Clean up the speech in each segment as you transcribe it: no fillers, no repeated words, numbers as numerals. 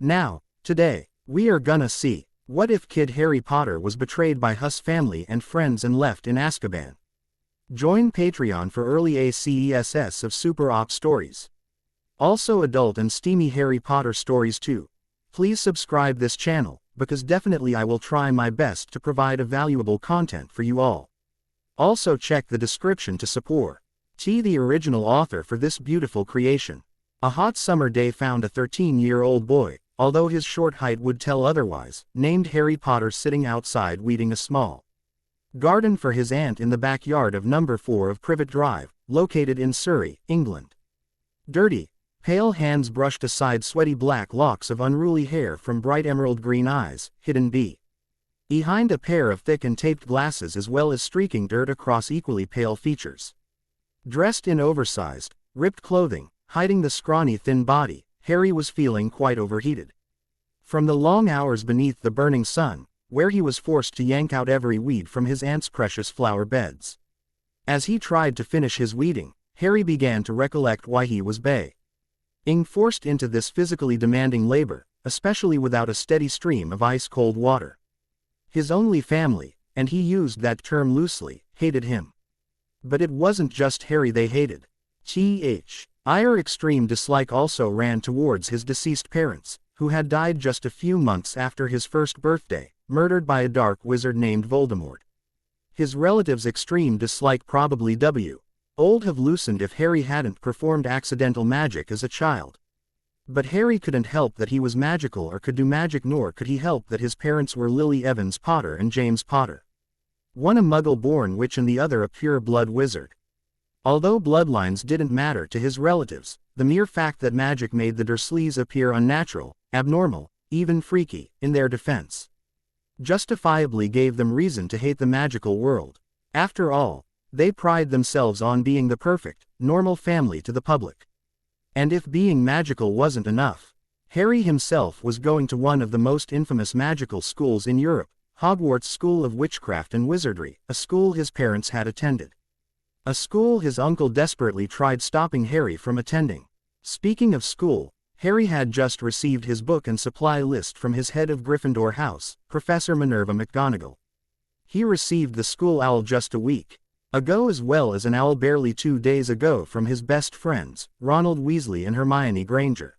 Now, today, we are gonna see, what if Kid Harry Potter was betrayed by Hus family and friends and left in Azkaban? Join Patreon for early ACESS of Super Op stories. Also adult and steamy Harry Potter stories too. Please subscribe this channel, because definitely I will try my best to provide a valuable content for you all. Also check the description to support the original author for this beautiful creation. A hot summer day found a 13-year-old boy, although his short height would tell otherwise, named Harry Potter sitting outside weeding a small garden for his aunt in the backyard of number 4 of Privet Drive, located in Surrey, England. Dirty, pale hands brushed aside sweaty black locks of unruly hair from bright emerald green eyes, hidden behind a pair of thick and taped glasses as well as streaking dirt across equally pale features. Dressed in oversized, ripped clothing, hiding the scrawny thin body, Harry was feeling quite overheated. From the long hours beneath the burning sun, where he was forced to yank out every weed from his aunt's precious flower beds. As he tried to finish his weeding, Harry began to recollect why he was being forced into this physically demanding labor, especially without a steady stream of ice-cold water. His only family, and he used that term loosely, hated him. But it wasn't just Harry they hated. Ire extreme dislike also ran towards his deceased parents, who had died just a few months after his first birthday, murdered by a dark wizard named Voldemort. His relatives' extreme dislike probably would have loosened if Harry hadn't performed accidental magic as a child. But Harry couldn't help that he was magical or could do magic, nor could he help that his parents were Lily Evans Potter and James Potter. One a muggle-born witch and the other a pure-blood wizard. Although bloodlines didn't matter to his relatives, the mere fact that magic made the Dursleys appear unnatural, abnormal, even freaky, in their defense, justifiably gave them reason to hate the magical world. After all, they pride themselves on being the perfect, normal family to the public. And if being magical wasn't enough, Harry himself was going to one of the most infamous magical schools in Europe, Hogwarts School of Witchcraft and Wizardry, a school his parents had attended. A school his uncle desperately tried stopping Harry from attending. Speaking of school, Harry had just received his book and supply list from his head of Gryffindor House, Professor Minerva McGonagall. He received the school owl just a week ago as well as an owl barely 2 days ago from his best friends, Ronald Weasley and Hermione Granger.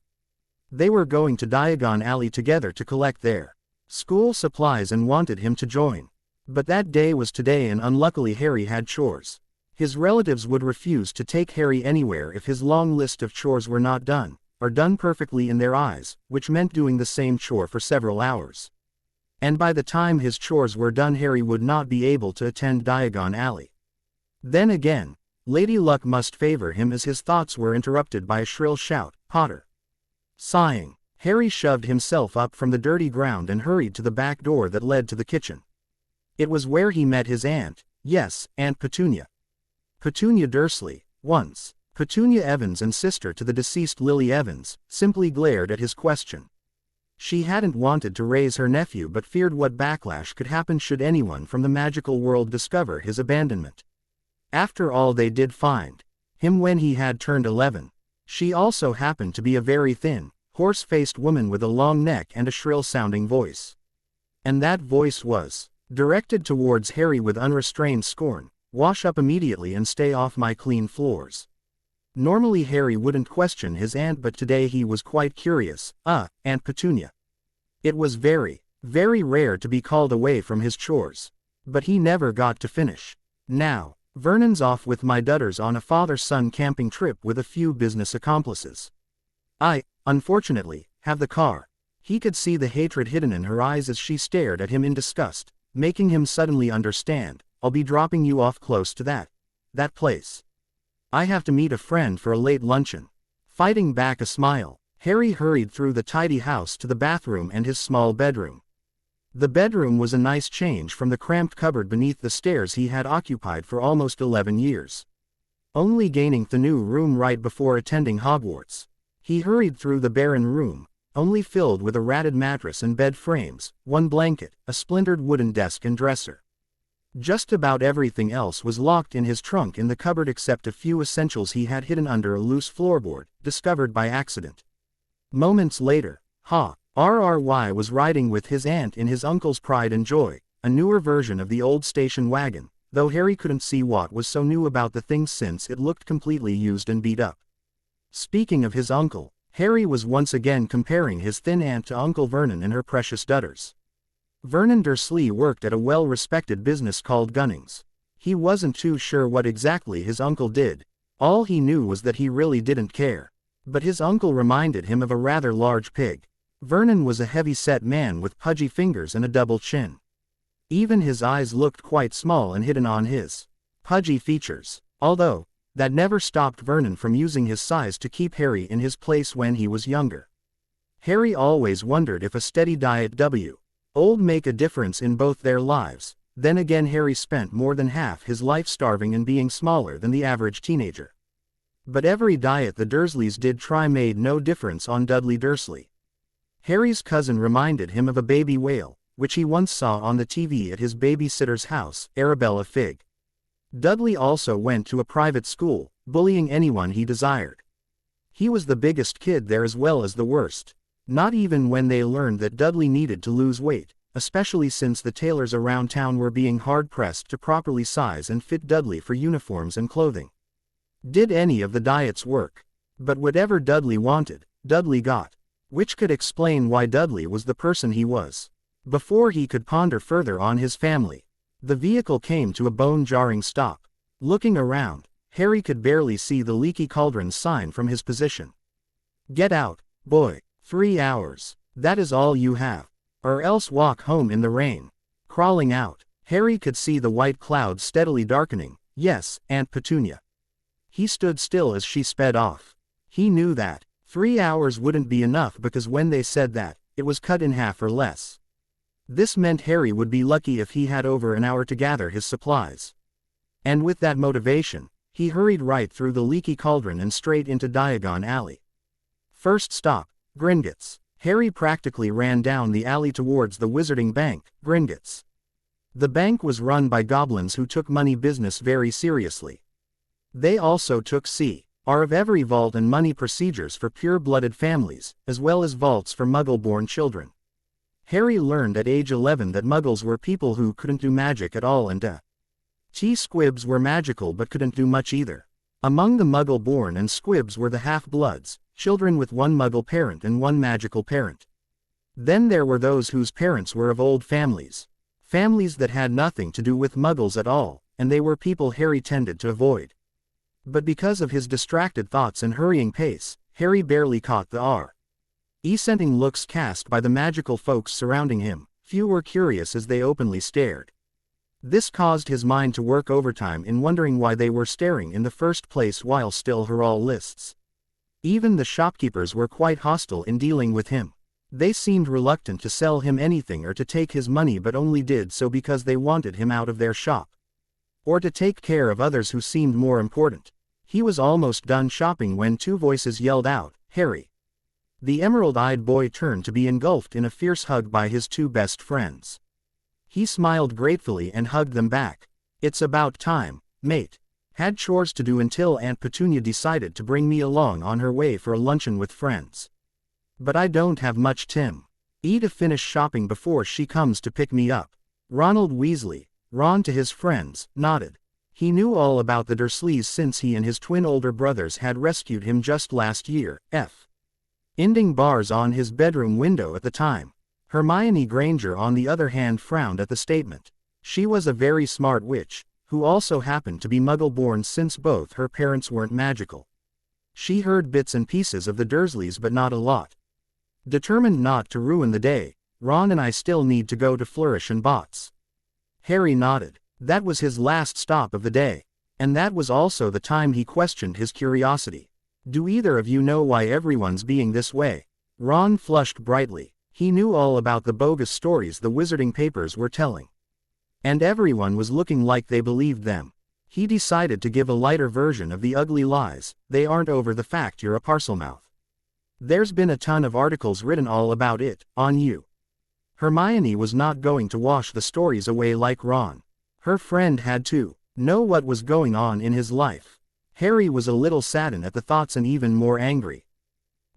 They were going to Diagon Alley together to collect their school supplies and wanted him to join. But that day was today and unluckily Harry had chores. His relatives would refuse to take Harry anywhere if his long list of chores were not done, or done perfectly in their eyes, which meant doing the same chore for several hours. And by the time his chores were done Harry would not be able to attend Diagon Alley. Then again, Lady Luck must favor him as his thoughts were interrupted by a shrill shout, "Potter!" Sighing, Harry shoved himself up from the dirty ground and hurried to the back door that led to the kitchen. It was where he met his aunt, yes, Aunt Petunia. Petunia Dursley, once Petunia Evans and sister to the deceased Lily Evans, simply glared at his question. She hadn't wanted to raise her nephew but feared what backlash could happen should anyone from the magical world discover his abandonment. After all, they did find him when he had turned 11. She also happened to be a very thin, horse-faced woman with a long neck and a shrill-sounding voice. And that voice was directed towards Harry with unrestrained scorn. "Wash up immediately and stay off my clean floors." Normally Harry wouldn't question his aunt, but today he was quite curious. Aunt Petunia. It was very, very rare to be called away from his chores. But he never got to finish. "Now, Vernon's off with my dudders on a father-son camping trip with a few business accomplices. I, unfortunately, have the car." He could see the hatred hidden in her eyes as she stared at him in disgust, making him suddenly understand. "I'll be dropping you off close to that place. I have to meet a friend for a late luncheon." Fighting back a smile, Harry hurried through the tidy house to the bathroom and his small bedroom. The bedroom was a nice change from the cramped cupboard beneath the stairs he had occupied for almost 11 years. Only gaining the new room right before attending Hogwarts. He hurried through the barren room, only filled with a ratted mattress and bed frames, one blanket, a splintered wooden desk and dresser. Just about everything else was locked in his trunk in the cupboard except a few essentials he had hidden under a loose floorboard, discovered by accident. Moments later, RRY was riding with his aunt in his uncle's Pride and Joy, a newer version of the old station wagon, though Harry couldn't see what was so new about the thing since it looked completely used and beat up. Speaking of his uncle, Harry was once again comparing his thin aunt to Uncle Vernon and her precious dudders. Vernon Dursley worked at a well-respected business called Gunnings. He wasn't too sure what exactly his uncle did. All he knew was that he really didn't care. But his uncle reminded him of a rather large pig. Vernon was a heavy-set man with pudgy fingers and a double chin. Even his eyes looked quite small and hidden on his pudgy features. Although, that never stopped Vernon from using his size to keep Harry in his place when he was younger. Harry always wondered if a steady diet would make a difference in both their lives. Then again, Harry spent more than half his life starving and being smaller than the average teenager. But every diet the Dursleys did try made no difference on Dudley Dursley. Harry's cousin reminded him of a baby whale, which he once saw on the TV at his babysitter's house, Arabella Figg. Dudley also went to a private school, bullying anyone he desired. He was the biggest kid there as well as the worst. Not even when they learned that Dudley needed to lose weight, especially since the tailors around town were being hard-pressed to properly size and fit Dudley for uniforms and clothing. Did any of the diets work? But whatever Dudley wanted, Dudley got. Which could explain why Dudley was the person he was. Before he could ponder further on his family, the vehicle came to a bone-jarring stop. Looking around, Harry could barely see the leaky cauldron sign from his position. "Get out, boy. 3 hours. That is all you have. Or else walk home in the rain." Crawling out, Harry could see the white clouds steadily darkening. Yes, Aunt Petunia. He stood still as she sped off. He knew that 3 hours wouldn't be enough because when they said that, it was cut in half or less. This meant Harry would be lucky if he had over an hour to gather his supplies. And with that motivation, he hurried right through the leaky cauldron and straight into Diagon Alley. First stop, Gringotts. Harry practically ran down the alley towards the Wizarding Bank, Gringotts. The bank was run by goblins who took money business very seriously. They also took care of every vault and money procedures for pure-blooded families, as well as vaults for Muggle-born children. Harry learned at age 11 that Muggles were people who couldn't do magic at all and Squibs were magical but couldn't do much either. Among the Muggle-born and Squibs were the half-bloods, children with one Muggle parent and one magical parent. Then there were those whose parents were of old families. Families that had nothing to do with Muggles at all, and they were people Harry tended to avoid. But because of his distracted thoughts and hurrying pace, Harry barely caught the scenting looks cast by the magical folks surrounding him. Few were curious as they openly stared. This caused his mind to work overtime in wondering why they were staring in the first place while still Herald lists. Even the shopkeepers were quite hostile in dealing with him. They seemed reluctant to sell him anything or to take his money, but only did so because they wanted him out of their shop. Or to take care of others who seemed more important. He was almost done shopping when two voices yelled out, "Harry!" The emerald-eyed boy turned to be engulfed in a fierce hug by his two best friends. He smiled gratefully and hugged them back. "It's about time, mate. Had chores to do until Aunt Petunia decided to bring me along on her way for a luncheon with friends. But I don't have much time to finish shopping before she comes to pick me up." Ronald Weasley, Ron to his friends, nodded. He knew all about the Dursleys since he and his twin older brothers had rescued him just last year. Ending bars on his bedroom window at the time. Hermione Granger on the other hand frowned at the statement. She was a very smart witch, who also happened to be Muggle-born since both her parents weren't magical. She heard bits and pieces of the Dursleys but not a lot. Determined not to ruin the day, "Ron and I still need to go to Flourish and Bots." Harry nodded. That was his last stop of the day. And that was also the time he questioned his curiosity. "Do either of you know why everyone's being this way?" Ron flushed brightly. He knew all about the bogus stories the wizarding papers were telling. And everyone was looking like they believed them. He decided to give a lighter version of the ugly lies. "They aren't over the fact you're a Parselmouth. There's been a ton of articles written all about it, on you." Hermione was not going to wash the stories away like Ron. Her friend had to know what was going on in his life. Harry was a little saddened at the thoughts and even more angry.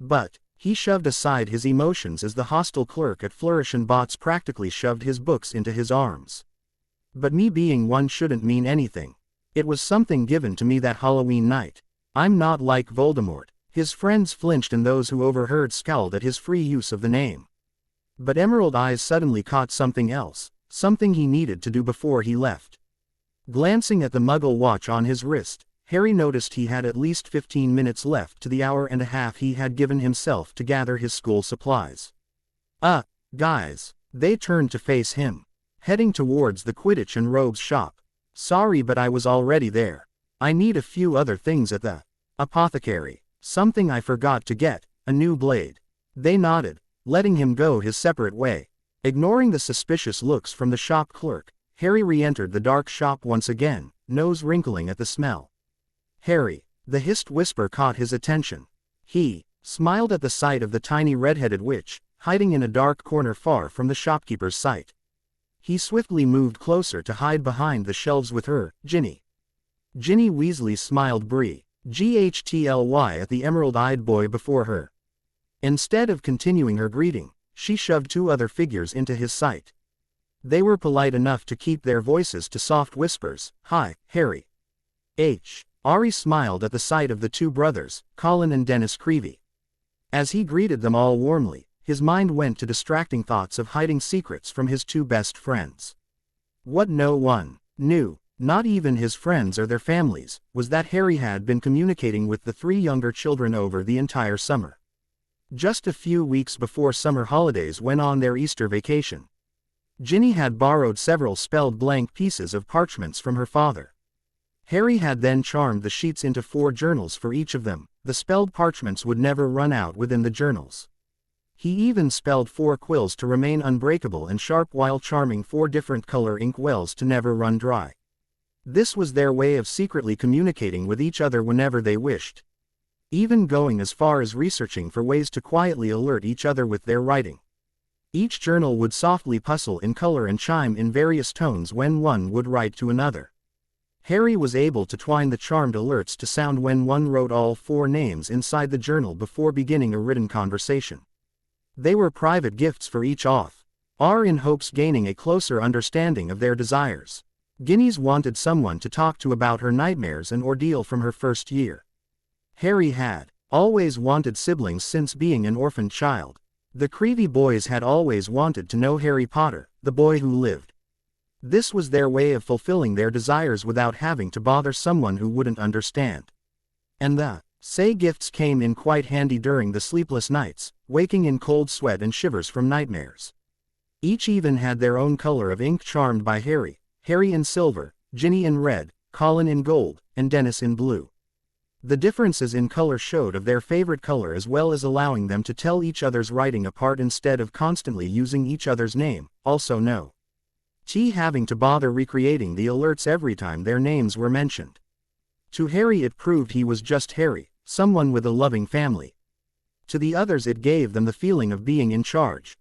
But He shoved aside his emotions as the hostile clerk at Flourish and Bots practically shoved his books into his arms. But me being one shouldn't mean anything. It was something given to me that Halloween night. I'm not like Voldemort. His friends flinched and those who overheard scowled at his free use of the name. But Emerald Eyes suddenly caught something else, something he needed to do before he left. Glancing at the Muggle watch on his wrist, Harry noticed he had at least 15 minutes left to the hour and a half he had given himself to gather his school supplies. Guys. They turned to face him, heading towards the Quidditch and Robes shop. Sorry, but I was already there. I need a few other things at the apothecary. Something I forgot to get, a new blade. They nodded, letting him go his separate way. Ignoring the suspicious looks from the shop clerk, Harry re-entered the dark shop once again, nose wrinkling at the smell. Harry, the hissed whisper caught his attention. He smiled at the sight of the tiny red-headed witch, hiding in a dark corner far from the shopkeeper's sight. He swiftly moved closer to hide behind the shelves with her, Ginny. Ginny Weasley smiled ghtly at the emerald-eyed boy before her. Instead of continuing her greeting, she shoved two other figures into his sight. They were polite enough to keep their voices to soft whispers. Hi, Harry. Ari smiled at the sight of the two brothers, Colin and Dennis Creevy. As he greeted them all warmly, his mind went to distracting thoughts of hiding secrets from his two best friends. What no one knew, not even his friends or their families, was that Harry had been communicating with the three younger children over the entire summer. Just a few weeks before summer holidays went on their Easter vacation, Ginny had borrowed several spelled blank pieces of parchments from her father. Harry had then charmed the sheets into 4 journals for each of them. The spelled parchments would never run out within the journals. He even spelled 4 quills to remain unbreakable and sharp while charming 4 different color ink wells to never run dry. This was their way of secretly communicating with each other whenever they wished. Even going as far as researching for ways to quietly alert each other with their writing. Each journal would softly puzzle in color and chime in various tones when one would write to another. Harry was able to twine the charmed alerts to sound when one wrote all 4 names inside the journal before beginning a written conversation. They were private gifts for each author in hopes gaining a closer understanding of their desires. Ginny's wanted someone to talk to about her nightmares and ordeal from her first year. Harry had always wanted siblings since being an orphan child. The Creevy boys had always wanted to know Harry Potter, the boy who lived. This was their way of fulfilling their desires without having to bother someone who wouldn't understand. And the say gifts came in quite handy during the sleepless nights, waking in cold sweat and shivers from nightmares. Each even had their own color of ink charmed by Harry in silver, Ginny in red, Colin in gold, and Dennis in blue. The differences in color showed of their favorite color as well as allowing them to tell each other's writing apart instead of constantly using each other's name, also no having to bother recreating the alerts every time their names were mentioned. To Harry it proved he was just Harry, someone with a loving family. To the others it gave them the feeling of being in charge.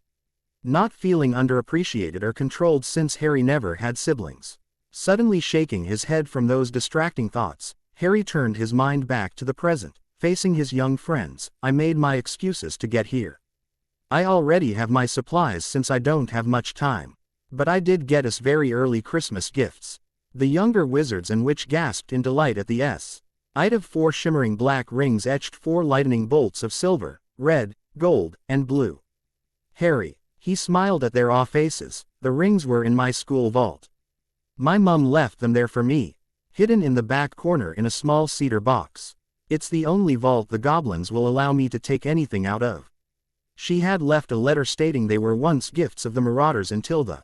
Not feeling underappreciated or controlled since Harry never had siblings. Suddenly shaking his head from those distracting thoughts, Harry turned his mind back to the present, facing his young friends. I made my excuses to get here. I already have my supplies since I don't have much time. But I did get us very early Christmas gifts. The younger wizards and witch gasped in delight at the sight of 4 shimmering black rings etched 4 lightning bolts of silver, red, gold, and blue. Harry, he smiled at their awe faces. The rings were in my school vault. My mum left them there for me, hidden in the back corner in a small cedar box. It's the only vault the goblins will allow me to take anything out of. She had left a letter stating they were once gifts of the Marauders until the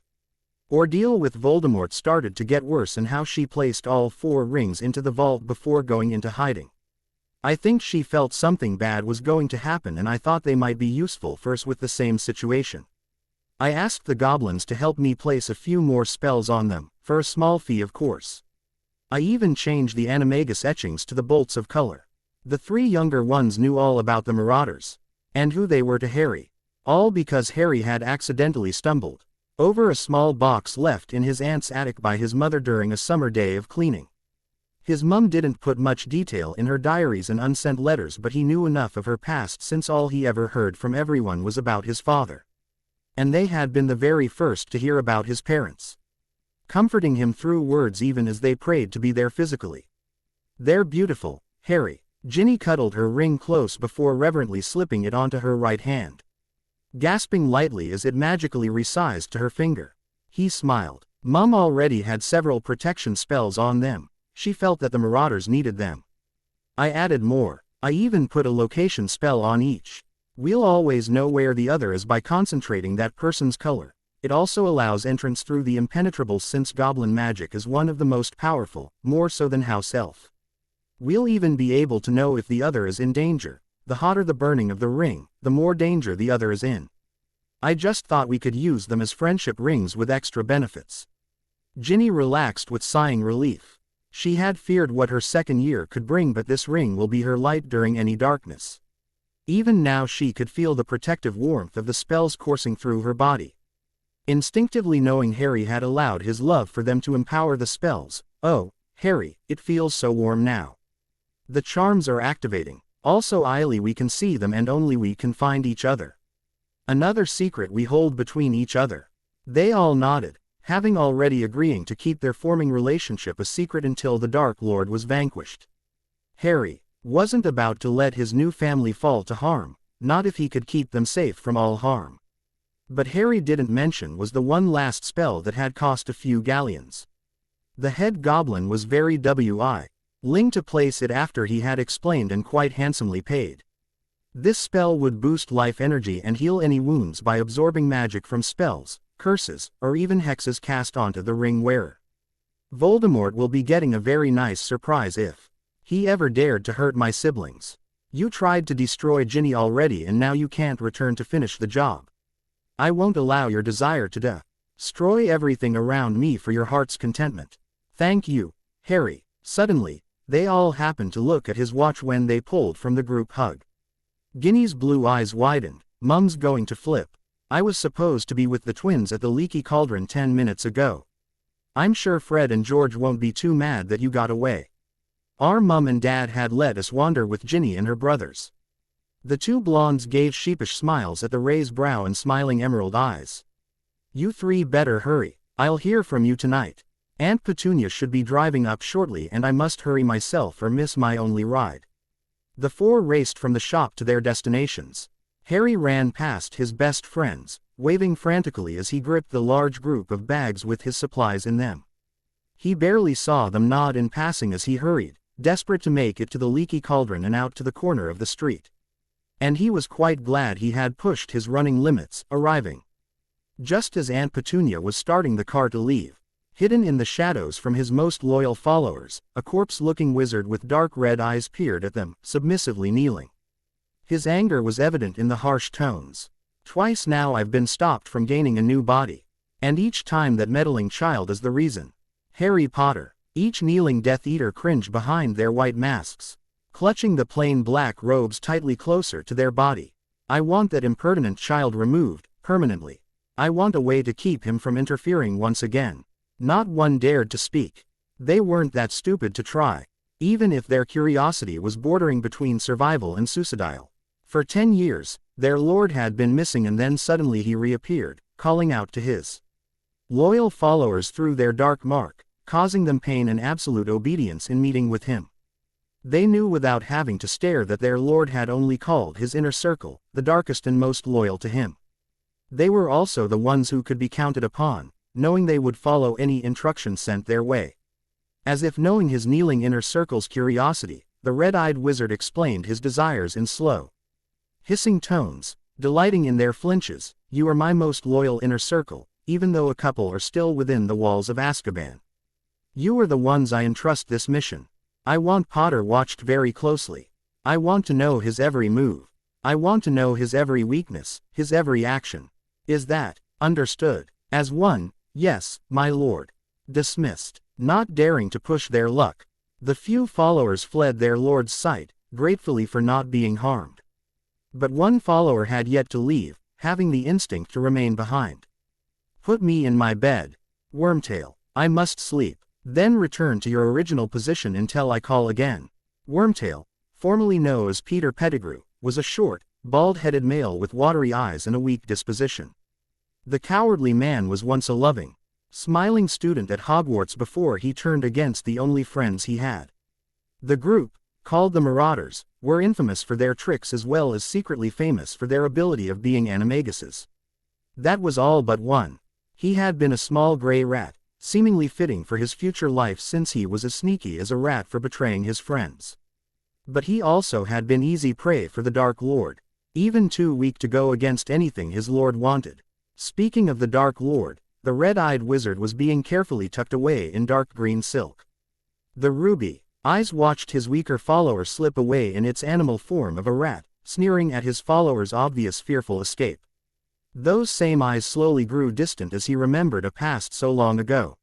ordeal with Voldemort started to get worse and how she placed all 4 rings into the vault before going into hiding. I think she felt something bad was going to happen and I thought they might be useful for us with the same situation. I asked the goblins to help me place a few more spells on them, for a small fee of course. I even changed the animagus etchings to the bolts of color. The 3 younger ones knew all about the Marauders, and who they were to Harry. All because Harry had accidentally stumbled over a small box left in his aunt's attic by his mother during a summer day of cleaning. His mum didn't put much detail in her diaries and unsent letters, but he knew enough of her past since all he ever heard from everyone was about his father. And they had been the very first to hear about his parents, comforting him through words even as they prayed to be there physically. "They're beautiful, Harry." Ginny cuddled her ring close before reverently slipping it onto her right hand, gasping lightly as it magically resized to her finger. He smiled. Mum already had several protection spells on them. She felt that the Marauders needed them. I added more. I even put a location spell on each. We'll always know where the other is by concentrating that person's color. It also allows entrance through the impenetrable, since goblin magic is one of the most powerful, more so than house elf. We'll even be able to know if the other is in danger. The hotter the burning of the ring, the more danger the other is in. I just thought we could use them as friendship rings with extra benefits. Ginny relaxed with sighing relief. She had feared what her second year could bring, but this ring will be her light during any darkness. Even now she could feel the protective warmth of the spells coursing through her body. Instinctively knowing Harry had allowed his love for them to empower the spells. "Oh, Harry, it feels so warm now. The charms are activating. Also Eily, we can see them and only we can find each other. Another secret we hold between each other." They all nodded, having already agreeing to keep their forming relationship a secret until the Dark Lord was vanquished. Harry wasn't about to let his new family fall to harm, not if he could keep them safe from all harm. But Harry didn't mention was the one last spell that had cost a few galleons. The head goblin was very willing to place it after he had explained and quite handsomely paid. This spell would boost life energy and heal any wounds by absorbing magic from spells, curses, or even hexes cast onto the ring wearer. Voldemort will be getting a very nice surprise if he ever dared to hurt my siblings. You tried to destroy Ginny already and now you can't return to finish the job. I won't allow your desire to destroy everything around me for your heart's contentment. Thank you, Harry." Suddenly, they all happened to look at his watch when they pulled from the group hug. Ginny's blue eyes widened. "Mum's going to flip. I was supposed to be with the twins at the Leaky Cauldron 10 minutes ago. I'm sure Fred and George won't be too mad that you got away. Our mum and dad had let us wander with Ginny and her brothers." The two blondes gave sheepish smiles at the raised brow and smiling emerald eyes. "You three better hurry. I'll hear from you tonight. Aunt Petunia should be driving up shortly and I must hurry myself or miss my only ride." The four raced from the shop to their destinations. Harry ran past his best friends, waving frantically as he gripped the large group of bags with his supplies in them. He barely saw them nod in passing as he hurried, desperate to make it to the Leaky Cauldron and out to the corner of the street. And he was quite glad he had pushed his running limits, arriving just as Aunt Petunia was starting the car to leave. Hidden in the shadows from his most loyal followers, a corpse-looking wizard with dark red eyes peered at them, submissively kneeling. His anger was evident in the harsh tones. "Twice now I've been stopped from gaining a new body. And each time that meddling child is the reason. Harry Potter." Each kneeling Death Eater cringed behind their white masks, clutching the plain black robes tightly closer to their body. "I want that impertinent child removed, permanently. I want a way to keep him from interfering once again." Not one dared to speak. They weren't that stupid to try, even if their curiosity was bordering between survival and suicidal. For 10 years, their lord had been missing and then suddenly he reappeared, calling out to his loyal followers through their dark mark, causing them pain and absolute obedience in meeting with him. They knew without having to stare that their lord had only called his inner circle, the darkest and most loyal to him. They were also the ones who could be counted upon, knowing they would follow any instructions sent their way. As if knowing his kneeling inner circle's curiosity, the red-eyed wizard explained his desires in slow, hissing tones, delighting in their flinches. "You are my most loyal inner circle, even though a couple are still within the walls of Azkaban. You are the ones I entrust this mission. I want Potter watched very closely. I want to know his every move. I want to know his every weakness, his every action. Is that understood?" As one, "Yes, my lord." Dismissed. Not daring to push their luck, the few followers fled their lord's sight, gratefully for not being harmed. But one follower had yet to leave, having the instinct to remain behind. "Put me in my bed. Wormtail. I must sleep." Then return to your original position until I call again. Wormtail, formerly known as Peter Pettigrew, was a short, bald-headed male with watery eyes and a weak disposition. The cowardly man was once a loving, smiling student at Hogwarts before he turned against the only friends he had. The group, called the Marauders, were infamous for their tricks as well as secretly famous for their ability of being animaguses. That was all but one. He had been a small gray rat, seemingly fitting for his future life since he was as sneaky as a rat for betraying his friends. But he also had been easy prey for the Dark Lord, even too weak to go against anything his lord wanted. Speaking of the Dark Lord, the red-eyed wizard was being carefully tucked away in dark green silk. The ruby eyes watched his weaker follower slip away in its animal form of a rat, sneering at his follower's obvious fearful escape. Those same eyes slowly grew distant as he remembered a past so long ago.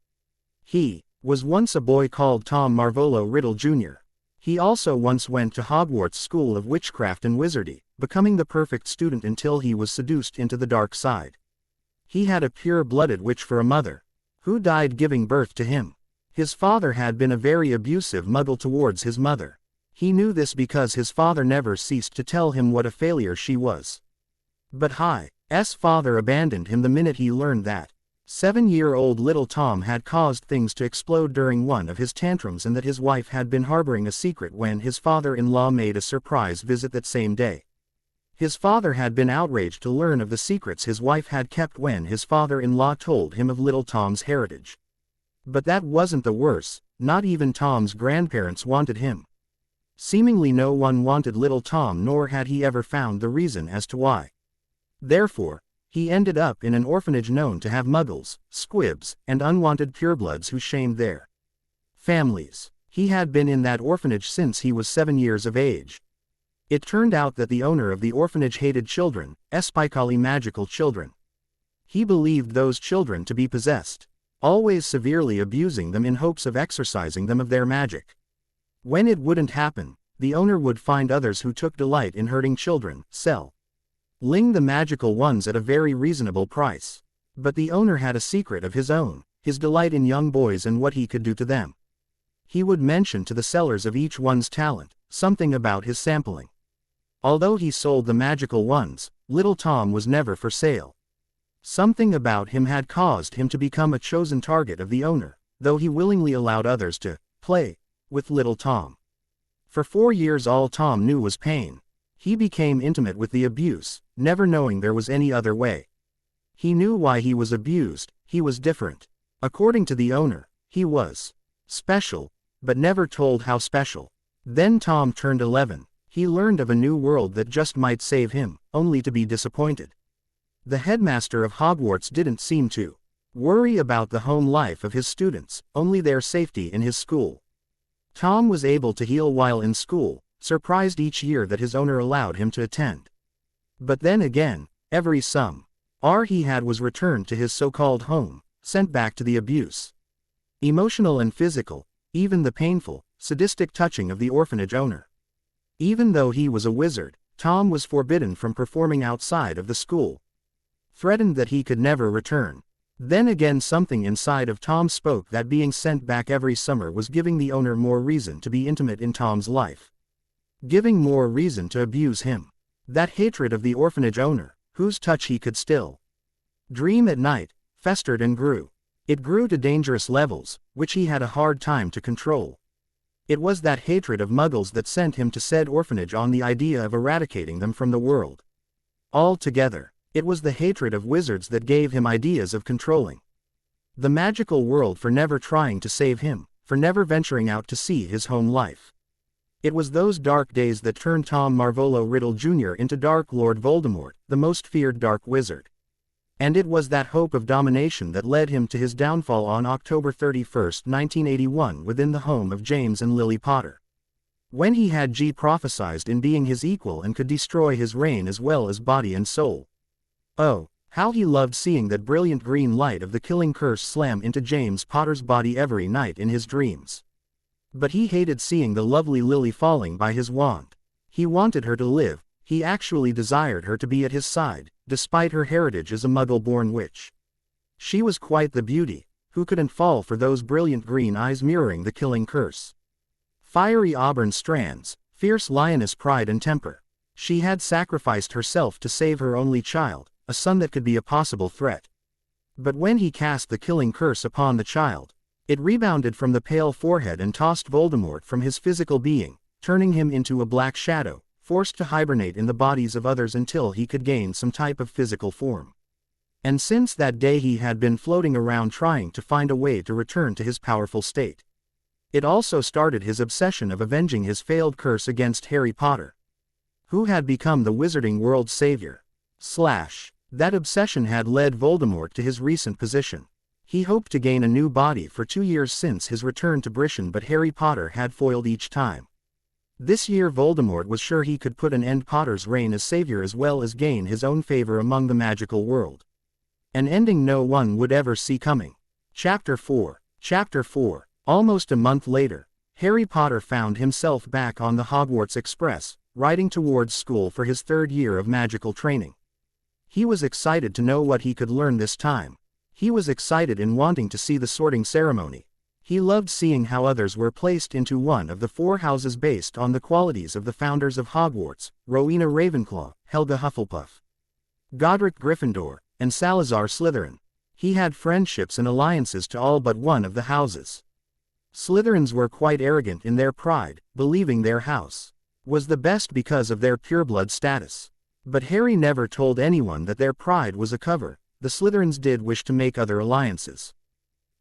He was once a boy called Tom Marvolo Riddle Jr. He also once went to Hogwarts School of Witchcraft and Wizardry, becoming the perfect student until he was seduced into the dark side. He had a pure-blooded witch for a mother, who died giving birth to him. His father had been a very abusive muggle towards his mother. He knew this because his father never ceased to tell him what a failure she was. But Hi's father abandoned him the minute he learned that 7-year-old little Tom had caused things to explode during one of his tantrums and that his wife had been harboring a secret when his father-in-law made a surprise visit that same day. His father had been outraged to learn of the secrets his wife had kept when his father-in-law told him of little Tom's heritage. But that wasn't the worst, not even Tom's grandparents wanted him. Seemingly no one wanted little Tom, nor had he ever found the reason as to why. Therefore, he ended up in an orphanage known to have muggles, squibs, and unwanted purebloods who shamed their families. He had been in that orphanage since he was 7 years of age. It turned out that the owner of the orphanage hated children, especially magical children. He believed those children to be possessed, always severely abusing them in hopes of exorcising them of their magic. When it wouldn't happen, the owner would find others who took delight in hurting children, selling the magical ones at a very reasonable price. But the owner had a secret of his own, his delight in young boys and what he could do to them. He would mention to the sellers of each one's talent, something about his sampling. Although he sold the magical ones, little Tom was never for sale. Something about him had caused him to become a chosen target of the owner, though he willingly allowed others to play with little Tom. For 4 years all Tom knew was pain. He became intimate with the abuse, never knowing there was any other way. He knew why he was abused. He was different. According to the owner, he was special, but never told how special. Then Tom turned 11. He learned of a new world that just might save him, only to be disappointed. The headmaster of Hogwarts didn't seem to worry about the home life of his students, only their safety in his school. Tom was able to heal while in school, surprised each year that his owner allowed him to attend. But then again, every summer he had was returned to his so-called home, sent back to the abuse. Emotional and physical, even the painful, sadistic touching of the orphanage owner. Even though he was a wizard, Tom was forbidden from performing outside of the school. Threatened that he could never return. Then again something inside of Tom spoke that being sent back every summer was giving the owner more reason to be intimate in Tom's life. Giving more reason to abuse him. That hatred of the orphanage owner, whose touch he could still dream at night, festered and grew. It grew to dangerous levels, which he had a hard time to control. It was that hatred of muggles that sent him to said orphanage on the idea of eradicating them from the world. Altogether, it was the hatred of wizards that gave him ideas of controlling the magical world for never trying to save him, for never venturing out to see his home life. It was those dark days that turned Tom Marvolo Riddle Jr. into Dark Lord Voldemort, the most feared dark wizard. And it was that hope of domination that led him to his downfall on October 31, 1981 within the home of James and Lily Potter. When he had prophesied in being his equal and could destroy his reign as well as body and soul. Oh, how he loved seeing that brilliant green light of the killing curse slam into James Potter's body every night in his dreams. But he hated seeing the lovely Lily falling by his wand. He wanted her to live, he actually desired her to be at his side, despite her heritage as a Muggle-born witch. She was quite the beauty, who couldn't fall for those brilliant green eyes mirroring the killing curse. Fiery auburn strands, fierce lioness pride and temper. She had sacrificed herself to save her only child, a son that could be a possible threat. But when he cast the killing curse upon the child, it rebounded from the pale forehead and tossed Voldemort from his physical being, turning him into a black shadow, forced to hibernate in the bodies of others until he could gain some type of physical form. And since that day he had been floating around trying to find a way to return to his powerful state. It also started his obsession of avenging his failed curse against Harry Potter, who had become the wizarding world's savior. That obsession had led Voldemort to his recent position. He hoped to gain a new body for 2 years since his return to Britain, but Harry Potter had foiled each time. This year Voldemort was sure he could put an end to Potter's reign as savior as well as gain his own favor among the magical world. An ending no one would ever see coming. Chapter 4. Almost a month later, Harry Potter found himself back on the Hogwarts Express, riding towards school for his 3rd year of magical training. He was excited to know what he could learn this time. He was excited in wanting to see the sorting ceremony. He loved seeing how others were placed into one of the 4 houses based on the qualities of the founders of Hogwarts, Rowena Ravenclaw, Helga Hufflepuff, Godric Gryffindor, and Salazar Slytherin. He had friendships and alliances to all but one of the houses. Slytherins were quite arrogant in their pride, believing their house was the best because of their pureblood status. But Harry never told anyone that their pride was a cover. The Slytherins did wish to make other alliances.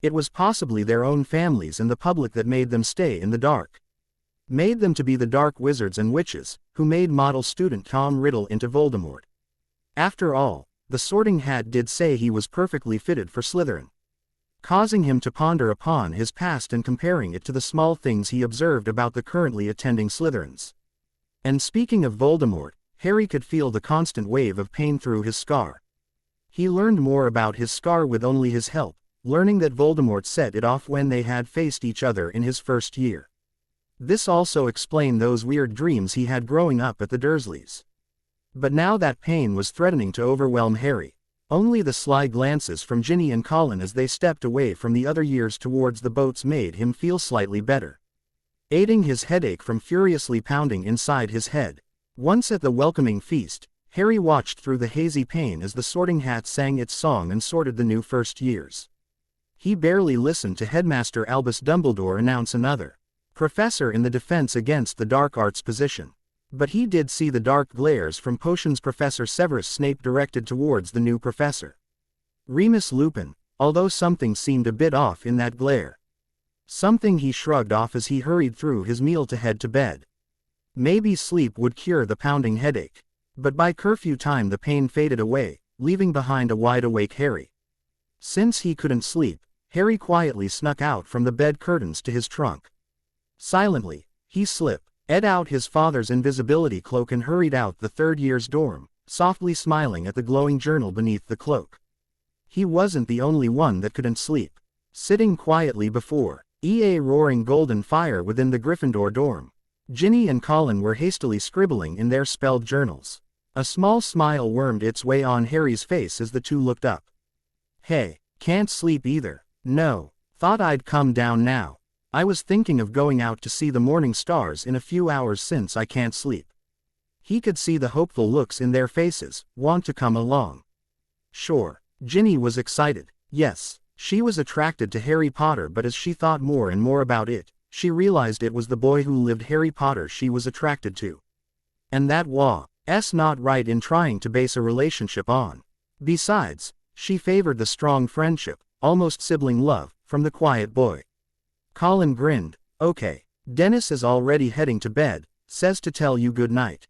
It was possibly their own families and the public that made them stay in the dark. Made them to be the dark wizards and witches, who made model student Tom Riddle into Voldemort. After all, the Sorting Hat did say he was perfectly fitted for Slytherin, causing him to ponder upon his past and comparing it to the small things he observed about the currently attending Slytherins. And speaking of Voldemort, Harry could feel the constant wave of pain through his scar. He learned more about his scar with only his help, learning that Voldemort set it off when they had faced each other in his 1st year. This also explained those weird dreams he had growing up at the Dursleys. But now that pain was threatening to overwhelm Harry. Only the sly glances from Ginny and Colin as they stepped away from the other years towards the boats made him feel slightly better, aiding his headache from furiously pounding inside his head. Once at the welcoming feast, Harry watched through the hazy pain as the Sorting Hat sang its song and sorted the new 1st years. He barely listened to Headmaster Albus Dumbledore announce another professor in the defense against the dark arts position. But he did see the dark glares from potions Professor Severus Snape directed towards the new professor, Remus Lupin, although something seemed a bit off in that glare. Something he shrugged off as he hurried through his meal to head to bed. Maybe sleep would cure the pounding headache. But by curfew time the pain faded away, leaving behind a wide-awake Harry. Since he couldn't sleep, Harry quietly snuck out from the bed curtains to his trunk. Silently, he slipped out his father's invisibility cloak and hurried out the 3rd year's dorm, softly smiling at the glowing journal beneath the cloak. He wasn't the only one that couldn't sleep. Sitting quietly before a roaring golden fire within the Gryffindor dorm, Ginny and Colin were hastily scribbling in their spelled journals. A small smile wormed its way on Harry's face as the two looked up. "Hey, can't sleep either." "No, thought I'd come down now. I was thinking of going out to see the morning stars in a few hours since I can't sleep." He could see the hopeful looks in their faces. "Want to come along?" "Sure." Ginny was excited. Yes, she was attracted to Harry Potter, but as she thought more and more about it, she realized it was the boy who lived Harry Potter she was attracted to. And that was not right in trying to base a relationship on. Besides, she favored the strong friendship, almost sibling love, from the quiet boy. Colin grinned. "Okay, Dennis is already heading to bed, says to tell you good night.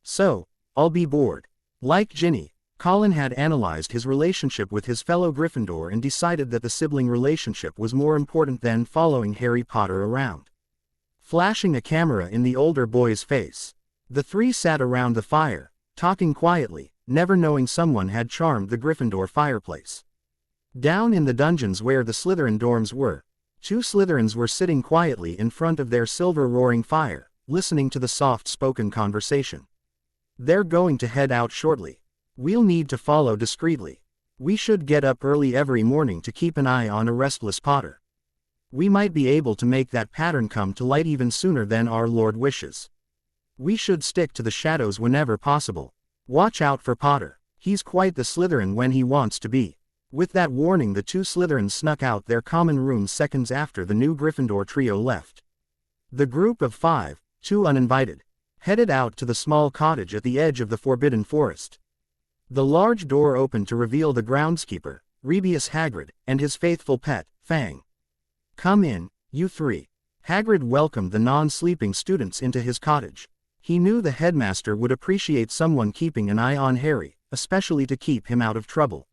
So, I'll be bored." Like Ginny, Colin had analyzed his relationship with his fellow Gryffindor and decided that the sibling relationship was more important than following Harry Potter around. Flashing a camera in the older boy's face, the 3 sat around the fire, talking quietly, never knowing someone had charmed the Gryffindor fireplace. Down in the dungeons where the Slytherin dorms were, 2 Slytherins were sitting quietly in front of their silver roaring fire, listening to the soft-spoken conversation. "They're going to head out shortly. We'll need to follow discreetly." We should get up early every morning to keep an eye on a restless Potter. We might be able to make that pattern come to light even sooner than our Lord wishes. We should stick to the shadows whenever possible. Watch out for Potter. He's quite the Slytherin when he wants to be. With that warning, the two Slytherins snuck out their common room seconds after the new Gryffindor trio left. The group of 5, 2 uninvited, headed out to the small cottage at the edge of the Forbidden Forest. The large door opened to reveal the groundskeeper, Rebius Hagrid, and his faithful pet, Fang. "Come in, you 3. Hagrid welcomed the non-sleeping students into his cottage. He knew the headmaster would appreciate someone keeping an eye on Harry, especially to keep him out of trouble.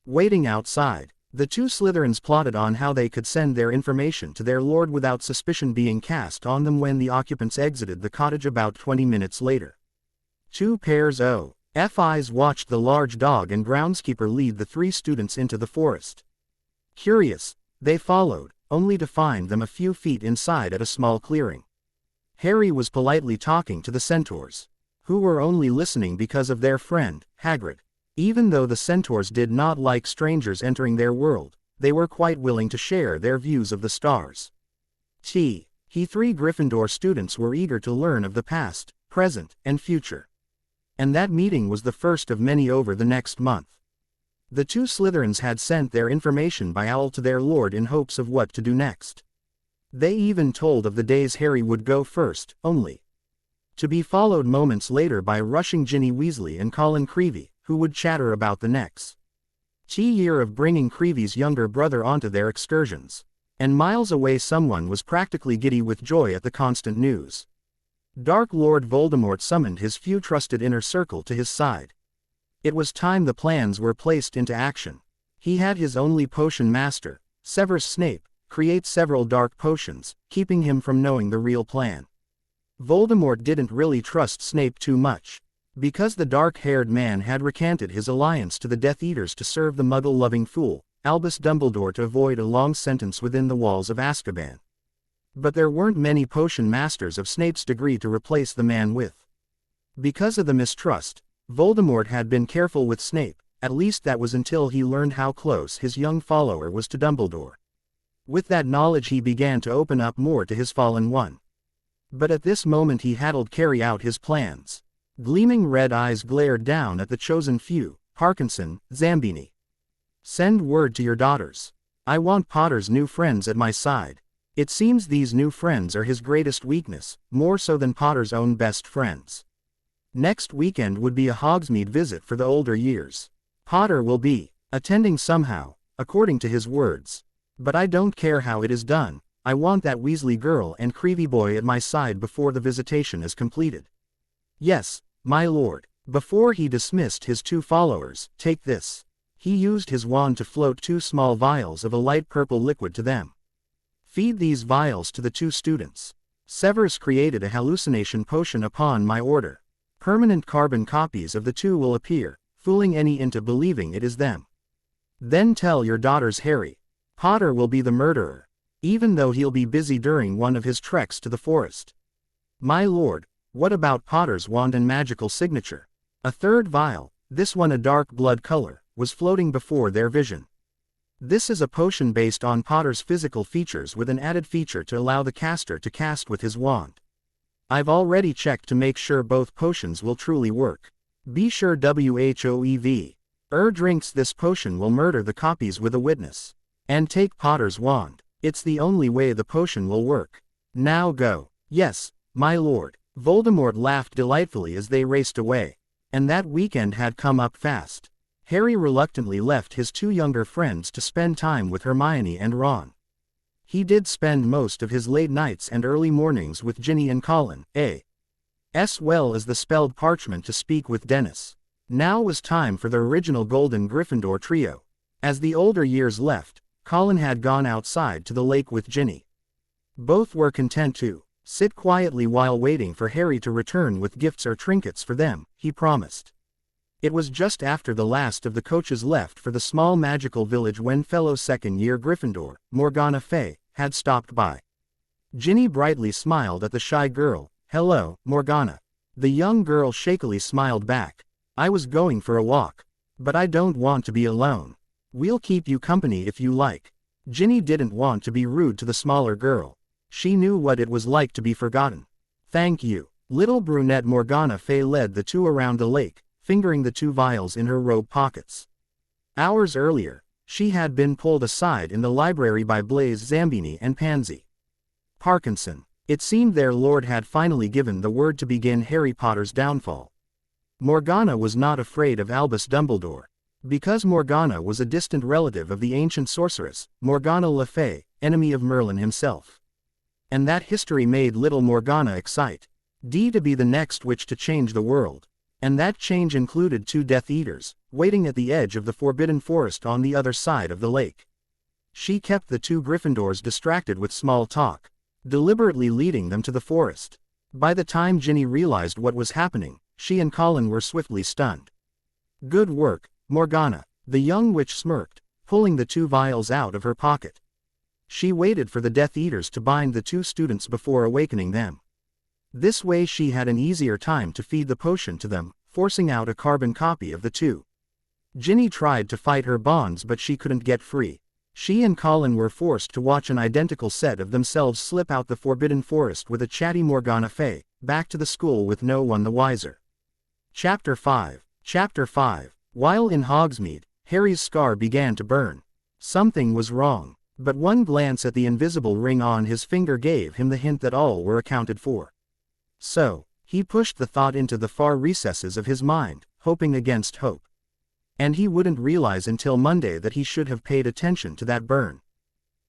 Waiting outside, the two Slytherins plotted on how they could send their information to their lord without suspicion being cast on them when the occupants exited the cottage about 20 minutes later. 2 pairs of eyes watched the large dog and groundskeeper lead the 3 students into the forest. Curious, they followed, only to find them a few feet inside at a small clearing. Harry was politely talking to the centaurs, who were only listening because of their friend, Hagrid. Even though the centaurs did not like strangers entering their world, they were quite willing to share their views of the stars. 3 Gryffindor students were eager to learn of the past, present, and future. And that meeting was the first of many over the next month. The two Slytherins had sent their information by owl to their lord in hopes of what to do next. They even told of the days Harry would go first, only to be followed moments later by rushing Ginny Weasley and Colin Creevey, who would chatter about the next year of bringing Creevy's younger brother onto their excursions. And miles away someone was practically giddy with joy at the constant news. Dark Lord Voldemort summoned his few trusted inner circle to his side. It was time the plans were placed into action. He had his only potion master, Severus Snape, create several dark potions, keeping him from knowing the real plan. Voldemort didn't really trust Snape too much, because the dark-haired man had recanted his alliance to the Death Eaters to serve the muggle-loving fool, Albus Dumbledore, to avoid a long sentence within the walls of Azkaban. But there weren't many potion masters of Snape's degree to replace the man with. Because of the mistrust, Voldemort had been careful with Snape, at least that was until he learned how close his young follower was to Dumbledore. With that knowledge he began to open up more to his fallen one. But at this moment he hadn't carry out his plans. Gleaming red eyes glared down at the chosen few, Parkinson, Zambini. "Send word to your daughters. I want Potter's new friends at my side. It seems these new friends are his greatest weakness, more so than Potter's own best friends. Next weekend would be a Hogsmeade visit for the older years. Potter will be attending somehow, according to his words. But I don't care how it is done. I want that Weasley girl and Creevy boy at my side before the visitation is completed." "Yes, my lord." Before he dismissed his 2 followers, "Take this." He used his wand to float 2 small vials of a light purple liquid to them. "Feed these vials to the 2 students. Severus created a hallucination potion upon my order. Permanent carbon copies of the 2 will appear, fooling any into believing it is them. Then tell your daughters Harry Potter will be the murderer, even though he'll be busy during one of his treks to the forest." "My lord, what about Potter's wand and magical signature?" A 3rd vial, this one a dark blood color, was floating before their vision. "This is a potion based on Potter's physical features with an added feature to allow the caster to cast with his wand. I've already checked to make sure both potions will truly work. Be sure WHOEV. Drinks this potion will murder the copies with a witness. And take Potter's wand. It's the only way the potion will work. Now go." "Yes, my lord." Voldemort laughed delightfully as they raced away. And that weekend had come up fast. Harry reluctantly left his 2 younger friends to spend time with Hermione and Ron. He did spend most of his late nights and early mornings with Ginny and Colin, as well as the spelled parchment to speak with Dennis. Now was time for the original Golden Gryffindor trio. As the older years left, Colin had gone outside to the lake with Ginny. Both were content to sit quietly while waiting for Harry to return with gifts or trinkets for them, he promised. It was just after the last of the coaches left for the small magical village when fellow second-year Gryffindor, Morgana Fay, had stopped by. Ginny brightly smiled at the shy girl. "Hello, Morgana." The young girl shakily smiled back. "I was going for a walk." But I don't want to be alone. We'll keep you company if you like. Ginny didn't want to be rude to the smaller girl. She knew what it was like to be forgotten. Thank you. Little brunette Morgana Fey led the two around the lake, fingering the two vials in her robe pockets. Hours earlier, she had been pulled aside in the library by Blaze Zambini and Pansy Parkinson. It seemed their lord had finally given the word to begin Harry Potter's downfall. Morgana was not afraid of Albus Dumbledore. Because Morgana was a distant relative of the ancient sorceress, Morgana Le Fay, enemy of Merlin himself. And that history made little Morgana excite. To be the next witch to change the world. And that change included two Death Eaters, waiting at the edge of the Forbidden Forest on the other side of the lake. She kept the two Gryffindors distracted with small talk, deliberately leading them to the forest. By the time Ginny realized what was happening, she and Colin were swiftly stunned. Good work, Morgana, the young witch smirked, pulling the two vials out of her pocket. She waited for the Death Eaters to bind the two students before awakening them. This way she had an easier time to feed the potion to them, forcing out a carbon copy of the two. Ginny tried to fight her bonds but she couldn't get free. She and Colin were forced to watch an identical set of themselves slip out the Forbidden Forest with a chatty Morgana Fey, back to the school with no one the wiser. Chapter 5. While in Hogsmeade, Harry's scar began to burn. Something was wrong, but one glance at the invisible ring on his finger gave him the hint that all were accounted for. So, he pushed the thought into the far recesses of his mind, hoping against hope. And he wouldn't realize until Monday that he should have paid attention to that burn.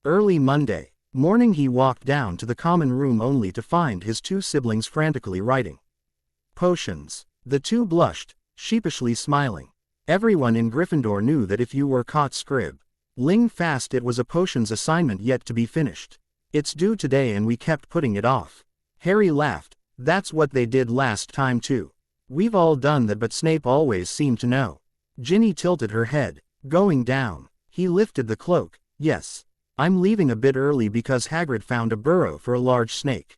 Early Monday morning he walked down to the common room only to find his two siblings frantically writing potions. The two blushed, sheepishly smiling. Everyone in Gryffindor knew that if you were caught scribbling fast it was a potions assignment yet to be finished. It's due today and we kept putting it off. Harry laughed. That's what they did last time too. We've all done that but Snape always seemed to know. Ginny tilted her head, going down. He lifted the cloak. Yes. I'm leaving a bit early because Hagrid found a burrow for a large snake.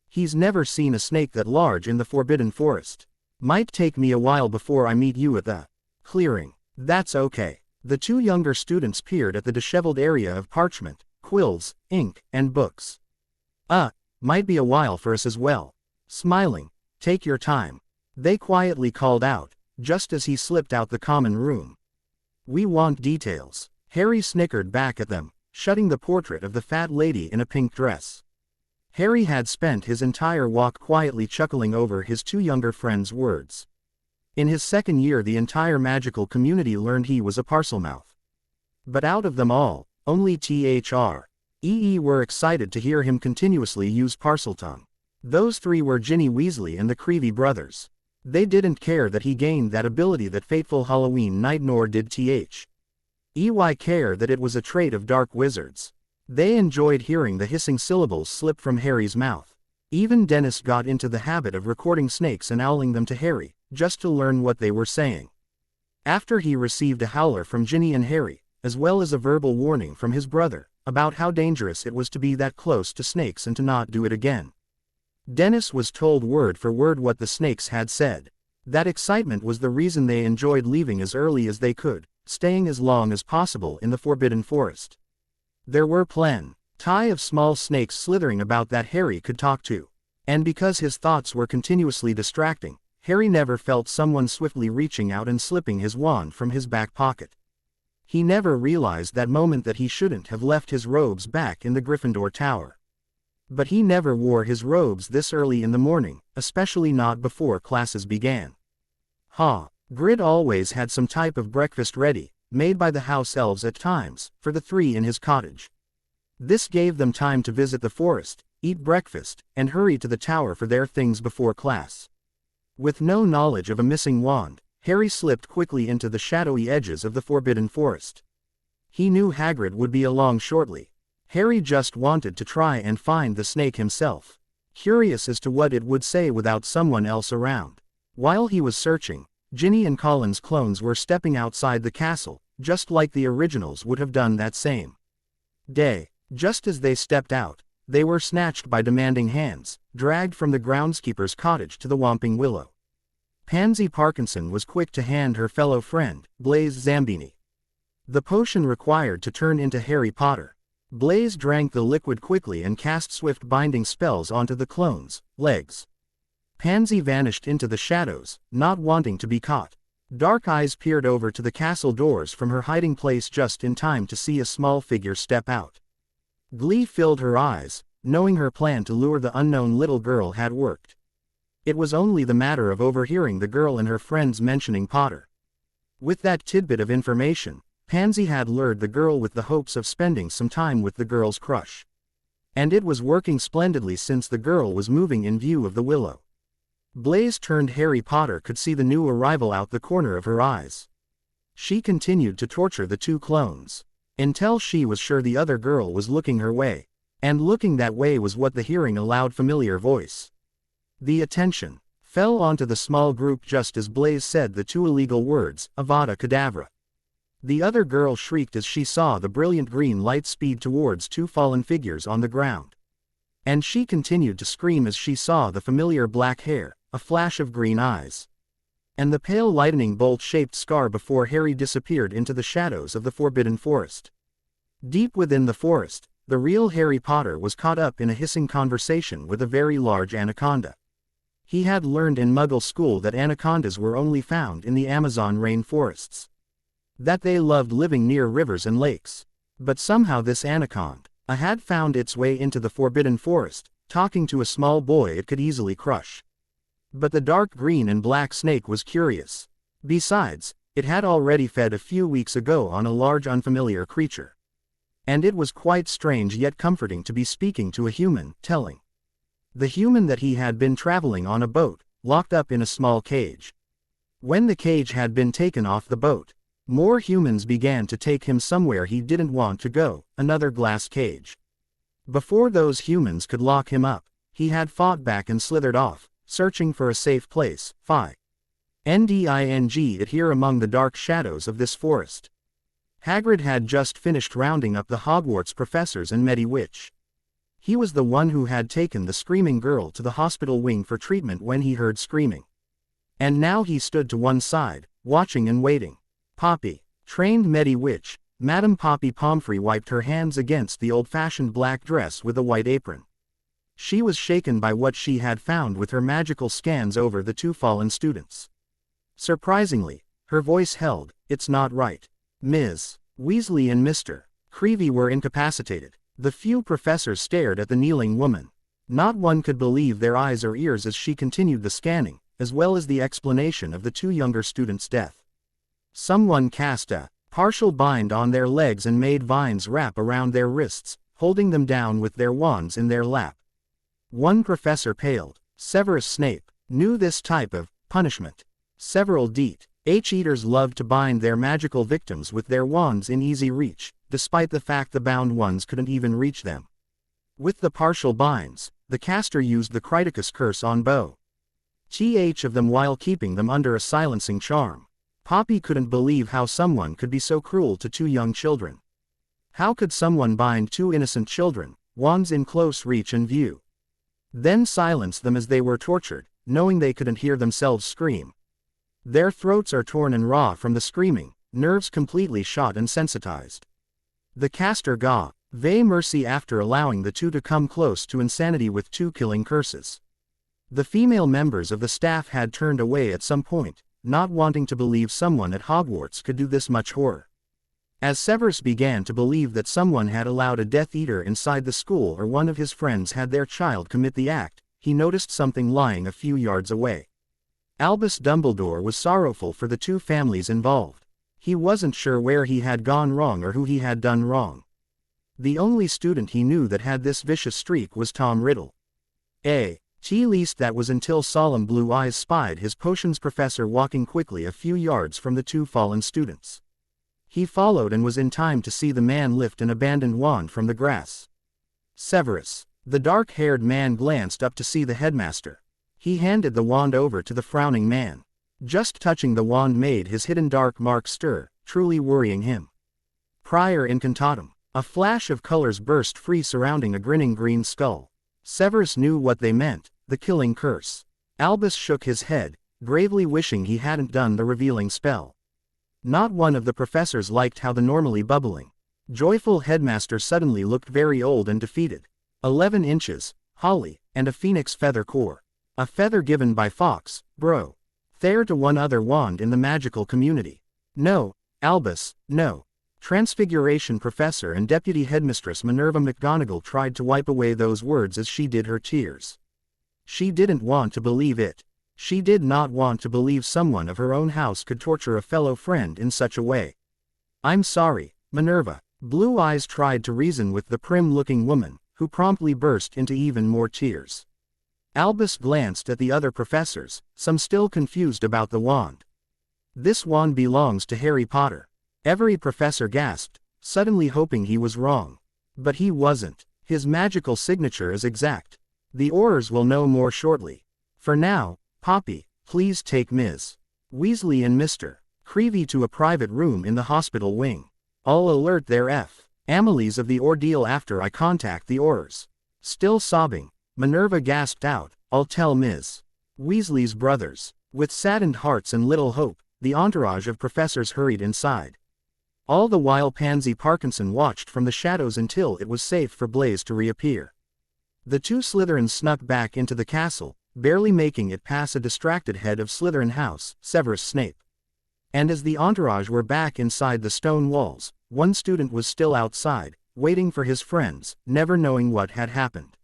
He's never seen a snake that large in the Forbidden Forest. Might take me a while before I meet you at the clearing. That's okay. The two younger students peered at the disheveled area of parchment, quills, ink, and books. Might be a while for us as well. Smiling. Take your time. They quietly called out, just as he slipped out the common room. We want details. Harry snickered back at them, shutting the portrait of the fat lady in a pink dress. Harry had spent his entire walk quietly chuckling over his two younger friends' words. In his second year the entire magical community learned he was a Parselmouth. But out of them all, only THR.EE were excited to hear him continuously use Parseltongue. Those three were Ginny Weasley and the Creevy brothers. They didn't care that he gained that ability that fateful Halloween night, nor did THEY care that it was a trait of dark wizards. They enjoyed hearing the hissing syllables slip from Harry's mouth. Even Dennis got into the habit of recording snakes and owling them to Harry, just to learn what they were saying. After he received a howler from Ginny and Harry, as well as a verbal warning from his brother, about how dangerous it was to be that close to snakes and to not do it again. Dennis was told word for word what the snakes had said. That excitement was the reason they enjoyed leaving as early as they could, staying as long as possible in the Forbidden Forest. There were plenty of small snakes slithering about that Harry could talk to. And because his thoughts were continuously distracting, Harry never felt someone swiftly reaching out and slipping his wand from his back pocket. He never realized that moment that he shouldn't have left his robes back in the Gryffindor Tower. But he never wore his robes this early in the morning, especially not before classes began. Grid always had some type of breakfast ready, made by the house elves at times, for the three in his cottage. This gave them time to visit the forest, eat breakfast, and hurry to the tower for their things before class. With no knowledge of a missing wand, Harry slipped quickly into the shadowy edges of the Forbidden Forest. He knew Hagrid would be along shortly. Harry just wanted to try and find the snake himself, curious as to what it would say without someone else around. While he was searching, Ginny and Colin's clones were stepping outside the castle, just like the originals would have done that same day. Just as they stepped out, they were snatched by demanding hands, dragged from the groundskeeper's cottage to the Whomping Willow. Pansy Parkinson was quick to hand her fellow friend, Blaise Zambini, the potion required to turn into Harry Potter. Blaise drank the liquid quickly and cast swift binding spells onto the clone's legs. Pansy vanished into the shadows, not wanting to be caught. Dark eyes peered over to the castle doors from her hiding place just in time to see a small figure step out. Glee filled her eyes, knowing her plan to lure the unknown little girl had worked. It was only the matter of overhearing the girl and her friends mentioning Potter. With that tidbit of information, Pansy had lured the girl with the hopes of spending some time with the girl's crush. And it was working splendidly since the girl was moving in view of the willow. Blaise turned Harry Potter could see the new arrival out the corner of her eyes. She continued to torture the two clones, until she was sure the other girl was looking her way. And looking that way was what the hearing a loud familiar voice. The attention fell onto the small group just as Blaise said the two illegal words, Avada Kedavra. The other girl shrieked as she saw the brilliant green light speed towards two fallen figures on the ground. And she continued to scream as she saw the familiar black hair, a flash of green eyes, and the pale lightning bolt-shaped scar before Harry disappeared into the shadows of the Forbidden Forest. Deep within the forest, the real Harry Potter was caught up in a hissing conversation with a very large anaconda. He had learned in Muggle school that anacondas were only found in the Amazon rainforests, that they loved living near rivers and lakes. But somehow this anaconda had found its way into the Forbidden Forest, talking to a small boy it could easily crush. But the dark green and black snake was curious. Besides, it had already fed a few weeks ago on a large unfamiliar creature. And it was quite strange yet comforting to be speaking to a human, telling the human that he had been traveling on a boat, locked up in a small cage. When the cage had been taken off the boat, more humans began to take him somewhere he didn't want to go, another glass cage. Before those humans could lock him up, he had fought back and slithered off, searching for a safe place, finding it here among the dark shadows of this forest. Hagrid had just finished rounding up the Hogwarts professors and Medi-Witch. He was the one who had taken the screaming girl to the hospital wing for treatment when he heard screaming. And now he stood to one side, watching and waiting. Poppy, trained Medi-Witch, Madame Poppy Pomfrey wiped her hands against the old-fashioned black dress with a white apron. She was shaken by what she had found with her magical scans over the two fallen students. Surprisingly, her voice held, "It's not right. Ms. Weasley and Mr. Creevey were incapacitated." The few professors stared at the kneeling woman. Not one could believe their eyes or ears as she continued the scanning, as well as the explanation of the two younger students' death. Someone cast a partial bind on their legs and made vines wrap around their wrists, holding them down with their wands in their lap. One professor paled. Severus Snape knew this type of punishment. Several Death Eaters loved to bind their magical victims with their wands in easy reach, despite the fact the bound ones couldn't even reach them. With the partial binds, the caster used the Criticus curse on both of them while keeping them under a silencing charm. Poppy couldn't believe how someone could be so cruel to two young children. How could someone bind two innocent children, wands in close reach and view, then silence them as they were tortured, knowing they couldn't hear themselves scream? Their throats are torn and raw from the screaming, nerves completely shot and sensitized. The caster gave mercy after allowing the two to come close to insanity with two killing curses. The female members of the staff had turned away at some point, not wanting to believe someone at Hogwarts could do this much horror. As Severus began to believe that someone had allowed a Death Eater inside the school or one of his friends had their child commit the act, he noticed something lying a few yards away. Albus Dumbledore was sorrowful for the two families involved. He wasn't sure where he had gone wrong or who he had done wrong. The only student he knew that had this vicious streak was Tom Riddle. Least that was until solemn blue eyes spied his potions professor walking quickly a few yards from the two fallen students. He followed and was in time to see the man lift an abandoned wand from the grass. Severus, the dark-haired man, glanced up to see the headmaster. He handed the wand over to the frowning man. Just touching the wand made his hidden dark mark stir, truly worrying him. Prior incantatum. A flash of colors burst free surrounding a grinning green skull. Severus knew what they meant, the killing curse. Albus shook his head, gravely wishing he hadn't done the revealing spell. Not one of the professors liked how the normally bubbling, joyful headmaster suddenly looked very old and defeated. 11 inches, holly, and a phoenix feather core. A feather given by Fox, bro. There to one other wand in the magical community. No, Albus, no. Transfiguration Professor and Deputy Headmistress Minerva McGonagall tried to wipe away those words as she did her tears. She didn't want to believe it. She did not want to believe someone of her own house could torture a fellow friend in such a way. I'm sorry, Minerva. Blue Eyes tried to reason with the prim-looking woman, who promptly burst into even more tears. Albus glanced at the other professors, some still confused about the wand. This wand belongs to Harry Potter. Every professor gasped, suddenly hoping he was wrong. But he wasn't. His magical signature is exact. The Aurors will know more shortly. For now, Poppy, please take Ms. Weasley and Mr. Creevey to a private room in the hospital wing. I'll alert their families of the ordeal after I contact the Aurors. Still sobbing, Minerva gasped out, I'll tell Ms. Weasley's brothers. With saddened hearts and little hope, the entourage of professors hurried inside. All the while Pansy Parkinson watched from the shadows until it was safe for Blaise to reappear. The two Slytherins snuck back into the castle, barely making it past a distracted head of Slytherin House, Severus Snape. And as the entourage were back inside the stone walls, one student was still outside, waiting for his friends, never knowing what had happened.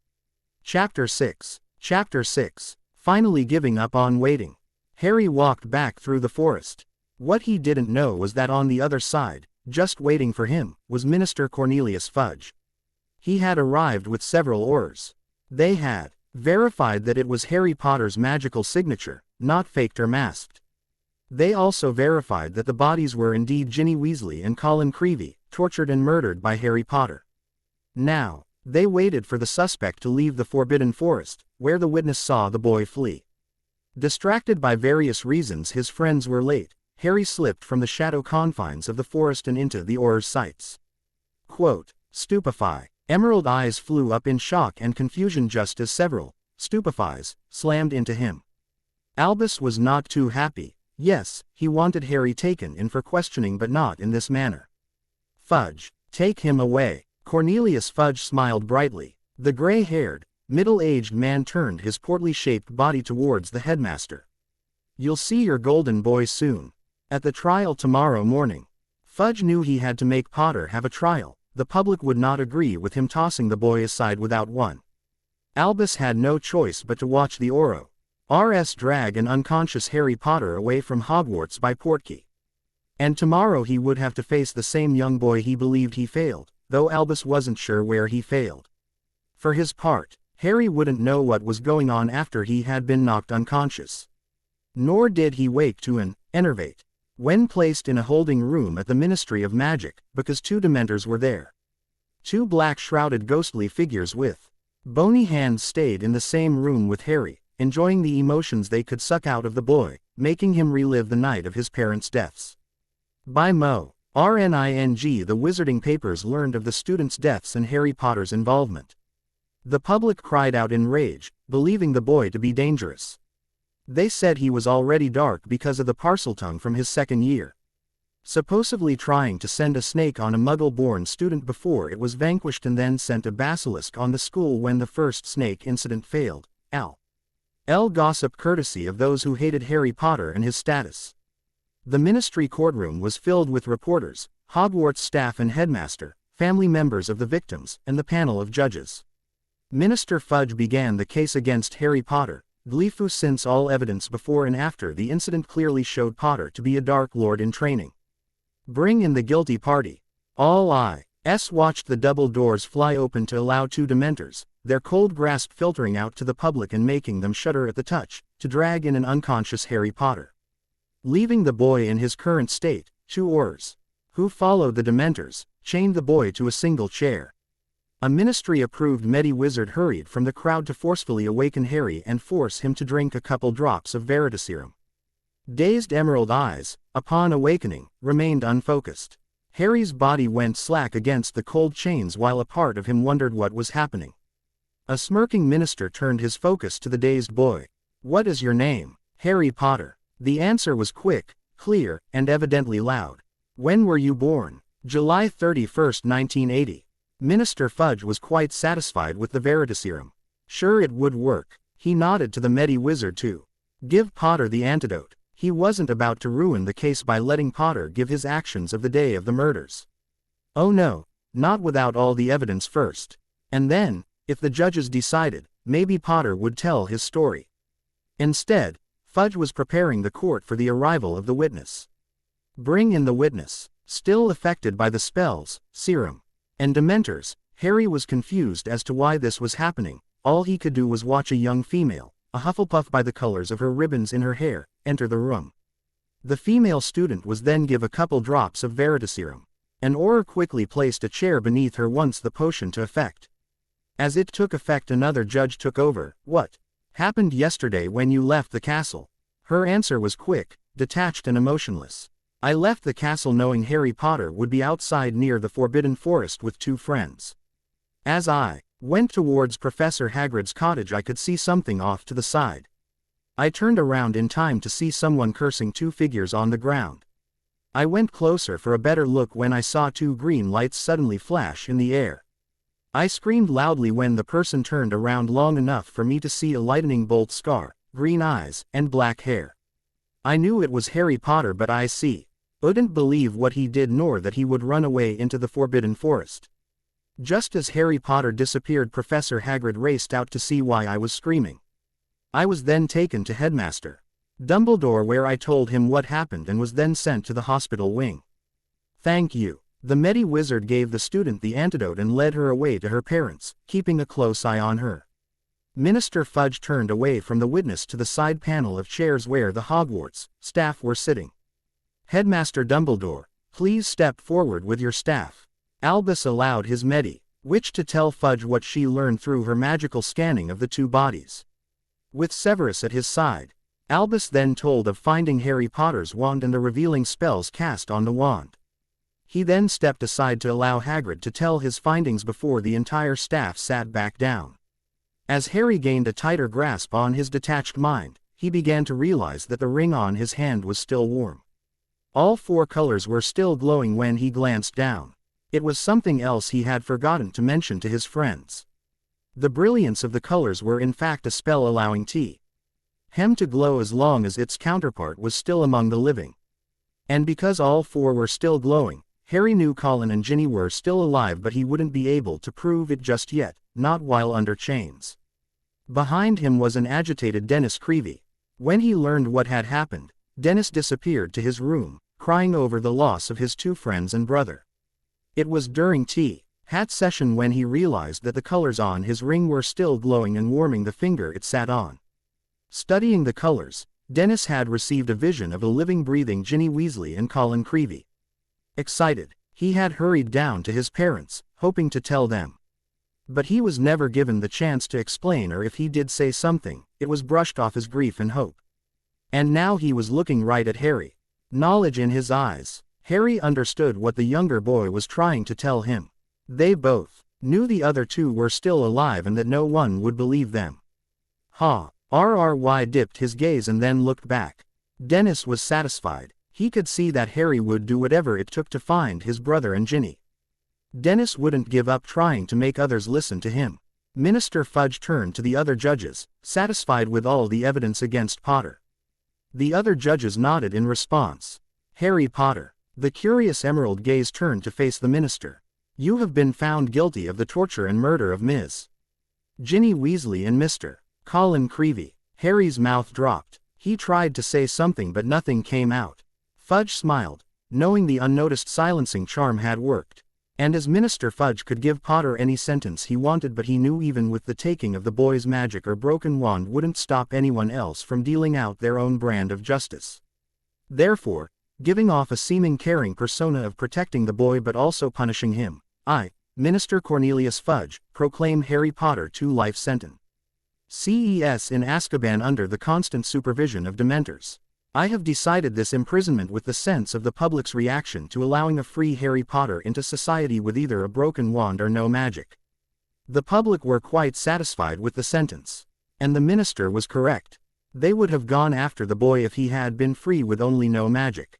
Chapter 6. Finally giving up on waiting. Harry walked back through the forest. What he didn't know was that on the other side, just waiting for him, was Minister Cornelius Fudge. He had arrived with several Aurors. They had verified that it was Harry Potter's magical signature, not faked or masked. They also verified that the bodies were indeed Ginny Weasley and Colin Creevey, tortured and murdered by Harry Potter. Now, they waited for the suspect to leave the Forbidden Forest, where the witness saw the boy flee. Distracted by various reasons, his friends were late. Harry slipped from the shadow confines of the forest and into the Aurors' sights. Quote, stupefy. Emerald Eyes flew up in shock and confusion just as several stupefies slammed into him. Albus was not too happy. Yes, he wanted Harry taken in for questioning, but not in this manner. Fudge, take him away. Cornelius Fudge smiled brightly. The gray-haired, middle-aged man turned his portly-shaped body towards the headmaster. You'll see your golden boy soon. At the trial tomorrow morning. Fudge knew he had to make Potter have a trial. The public would not agree with him tossing the boy aside without one. Albus had no choice but to watch the Aurors drag an unconscious Harry Potter away from Hogwarts by portkey. And tomorrow he would have to face the same young boy he believed he failed, though Albus wasn't sure where he failed. For his part, Harry wouldn't know what was going on after he had been knocked unconscious. Nor did he wake to an enervate when placed in a holding room at the Ministry of Magic, because two Dementors were there. Two black-shrouded ghostly figures with bony hands stayed in the same room with Harry, enjoying the emotions they could suck out of the boy, making him relive the night of his parents' deaths. By Mo. Rning, the Wizarding Papers learned of the students' deaths and Harry Potter's involvement. The public cried out in rage, believing the boy to be dangerous. They said he was already dark because of the Parseltongue from his second year. Supposedly trying to send a snake on a Muggle-born student before it was vanquished, and then sent a basilisk on the school when the first snake incident failed. L. Gossip courtesy of those who hated Harry Potter and his status. The ministry courtroom was filled with reporters, Hogwarts staff and headmaster, family members of the victims, and the panel of judges. Minister Fudge began the case against Harry Potter, gleeful since all evidence before and after the incident clearly showed Potter to be a Dark Lord in training. Bring in the guilty party. All eyes watched the double doors fly open to allow two Dementors, their cold grasp filtering out to the public and making them shudder at the touch, to drag in an unconscious Harry Potter. Leaving the boy in his current state, two Aurors, who followed the Dementors, chained the boy to a single chair. A ministry-approved Medi-Wizard hurried from the crowd to forcefully awaken Harry and force him to drink a couple drops of Veritaserum. Dazed Emerald Eyes, upon awakening, remained unfocused. Harry's body went slack against the cold chains while a part of him wondered what was happening. A smirking minister turned his focus to the dazed boy. What is your name? Harry Potter. The answer was quick, clear, and evidently loud. When were you born? July 31, 1980. Minister Fudge was quite satisfied with the Veritaserum. Sure it would work. He nodded to the Medi-Wizard too. Give Potter the antidote. He wasn't about to ruin the case by letting Potter give his actions of the day of the murders. Oh no, not without all the evidence first. And then, if the judges decided, maybe Potter would tell his story. Instead, Fudge was preparing the court for the arrival of the witness. Bring in the witness. Still affected by the spells, serum, and dementors, Harry was confused as to why this was happening. All he could do was watch a young female, a Hufflepuff by the colors of her ribbons in her hair, enter the room. The female student was then given a couple drops of Veritaserum. An Auror quickly placed a chair beneath her once the potion took effect. As it took effect, another judge took over. What happened yesterday when you left the castle? Her answer was quick, detached and emotionless. I left the castle knowing Harry Potter would be outside near the Forbidden Forest with 2 friends. As I went towards Professor Hagrid's cottage, I could see something off to the side. I turned around in time to see someone cursing 2 figures on the ground. I went closer for a better look when I saw 2 green lights suddenly flash in the air. I screamed loudly when the person turned around long enough for me to see a lightning bolt scar, green eyes, and black hair. I knew it was Harry Potter, but I couldn't believe what he did nor that he would run away into the Forbidden Forest. Just as Harry Potter disappeared, Professor Hagrid raced out to see why I was screaming. I was then taken to Headmaster Dumbledore, where I told him what happened and was then sent to the hospital wing. Thank you. The Medi-Wizard gave the student the antidote and led her away to her parents, keeping a close eye on her. Minister Fudge turned away from the witness to the side panel of chairs where the Hogwarts staff were sitting. Headmaster Dumbledore, please step forward with your staff. Albus allowed his Medi-Witch to tell Fudge what she learned through her magical scanning of the 2 bodies. With Severus at his side, Albus then told of finding Harry Potter's wand and the revealing spells cast on the wand. He then stepped aside to allow Hagrid to tell his findings before the entire staff sat back down. As Harry gained a tighter grasp on his detached mind, he began to realize that the ring on his hand was still warm. All 4 colors were still glowing when he glanced down. It was something else he had forgotten to mention to his friends. The brilliance of the colors were in fact a spell allowing hem to glow as long as its counterpart was still among the living. And because all 4 were still glowing, Harry knew Colin and Ginny were still alive, but he wouldn't be able to prove it just yet, not while under chains. Behind him was an agitated Dennis Creevey. When he learned what had happened, Dennis disappeared to his room, crying over the loss of his 2 friends and brother. It was during hat session when he realized that the colors on his ring were still glowing and warming the finger it sat on. Studying the colors, Dennis had received a vision of a living, breathing Ginny Weasley and Colin Creevey. Excited, he had hurried down to his parents, hoping to tell them. But he was never given the chance to explain, or if he did say something, it was brushed off as grief and hope. And now he was looking right at Harry. Knowledge in his eyes. Harry understood what the younger boy was trying to tell him. They both knew the other 2 were still alive and that no one would believe them. RRY dipped his gaze and then looked back. Dennis was satisfied. He could see that Harry would do whatever it took to find his brother and Ginny. Dennis wouldn't give up trying to make others listen to him. Minister Fudge turned to the other judges, satisfied with all the evidence against Potter. The other judges nodded in response. Harry Potter. The curious emerald gaze turned to face the minister. You have been found guilty of the torture and murder of Ms. Ginny Weasley and Mr. Colin Creevey. Harry's mouth dropped. He tried to say something but nothing came out. Fudge smiled, knowing the unnoticed silencing charm had worked. And as Minister Fudge could give Potter any sentence he wanted, but he knew even with the taking of the boy's magic or broken wand wouldn't stop anyone else from dealing out their own brand of justice. Therefore, giving off a seeming caring persona of protecting the boy but also punishing him, I, Minister Cornelius Fudge, proclaim Harry Potter to life sentence. CES in Azkaban under the constant supervision of Dementors. I have decided this imprisonment with the sense of the public's reaction to allowing a free Harry Potter into society with either a broken wand or no magic. The public were quite satisfied with the sentence. And the minister was correct. They would have gone after the boy if he had been free with only no magic.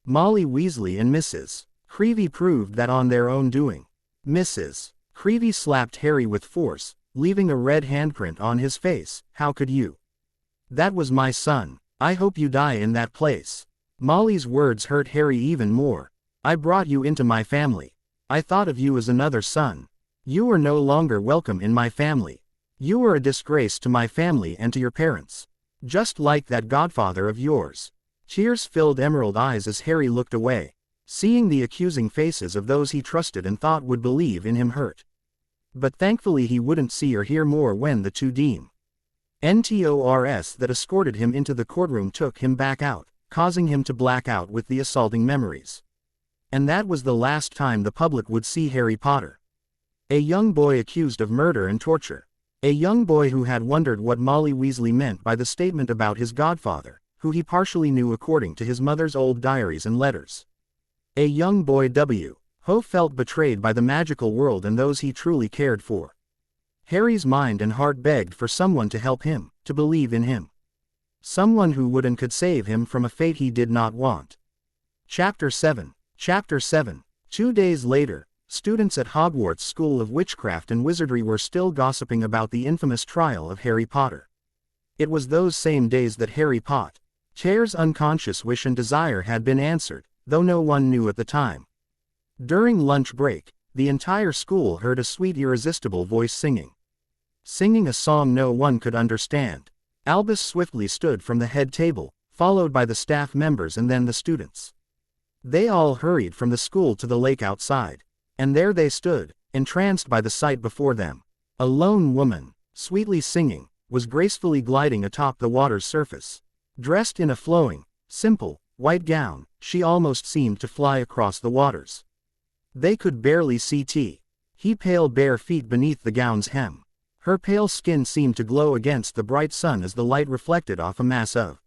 Molly Weasley and Mrs. Creevey proved that on their own doing. Mrs. Creevey slapped Harry with force, leaving a red handprint on his face. "How could you? That was my son. I hope you die in that place." Molly's words hurt Harry even more. "I brought you into my family. I thought of you as another son. You are no longer welcome in my family. You are a disgrace to my family and to your parents. Just like that godfather of yours." Tears filled Emerald eyes as Harry looked away, seeing the accusing faces of those he trusted and thought would believe in him hurt. But thankfully he wouldn't see or hear more when the two NTORS that escorted him into the courtroom took him back out, causing him to black out with the assaulting memories. And that was the last time the public would see Harry Potter. A young boy accused of murder and torture. A young boy who had wondered what Molly Weasley meant by the statement about his godfather, who he partially knew according to his mother's old diaries and letters. A young boy who felt betrayed by the magical world and those he truly cared for. Harry's mind and heart begged for someone to help him, to believe in him. Someone who would and could save him from a fate he did not want. Chapter 7. 2 days later, students at Hogwarts School of Witchcraft and Wizardry were still gossiping about the infamous trial of Harry Potter. It was those same days that Harry Potter's unconscious wish and desire had been answered, though no one knew at the time. During lunch break, the entire school heard a sweet irresistible voice singing a song no one could understand. Albus swiftly stood from the head table, followed by the staff members and then the students. They all hurried from the school to the lake outside. And there they stood, entranced by the sight before them. A lone woman, sweetly singing, was gracefully gliding atop the water's surface. Dressed in a flowing, simple, white gown, she almost seemed to fly across the waters. They could barely see her pale bare feet beneath the gown's hem. Her pale skin seemed to glow against the bright sun as the light reflected off a mass of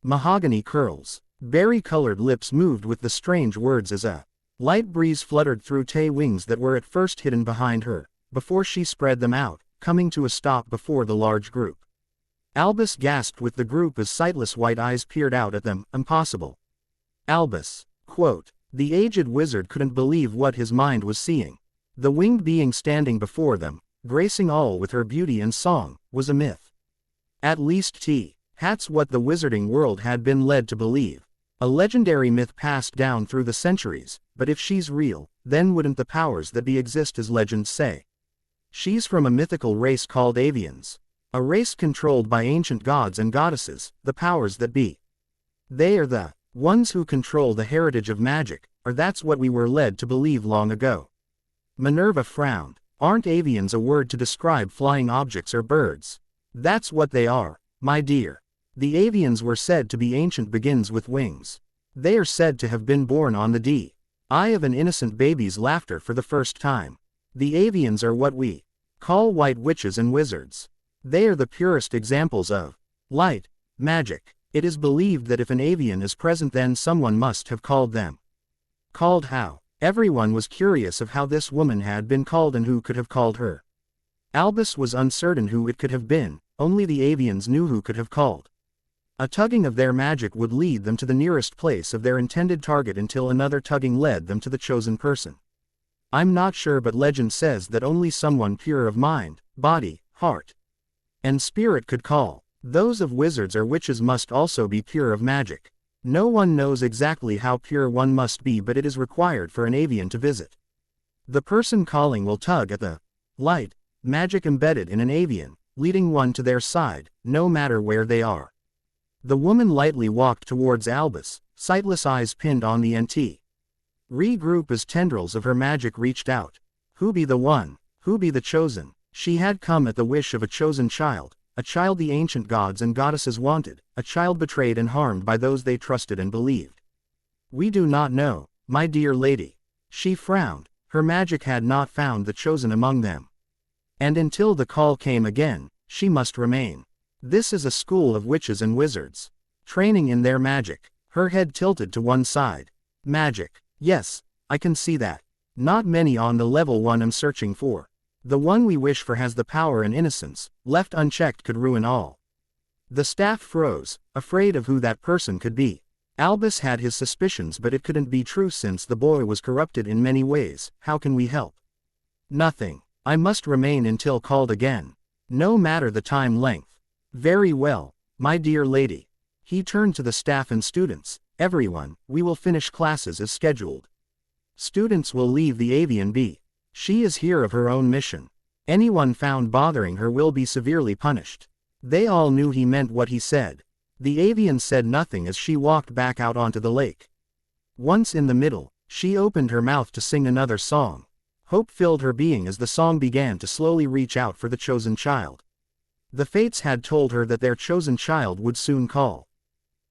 mahogany curls. Berry-colored lips moved with the strange words as a light breeze fluttered through wings that were at first hidden behind her, before she spread them out, coming to a stop before the large group. Albus gasped with the group as sightless white eyes peered out at them. "Impossible." Albus, quote, the aged wizard couldn't believe what his mind was seeing. The winged being standing before them, gracing all with her beauty and song, was a myth. At least that's what the wizarding world had been led to believe. A legendary myth passed down through the centuries, but if she's real, then wouldn't the powers that be exist as legends say? She's from a mythical race called Avens. A race controlled by ancient gods and goddesses, the powers that be. They are the ones who control the heritage of magic, or that's what we were led to believe long ago. Minerva frowned. Aren't avians a word to describe flying objects or birds? That's what they are, my dear. The avians were said to be ancient begins with wings. They are said to have been born on the eye of an innocent baby's laughter for the first time. The avians are what we call white witches and wizards. They are the purest examples of light magic. It is believed that if an avian is present then someone must have called them. Called how? Everyone was curious of how this woman had been called and who could have called her. Albus was uncertain who it could have been, only the avians knew who could have called. A tugging of their magic would lead them to the nearest place of their intended target until another tugging led them to the chosen person. I'm not sure, but legend says that only someone pure of mind, body, heart, and spirit could call. Those of wizards or witches must also be pure of magic. No one knows exactly how pure one must be, but it is required for an avian to visit. The person calling will tug at the light magic embedded in an avian, leading one to their side, no matter where they are. The woman lightly walked towards Albus, sightless eyes pinned on the group as tendrils of her magic reached out. Who be the one? Who be the chosen? She had come at the wish of a chosen child, a child the ancient gods and goddesses wanted, a child betrayed and harmed by those they trusted and believed. We do not know, my dear lady. She frowned. Her magic had not found the chosen among them. And until the call came again, she must remain. This is a school of witches and wizards, training in their magic. Her head tilted to one side. Magic. Yes, I can see that. Not many on the level one I'm searching for. The one we wish for has the power and innocence, left unchecked could ruin all. The staff froze, afraid of who that person could be. Albus had his suspicions, but it couldn't be true since the boy was corrupted in many ways. How can we help? Nothing. I must remain until called again. No matter the time length. Very well, my dear lady. He turned to the staff and students. Everyone, we will finish classes as scheduled. Students will leave the avian bee. She is here of her own mission. Anyone found bothering her will be severely punished. They all knew he meant what he said. The avian said nothing as she walked back out onto the lake. Once in the middle, she opened her mouth to sing another song. Hope filled her being as the song began to slowly reach out for the chosen child. The fates had told her that their chosen child would soon call.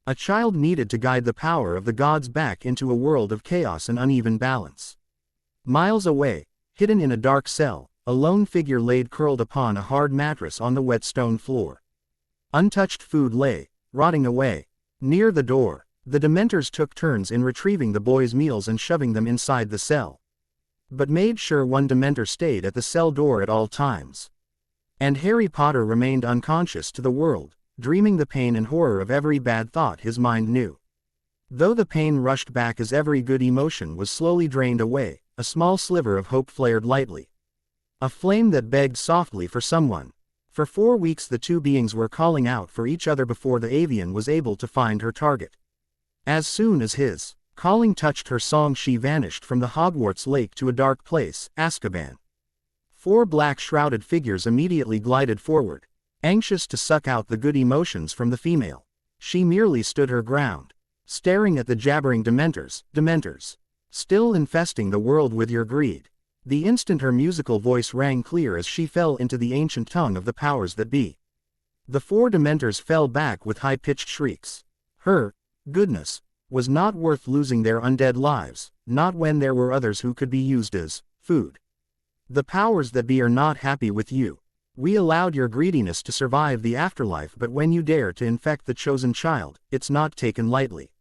A child needed to guide the power of the gods back into a world of chaos and uneven balance. Miles away, hidden in a dark cell, a lone figure laid curled upon a hard mattress on the wet stone floor. Untouched food lay, rotting away. Near the door, the Dementors took turns in retrieving the boy's meals and shoving them inside the cell. But made sure one Dementor stayed at the cell door at all times. And Harry Potter remained unconscious to the world, dreaming the pain and horror of every bad thought his mind knew. Though the pain rushed back as every good emotion was slowly drained away, a small sliver of hope flared lightly. A flame that begged softly for someone. For 4 weeks the two beings were calling out for each other before the avian was able to find her target. As soon as his calling touched her song, she vanished from the Hogwarts lake to a dark place, Azkaban. 4 black shrouded figures immediately glided forward, anxious to suck out the good emotions from the female. She merely stood her ground, staring at the jabbering Dementors, still infesting the world with your greed. The instant her musical voice rang clear as she fell into the ancient tongue of the powers that be. The 4 Dementors fell back with high-pitched shrieks. Her goodness was not worth losing their undead lives, not when there were others who could be used as food. The powers that be are not happy with you. We allowed your greediness to survive the afterlife, but when you dare to infect the chosen child, it's not taken lightly.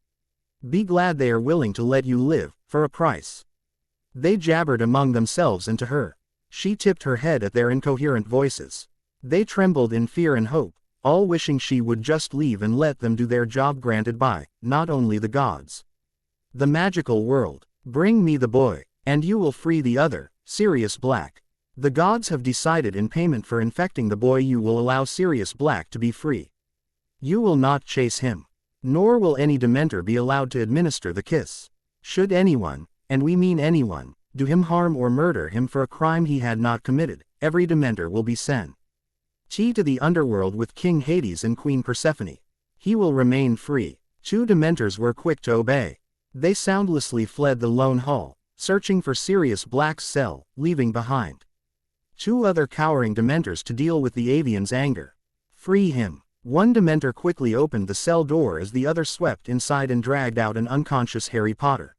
Be glad they are willing to let you live, for a price. They jabbered among themselves and to her. She tipped her head at their incoherent voices. They trembled in fear and hope, all wishing she would just leave and let them do their job granted by, not only the gods. The magical world. Bring me the boy, and you will free the other, Sirius Black. The gods have decided in payment for infecting the boy you will allow Sirius Black to be free. You will not chase him. Nor will any Dementor be allowed to administer the kiss. Should anyone, and we mean anyone, do him harm or murder him for a crime he had not committed, every Dementor will be sent to the underworld with King Hades and Queen Persephone. He will remain free. 2 Dementors were quick to obey. They soundlessly fled the lone hall, searching for Sirius Black's cell, leaving behind 2 other cowering Dementors to deal with the avian's anger. Free him. One Dementor quickly opened the cell door as the other swept inside and dragged out an unconscious Harry Potter.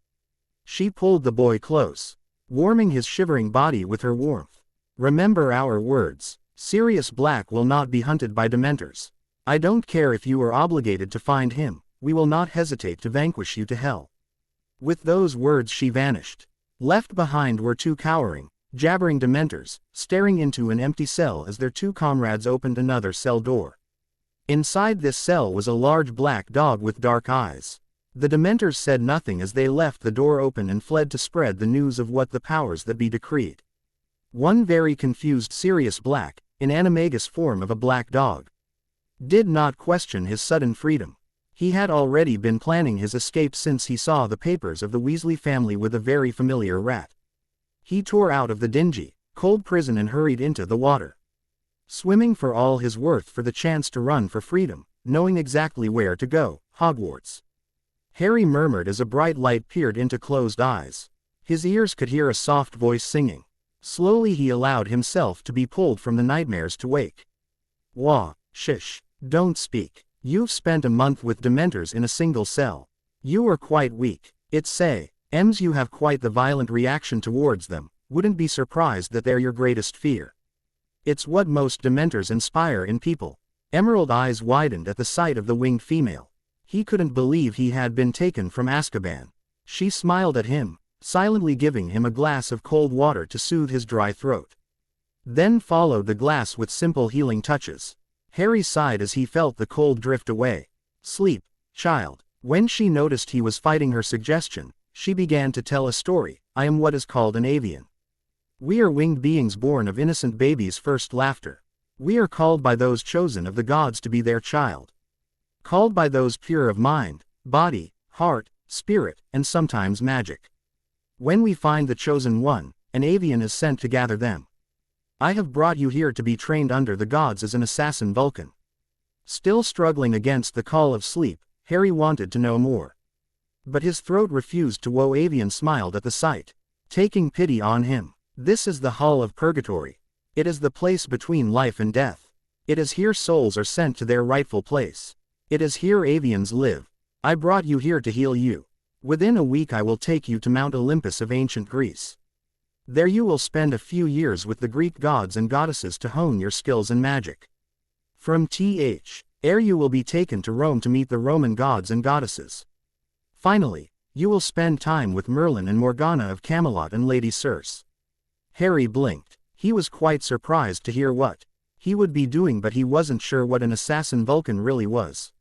She pulled the boy close, warming his shivering body with her warmth. Remember our words. Sirius Black will not be hunted by Dementors. I don't care if you are obligated to find him, we will not hesitate to vanquish you to hell. With those words she vanished. Left behind were 2 cowering, jabbering Dementors, staring into an empty cell as their 2 comrades opened another cell door. Inside this cell was a large black dog with dark eyes. The Dementors said nothing as they left the door open and fled to spread the news of what the powers that be decreed. One very confused Sirius Black, in animagus form of a black dog, did not question his sudden freedom. He had already been planning his escape since he saw the papers of the Weasley family with a very familiar rat. He tore out of the dingy, cold prison and hurried into the water, swimming for all his worth for the chance to run for freedom, knowing exactly where to go, Hogwarts. Harry murmured as a bright light peered into closed eyes. His ears could hear a soft voice singing. Slowly he allowed himself to be pulled from the nightmares to wake. Wah, shish, don't speak. You've spent a month with Dementors in a single cell. You are quite weak. It's say, Ems, you have quite the violent reaction towards them, wouldn't be surprised that they're your greatest fear. It's what most Dementors inspire in people. Emerald eyes widened at the sight of the winged female. He couldn't believe he had been taken from Azkaban. She smiled at him, silently giving him a glass of cold water to soothe his dry throat. Then followed the glass with simple healing touches. Harry sighed as he felt the cold drift away. Sleep, child. When she noticed he was fighting her suggestion, she began to tell a story. I am what is called an avian. We are winged beings born of innocent babies' first laughter. We are called by those chosen of the gods to be their child. Called by those pure of mind, body, heart, spirit, and sometimes magic. When we find the chosen one, an avian is sent to gather them. I have brought you here to be trained under the gods as an assassin Vulcan. Still struggling against the call of sleep, Harry wanted to know more. But his throat refused to. Avian smiled at the sight, taking pity on him. This is the hall of purgatory. It is the place between life and death. It is here souls are sent to their rightful place. It is here avians live. I brought you here to heal you. Within a week I will take you to Mount Olympus of ancient Greece. There you will spend a few years with the Greek gods and goddesses to hone your skills in magic. From Ere you will be taken to Rome to meet the Roman gods and goddesses. Finally, you will spend time with Merlin and Morgana of Camelot and Lady Circe. Harry blinked. He was quite surprised to hear what he would be doing, but he wasn't sure what an assassin Vulcan really was.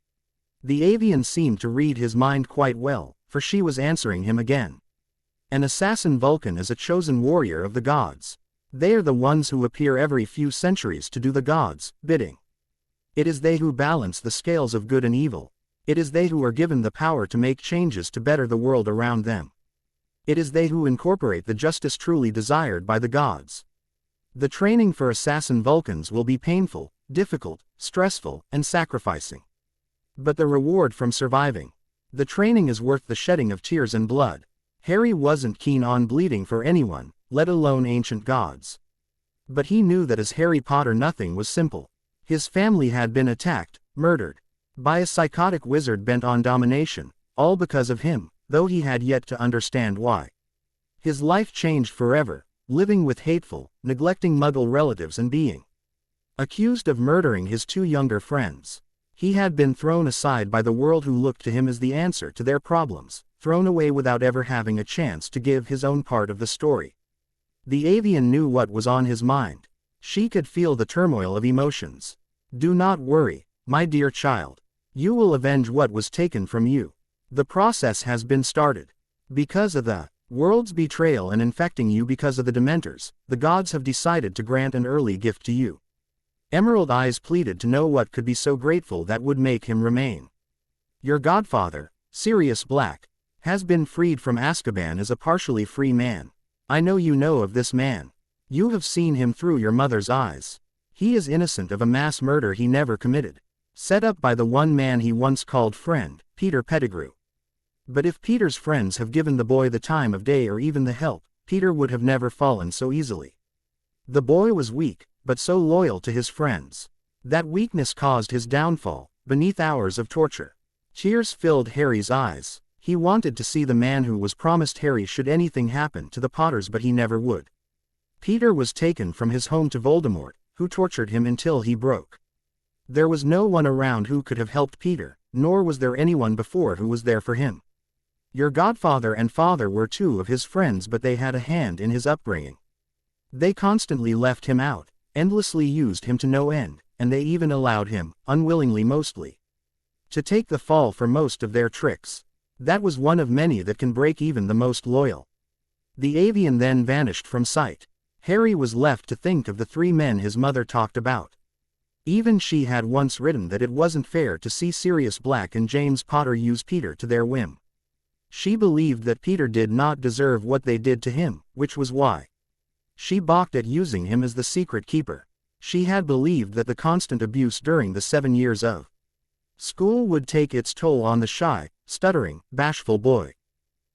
The avian seemed to read his mind quite well, for she was answering him again. An assassin Vulcan is a chosen warrior of the gods. They are the ones who appear every few centuries to do the gods' bidding. It is they who balance the scales of good and evil. It is they who are given the power to make changes to better the world around them. It is they who incorporate the justice truly desired by the gods. The training for assassin Vulcans will be painful, difficult, stressful, and sacrificing. But the reward from surviving the training is worth the shedding of tears and blood. Harry wasn't keen on bleeding for anyone, let alone ancient gods. But he knew that as Harry Potter nothing was simple. His family had been attacked, murdered, by a psychotic wizard bent on domination, all because of him, though he had yet to understand why. His life changed forever, living with hateful, neglecting Muggle relatives and being accused of murdering his two younger friends. He had been thrown aside by the world who looked to him as the answer to their problems, thrown away without ever having a chance to give his own part of the story. The avian knew what was on his mind. She could feel the turmoil of emotions. Do not worry, my dear child. You will avenge what was taken from you. The process has been started. Because of the world's betrayal and infecting you because of the Dementors, the gods have decided to grant an early gift to you. Emerald Eyes pleaded to know what could be so grateful that would make him remain. Your godfather, Sirius Black, has been freed from Azkaban as a partially free man. I know you know of this man. You have seen him through your mother's eyes. He is innocent of a mass murder he never committed, set up by the one man he once called friend, Peter Pettigrew. But if Peter's friends have given the boy the time of day or even the help, Peter would have never fallen so easily. The boy was weak, but so loyal to his friends. That weakness caused his downfall, beneath hours of torture. Tears filled Harry's eyes. He wanted to see the man who was promised Harry should anything happen to the Potters, but he never would. Peter was taken from his home to Voldemort, who tortured him until he broke. There was no one around who could have helped Peter, nor was there anyone before who was there for him. Your godfather and father were two of his friends, but they had a hand in his upbringing. They constantly left him out, endlessly used him to no end, and they even allowed him, unwillingly mostly, to take the fall for most of their tricks. That was one of many that can break even the most loyal. The avian then vanished from sight. Harry was left to think of the three men his mother talked about. Even she had once written that it wasn't fair to see Sirius Black and James Potter use Peter to their whim. She believed that Peter did not deserve what they did to him, which was why she balked at using him as the secret keeper. She had believed that the constant abuse during the 7 years of school would take its toll on the shy, stuttering, bashful boy.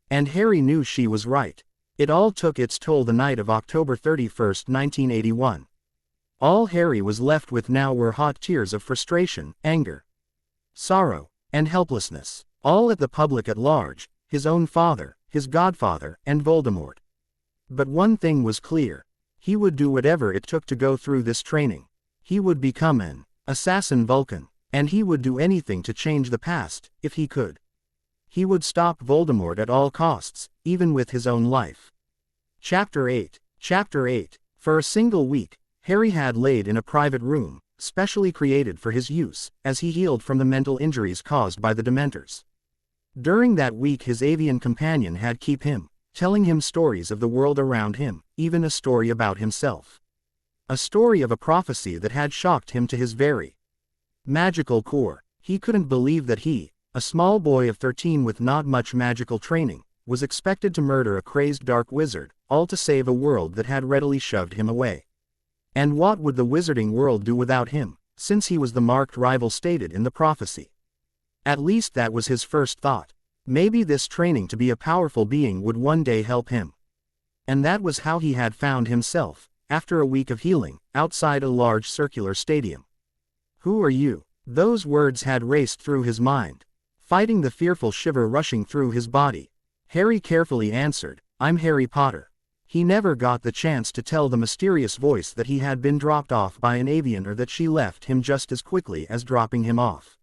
And Harry knew she was right. It all took its toll the night of October 31st, 1981. All Harry was left with now were hot tears of frustration, anger, sorrow, and helplessness. All at the public at large, his own father, his godfather, and Voldemort. But one thing was clear. He would do whatever it took to go through this training. He would become an assassin Vulcan, and he would do anything to change the past, if he could. He would stop Voldemort at all costs, even with his own life. Chapter 8. For a single week, Harry had laid in a private room, specially created for his use, as he healed from the mental injuries caused by the Dementors. During that week his avian companion had kept him, telling him stories of the world around him, even a story about himself. A story of a prophecy that had shocked him to his very magical core. He couldn't believe that he, a small boy of 13 with not much magical training, was expected to murder a crazed dark wizard, all to save a world that had readily shoved him away. And what would the wizarding world do without him, since he was the marked rival stated in the prophecy? At least that was his first thought. Maybe this training to be a powerful being would one day help him. And that was how he had found himself, after a week of healing, outside a large circular stadium. "Who are you?" Those words had raced through his mind, fighting the fearful shiver rushing through his body. Harry carefully answered, "I'm Harry Potter." He never got the chance to tell the mysterious voice that he had been dropped off by an avian or that she left him just as quickly as dropping him off.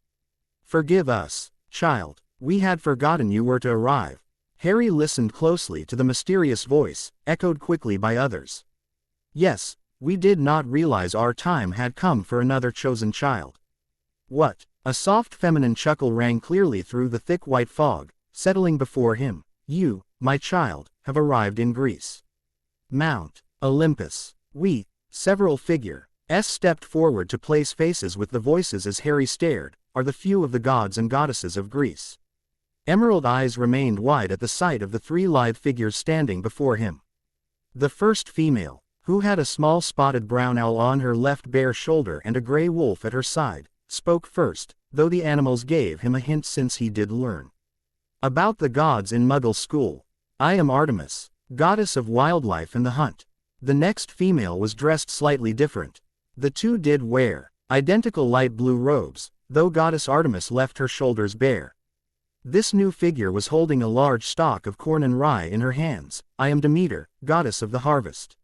"Forgive us, child. We had forgotten you were to arrive." Harry listened closely to the mysterious voice, echoed quickly by others. "Yes, we did not realize our time had come for another chosen child." "What?" A soft feminine chuckle rang clearly through the thick white fog, settling before him. "You, my child, have arrived in Greece. Mount Olympus. We." Several figures stepped forward to place faces with the voices as Harry stared, "are the few of the gods and goddesses of Greece." Emerald eyes remained wide at the sight of the three lithe figures standing before him. The first female, who had a small spotted brown owl on her left bare shoulder and a gray wolf at her side, spoke first, though the animals gave him a hint since he did learn about the gods in Muggle school. "I am Artemis, goddess of wildlife and the hunt." The next female was dressed slightly different. The two did wear identical light blue robes, though goddess Artemis left her shoulders bare. This new figure was holding a large stalk of corn and rye in her hands. "I am Demeter, goddess of the harvest.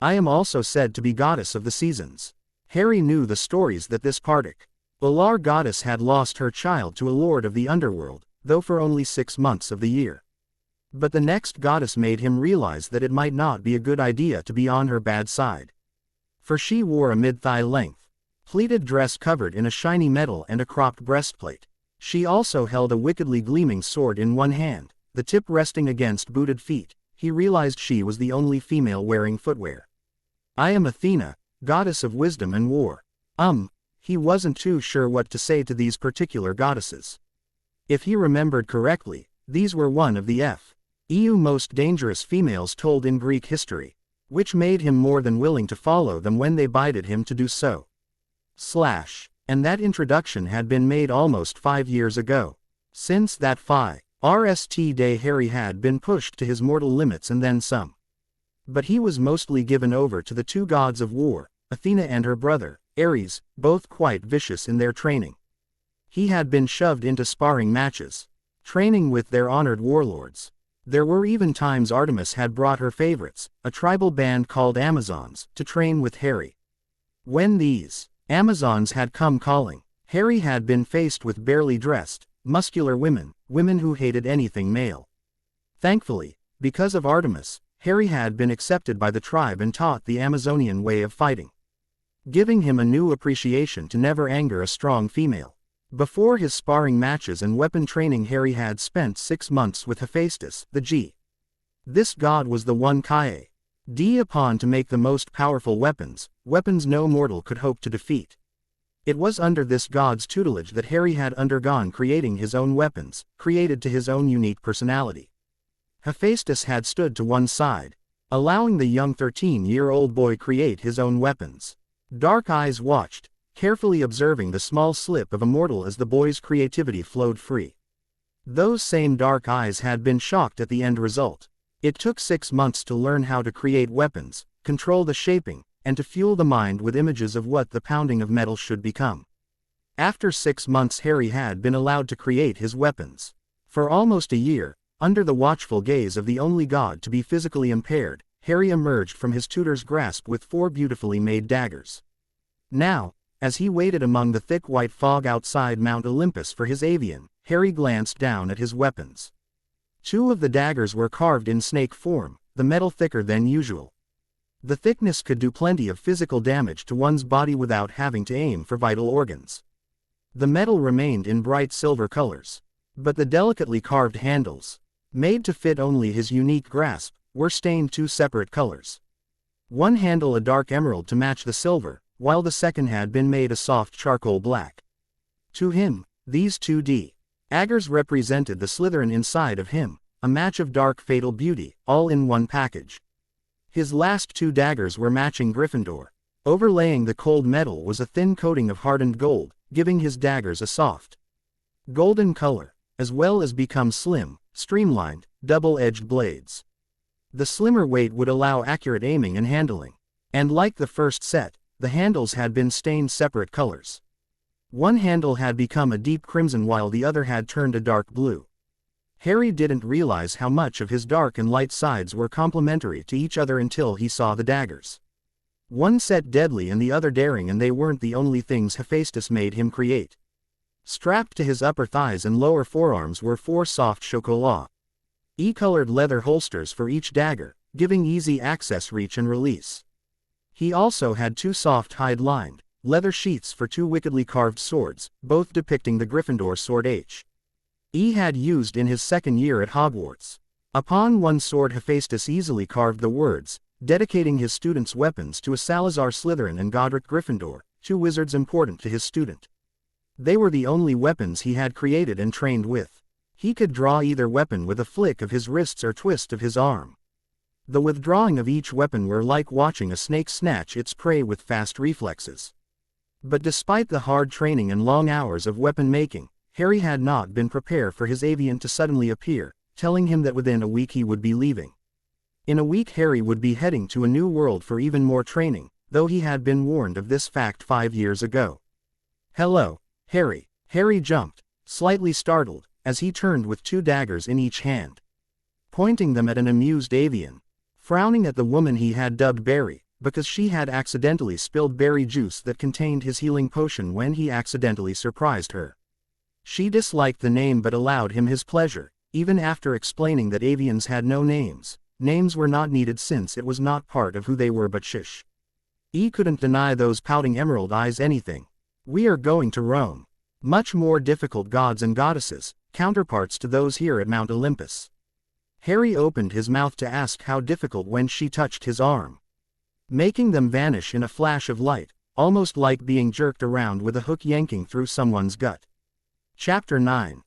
I am also said to be goddess of the seasons." Harry knew the stories that this particular goddess had lost her child to a lord of the underworld, though for only 6 months of the year. But the next goddess made him realize that it might not be a good idea to be on her bad side. For she wore a mid-thigh length pleated dress covered in a shiny metal and a cropped breastplate. She also held a wickedly gleaming sword in one hand, the tip resting against booted feet. He realized she was the only female wearing footwear. "I am Athena, goddess of wisdom and war." He wasn't too sure what to say to these particular goddesses. If he remembered correctly, these were one of the most dangerous females told in Greek history, which made him more than willing to follow them when they invited him to do so. And that introduction had been made almost 5 years ago. Since that first day Harry had been pushed to his mortal limits and then some. But he was mostly given over to the two gods of war, Athena and her brother, Ares, both quite vicious in their training. He had been shoved into sparring matches, training with their honored warlords. There were even times Artemis had brought her favorites, a tribal band called Amazons, to train with Harry. When these Amazons had come calling, Harry had been faced with barely dressed, muscular women who hated anything male. Thankfully, because of Artemis, Harry had been accepted by the tribe and taught the Amazonian way of fighting, giving him a new appreciation to never anger a strong female. Before his sparring matches and weapon training Harry had spent 6 months with Hephaestus, the G. This god was the one upon to make the most powerful weapons no mortal could hope to defeat. It was under this god's tutelage that Harry had undergone creating his own weapons, created to his own unique personality. Hephaestus had stood to one side, allowing the young 13-year-old boy create his own weapons. Dark eyes watched, carefully observing the small slip of a mortal as the boy's creativity flowed free. Those same dark eyes had been shocked at the end result. It took 6 months to learn how to create weapons, control the shaping, and to fuel the mind with images of what the pounding of metal should become. After 6 months Harry had been allowed to create his weapons. For almost a year, under the watchful gaze of the only god to be physically impaired, Harry emerged from his tutor's grasp with 4 beautifully made daggers. Now, as he waited among the thick white fog outside Mount Olympus for his avian, Harry glanced down at his weapons. 2 of the daggers were carved in snake form, the metal thicker than usual. The thickness could do plenty of physical damage to one's body without having to aim for vital organs. The metal remained in bright silver colors. But the delicately carved handles, made to fit only his unique grasp, were stained two separate colors. One handle a dark emerald to match the silver, while the second had been made a soft charcoal black. To him, these two daggers represented the Slytherin inside of him, a match of dark fatal beauty, all in one package. His last two daggers were matching Gryffindor. Overlaying the cold metal was a thin coating of hardened gold, giving his daggers a soft golden color, as well as become slim, streamlined, double-edged blades. The slimmer weight would allow accurate aiming and handling. And like the first set, the handles had been stained separate colors. One handle had become a deep crimson while the other had turned a dark blue. Harry didn't realize how much of his dark and light sides were complementary to each other until he saw the daggers. One set deadly and the other daring, and they weren't the only things Hephaestus made him create. Strapped to his upper thighs and lower forearms were 4 soft chocolat-colored leather holsters for each dagger, giving easy access, reach and release. He also had 2 soft hide-lined leather sheaths for 2 wickedly carved swords, both depicting the Gryffindor sword he had used in his second year at Hogwarts. Upon one sword Hephaestus easily carved the words, dedicating his students' weapons to Salazar Slytherin and Godric Gryffindor, 2 wizards important to his student. They were the only weapons he had created and trained with. He could draw either weapon with a flick of his wrists or twist of his arm. The withdrawing of each weapon were like watching a snake snatch its prey with fast reflexes. But despite the hard training and long hours of weapon making, Harry had not been prepared for his avian to suddenly appear, telling him that within a week he would be leaving. In a week Harry would be heading to a new world for even more training, though he had been warned of this fact 5 years ago. "Hello, Harry." Harry jumped, slightly startled, as he turned with 2 daggers in each hand, pointing them at an amused avian, frowning at the woman he had dubbed Berry, because she had accidentally spilled berry juice that contained his healing potion when he accidentally surprised her. She disliked the name but allowed him his pleasure, even after explaining that avians had no names. Names were not needed since it was not part of who they were, but shush. He couldn't deny those pouting emerald eyes anything. "We are going to Rome. Much more difficult gods and goddesses, counterparts to those here at Mount Olympus." Harry opened his mouth to ask how difficult when she touched his arm, making them vanish in a flash of light, almost like being jerked around with a hook yanking through someone's gut. Chapter 9.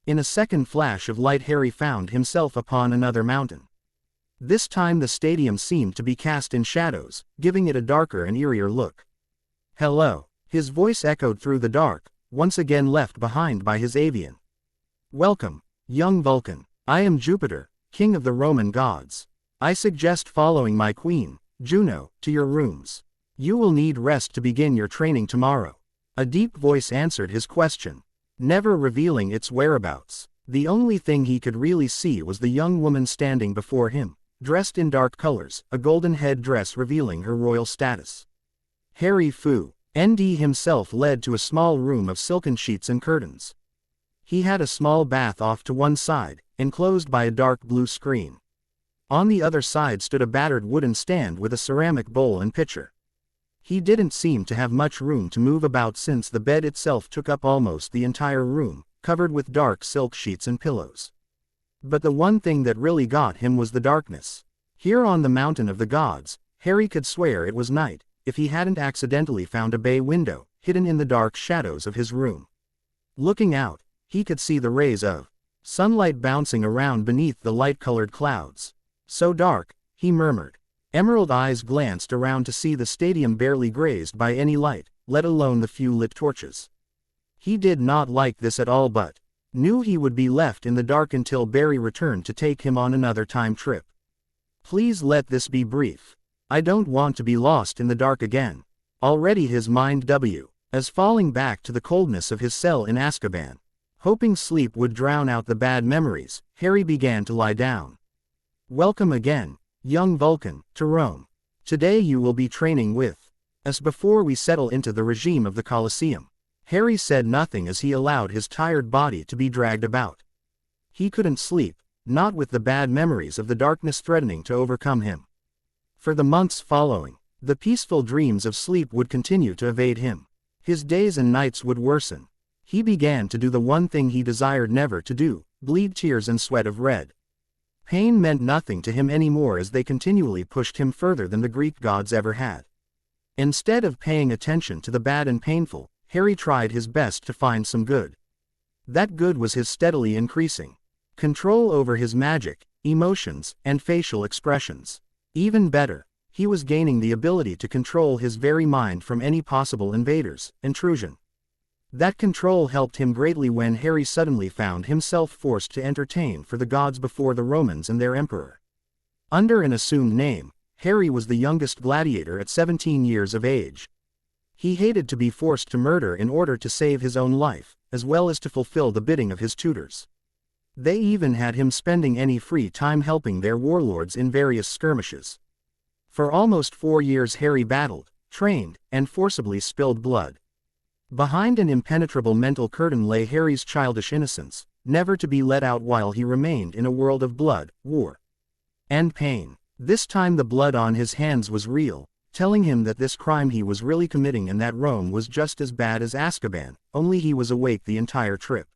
In a second flash of light Harry found himself upon another mountain. This time the stadium seemed to be cast in shadows, giving it a darker and eerier look. "Hello." His voice echoed through the dark, once again left behind by his avian. "Welcome, young Vulcan. I am Jupiter, king of the Roman gods. I suggest following my queen, Juno, to your rooms. You will need rest to begin your training tomorrow." A deep voice answered his question, never revealing its whereabouts. The only thing he could really see was the young woman standing before him, dressed in dark colors, a golden head dress revealing her royal status. Harry Fu, ND himself led to a small room of silken sheets and curtains. He had a small bath off to one side, enclosed by a dark blue screen. On the other side stood a battered wooden stand with a ceramic bowl and pitcher. He didn't seem to have much room to move about since the bed itself took up almost the entire room, covered with dark silk sheets and pillows. But the one thing that really got him was the darkness. Here on the Mountain of the Gods, Harry could swear it was night, if he hadn't accidentally found a bay window, hidden in the dark shadows of his room. Looking out, he could see the rays of sunlight bouncing around beneath the light-colored clouds. "So dark," he murmured. Emerald eyes glanced around to see the stadium barely grazed by any light, let alone the few lit torches. He did not like this at all but knew he would be left in the dark until Barry returned to take him on another time trip. "Please let this be brief. I don't want to be lost in the dark again." Already his mind was falling back to the coldness of his cell in Azkaban. Hoping sleep would drown out the bad memories, Harry began to lie down. "Welcome again, young Vulcan, to Rome. Today you will be training with us before we settle into the regime of the Colosseum." Harry said nothing as he allowed his tired body to be dragged about. He couldn't sleep, not with the bad memories of the darkness threatening to overcome him. For the months following, the peaceful dreams of sleep would continue to evade him. His days and nights would worsen. He began to do the one thing he desired never to do, bleed tears and sweat of red. Pain meant nothing to him anymore as they continually pushed him further than the Greek gods ever had. Instead of paying attention to the bad and painful, Harry tried his best to find some good. That good was his steadily increasing control over his magic, emotions, and facial expressions. Even better, he was gaining the ability to control his very mind from any possible intrusion. That control helped him greatly when Harry suddenly found himself forced to entertain for the gods before the Romans and their emperor. Under an assumed name, Harry was the youngest gladiator at 17 years of age. He hated to be forced to murder in order to save his own life, as well as to fulfill the bidding of his tutors. They even had him spending any free time helping their warlords in various skirmishes. For almost 4 years Harry battled, trained, and forcibly spilled blood. Behind an impenetrable mental curtain lay Harry's childish innocence, never to be let out while he remained in a world of blood, war, and pain. This time the blood on his hands was real, telling him that this crime he was really committing and that Rome was just as bad as Azkaban, only he was awake the entire trip.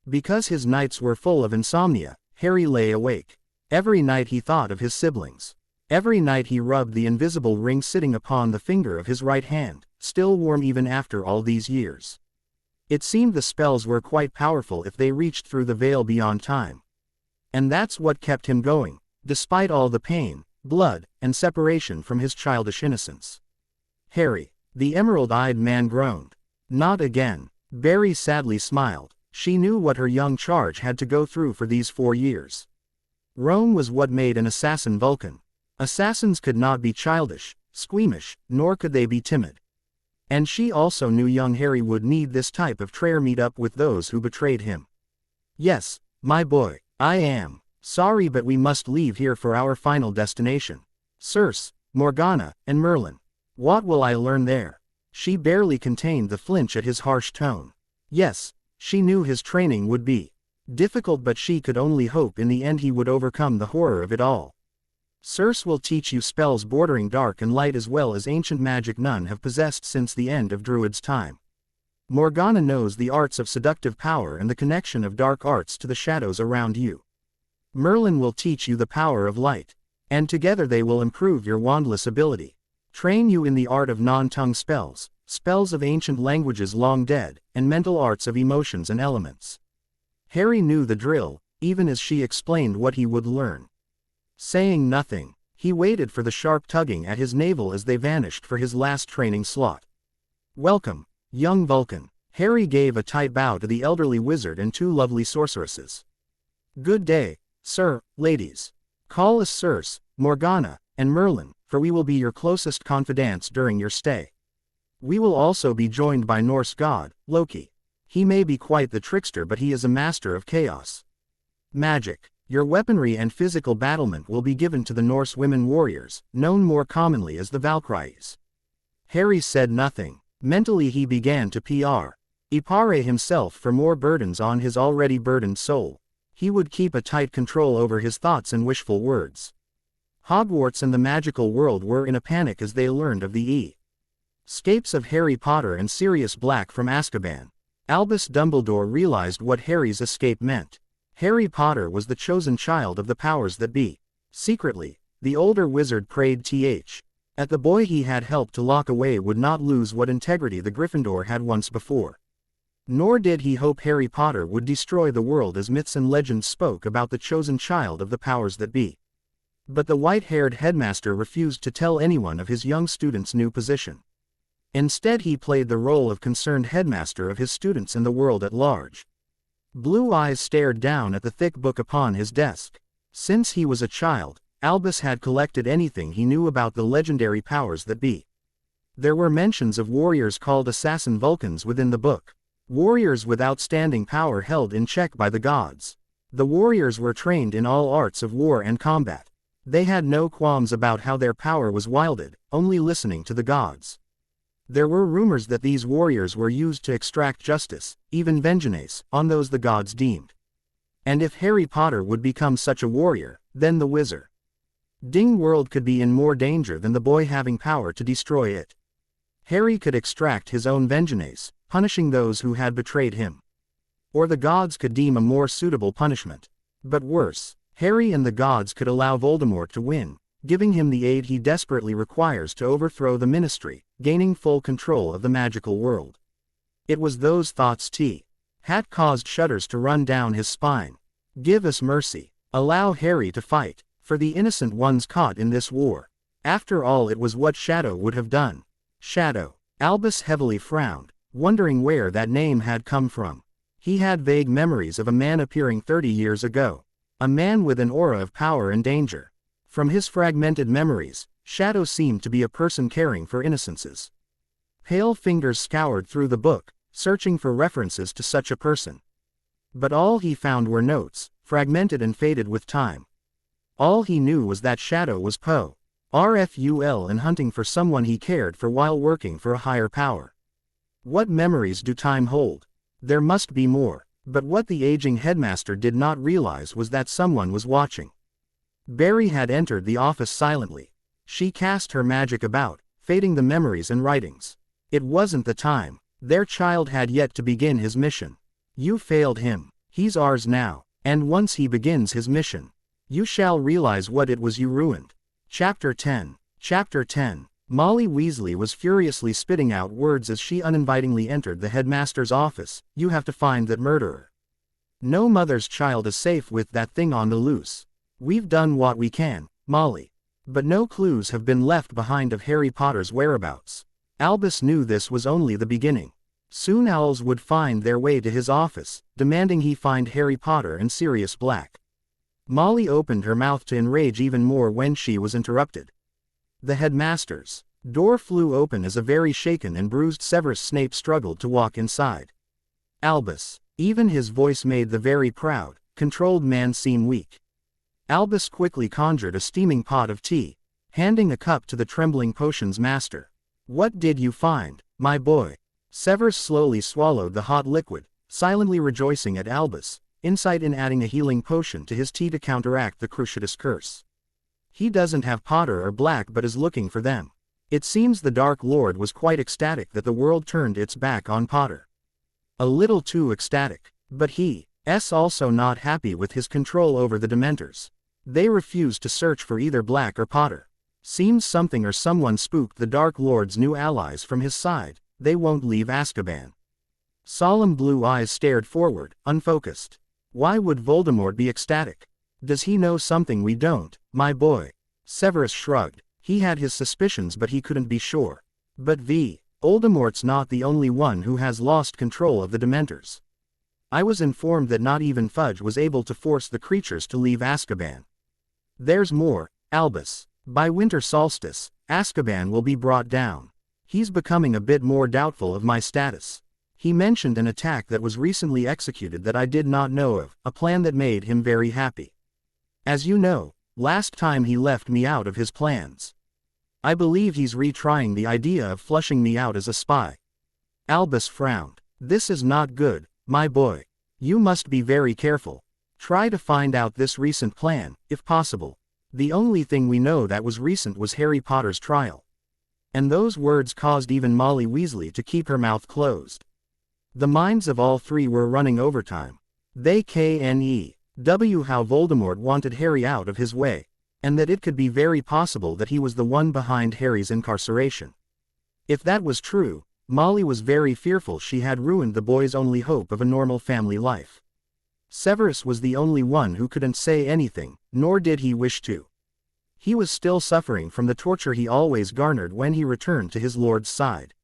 Because his nights were full of insomnia, Harry lay awake. Every night he thought of his siblings. Every night he rubbed the invisible ring sitting upon the finger of his right hand, still warm even after all these years. It seemed the spells were quite powerful if they reached through the veil beyond time. And that's what kept him going, despite all the pain, blood, and separation from his childish innocence. Harry, the emerald-eyed man groaned. Not again. Barry sadly smiled. She knew what her young charge had to go through for these 4 years. Rome was what made an assassin Vulcan. Assassins could not be childish, squeamish, nor could they be timid. And she also knew young Harry would need this type of trait meet up with those who betrayed him. Yes, my boy, I am sorry, but we must leave here for our final destination. Circe, Morgana, and Merlin. What will I learn there? She barely contained the flinch at his harsh tone. Yes, she knew his training would be difficult, but she could only hope in the end he would overcome the horror of it all. Circe will teach you spells bordering dark and light as well as ancient magic none have possessed since the end of Druid's time. Morgana knows the arts of seductive power and the connection of dark arts to the shadows around you. Merlin will teach you the power of light, and together they will improve your wandless ability. Train you in the art of non-tongue spells, spells of ancient languages long dead, and mental arts of emotions and elements. Harry knew the drill, even as she explained what he would learn. Saying nothing, he waited for the sharp tugging at his navel as they vanished for his last training slot. Welcome, young Vulcan. Harry gave a tight bow to the elderly wizard and 2 lovely sorceresses. Good day, sir, ladies. Call us Circe, Morgana, and Merlin, for we will be your closest confidants during your stay. We will also be joined by Norse god, Loki. He may be quite the trickster, but he is a master of chaos. Magic. Your weaponry and physical battlement will be given to the Norse women warriors, known more commonly as the Valkyries. Harry said nothing. Mentally he began to prepare himself for more burdens on his already burdened soul. He would keep a tight control over his thoughts and wishful words. Hogwarts and the magical world were in a panic as they learned of the escapes of Harry Potter and Sirius Black from Azkaban. Albus Dumbledore realized what Harry's escape meant. Harry Potter was the chosen child of the powers that be. Secretly, the older wizard prayed at the boy he had helped to lock away would not lose what integrity the Gryffindor had once before. Nor did he hope Harry Potter would destroy the world as myths and legends spoke about the chosen child of the powers that be. But the white-haired headmaster refused to tell anyone of his young student's new position. Instead he played the role of concerned headmaster of his students and the world at large. Blue eyes stared down at the thick book upon his desk. Since he was a child, Albus had collected anything he knew about the legendary powers that be. There were mentions of warriors called assassin Vulcans within the book. Warriors with outstanding power held in check by the gods. The warriors were trained in all arts of war and combat. They had no qualms about how their power was wielded, only listening to the gods. There were rumors that these warriors were used to extract justice, even vengeance, on those the gods deemed. And if Harry Potter would become such a warrior, then the wizard Ding World could be in more danger than the boy having power to destroy it. Harry could extract his own vengeance, punishing those who had betrayed him. Or the gods could deem a more suitable punishment. But worse, Harry and the gods could allow Voldemort to win, giving him the aid he desperately requires to overthrow the Ministry, gaining full control of the magical world. It was those thoughts had caused shudders to run down his spine. Give us mercy. Allow Harry to fight, for the innocent ones caught in this war. After all, it was what Shadow would have done. Shadow. Albus heavily frowned, wondering where that name had come from. He had vague memories of a man appearing 30 years ago. A man with an aura of power and danger. From his fragmented memories, Shadow seemed to be a person caring for innocences. Pale fingers scoured through the book, searching for references to such a person. But all he found were notes, fragmented and faded with time. All he knew was that Shadow was powerful and hunting for someone he cared for while working for a higher power. What memories do time hold? There must be more. But what the aging headmaster did not realize was that someone was watching. Barry had entered the office silently. She cast her magic about, fading the memories and writings. It wasn't the time. Their child had yet to begin his mission. You failed him. He's ours now. And once he begins his mission, you shall realize what it was you ruined. Chapter 10. Chapter 10. Molly Weasley was furiously spitting out words as she uninvitingly entered the headmaster's office. You have to find that murderer. No mother's child is safe with that thing on the loose. We've done what we can, Molly. But no clues have been left behind of Harry Potter's whereabouts. Albus knew this was only the beginning. Soon owls would find their way to his office, demanding he find Harry Potter and Sirius Black. Molly opened her mouth to enrage even more when she was interrupted. The headmaster's door flew open as a very shaken and bruised Severus Snape struggled to walk inside. Albus. Even his voice made the very proud, controlled man seem weak. Albus quickly conjured a steaming pot of tea, handing a cup to the trembling potions master. What did you find, my boy? Severus slowly swallowed the hot liquid, silently rejoicing at Albus' insight in adding a healing potion to his tea to counteract the Cruciatus curse. He doesn't have Potter or Black but is looking for them. It seems the Dark Lord was quite ecstatic that the world turned its back on Potter. A little too ecstatic. But he's also not happy with his control over the Dementors. They refuse to search for either Black or Potter. Seems something or someone spooked the Dark Lord's new allies from his side. They won't leave Azkaban. Solemn blue eyes stared forward, unfocused. Why would Voldemort be ecstatic? Does he know something we don't, my boy? Severus shrugged. He had his suspicions but he couldn't be sure. But Voldemort's not the only one who has lost control of the Dementors. I was informed that not even Fudge was able to force the creatures to leave Azkaban. There's more, Albus. By winter solstice, Azkaban will be brought down. He's becoming a bit more doubtful of my status. He mentioned an attack that was recently executed that I did not know of, a plan that made him very happy. As you know, last time he left me out of his plans. I believe he's retrying the idea of flushing me out as a spy. Albus frowned. This is not good, my boy. You must be very careful. Try to find out this recent plan, if possible. The only thing we know that was recent was Harry Potter's trial. And those words caused even Molly Weasley to keep her mouth closed. The minds of all three were running overtime. They knew how Voldemort wanted Harry out of his way, and that it could be very possible that he was the one behind Harry's incarceration. If that was true, Molly was very fearful she had ruined the boy's only hope of a normal family life. Severus was the only one who couldn't say anything, nor did he wish to. He was still suffering from the torture he always garnered when he returned to his lord's side.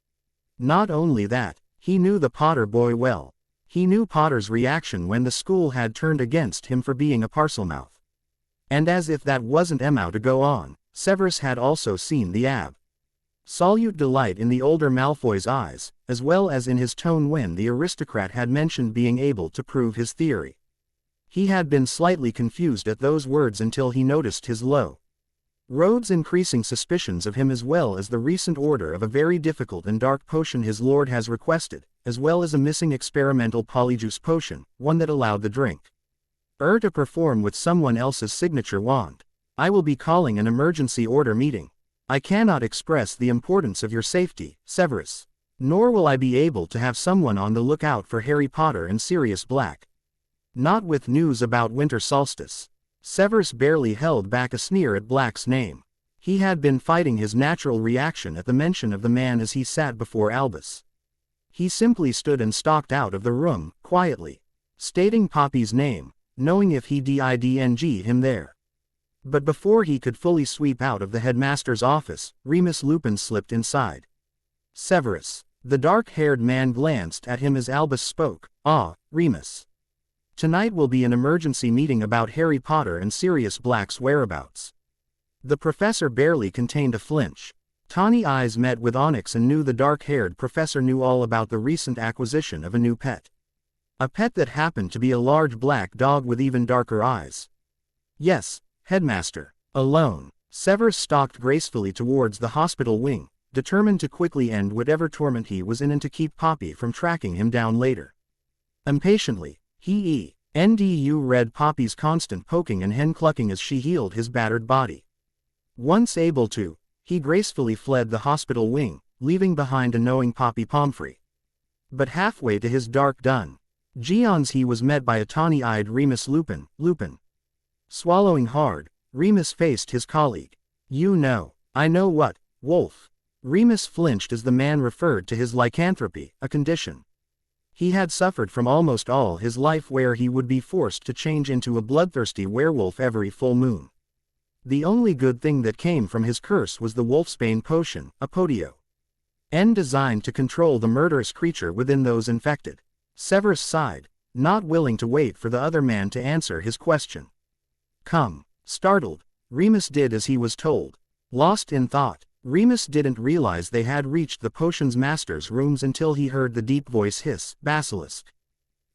Not only that, he knew the Potter boy well. He knew Potter's reaction when the school had turned against him for being a Parselmouth. And as if that wasn't enough to go on, Severus had also seen the absolute delight in the older Malfoy's eyes, as well as in his tone when the aristocrat had mentioned being able to prove his theory. He had been slightly confused at those words until he noticed his low Rhodes' increasing suspicions of him as well as the recent order of a very difficult and dark potion his lord has requested, as well as a missing experimental polyjuice potion, one that allowed the drink to perform with someone else's signature wand. I will be calling an emergency order meeting. I cannot express the importance of your safety, Severus. Nor will I be able to have someone on the lookout for Harry Potter and Sirius Black. Not with news about winter solstice. Severus barely held back a sneer at Black's name. He had been fighting his natural reaction at the mention of the man as he sat before Albus. He simply stood and stalked out of the room, quietly, stating Poppy's name, knowing if he didn't him there. But before he could fully sweep out of the headmaster's office, Remus Lupin slipped inside. Severus. The dark-haired man glanced at him as Albus spoke. Ah, Remus. Tonight will be an emergency meeting about Harry Potter and Sirius Black's whereabouts. The professor barely contained a flinch. Tawny eyes met with Onyx and knew the dark-haired professor knew all about the recent acquisition of a new pet. A pet that happened to be a large black dog with even darker eyes. Yes, headmaster. Alone. Severus stalked gracefully towards the hospital wing, determined to quickly end whatever torment he was in and to keep Poppy from tracking him down later. Impatiently, he read Poppy's constant poking and hen-clucking as she healed his battered body. Once able to, he gracefully fled the hospital wing, leaving behind a knowing Poppy Pomfrey. But halfway to his dark dungeon, he was met by a tawny-eyed Remus Lupin. Swallowing hard, Remus faced his colleague. You know. I know what, Wolf. Remus flinched as the man referred to his lycanthropy, a condition he had suffered from almost all his life, where he would be forced to change into a bloodthirsty werewolf every full moon. The only good thing that came from his curse was the Wolfsbane potion, a podio, designed to control the murderous creature within those infected. Severus sighed, not willing to wait for the other man to answer his question. Come. Startled, Remus did as he was told. Lost in thought, Remus didn't realize they had reached the potions master's rooms until he heard the deep voice hiss, Basilisk.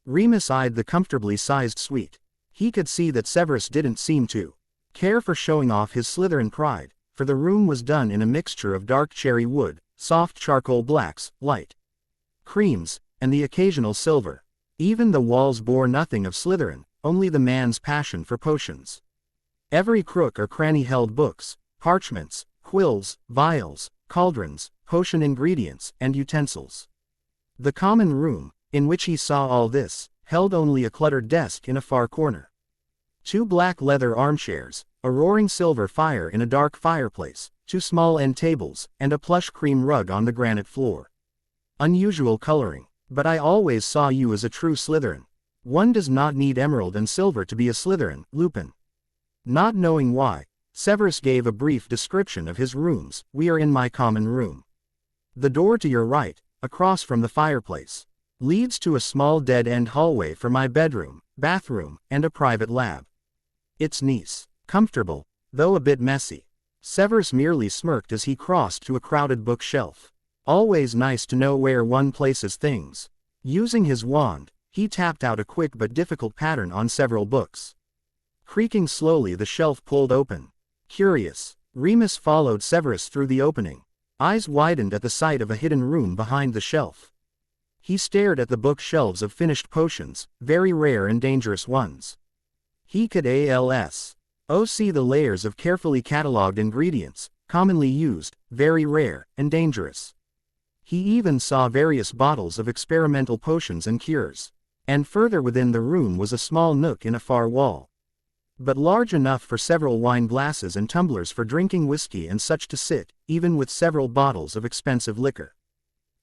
Remus eyed the comfortably sized suite. He could see that Severus didn't seem to care for showing off his Slytherin pride, for the room was done in a mixture of dark cherry wood, soft charcoal blacks, light creams, and the occasional silver. Even the walls bore nothing of Slytherin, only the man's passion for potions. Every crook or cranny held books, parchments, quills, vials, cauldrons, potion ingredients, and utensils. The common room, in which he saw all this, held only a cluttered desk in a far corner. 2 black leather armchairs, a roaring silver fire in a dark fireplace, 2 small end tables, and a plush cream rug on the granite floor. Unusual coloring. But I always saw you as a true Slytherin. One does not need emerald and silver to be a Slytherin, Lupin. Not knowing why, Severus gave a brief description of his rooms. We are in my common room. The door to your right, across from the fireplace, leads to a small dead-end hallway for my bedroom, bathroom, and a private lab. It's nice, comfortable, though a bit messy. Severus merely smirked as he crossed to a crowded bookshelf. Always nice to know where one places things. Using his wand, he tapped out a quick but difficult pattern on several books. Creaking slowly, the shelf pulled open. Curious, Remus followed Severus through the opening. Eyes widened at the sight of a hidden room behind the shelf. He stared at the bookshelves of finished potions, very rare and dangerous ones. He could see the layers of carefully catalogued ingredients, commonly used, very rare, and dangerous. He even saw various bottles of experimental potions and cures. And further within the room was a small nook in a far wall, but large enough for several wine glasses and tumblers for drinking whiskey and such to sit, even with several bottles of expensive liquor.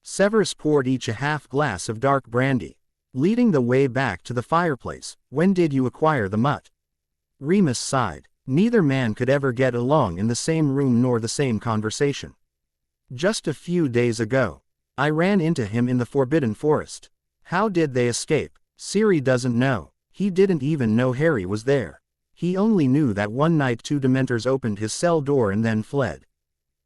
Severus poured each a half glass of dark brandy, leading the way back to the fireplace. When did you acquire the mutt? Remus sighed. Neither man could ever get along in the same room nor the same conversation. Just a few days ago. I ran into him in the Forbidden Forest. How did they escape? Siri doesn't know. He didn't even know Harry was there. He only knew that one night 2 Dementors opened his cell door and then fled.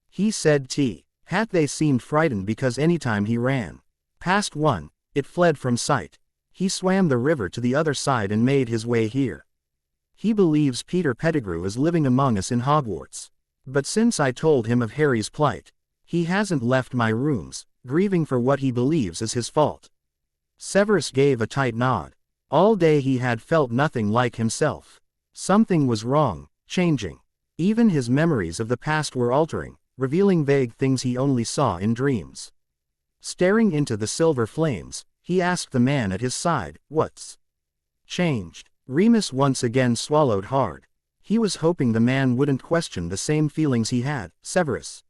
He said they seemed frightened because anytime he ran past one, it fled from sight. He swam the river to the other side and made his way here. He believes Peter Pettigrew is living among us in Hogwarts. But since I told him of Harry's plight, he hasn't left my rooms, grieving for what he believes is his fault. Severus gave a tight nod. All day he had felt nothing like himself. Something was wrong, changing. Even his memories of the past were altering, revealing vague things he only saw in dreams. Staring into the silver flames, he asked the man at his side, "What's changed?" Remus once again swallowed hard. He was hoping the man wouldn't question the same feelings he had. "Severus,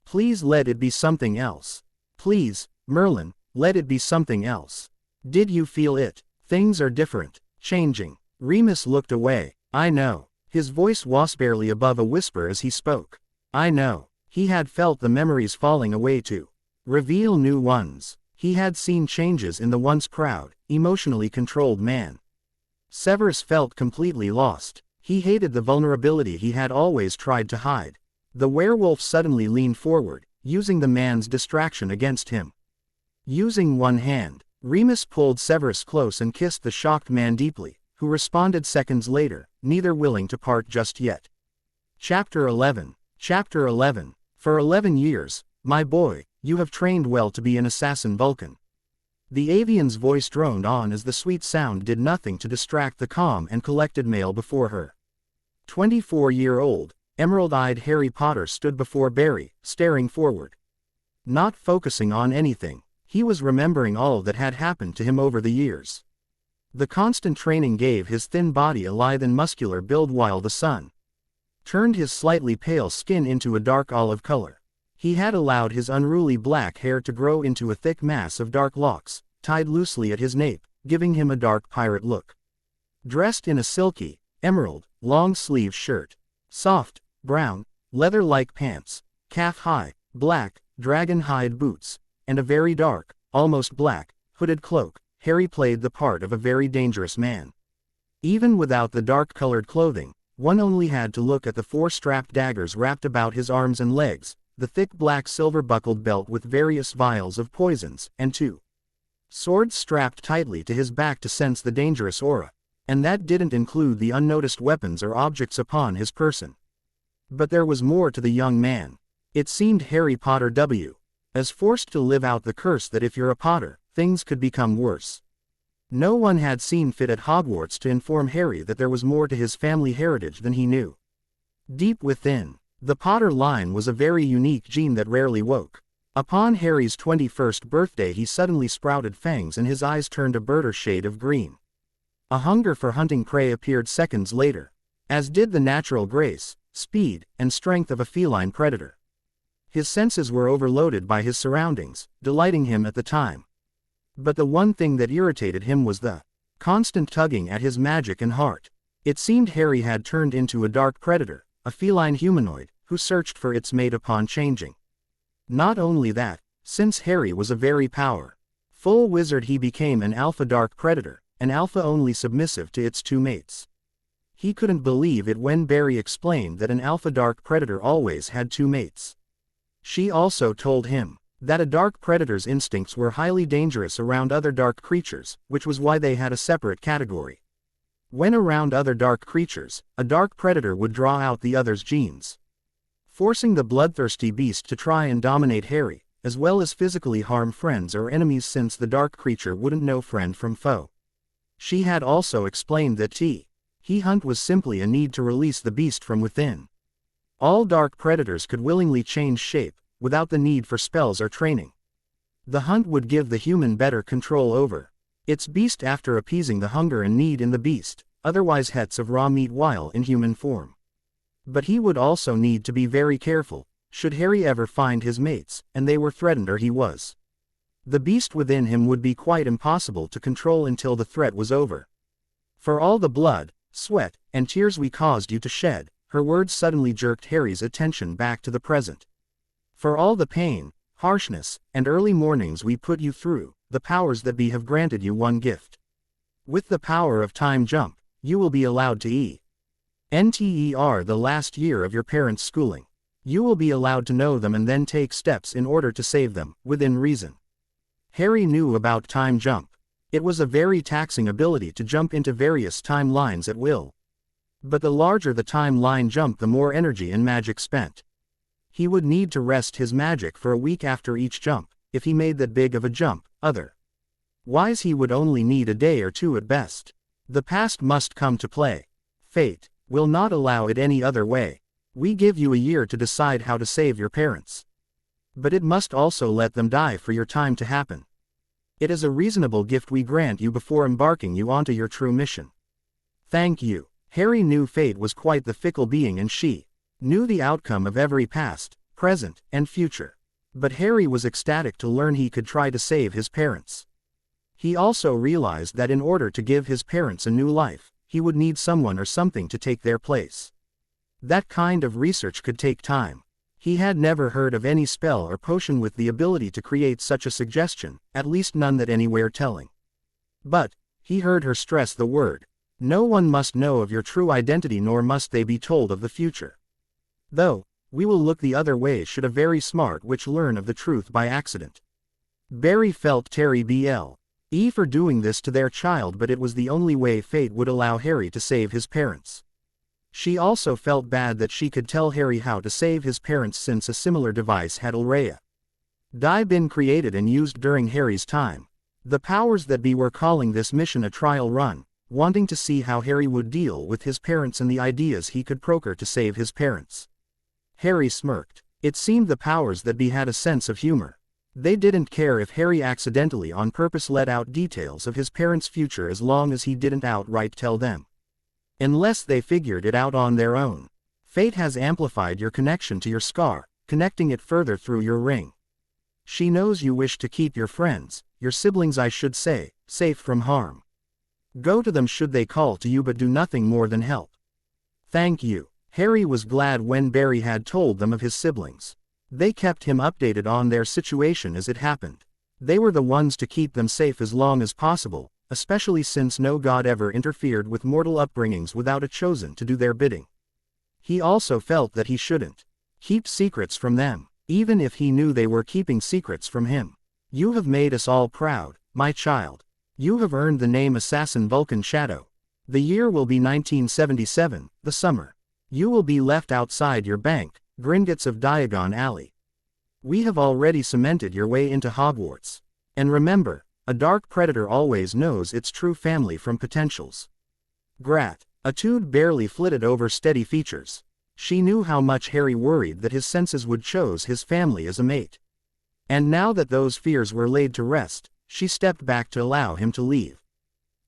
please let it be something else. Please, Merlin, let it be something else. Did you feel it? Things are different, changing." Remus looked away. "I know." His voice was barely above a whisper as he spoke. "I know." He had felt the memories falling away to reveal new ones. He had seen changes in the once proud, emotionally controlled man. Severus felt completely lost. He hated the vulnerability he had always tried to hide. The werewolf suddenly leaned forward, using the man's distraction against him. Using one hand, Remus pulled Severus close and kissed the shocked man deeply, who responded seconds later, neither willing to part just yet. Chapter 11. Chapter 11. For 11 years, my boy, you have trained well to be an assassin Vulcan. The avian's voice droned on as the sweet sound did nothing to distract the calm and collected male before her. 24-year-old, emerald-eyed Harry Potter stood before Barry, staring forward. Not focusing on anything, he was remembering all that had happened to him over the years. The constant training gave his thin body a lithe and muscular build while the sun turned his slightly pale skin into a dark olive color. He had allowed his unruly black hair to grow into a thick mass of dark locks, tied loosely at his nape, giving him a dark pirate look. Dressed in a silky, emerald, long-sleeved shirt, soft, brown, leather-like pants, calf-high, black, dragon-hide boots, and a very dark, almost black, hooded cloak, Harry played the part of a very dangerous man. Even without the dark-colored clothing, one only had to look at the 4 strapped daggers wrapped about his arms and legs, the thick black silver-buckled belt with various vials of poisons, and 2 swords strapped tightly to his back to sense the dangerous aura. And that didn't include the unnoticed weapons or objects upon his person. But there was more to the young man. It seemed Harry Potter was forced to live out the curse that if you're a Potter, things could become worse. No one had seen fit at Hogwarts to inform Harry that there was more to his family heritage than he knew. Deep within, the Potter line was a very unique gene that rarely woke. Upon Harry's 21st birthday he suddenly sprouted fangs and his eyes turned a birder shade of green. A hunger for hunting prey appeared seconds later, as did the natural grace, speed, and strength of a feline predator. His senses were overloaded by his surroundings, delighting him at the time. But the one thing that irritated him was the constant tugging at his magic and heart. It seemed Harry had turned into a dark predator, a feline humanoid, who searched for its mate upon changing. Not only that, since Harry was a very powerful wizard, he became an alpha dark predator, an alpha only submissive to its 2 mates. He couldn't believe it when Barry explained that an alpha dark predator always had 2 mates. She also told him that a dark predator's instincts were highly dangerous around other dark creatures, which was why they had a separate category. When around other dark creatures, a dark predator would draw out the other's genes, forcing the bloodthirsty beast to try and dominate Harry, as well as physically harm friends or enemies since the dark creature wouldn't know friend from foe. She had also explained that he hunt was simply a need to release the beast from within. All dark predators could willingly change shape, without the need for spells or training. The hunt would give the human better control over its beast after appeasing the hunger and need in the beast, otherwise hets of raw meat while in human form. But he would also need to be very careful, should Harry ever find his mates, and they were threatened or he was. The beast within him would be quite impossible to control until the threat was over. For all the blood, sweat, and tears we caused you to shed, her words suddenly jerked Harry's attention back to the present. For all the pain, harshness, and early mornings we put you through, the powers that be have granted you one gift. With the power of time jump, you will be allowed to enter the last year of your parents' schooling. You will be allowed to know them and then take steps in order to save them, within reason. Harry knew about time jump. It was a very taxing ability to jump into various timelines at will. But the larger the timeline jump, the more energy and magic spent. He would need to rest his magic for a week after each jump, if he made that big of a jump, otherwise he would only need a day or 2 at best. The past must come to play. Fate will not allow it any other way. We give you a year to decide how to save your parents. But it must also let them die for your time to happen. It is a reasonable gift we grant you before embarking you onto your true mission. Thank you. Harry knew fate was quite the fickle being, and she knew the outcome of every past, present, and future. But Harry was ecstatic to learn he could try to save his parents. He also realized that in order to give his parents a new life, he would need someone or something to take their place. That kind of research could take time. He had never heard of any spell or potion with the ability to create such a suggestion, at least none that anywhere telling. But, he heard her stress the word, no one must know of your true identity, nor must they be told of the future. Though, we will look the other way should a very smart witch learn of the truth by accident. Barry felt Terry B.L.E. for doing this to their child, but it was the only way fate would allow Harry to save his parents. She also felt bad that she could tell Harry how to save his parents, since a similar device had already been created and used during Harry's time. The powers that be were calling this mission a trial run, wanting to see how Harry would deal with his parents and the ideas he could procure to save his parents. Harry smirked. It seemed the powers that be had a sense of humor. They didn't care if Harry accidentally on purpose let out details of his parents' future, as long as he didn't outright tell them. Unless they figured it out on their own. Fate has amplified your connection to your scar, connecting it further through your ring. She knows you wish to keep your friends, your siblings I should say, safe from harm. Go to them should they call to you, but do nothing more than help. Thank you. Harry was glad when Barry had told them of his siblings. They kept him updated on their situation as it happened. They were the ones to keep them safe as long as possible, especially since no god ever interfered with mortal upbringings without a chosen to do their bidding. He also felt that he shouldn't keep secrets from them, even if he knew they were keeping secrets from him. You have made us all proud, my child. You have earned the name Assassin Vulcan Shadow. The year will be 1977, the summer. You will be left outside your bank, Gringotts of Diagon Alley. We have already cemented your way into Hogwarts. And remember, a dark predator always knows its true family from potentials. Gratitude barely flitted over steady features. She knew how much Harry worried that his senses would choose his family as a mate. And now that those fears were laid to rest, she stepped back to allow him to leave.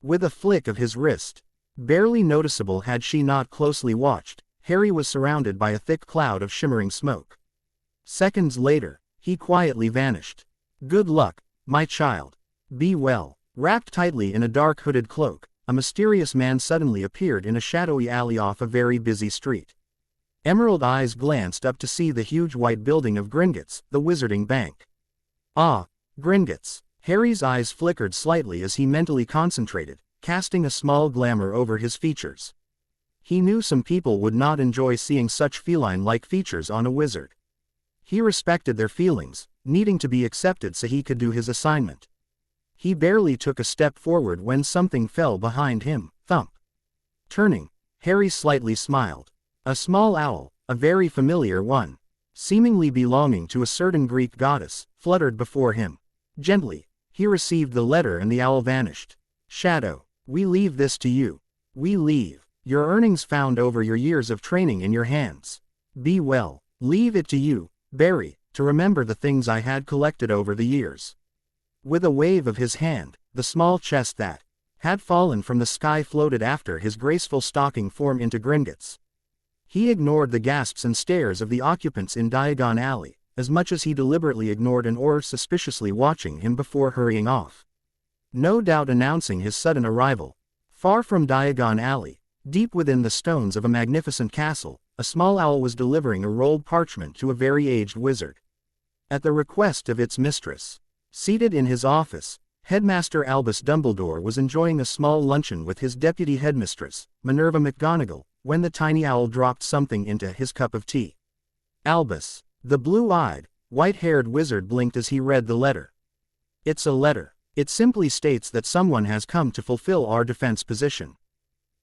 With a flick of his wrist, barely noticeable had she not closely watched, Harry was surrounded by a thick cloud of shimmering smoke. Seconds later, he quietly vanished. Good luck, my child. Be well. Wrapped tightly in a dark hooded cloak, a mysterious man suddenly appeared in a shadowy alley off a very busy street. Emerald eyes glanced up to see the huge white building of Gringotts, the Wizarding Bank. Ah, Gringotts. Harry's eyes flickered slightly as he mentally concentrated, casting a small glamour over his features. He knew some people would not enjoy seeing such feline-like features on a wizard. He respected their feelings, needing to be accepted so he could do his assignment. He barely took a step forward when something fell behind him, thump. Turning, Harry slightly smiled. A small owl, a very familiar one, seemingly belonging to a certain Greek goddess, fluttered before him. Gently, he received the letter and the owl vanished. Shadow, we leave this to you. We leave your earnings found over your years of training in your hands. Be well. Leave it to you, Barry, to remember the things I had collected over the years. With a wave of his hand, the small chest that had fallen from the sky floated after his graceful stalking form into Gringotts. He ignored the gasps and stares of the occupants in Diagon Alley, as much as he deliberately ignored an aura suspiciously watching him before hurrying off. No doubt announcing his sudden arrival. Far from Diagon Alley, deep within the stones of a magnificent castle, a small owl was delivering a rolled parchment to a very aged wizard. At the request of its mistress, seated in his office, Headmaster Albus Dumbledore was enjoying a small luncheon with his deputy headmistress, Minerva McGonagall, when the tiny owl dropped something into his cup of tea. Albus, the blue-eyed, white-haired wizard blinked as he read the letter. It's a letter. It simply states that someone has come to fulfill our defense position.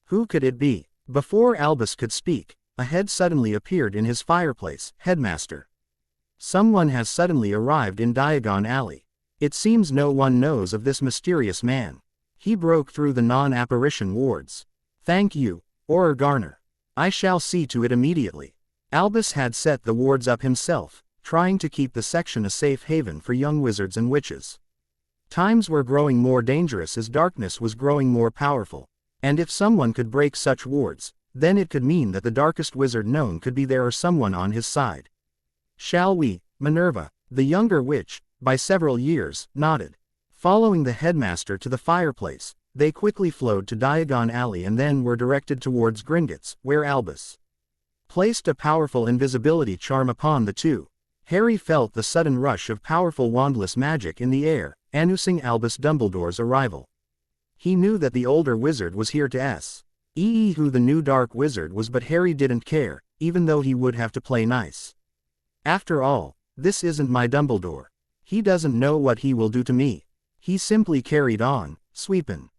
Who could it be? Before Albus could speak, a head suddenly appeared in his fireplace. Headmaster. Someone has suddenly arrived in Diagon Alley. It seems no one knows of this mysterious man. He broke through the non-apparition wards. Thank you, Auror Garner. I shall see to it immediately. Albus had set the wards up himself, trying to keep the section a safe haven for young wizards and witches. Times were growing more dangerous as darkness was growing more powerful, and if someone could break such wards, then it could mean that the darkest wizard known could be there or someone on his side. "Shall we?" Minerva, the younger witch, by several years, nodded. Following the headmaster to the fireplace, they quickly flowed to Diagon Alley and then were directed towards Gringotts, where Albus placed a powerful invisibility charm upon the two. Harry felt the sudden rush of powerful wandless magic in the air, announcing Albus Dumbledore's arrival. He knew that the older wizard was here to see who the new dark wizard was, but Harry didn't care, even though he would have to play nice. After all, this isn't my Dumbledore. He doesn't know what he will do to me. He simply carried on, sweepin'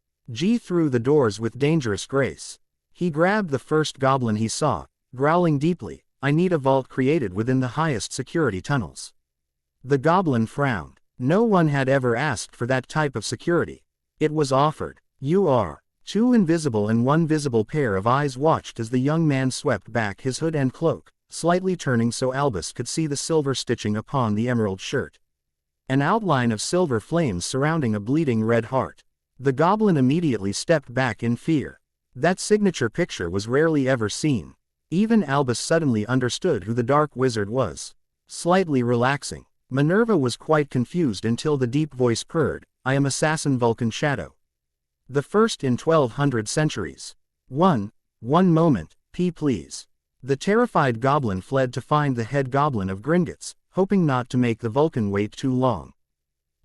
through the doors with dangerous grace. He grabbed the first goblin he saw, growling deeply, "I need a vault created within the highest security tunnels." The goblin frowned. No one had ever asked for that type of security. It was offered. "You are." Two invisible and one visible pair of eyes watched as the young man swept back his hood and cloak, slightly turning so Albus could see the silver stitching upon the emerald shirt. An outline of silver flames surrounding a bleeding red heart. The goblin immediately stepped back in fear. That signature picture was rarely ever seen. Even Albus suddenly understood who the dark wizard was. Slightly relaxing, Minerva was quite confused until the deep voice purred, "I am Assassin Vulcan Shadow. The first in 1200 centuries. One moment, please." The terrified goblin fled to find the head goblin of Gringotts, hoping not to make the Vulcan wait too long.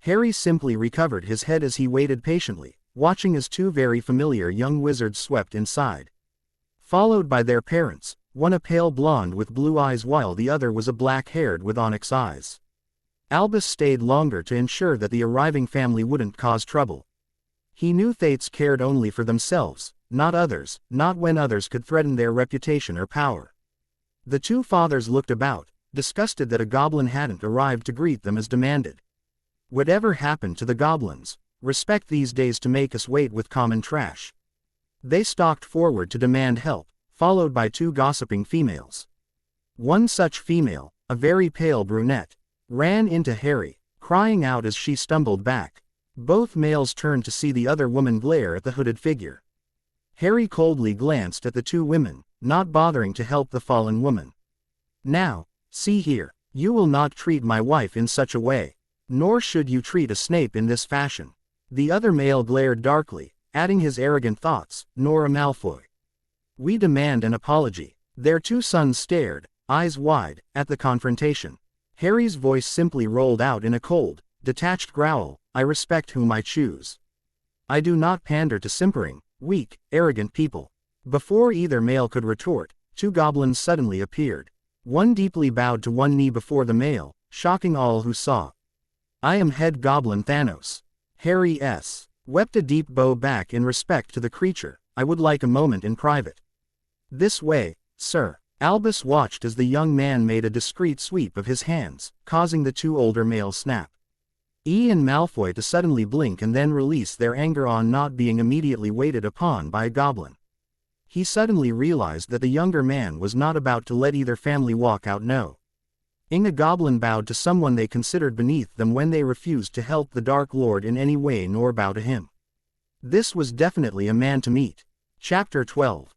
Harry simply recovered his head as he waited patiently, watching as two very familiar young wizards swept inside. Followed by their parents, one a pale blonde with blue eyes while the other was a black-haired with onyx eyes. Albus stayed longer to ensure that the arriving family wouldn't cause trouble. He knew Thates cared only for themselves, not others, not when others could threaten their reputation or power. The two fathers looked about, disgusted that a goblin hadn't arrived to greet them as demanded. Whatever happened to the goblins? Respect these days to make us wait with common trash. They stalked forward to demand help, followed by two gossiping females. One such female, a very pale brunette, ran into Harry, crying out as she stumbled back. Both males turned to see the other woman glare at the hooded figure. Harry coldly glanced at the two women, not bothering to help the fallen woman. "Now, see here, you will not treat my wife in such a way. Nor should you treat a Snape in this fashion." The other male glared darkly, adding his arrogant thoughts, "Nor a Malfoy. We demand an apology." Their two sons stared, eyes wide, at the confrontation. Harry's voice simply rolled out in a cold, detached growl, "I respect whom I choose. I do not pander to simpering, weak, arrogant people." Before either male could retort, two goblins suddenly appeared. One deeply bowed to one knee before the male, shocking all who saw. "I am head goblin Thanos." Harry wept a deep bow back in respect to the creature. "I would like a moment in private." "This way, sir." Albus watched as the young man made a discreet sweep of his hands, causing the two older males snap. And Malfoy to suddenly blink and then release their anger on not being immediately waited upon by a goblin. He suddenly realized that the younger man was not about to let either family walk out. No. A goblin bowed to someone they considered beneath them when they refused to help the Dark Lord in any way nor bow to him. This was definitely a man to meet. Chapter 12.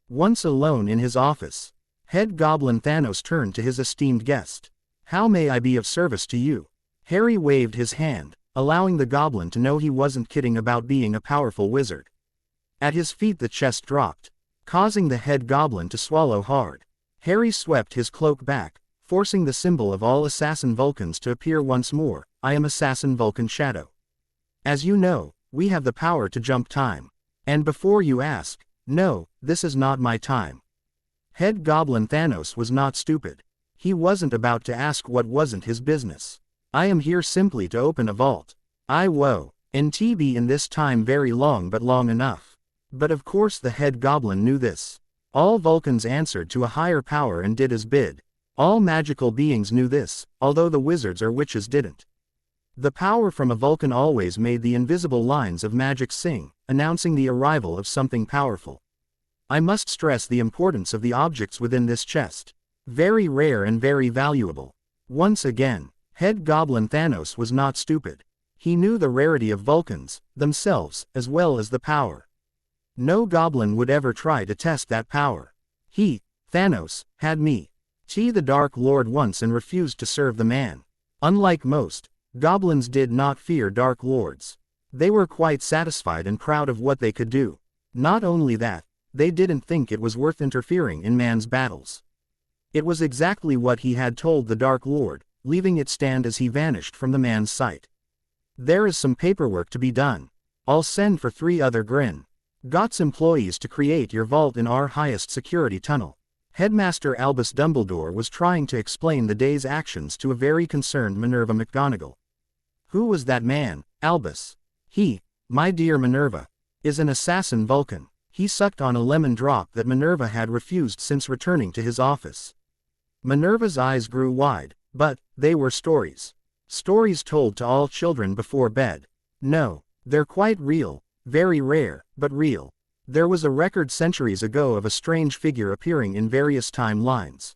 Once alone in his office, head goblin Thanos turned to his esteemed guest. "How may I be of service to you?" Harry waved his hand, allowing the goblin to know he wasn't kidding about being a powerful wizard. At his feet the chest dropped, causing the head goblin to swallow hard. Harry swept his cloak back, forcing the symbol of all assassin Vulcans to appear once more. "I am Assassin Vulcan Shadow. As you know, we have the power to jump time. And before you ask, no, this is not my time." Head goblin Thanos was not stupid. He wasn't about to ask what wasn't his business. "I am here simply to open a vault. I won't be in this time very long, but long enough." But of course the head goblin knew this. All Vulcans answered to a higher power and did as bid. All magical beings knew this, although the wizards or witches didn't. The power from a Vulcan always made the invisible lines of magic sing, announcing the arrival of something powerful. I must stress the importance of the objects within this chest. Very rare and very valuable. Once again, Head Goblin Thanos was not stupid. He knew the rarity of Vulcans, themselves, as well as the power. No goblin would ever try to test that power. He, Thanos, had me. The Dark Lord once and refused to serve the man. Unlike most, goblins did not fear Dark Lords. They were quite satisfied and proud of what they could do. Not only that, they didn't think it was worth interfering in man's battles. It was exactly what he had told the Dark Lord, leaving it stand as he vanished from the man's sight. There is some paperwork to be done. I'll send for 3 other Gringotts employees to create your vault in our highest security tunnel. Headmaster Albus Dumbledore was trying to explain the day's actions to a very concerned Minerva McGonagall. Who was that man, Albus? He, my dear Minerva, is an assassin Vulcan. He sucked on a lemon drop that Minerva had refused since returning to his office. Minerva's eyes grew wide, but they were stories. Stories told to all children before bed. No, they're quite real, very rare, but real. There was a record centuries ago of a strange figure appearing in various timelines.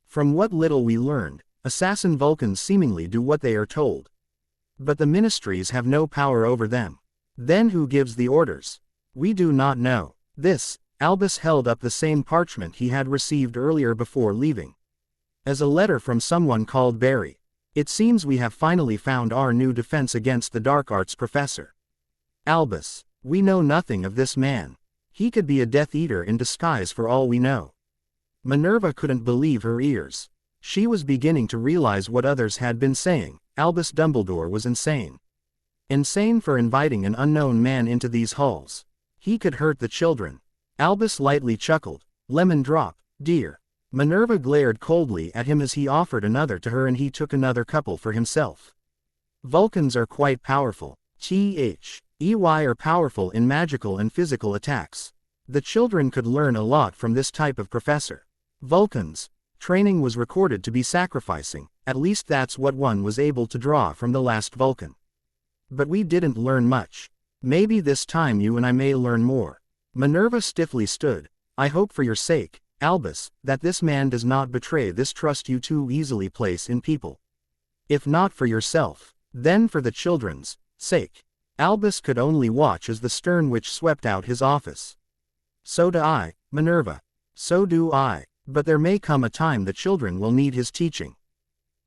From what little we learned, assassin Vulcans seemingly do what they are told. But the ministries have no power over them. Then who gives the orders? We do not know. This, Albus held up the same parchment he had received earlier before leaving. As a letter from someone called Barry. It seems we have finally found our new defense against the dark arts professor. Albus, we know nothing of this man. He could be a Death Eater in disguise for all we know. Minerva couldn't believe her ears. She was beginning to realize what others had been saying. Albus Dumbledore was insane. Insane for inviting an unknown man into these halls. He could hurt the children. Albus lightly chuckled. Lemon drop, dear. Minerva glared coldly at him as he offered another to her and he took another couple for himself. Vulcans are quite powerful. They are powerful in magical and physical attacks. The children could learn a lot from this type of professor. Vulcans. Training was recorded to be sacrificing, at least that's what one was able to draw from the last Vulcan. But we didn't learn much. Maybe this time you and I may learn more. Minerva stiffly stood. I hope for your sake, Albus, that this man does not betray this trust you too easily place in people. If not for yourself, then for the children's sake. Albus could only watch as the stern witch swept out his office. So do I, Minerva. So do I, but there may come a time the children will need his teaching.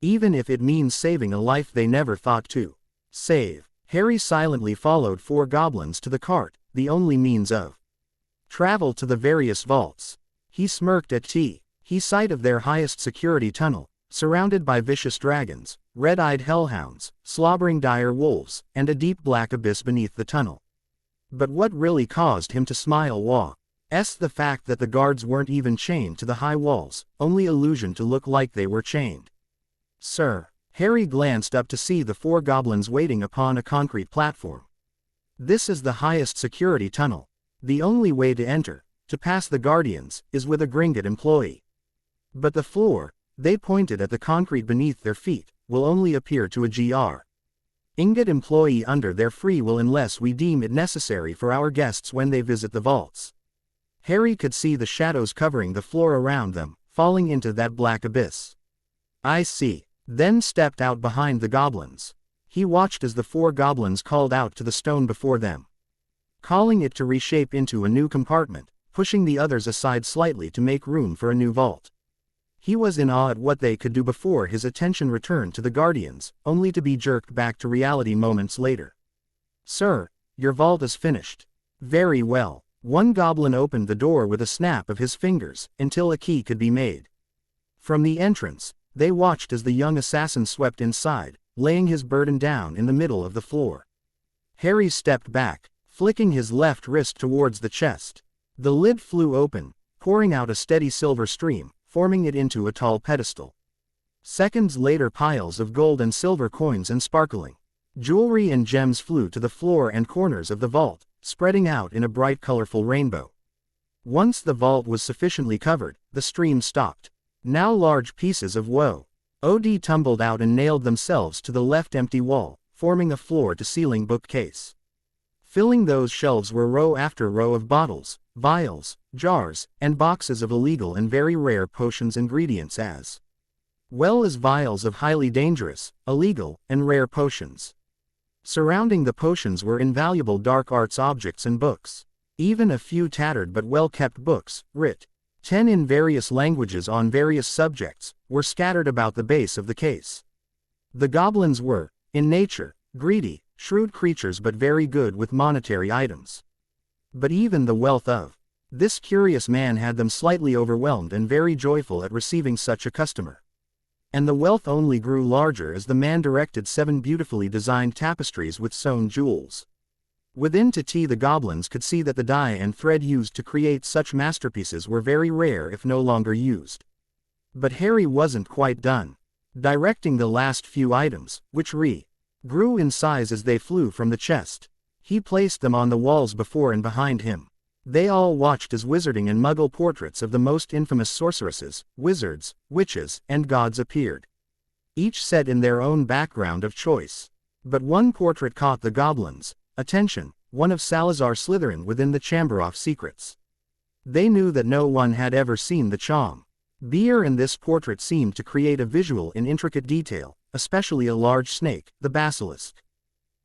Even if it means saving a life they never thought to save. Harry silently followed 4 goblins to the cart, the only means of travel to the various vaults. He smirked at he sight of their highest security tunnel, surrounded by vicious dragons, red-eyed hellhounds, slobbering dire wolves, and a deep black abyss beneath the tunnel. But what really caused him to smile was the fact that the guards weren't even chained to the high walls, only illusion to look like they were chained. Sir, Harry glanced up to see the 4 goblins waiting upon a concrete platform. This is the highest security tunnel. The only way to enter, to pass the guardians, is with a Gringotts employee. But the floor, they pointed at the concrete beneath their feet, will only appear to a Gringotts employee under their free will unless we deem it necessary for our guests when they visit the vaults. Harry could see the shadows covering the floor around them, falling into that black abyss. I see. Then stepped out behind the goblins. He watched as the 4 goblins called out to the stone before them, calling it to reshape into a new compartment, pushing the others aside slightly to make room for a new vault. He was in awe at what they could do before his attention returned to the guardians, only to be jerked back to reality moments later. Sir, your vault is finished. Very well. One goblin opened the door with a snap of his fingers, until a key could be made. From the entrance, they watched as the young assassin swept inside, laying his burden down in the middle of the floor. Harry stepped back, flicking his left wrist towards the chest. The lid flew open, pouring out a steady silver stream, forming it into a tall pedestal. Seconds later piles of gold and silver coins and sparkling jewelry and gems flew to the floor and corners of the vault, spreading out in a bright colorful rainbow. Once the vault was sufficiently covered, the stream stopped. Now large pieces of wood tumbled out and nailed themselves to the left empty wall, forming a floor-to-ceiling bookcase. Filling those shelves were row after row of bottles, vials, jars, and boxes of illegal and very rare potions ingredients as well as vials of highly dangerous, illegal, and rare potions. Surrounding the potions were invaluable dark arts objects and books. Even a few tattered but well-kept books, writ. 10 in various languages on various subjects, were scattered about the base of the case. The goblins were, in nature, greedy, shrewd creatures but very good with monetary items. But even the wealth of this curious man had them slightly overwhelmed and very joyful at receiving such a customer. And the wealth only grew larger as the man directed 7 beautifully designed tapestries with sewn jewels. Within the goblins could see that the dye and thread used to create such masterpieces were very rare if no longer used. But Harry wasn't quite done. Directing the last few items, which grew in size as they flew from the chest, he placed them on the walls before and behind him. They all watched as wizarding and muggle portraits of the most infamous sorceresses, wizards, witches, and gods appeared. Each set in their own background of choice. But one portrait caught the goblins' attention, one of Salazar Slytherin within the Chamber of Secrets. They knew that no one had ever seen the charm beer, and this portrait seemed to create a visual in intricate detail, especially a large snake, the basilisk.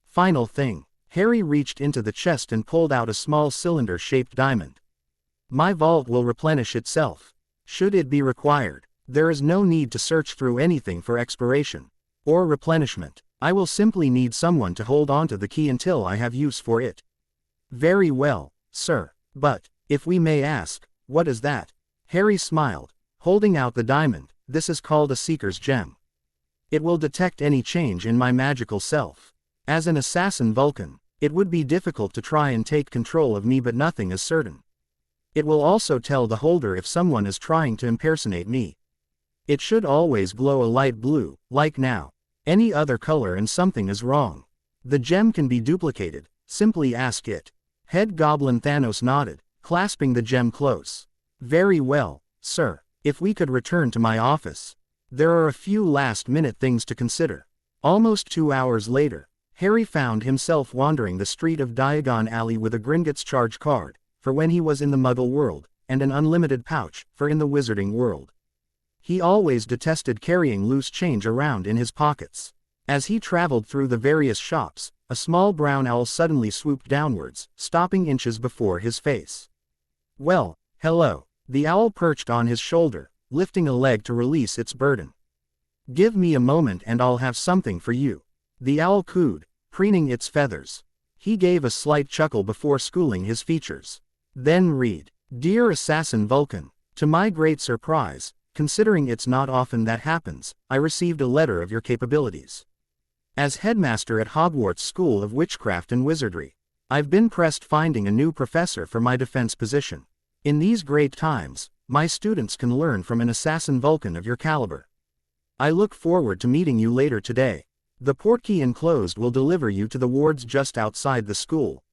Final thing. Harry reached into the chest and pulled out a small cylinder-shaped diamond. My vault will replenish itself. Should it be required, there is no need to search through anything for expiration or replenishment. I will simply need someone to hold onto the key until I have use for it. Very well, sir. But, if we may ask, what is that? Harry smiled, holding out the diamond. This is called a Seeker's Gem. It will detect any change in my magical self. As an assassin Vulcan, it would be difficult to try and take control of me, but nothing is certain. It will also tell the holder if someone is trying to impersonate me. It should always glow a light blue, like now. Any other color and something is wrong. The gem can be duplicated, simply ask it. Head Goblin Thanos nodded, clasping the gem close. Very well, sir. If we could return to my office. There are a few last-minute things to consider. Almost 2 hours later, Harry found himself wandering the street of Diagon Alley with a Gringotts charge card, for when he was in the Muggle world, and an unlimited pouch, for in the Wizarding world. He always detested carrying loose change around in his pockets. As he traveled through the various shops, a small brown owl suddenly swooped downwards, stopping inches before his face. Well, hello. The owl perched on his shoulder, lifting a leg to release its burden. Give me a moment and I'll have something for you. The owl cooed, preening its feathers. He gave a slight chuckle before schooling his features. Then read, Dear Assassin Vulcan, to my great surprise, considering it's not often that happens, I received a letter of your capabilities. As headmaster at Hogwarts School of Witchcraft and Wizardry, I've been pressed finding a new professor for my defense position. In these great times, my students can learn from an assassin Vulcan of your caliber. I look forward to meeting you later today. The portkey enclosed will deliver you to the wards just outside the school.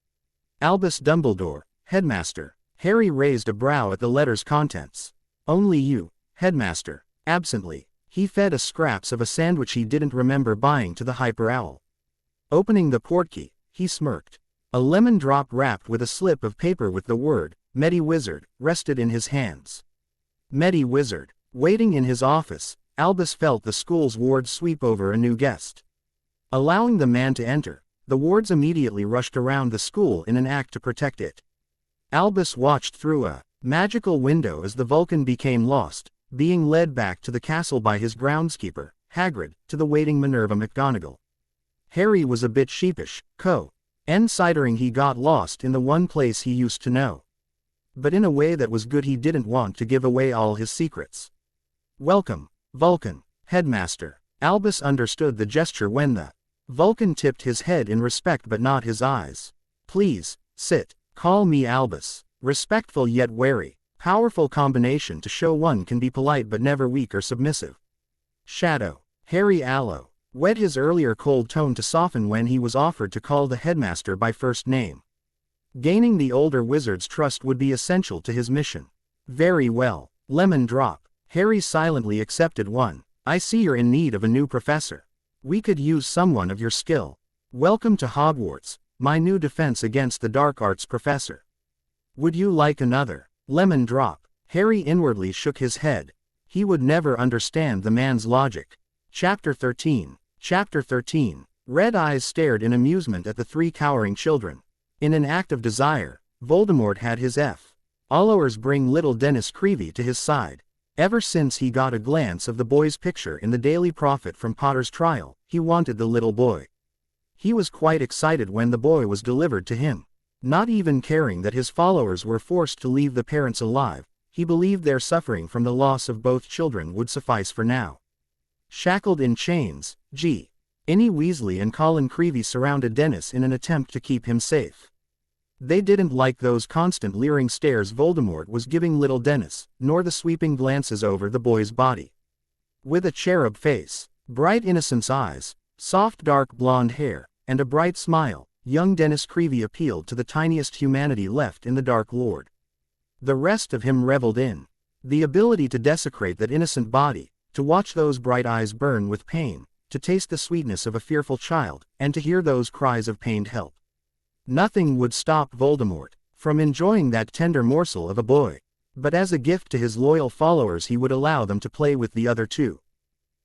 Albus Dumbledore, Headmaster. Harry raised a brow at the letter's contents. Only you, Headmaster. Absently, he fed a scraps of a sandwich he didn't remember buying to the Hyper Owl. Opening the portkey, he smirked. A lemon drop wrapped with a slip of paper with the word, Medi-Wizard, rested in his hands. Medi-Wizard. Waiting in his office, Albus felt the school's wards sweep over a new guest. Allowing the man to enter, the wards immediately rushed around the school in an act to protect it. Albus watched through a magical window as the Vulcan became lost, being led back to the castle by his groundskeeper, Hagrid, to the waiting Minerva McGonagall. Harry was a bit sheepish, considering he got lost in the one place he used to know. But in a way that was good, he didn't want to give away all his secrets. Welcome, Vulcan, Headmaster. Albus understood the gesture when the Vulcan tipped his head in respect but not his eyes. Please, sit. Call me Albus. Respectful yet wary. Powerful combination to show one can be polite but never weak or submissive. Shadow. Harry Allo. Wet his earlier cold tone to soften when he was offered to call the headmaster by first name. Gaining the older wizard's trust would be essential to his mission. Very well. Lemon drop. Harry silently accepted one. I see you're in need of a new professor. We could use someone of your skill. Welcome to Hogwarts, my new defense against the dark arts professor. Would you like another? Lemon drop. Harry inwardly shook his head. He would never understand the man's logic. Chapter 13. Chapter 13. Red eyes stared in amusement at the three cowering children. In an act of desire, Voldemort had his followers bring little Dennis Creevey to his side. Ever since he got a glance of the boy's picture in the Daily Prophet from Potter's trial, he wanted the little boy. He was quite excited when the boy was delivered to him. Not even caring that his followers were forced to leave the parents alive, he believed their suffering from the loss of both children would suffice for now. Shackled in chains, Ginny Weasley and Colin Creevey surrounded Dennis in an attempt to keep him safe. They didn't like those constant leering stares Voldemort was giving little Dennis, nor the sweeping glances over the boy's body. With a cherub face, bright innocent eyes, soft dark blonde hair, and a bright smile, young Dennis Creevey appealed to the tiniest humanity left in the Dark Lord. The rest of him reveled in the ability to desecrate that innocent body, to watch those bright eyes burn with pain, to taste the sweetness of a fearful child, and to hear those cries of pained help. Nothing would stop Voldemort from enjoying that tender morsel of a boy. But as a gift to his loyal followers he would allow them to play with the other two.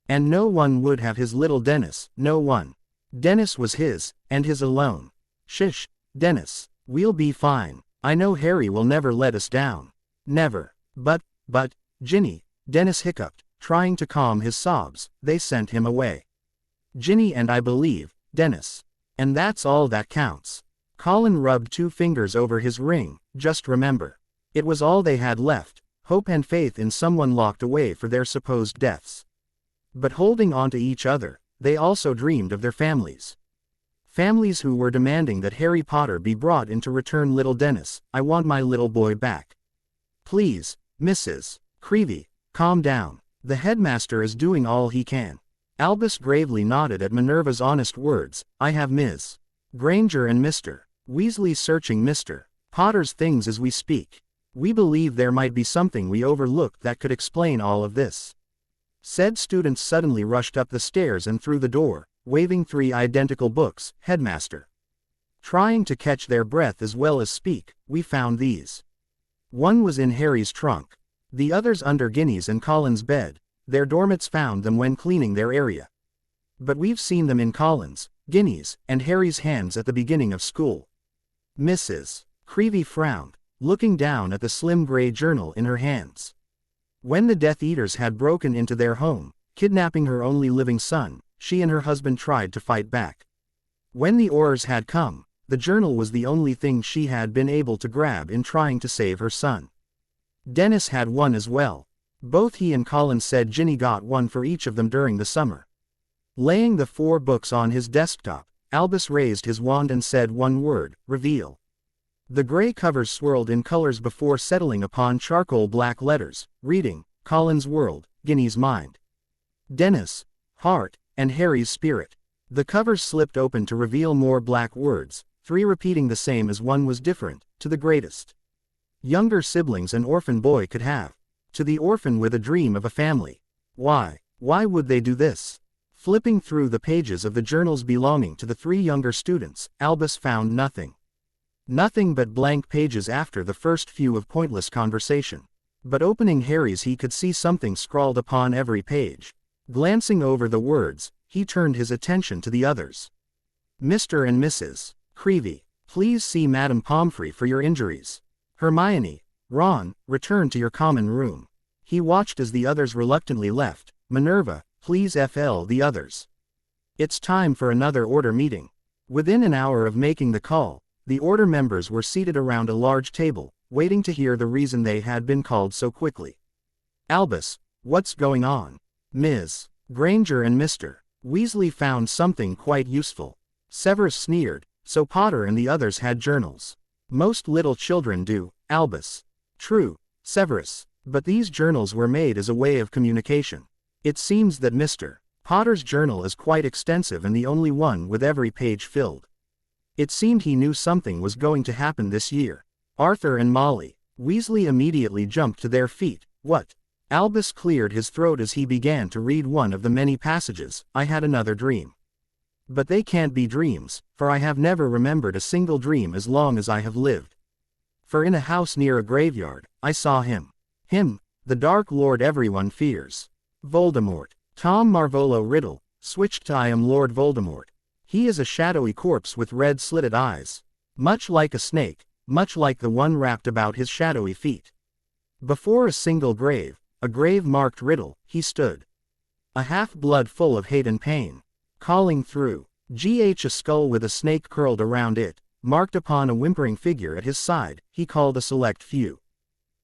And no one would have his little Dennis, no one. Dennis was his, and his alone. Shish, Dennis, we'll be fine. I know Harry will never let us down. Never. But, Ginny, Dennis hiccuped, trying to calm his sobs. They sent him away. Ginny and I believe, Dennis. And that's all that counts. Colin rubbed 2 fingers over his ring. Just remember. It was all they had left, hope and faith in someone locked away for their supposed deaths. But holding on to each other, they also dreamed of their families. Families who were demanding that Harry Potter be brought in to return little Dennis. I want my little boy back. Please, Mrs. Creevey, calm down. The headmaster is doing all he can. Albus gravely nodded at Minerva's honest words. I have Ms. Granger and Mr. Weasley searching Mr. Potter's things as we speak. We believe there might be something we overlooked that could explain all of this. Said students suddenly rushed up the stairs and through the door, waving 3 identical books. Headmaster. Trying to catch their breath as well as speak, we found these. One was in Harry's trunk. The others under Ginny's and Colin's bed. Their dormits found them when cleaning their area. But we've seen them in Colin's, Ginny's, and Harry's hands at the beginning of school. Mrs. Creevey frowned, looking down at the slim gray journal in her hands. When the Death Eaters had broken into their home, kidnapping her only living son, she and her husband tried to fight back. When the Aurors had come, the journal was the only thing she had been able to grab in trying to save her son. Dennis had one as well. Both he and Colin said Ginny got one for each of them during the summer. Laying the 4 books on his desktop, Albus raised his wand and said one word, reveal. The gray covers swirled in colors before settling upon charcoal black letters, reading, Colin's world, Ginny's mind. Dennis, heart, and Harry's spirit. The covers slipped open to reveal more black words, 3 repeating the same as one was different, to the greatest younger siblings an orphan boy could have. To the orphan with a dream of a family. Why would they do this? Flipping through the pages of the journals belonging to the 3 younger students, Albus found nothing. Nothing but blank pages after the first few of pointless conversation. But opening Harry's he could see something scrawled upon every page. Glancing over the words, he turned his attention to the others. Mr. and Mrs. Creevey, please see Madame Pomfrey for your injuries. Hermione, Ron, return to your common room. He watched as the others reluctantly left. Minerva, please FL the others. It's time for another order meeting. Within an hour of making the call, the order members were seated around a large table, waiting to hear the reason they had been called so quickly. Albus, what's going on? Ms. Granger and Mr. Weasley found something quite useful. Severus sneered, so Potter and the others had journals. Most little children do, Albus. True, Severus, but these journals were made as a way of communication. It seems that Mr. Potter's journal is quite extensive and the only one with every page filled. It seemed he knew something was going to happen this year. Arthur and Molly Weasley immediately jumped to their feet. What? Albus cleared his throat as he began to read one of the many passages. I had another dream. But they can't be dreams, for I have never remembered a single dream as long as I have lived. for in a house near a graveyard, I saw him. Him, the Dark Lord everyone fears. Voldemort. Tom Marvolo Riddle, switched to I am Lord Voldemort. He is a shadowy corpse with red slitted eyes. Much like a snake, much like the one wrapped about his shadowy feet. Before a single grave, a grave marked Riddle, he stood. A half-blood full of hate and pain. Calling through. A skull with a snake curled around it, marked upon a whimpering figure at his side, he called a select few.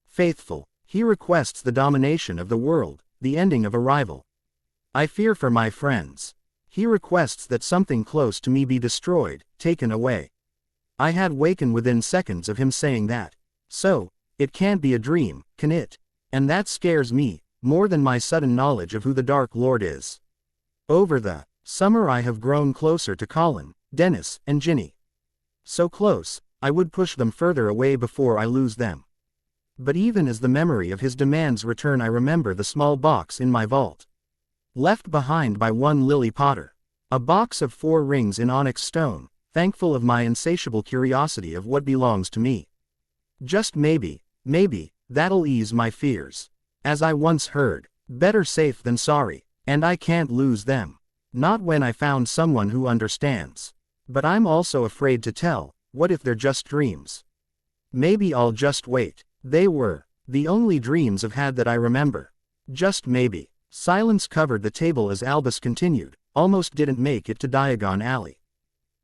Faithful. He requests the domination of the world, the ending of a rival. I fear for my friends. He requests that something close to me be destroyed, taken away. I had wakened within seconds of him saying that. So, it can't be a dream, can it? And that scares me, more than my sudden knowledge of who the Dark Lord is. Over the summer I have grown closer to Colin, Dennis, and Ginny. So close, I would push them further away before I lose them. But even as the memory of his demands return, I remember the small box in my vault. Left behind by one Lily Potter. A box of 4 rings in onyx stone, thankful of my insatiable curiosity of what belongs to me. Just maybe, that'll ease my fears. As I once heard, better safe than sorry, and I can't lose them. Not when I found someone who understands. But I'm also afraid to tell, what if they're just dreams? Maybe I'll just wait. They were the only dreams I've had that I remember. Just maybe. Silence covered the table as Albus continued, almost didn't make it to Diagon Alley.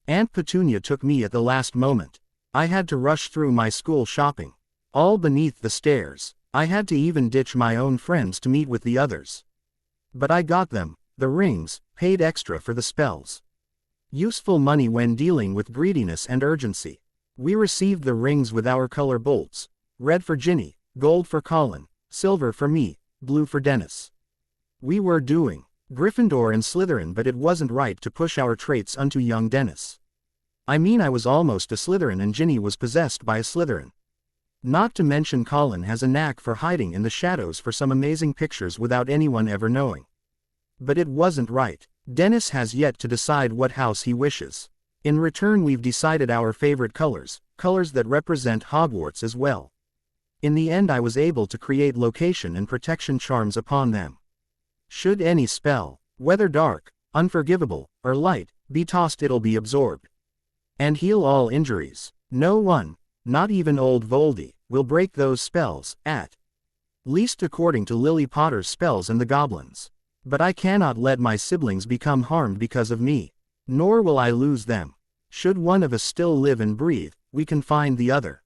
Aunt Petunia took me at the last moment. I had to rush through my school shopping. All beneath the stairs. I had to even ditch my own friends to meet with the others. But I got them, the rings, paid extra for the spells. Useful money when dealing with greediness and urgency. We received the rings with our color bolts. Red for Ginny, gold for Colin, silver for me, blue for Dennis. We were doing Gryffindor and Slytherin, but it wasn't right to push our traits onto young Dennis. I mean, I was almost a Slytherin and Ginny was possessed by a Slytherin. Not to mention Colin has a knack for hiding in the shadows for some amazing pictures without anyone ever knowing. But it wasn't right. Dennis has yet to decide what house he wishes. In return, we've decided our favorite colors, colors that represent Hogwarts as well. In the end, I was able to create location and protection charms upon them. Should any spell, whether dark, unforgivable, or light, be tossed, it'll be absorbed. And heal all injuries. No one, not even old Voldy, will break those spells, at least according to Lily Potter's spells and the goblins. But I cannot let my siblings become harmed because of me. Nor will I lose them. Should one of us still live and breathe, we can find the other.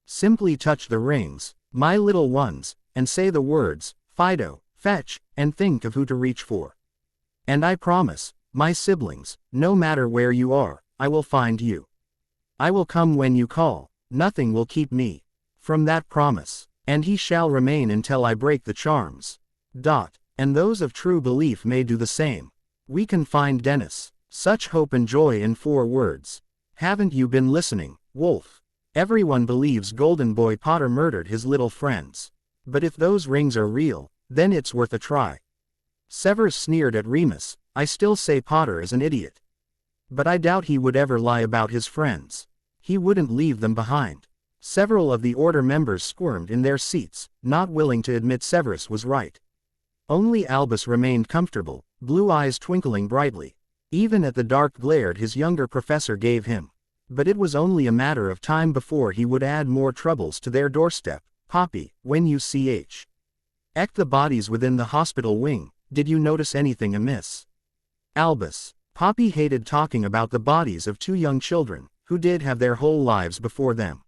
Simply touch the rings, my little ones, and say the words, Fido, fetch, and think of who to reach for. And I promise, my siblings, no matter where you are, I will find you. I will come when you call, nothing will keep me from that promise, and he shall remain until I break the charms. And those of true belief may do the same. We can find Dennis. Such hope and joy in 4 words. Haven't you been listening, Wolf? Everyone believes Golden Boy Potter murdered his little friends. But if those rings are real, then it's worth a try. Severus sneered at Remus. I still say Potter is an idiot. But I doubt he would ever lie about his friends. He wouldn't leave them behind. Several of the Order members squirmed in their seats, not willing to admit Severus was right. Only Albus remained comfortable, blue eyes twinkling brightly. Even at the dark glare his younger professor gave him. But it was only a matter of time before he would add more troubles to their doorstep. Poppy, when you checked the bodies within the hospital wing, did you notice anything amiss? Albus. Poppy hated talking about the bodies of 2 young children, who did have their whole lives before them.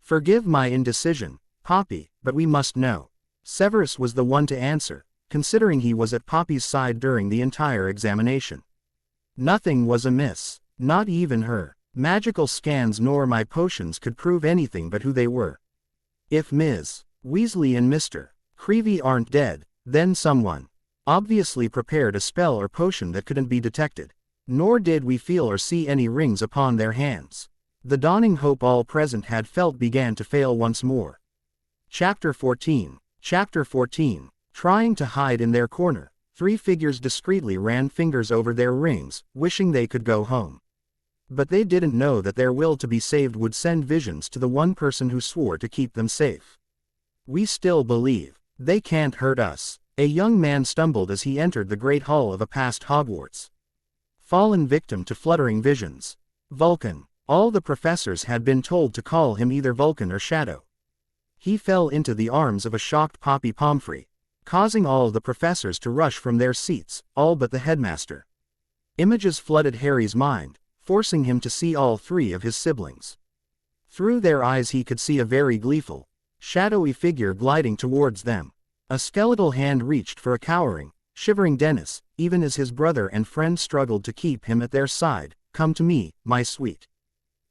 Forgive my indecision, Poppy, but we must know. Severus was the one to answer, considering he was at Poppy's side during the entire examination. Nothing was amiss, not even her magical scans nor my potions could prove anything but who they were. If Ms. Weasley and Mr. Creevy aren't dead, then someone obviously prepared a spell or potion that couldn't be detected. Nor did we feel or see any rings upon their hands. The dawning hope all present had felt began to fail once more. Chapter 14. Trying to hide in their corner, 3 figures discreetly ran fingers over their rings, wishing they could go home. But they didn't know that their will to be saved would send visions to the one person who swore to keep them safe. We still believe. They can't hurt us. A young man stumbled as he entered the great hall of a past Hogwarts. Fallen victim to fluttering visions. Vulcan. All the professors had been told to call him either Vulcan or Shadow. He fell into the arms of a shocked Poppy Pomfrey, causing all the professors to rush from their seats, all but the headmaster. Images flooded Harry's mind, forcing him to see all three of his siblings. Through their eyes he could see a very gleeful, shadowy figure gliding towards them. A skeletal hand reached for a cowering, shivering Dennis, even as his brother and friend struggled to keep him at their side. "Come to me, my sweet.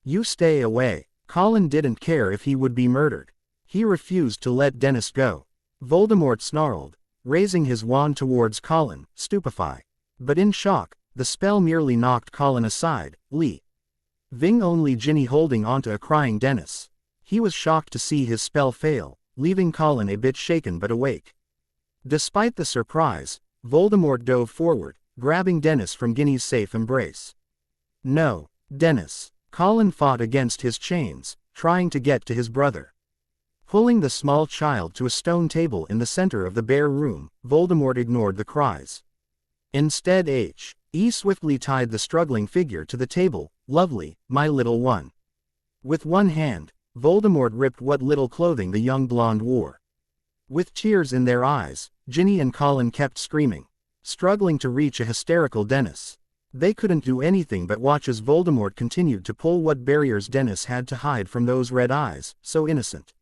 You stay away." Colin didn't care if he would be murdered. He refused to let Dennis go. Voldemort snarled, raising his wand towards Colin, stupefy. But in shock, the spell merely knocked Colin aside, leaving only Ginny holding onto a crying Dennis. He was shocked to see his spell fail, leaving Colin a bit shaken but awake. Despite the surprise, Voldemort dove forward, grabbing Dennis from Ginny's safe embrace. "No, Dennis." Colin fought against his chains, trying to get to his brother. Pulling the small child to a stone table in the center of the bare room, Voldemort ignored the cries. Instead he swiftly tied the struggling figure to the table. "Lovely, my little one." With one hand, Voldemort ripped what little clothing the young blonde wore. With tears in their eyes, Ginny and Colin kept screaming, struggling to reach a hysterical Dennis. They couldn't do anything but watch as Voldemort continued to pull what barriers Dennis had to hide from those red eyes, so innocent.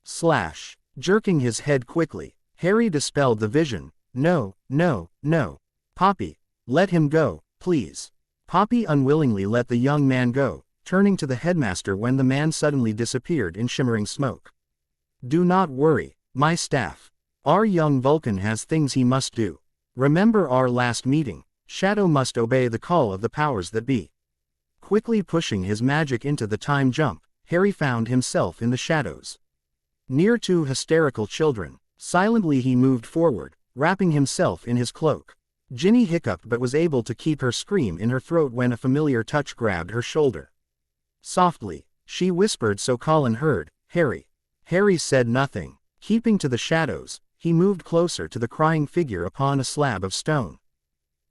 Slash. Jerking his head quickly, Harry dispelled the vision. "No, no, no. Poppy, let him go, please." Poppy unwillingly let the young man go, turning to the headmaster when the man suddenly disappeared in shimmering smoke. "Do not worry, my staff. Our young Vulcan has things he must do. Remember our last meeting. Shadow must obey the call of the powers that be." Quickly pushing his magic into the time jump, Harry found himself in the shadows. Near two hysterical children, silently he moved forward, wrapping himself in his cloak. Ginny hiccuped but was able to keep her scream in her throat when a familiar touch grabbed her shoulder. Softly, she whispered so Colin heard, "Harry." Harry said nothing. Keeping to the shadows, he moved closer to the crying figure upon a slab of stone.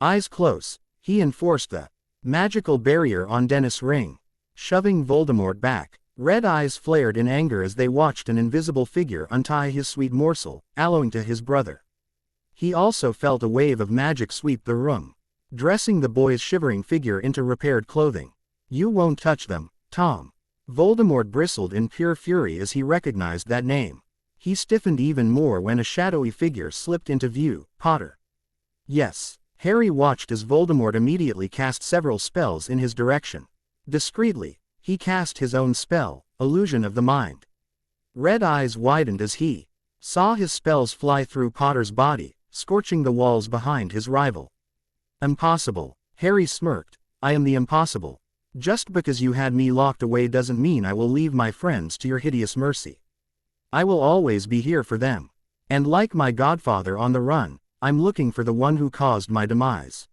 Eyes close, he enforced the magical barrier on Dennis' ring. Shoving Voldemort back, red eyes flared in anger as they watched an invisible figure untie his sweet morsel, allowing to his brother. He also felt a wave of magic sweep the room, dressing the boy's shivering figure into repaired clothing. "You won't touch them, Tom." Voldemort bristled in pure fury as he recognized that name. He stiffened even more when a shadowy figure slipped into view. "Potter." "Yes." Harry watched as Voldemort immediately cast several spells in his direction. Discreetly, he cast his own spell, Illusion of the Mind. Red eyes widened as he saw his spells fly through Potter's body, scorching the walls behind his rival. "Impossible." Harry smirked. "I am the impossible. Just because you had me locked away doesn't mean I will leave my friends to your hideous mercy. I will always be here for them. And like my godfather on the run, I'm looking for the one who caused my demise.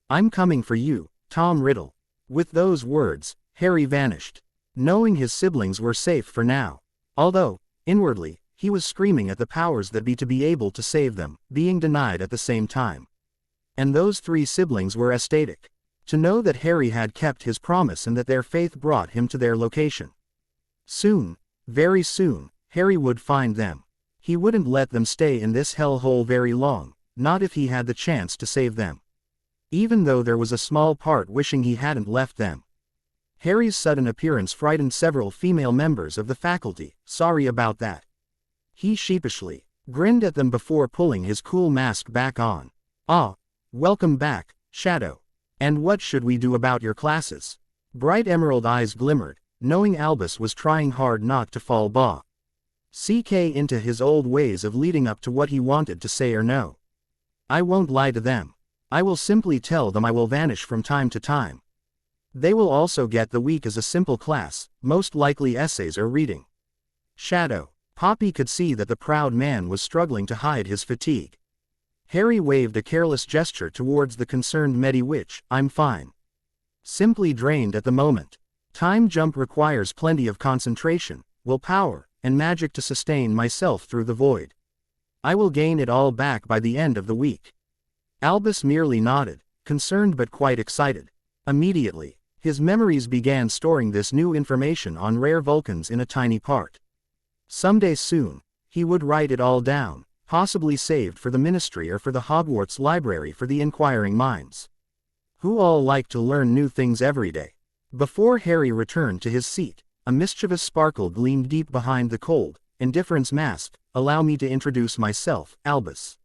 I'm coming for you, Tom Riddle." With those words, Harry vanished, knowing his siblings were safe for now. Although, inwardly, he was screaming at the powers that be to be able to save them, being denied at the same time. And those three siblings were ecstatic to know that Harry had kept his promise and that their faith brought him to their location. Soon, very soon, Harry would find them. He wouldn't let them stay in this hellhole very long, not if he had the chance to save them. Even though there was a small part wishing he hadn't left them. Harry's sudden appearance frightened several female members of the faculty. "Sorry about that." He sheepishly grinned at them before pulling his cool mask back on. "Ah, welcome back, Shadow. And what should we do about your classes?" Bright emerald eyes glimmered, knowing Albus was trying hard not to fall into his old ways of leading up to what he wanted to say or know. "I won't lie to them. I will simply tell them I will vanish from time to time. They will also get the week as a simple class, most likely essays or reading." Shadow. Poppy could see that the proud man was struggling to hide his fatigue. Harry waved a careless gesture towards the concerned Medi-Witch. "I'm fine." Simply drained at the moment. Time jump requires plenty of concentration, willpower, and magic to sustain myself through the void. I will gain it all back by the end of the week. Albus merely nodded, concerned but quite excited. Immediately, his memories began storing this new information on rare Vulcans in a tiny part. Someday soon, he would write it all down, possibly saved for the ministry or for the Hogwarts library for the inquiring minds, who all like to learn new things every day. Before Harry returned to his seat, a mischievous sparkle gleamed deep behind the cold, indifference mask. Allow me to introduce myself, Albus.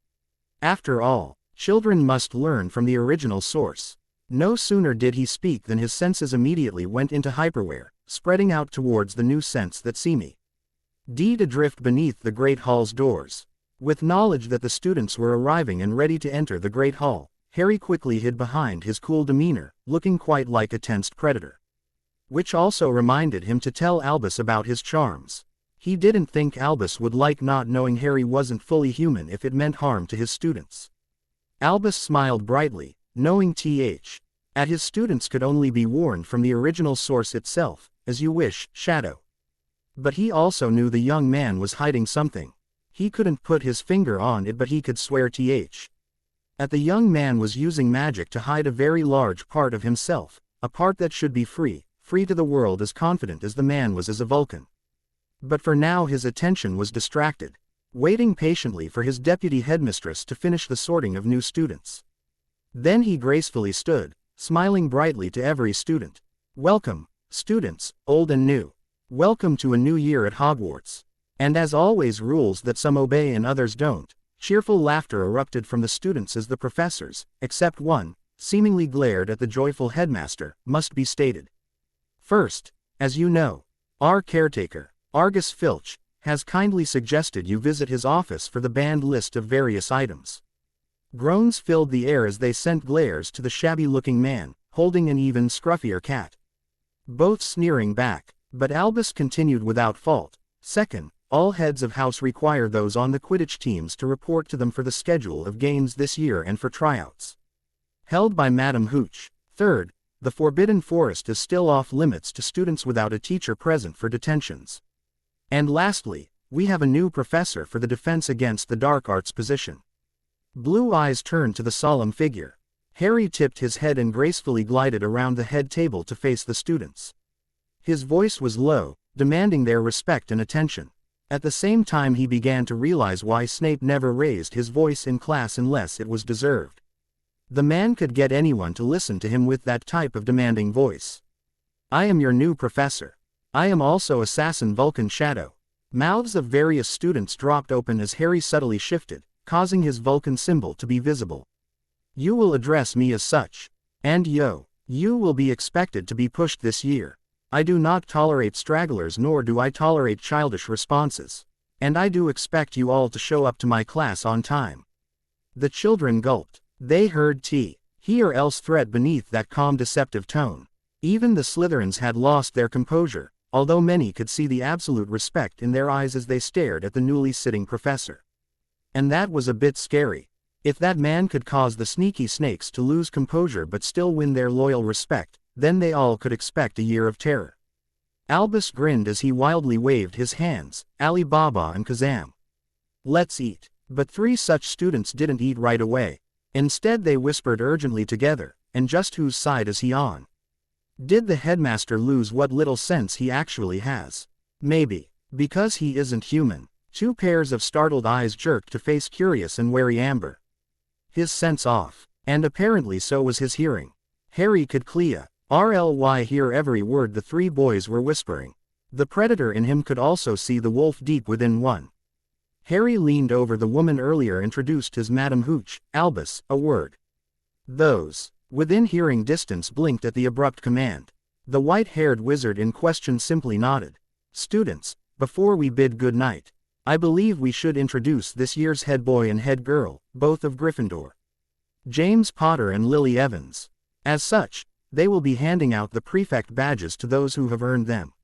After all, children must learn from the original source. No sooner did he speak than his senses immediately went into hyperware, spreading out towards the new sense that see me. Deed adrift beneath the Great Hall's doors. With knowledge that the students were arriving and ready to enter the Great Hall, Harry quickly hid behind his cool demeanor, looking quite like a tensed predator. Which also reminded him to tell Albus about his charms. He didn't think Albus would like not knowing Harry wasn't fully human if it meant harm to his students. Albus smiled brightly, knowing that his students could only be warned from the original source itself, as you wish, Shadow. But he also knew the young man was hiding something. He couldn't put his finger on it, but he could swear that the young man was using magic to hide a very large part of himself, a part that should be free to the world, as confident as the man was as a Vulcan. But for now his attention was distracted, waiting patiently for his deputy headmistress to finish the sorting of new students. Then he gracefully stood, smiling brightly to every student. Welcome, students, old and new. Welcome to a new year at Hogwarts. And as always, rules that some obey and others don't. Cheerful laughter erupted from the students as the professors, except one, seemingly glared at the joyful headmaster, must be stated. First, as you know, our caretaker, Argus Filch, has kindly suggested you visit his office for the banned list of various items. Groans filled the air as they sent glares to the shabby-looking man, holding an even scruffier cat. Both sneering back, but Albus continued without fault. Second, all heads of house require those on the Quidditch teams to report to them for the schedule of games this year and for tryouts held by Madam Hooch. Third, the Forbidden Forest is still off limits to students without a teacher present for detentions. And lastly, we have a new professor for the defense against the dark arts position. Blue eyes turned to the solemn figure. Harry tipped his head and gracefully glided around the head table to face the students. His voice was low, demanding their respect and attention. At the same time he began to realize why Snape never raised his voice in class unless it was deserved. The man could get anyone to listen to him with that type of demanding voice. I am your new professor. I am also Assassin Vulcan Shadow. Mouths of various students dropped open as Harry subtly shifted, causing his Vulcan symbol to be visible. You will address me as such. And you will be expected to be pushed this year. I do not tolerate stragglers, nor do I tolerate childish responses. And I do expect you all to show up to my class on time. The children gulped. They heard he or else threat beneath that calm deceptive tone. Even the Slytherins had lost their composure, although many could see the absolute respect in their eyes as they stared at the newly sitting professor. And that was a bit scary. If that man could cause the sneaky snakes to lose composure but still win their loyal respect, then they all could expect a year of terror. Albus grinned as he wildly waved his hands, Ali Baba and Kazam. Let's eat. But three such students didn't eat right away. Instead they whispered urgently together, and just whose side is he on? Did the headmaster lose what little sense he actually has? Maybe. Because he isn't human. Two pairs of startled eyes jerked to face curious and wary Amber. His sense off. And apparently so was his hearing. Harry could hear every word the three boys were whispering. The predator in him could also see the wolf deep within one. Harry leaned over the woman earlier introduced as Madam Hooch. Albus, a word. Those within hearing distance blinked at the abrupt command. The white-haired wizard in question simply nodded. Students, before we bid good night, I believe we should introduce this year's head boy and head girl, both of Gryffindor. James Potter and Lily Evans. As such, they will be handing out the prefect badges to those who have earned them.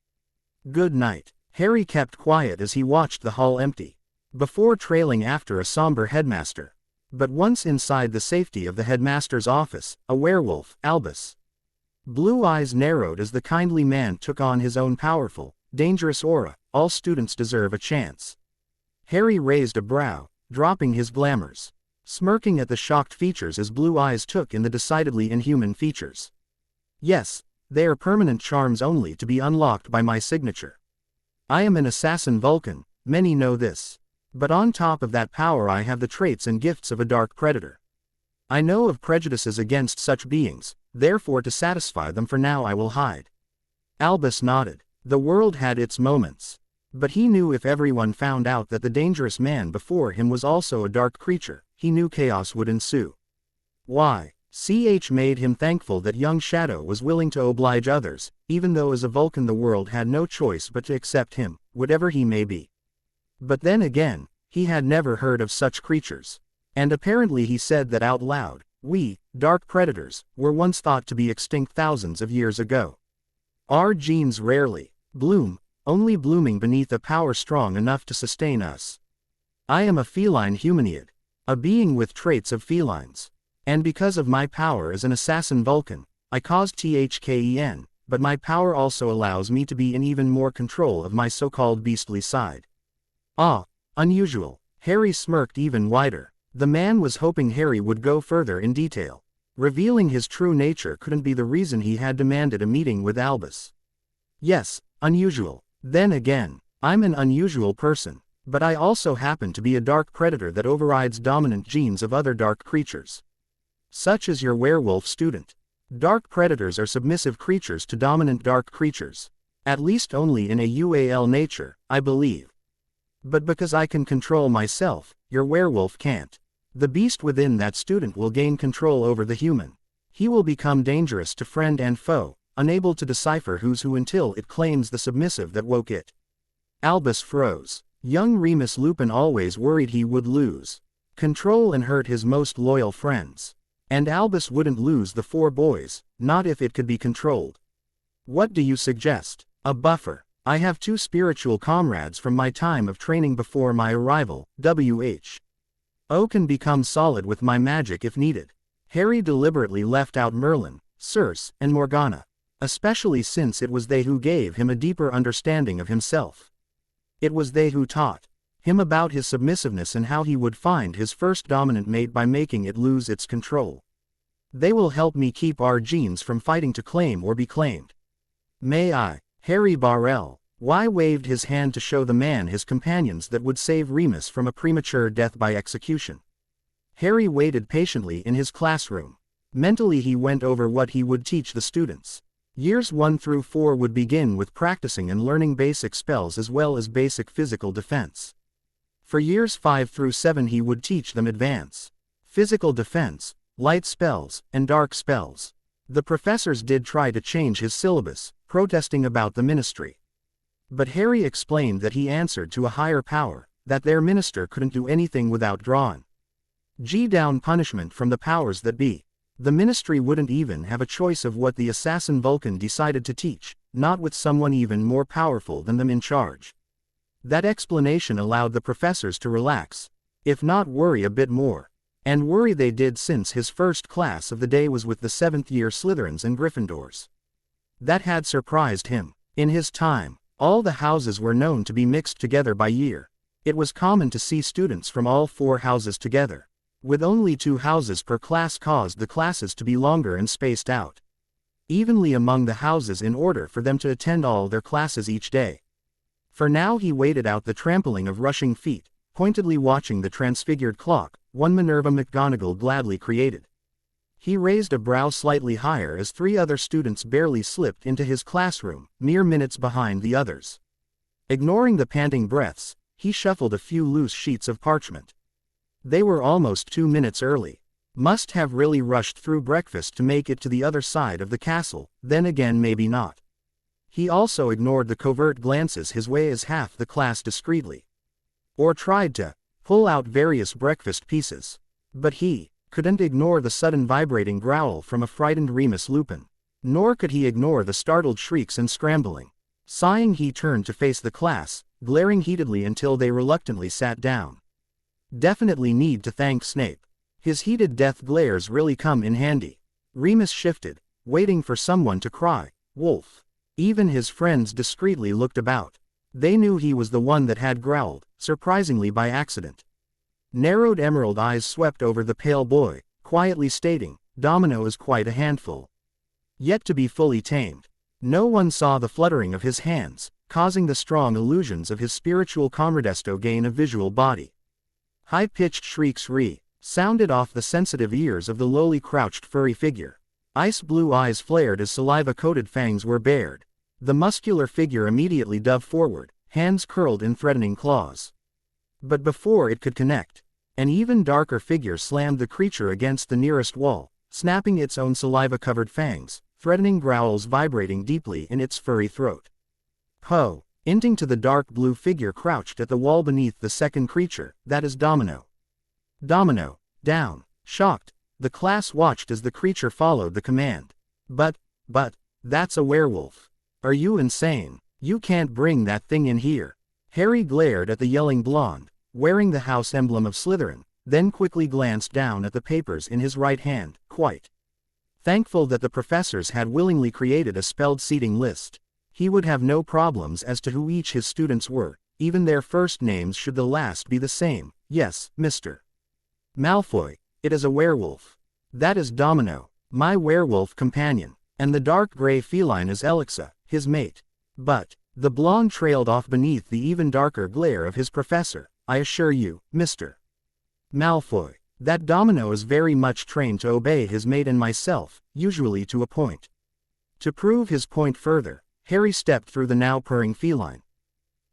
Good night. Harry kept quiet as he watched the hall empty, before trailing after a somber headmaster. But once inside the safety of the headmaster's office, a werewolf, Albus, Blue eyes narrowed as the kindly man took on his own powerful, dangerous aura. All students deserve a chance. Harry raised a brow, dropping his glamours, smirking at the shocked features as Blue eyes took in the decidedly inhuman features. Yes, they are permanent charms only to be unlocked by my signature. I am an assassin Vulcan, many know this. But on top of that power I have the traits and gifts of a dark predator. I know of prejudices against such beings, therefore to satisfy them for now I will hide. Albus nodded. The world had its moments. But he knew if everyone found out that the dangerous man before him was also a dark creature, he knew chaos would ensue. Made him thankful that young Shadow was willing to oblige others, even though as a Vulcan the world had no choice but to accept him, whatever he may be. But then again, he had never heard of such creatures. And apparently he said that out loud. We, dark predators, were once thought to be extinct thousands of years ago. Our genes rarely bloom, only blooming beneath a power strong enough to sustain us. I am a feline humanoid, a being with traits of felines. And because of my power as an assassin Vulcan, I caused Thken, but my power also allows me to be in even more control of my so-called beastly side. Ah, unusual. Harry smirked even wider. The man was hoping Harry would go further in detail. Revealing his true nature couldn't be the reason he had demanded a meeting with Albus. Yes, unusual. Then again, I'm an unusual person, but I also happen to be a dark predator that overrides dominant genes of other dark creatures. Such as your werewolf student. Dark predators are submissive creatures to dominant dark creatures. At least only in a UAL nature, I believe. But because I can control myself, your werewolf can't. The beast within that student will gain control over the human. He will become dangerous to friend and foe, unable to decipher who's who until it claims the submissive that woke it. Albus froze. Young Remus Lupin always worried he would lose control and hurt his most loyal friends. And Albus wouldn't lose the 4 boys, not if it could be controlled. What do you suggest? A buffer. I have 2 spiritual comrades from my time of training before my arrival. Who can become solid with my magic if needed. Harry deliberately left out Merlin, Circe, and Morgana, especially since it was they who gave him a deeper understanding of himself. It was they who taught him about his submissiveness and how he would find his first dominant mate by making it lose its control. They will help me keep our genes from fighting to claim or be claimed. May I? Harry Barrel. Y waved his hand to show the man his companions that would save Remus from a premature death by execution. Harry waited patiently in his classroom. Mentally he went over what he would teach the students. Years 1 through 4 would begin with practicing and learning basic spells as well as basic physical defense. For years 5 through 7 he would teach them advanced physical defense, light spells, and dark spells. The professors did try to change his syllabus, protesting about the ministry. But Harry explained that he answered to a higher power, that their minister couldn't do anything without drawing down punishment from the powers that be. The ministry wouldn't even have a choice of what the assassin Vulcan decided to teach, not with someone even more powerful than them in charge. That explanation allowed the professors to relax, if not worry a bit more. And worry they did, since his first class of the day was with the 7th-year Slytherins and Gryffindors. That had surprised him. In his time, all the houses were known to be mixed together by year. It was common to see students from all 4 houses together. With only 2 houses per class caused the classes to be longer and spaced out evenly among the houses in order for them to attend all their classes each day. For now he waited out the trampling of rushing feet, pointedly watching the transfigured clock, one Minerva McGonagall gladly created. He raised a brow slightly higher as 3 other students barely slipped into his classroom, mere minutes behind the others. Ignoring the panting breaths, he shuffled a few loose sheets of parchment. They were almost 2 minutes early. Must have really rushed through breakfast to make it to the other side of the castle, then again maybe not. He also ignored the covert glances his way as half the class discreetly or tried to pull out various breakfast pieces. But he couldn't ignore the sudden vibrating growl from a frightened Remus Lupin. Nor could he ignore the startled shrieks and scrambling. Sighing, he turned to face the class, glaring heatedly until they reluctantly sat down. Definitely need to thank Snape. His heated death glares really come in handy. Remus shifted, waiting for someone to cry, "Wolf." Even his friends discreetly looked about. They knew he was the one that had growled, surprisingly by accident. Narrowed emerald eyes swept over the pale boy, quietly stating, "Domino is quite a handful. Yet to be fully tamed." No one saw the fluttering of his hands, causing the strong illusions of his spiritual comradesto gain a visual body. High-pitched shrieks sounded off the sensitive ears of the lowly crouched furry figure. Ice-blue eyes flared as saliva-coated fangs were bared. The muscular figure immediately dove forward, hands curled in threatening claws. But before it could connect, an even darker figure slammed the creature against the nearest wall, snapping its own saliva-covered fangs, threatening growls vibrating deeply in its furry throat. Ho! Inting to the dark blue figure crouched at the wall beneath the second creature, "That is Domino." "Domino, down." Shocked, the class watched as the creature followed the command. But, that's a werewolf. Are you insane? You can't bring that thing in here." Harry glared at the yelling blonde, wearing the house emblem of Slytherin, then quickly glanced down at the papers in his right hand, quite thankful that the professors had willingly created a spelled seating list. He would have no problems as to who each his students were, even their first names should the last be the same. "Yes, Mr. Malfoy, it is a werewolf. That is Domino, my werewolf companion, and the dark gray feline is Elixa, his mate." But the blonde trailed off beneath the even darker glare of his professor. "I assure you, Mr. Malfoy, that Domino is very much trained to obey his mate and myself, usually to a point." To prove his point further, Harry stepped through the now purring feline.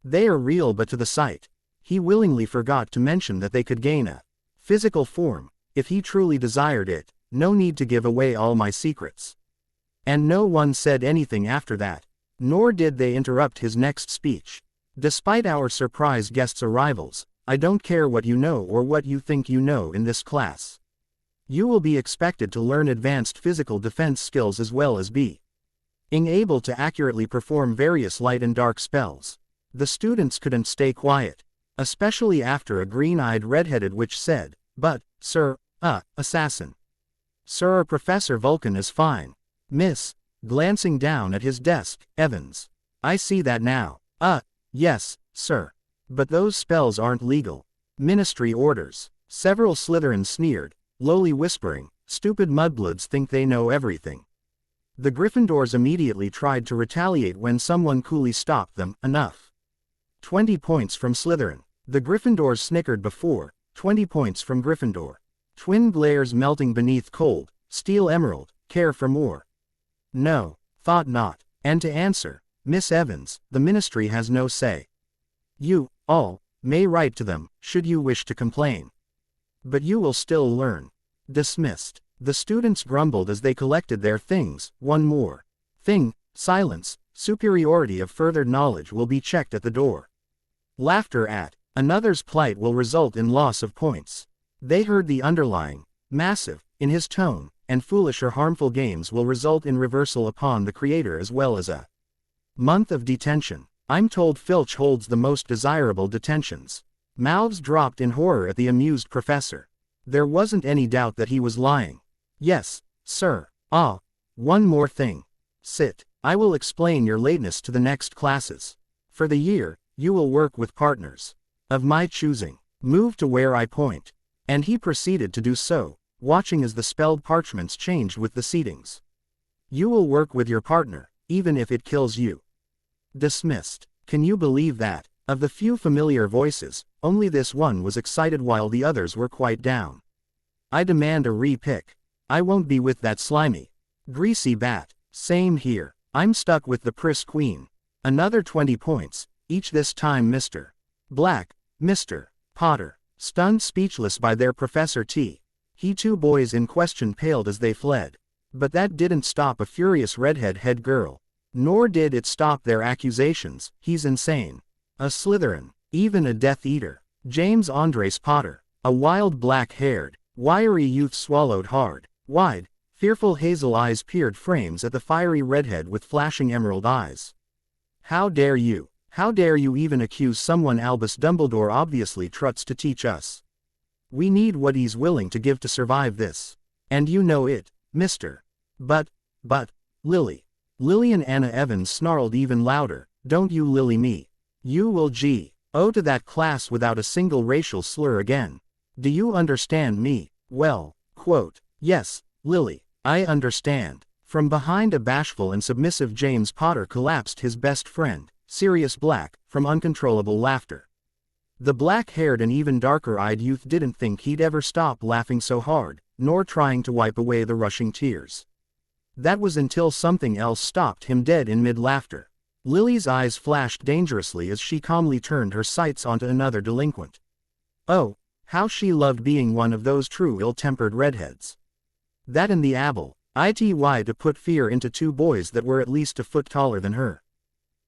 "They are real, but to the sight." He willingly forgot to mention that they could gain a physical form, if he truly desired it. "No need to give away all my secrets." And no one said anything after that, nor did they interrupt his next speech. "Despite our surprise guest's arrivals, I don't care what you know or what you think you know in this class. You will be expected to learn advanced physical defense skills as well as being able to accurately perform various light and dark spells." The students couldn't stay quiet, especially after a green-eyed red-headed witch said, "But, sir, assassin. Sir, Professor Vulcan is fine. Miss," glancing down at his desk, "Evans. I see that now. Yes, sir. But those spells aren't legal. Ministry orders." Several Slytherins sneered, lowly whispering, "Stupid mudbloods think they know everything." The Gryffindors immediately tried to retaliate when someone coolly stopped them. "Enough." 20 points from Slytherin. The Gryffindors snickered before, 20 points from Gryffindor. Twin glares melting beneath cold, steel emerald, care for more. "No, thought not. And to answer, Miss Evans, the Ministry has no say. You, all, may write to them, should you wish to complain. But you will still learn." Dismissed. The students grumbled as they collected their things. "One more thing, silence, superiority of further knowledge will be checked at the door. Laughter at another's plight will result in loss of points." They heard the underlying, massive, in his tone, and foolish or harmful games will result in reversal upon the creator as well as a month of detention. "I'm told Filch holds the most desirable detentions." Mouths dropped in horror at the amused professor. There wasn't any doubt that he was lying. "Yes, sir. One more thing. Sit. I will explain your lateness to the next classes. For the year, you will work with partners of my choosing. Move to where I point." And he proceeded to do so, watching as the spelled parchments changed with the seatings. "You will work with your partner, even if it kills you." Dismissed. Can you believe that? Of the few familiar voices, only this one was excited while the others were quite down. "I demand a re-pick. I won't be with that slimy, greasy bat." "Same here. I'm stuck with the Pris Queen." Another 20 points, each this time Mr. Black, Mr. Potter. Stunned speechless by their Professor T. He two boys in question paled as they fled. But that didn't stop a furious redhead head girl. Nor did it stop their accusations. "He's insane. A Slytherin. Even a Death Eater." James Andres Potter. A wild black-haired, wiry youth swallowed hard. Wide, fearful hazel eyes peered frames at the fiery redhead with flashing emerald eyes. "How dare you? How dare you even accuse someone Albus Dumbledore obviously trusts to teach us? We need what he's willing to give to survive this. And you know it, Mr. But, but, Lily. Lily and Anna Evans snarled even louder, don't you Lily me. You will go to that class without a single racial slur again. Do you understand me? Well, quote, yes, Lily, I understand. From behind a bashful and submissive James Potter collapsed his best friend, Sirius Black, from uncontrollable laughter. The black-haired and even darker-eyed youth didn't think he'd ever stop laughing so hard, nor trying to wipe away the rushing tears. That was until something else stopped him dead in mid-laughter. Lily's eyes flashed dangerously as she calmly turned her sights onto another delinquent. Oh, how she loved being one of those true ill-tempered redheads. That and the able, to put fear into two boys that were at least a foot taller than her.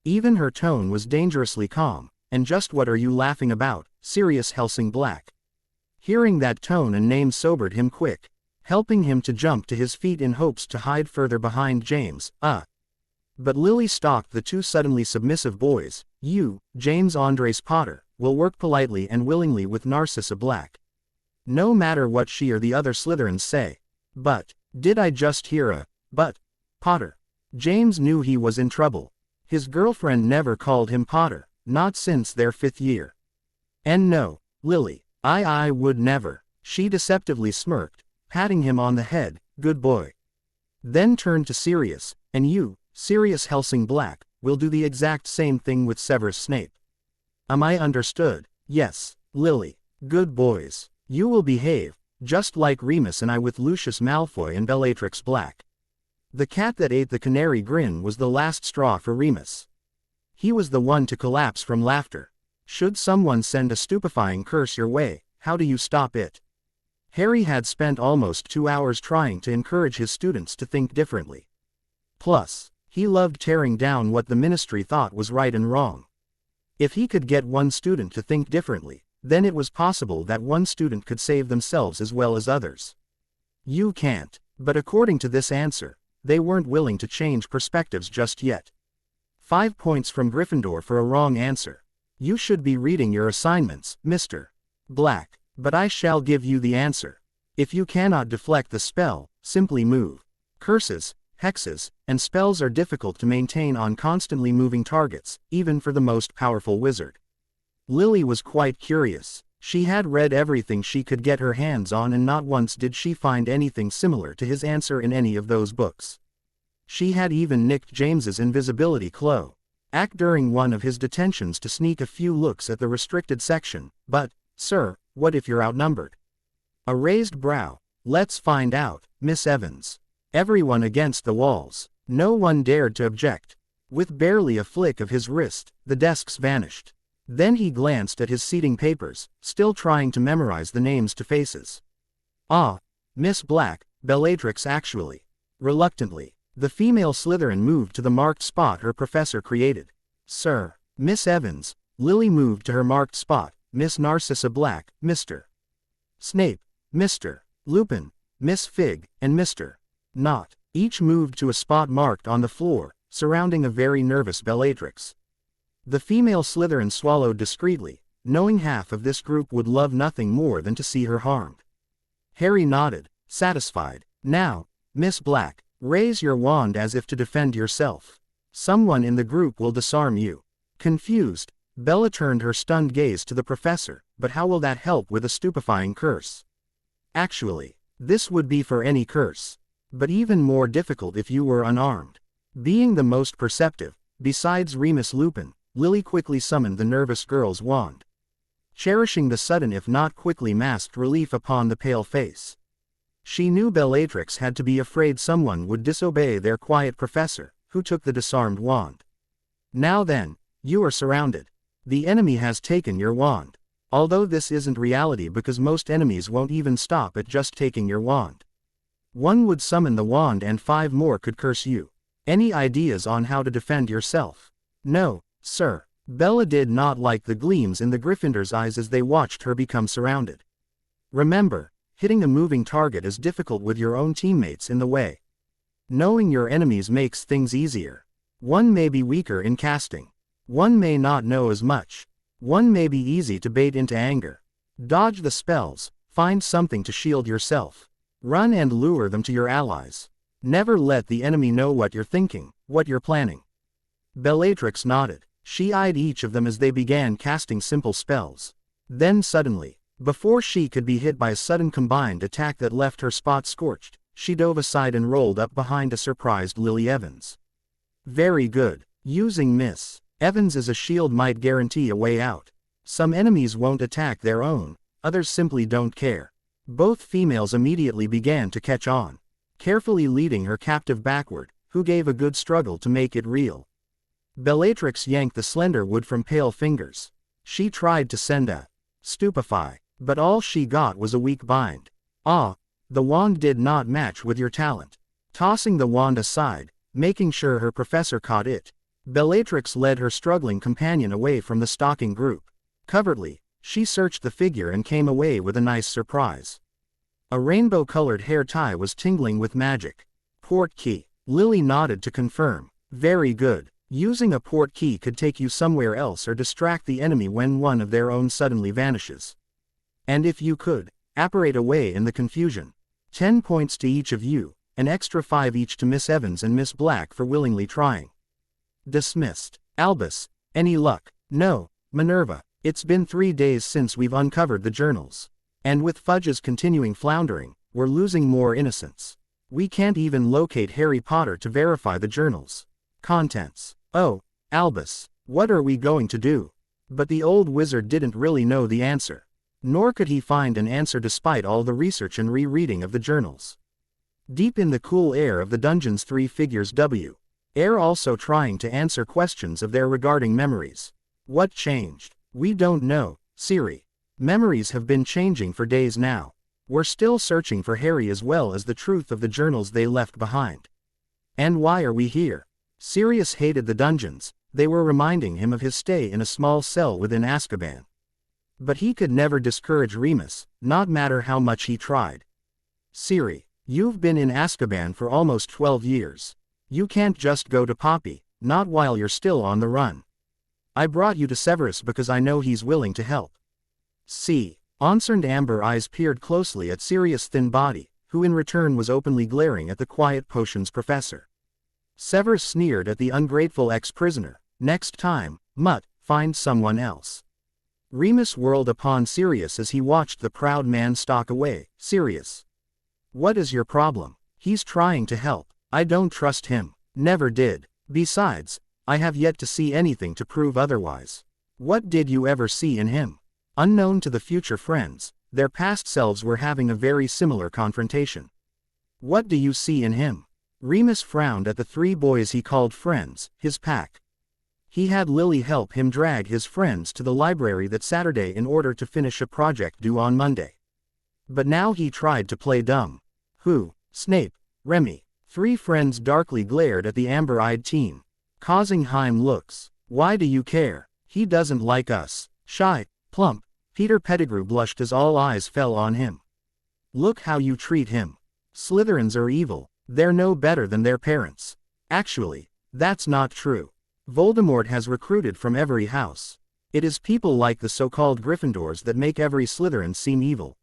Even her tone was dangerously calm. And just what are you laughing about, Sirius Helsing Black? Hearing that tone and name sobered him quick, helping him to jump to his feet in hopes to hide further behind James. But Lily stalked the two suddenly submissive boys. You, James Andres Potter, will work politely and willingly with Narcissa Black. No matter what she or the other Slytherins say. But, did I just hear but, Potter? James knew he was in trouble. His girlfriend never called him Potter. Not since their 5th year. And no, Lily, I would never, she deceptively smirked, patting him on the head, good boy. Then turned to Sirius, and you, Sirius Helsing Black, will do the exact same thing with Severus Snape. Am I understood? Yes, Lily, good boys. You will behave, just like Remus and I with Lucius Malfoy and Bellatrix Black. The cat that ate the canary grin was the last straw for Remus. He was the one to collapse from laughter. Should someone send a stupefying curse your way, how do you stop it? Harry had spent almost 2 hours trying to encourage his students to think differently. Plus, he loved tearing down what the ministry thought was right and wrong. If he could get one student to think differently, then it was possible that one student could save themselves as well as others. You can't, but according to this answer, they weren't willing to change perspectives just yet. 5 points from Gryffindor for a wrong answer. You should be reading your assignments, Mr. Black, but I shall give you the answer. If you cannot deflect the spell, simply move. Curses, hexes, and spells are difficult to maintain on constantly moving targets, even for the most powerful wizard. Lily was quite curious. She had read everything she could get her hands on and not once did she find anything similar to his answer in any of those books. She had even nicked James's invisibility cloak during one of his detentions to sneak a few looks at the restricted section, but, sir, what if you're outnumbered? A raised brow. Let's find out, Miss Evans. Everyone against the walls. No one dared to object. With barely a flick of his wrist, the desks vanished. Then he glanced at his seating papers, still trying to memorize the names to faces. Miss Black, Bellatrix actually. Reluctantly, the female Slytherin moved to the marked spot her professor created. Sir, Miss Evans. Lily moved to her marked spot, Miss Narcissa Black, Mr. Snape, Mr. Lupin, Miss Fig, and Mr. Not. Each moved to a spot marked on the floor, surrounding a very nervous Bellatrix. The female Slytherin swallowed discreetly, knowing half of this group would love nothing more than to see her harmed. Harry nodded, satisfied. Now, Miss Black, raise your wand as if to defend yourself. Someone in the group will disarm you. Confused, Bella turned her stunned gaze to the professor, but how will that help with a stupefying curse? Actually, this would be for any curse. But even more difficult if you were unarmed. Being the most perceptive, besides Remus Lupin, Lily quickly summoned the nervous girl's wand. Cherishing the sudden if not quickly masked relief upon the pale face. She knew Bellatrix had to be afraid someone would disobey their quiet professor, who took the disarmed wand. Now then, you are surrounded. The enemy has taken your wand. Although this isn't reality because most enemies won't even stop at just taking your wand. One would summon the wand and 5 more could curse you. Any ideas on how to defend yourself? No, sir. Bella did not like the gleams in the Gryffindor's eyes as they watched her become surrounded. Remember, hitting a moving target is difficult with your own teammates in the way. Knowing your enemies makes things easier. One may be weaker in casting. One may not know as much. One may be easy to bait into anger. Dodge the spells, find something to shield yourself. Run and lure them to your allies. Never let the enemy know what you're thinking, what you're planning. Bellatrix nodded. She eyed each of them as they began casting simple spells. Then suddenly, before she could be hit by a sudden combined attack that left her spot scorched, she dove aside and rolled up behind a surprised Lily Evans. Very good. Using Miss Evans as a shield might guarantee a way out. Some enemies won't attack their own, others simply don't care. Both females immediately began to catch on, carefully leading her captive backward, who gave a good struggle to make it real. Bellatrix yanked the slender wood from pale fingers. She tried to send a stupefy, but all she got was a weak bind. Ah, the wand did not match with your talent. Tossing the wand aside, making sure her professor caught it, Bellatrix led her struggling companion away from the stalking group. Covertly, she searched the figure and came away with a nice surprise. A rainbow-colored hair tie was tingling with magic. Port key. Lily nodded to confirm. Very good. Using a port key could take you somewhere else or distract the enemy when one of their own suddenly vanishes. And if you could, apparate away in the confusion. 10 points to each of you, an extra 5 each to Miss Evans and Miss Black for willingly trying. Dismissed. Albus, any luck? No, Minerva, it's been 3 days since we've uncovered the journals. And with Fudge's continuing floundering, we're losing more innocents. We can't even locate Harry Potter to verify the journals. Contents. Oh, Albus, what are we going to do? But the old wizard didn't really know the answer. Nor could he find an answer despite all the research and rereading of the journals. Deep in the cool air of the dungeon's 3 figures W. Air also trying to answer questions of their regarding memories. What changed? We don't know, Siri. Memories have been changing for days now. We're still searching for Harry as well as the truth of the journals they left behind. And why are we here? Sirius hated the dungeons, they were reminding him of his stay in a small cell within Azkaban. But he could never discourage Remus, not matter how much he tried. Siri, you've been in Azkaban for almost 12 years. You can't just go to Poppy, not while you're still on the run. I brought you to Severus because I know he's willing to help. See. Concerned amber eyes peered closely at Sirius' thin body, who in return was openly glaring at the quiet potions professor. Severus sneered at the ungrateful ex-prisoner. Next time, Mutt, find someone else. Remus whirled upon Sirius as he watched the proud man stalk away. Sirius. What is your problem? He's trying to help. I don't trust him. Never did. Besides, I have yet to see anything to prove otherwise. What did you ever see in him? Unknown to the future friends, their past selves were having a very similar confrontation. What do you see in him? Remus frowned at the 3 boys he called friends, his pack. He had Lily help him drag his friends to the library that Saturday in order to finish a project due on Monday. But now he tried to play dumb. Who? Snape, Remy. 3 friends darkly glared at the amber-eyed teen, causing Heim looks. Why do you care? He doesn't like us. Shy, plump, Peter Pettigrew blushed as all eyes fell on him. Look how you treat him. Slytherins are evil, they're no better than their parents. Actually, that's not true. Voldemort has recruited from every house. It is people like the so-called Gryffindors that make every Slytherin seem evil.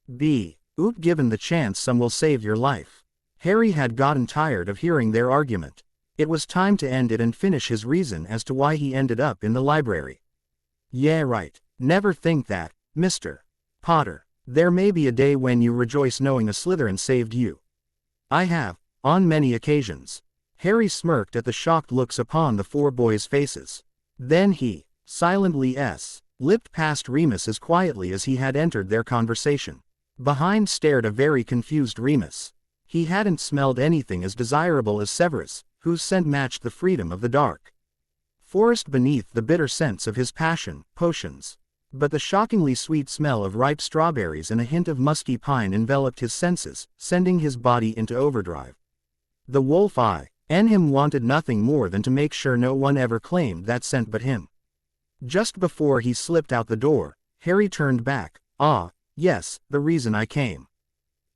Given the chance some will save your life. Harry had gotten tired of hearing their argument. It was time to end it and finish his reason as to why he ended up in the library. Yeah right. Never think that, Mr. Potter. There may be a day when you rejoice knowing a Slytherin saved you. I have, on many occasions. Harry smirked at the shocked looks upon the 4 boys' faces. Then he, silently lipped past Remus as quietly as he had entered their conversation. Behind stared a very confused Remus. He hadn't smelled anything as desirable as Severus, whose scent matched the freedom of the dark forest beneath the bitter scents of his passion, potions. But the shockingly sweet smell of ripe strawberries and a hint of musky pine enveloped his senses, sending his body into overdrive. The wolf eye, and him wanted nothing more than to make sure no one ever claimed that scent but him. Just before he slipped out the door, Harry turned back. Ah, yes, the reason I came.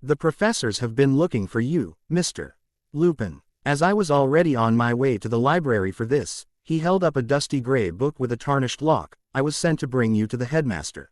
The professors have been looking for you, Mr. Lupin. As I was already on my way to the library for this, he held up a dusty gray book with a tarnished lock. I was sent to bring you to the headmaster.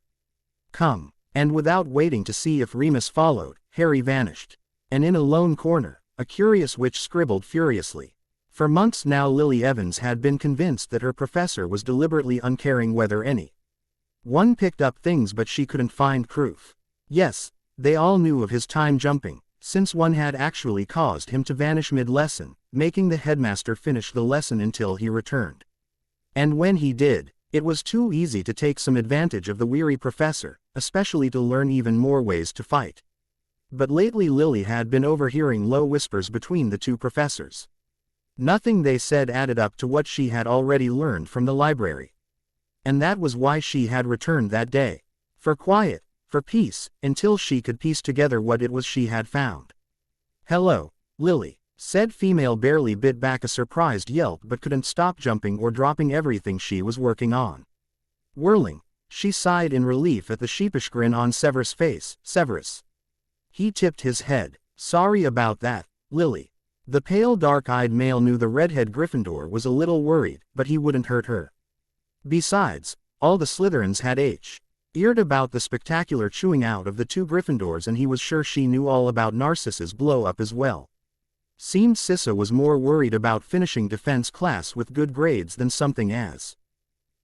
Come. And without waiting to see if Remus followed, Harry vanished. And in a lone corner, a curious witch scribbled furiously. For months now Lily Evans had been convinced that her professor was deliberately uncaring whether anyone picked up things, but she couldn't find proof. Yes, they all knew of his time jumping, since one had actually caused him to vanish mid-lesson, making the headmaster finish the lesson until he returned. And when he did, it was too easy to take some advantage of the weary professor, especially to learn even more ways to fight. But lately Lily had been overhearing low whispers between the two professors. Nothing they said added up to what she had already learned from the library. And that was why she had returned that day. For quiet, for peace, until she could piece together what it was she had found. "Hello, Lily," said female, barely bit back a surprised yelp but couldn't stop jumping or dropping everything she was working on. Whirling, she sighed in relief at the sheepish grin on Severus' face. "Severus." He tipped his head. "Sorry about that, Lily." The pale dark-eyed male knew the redhead Gryffindor was a little worried, but he wouldn't hurt her. Besides, all the Slytherins had eared about the spectacular chewing out of the two Gryffindors, and he was sure she knew all about Narcissa's blow-up as well. Seemed Sissa was more worried about finishing defense class with good grades than something as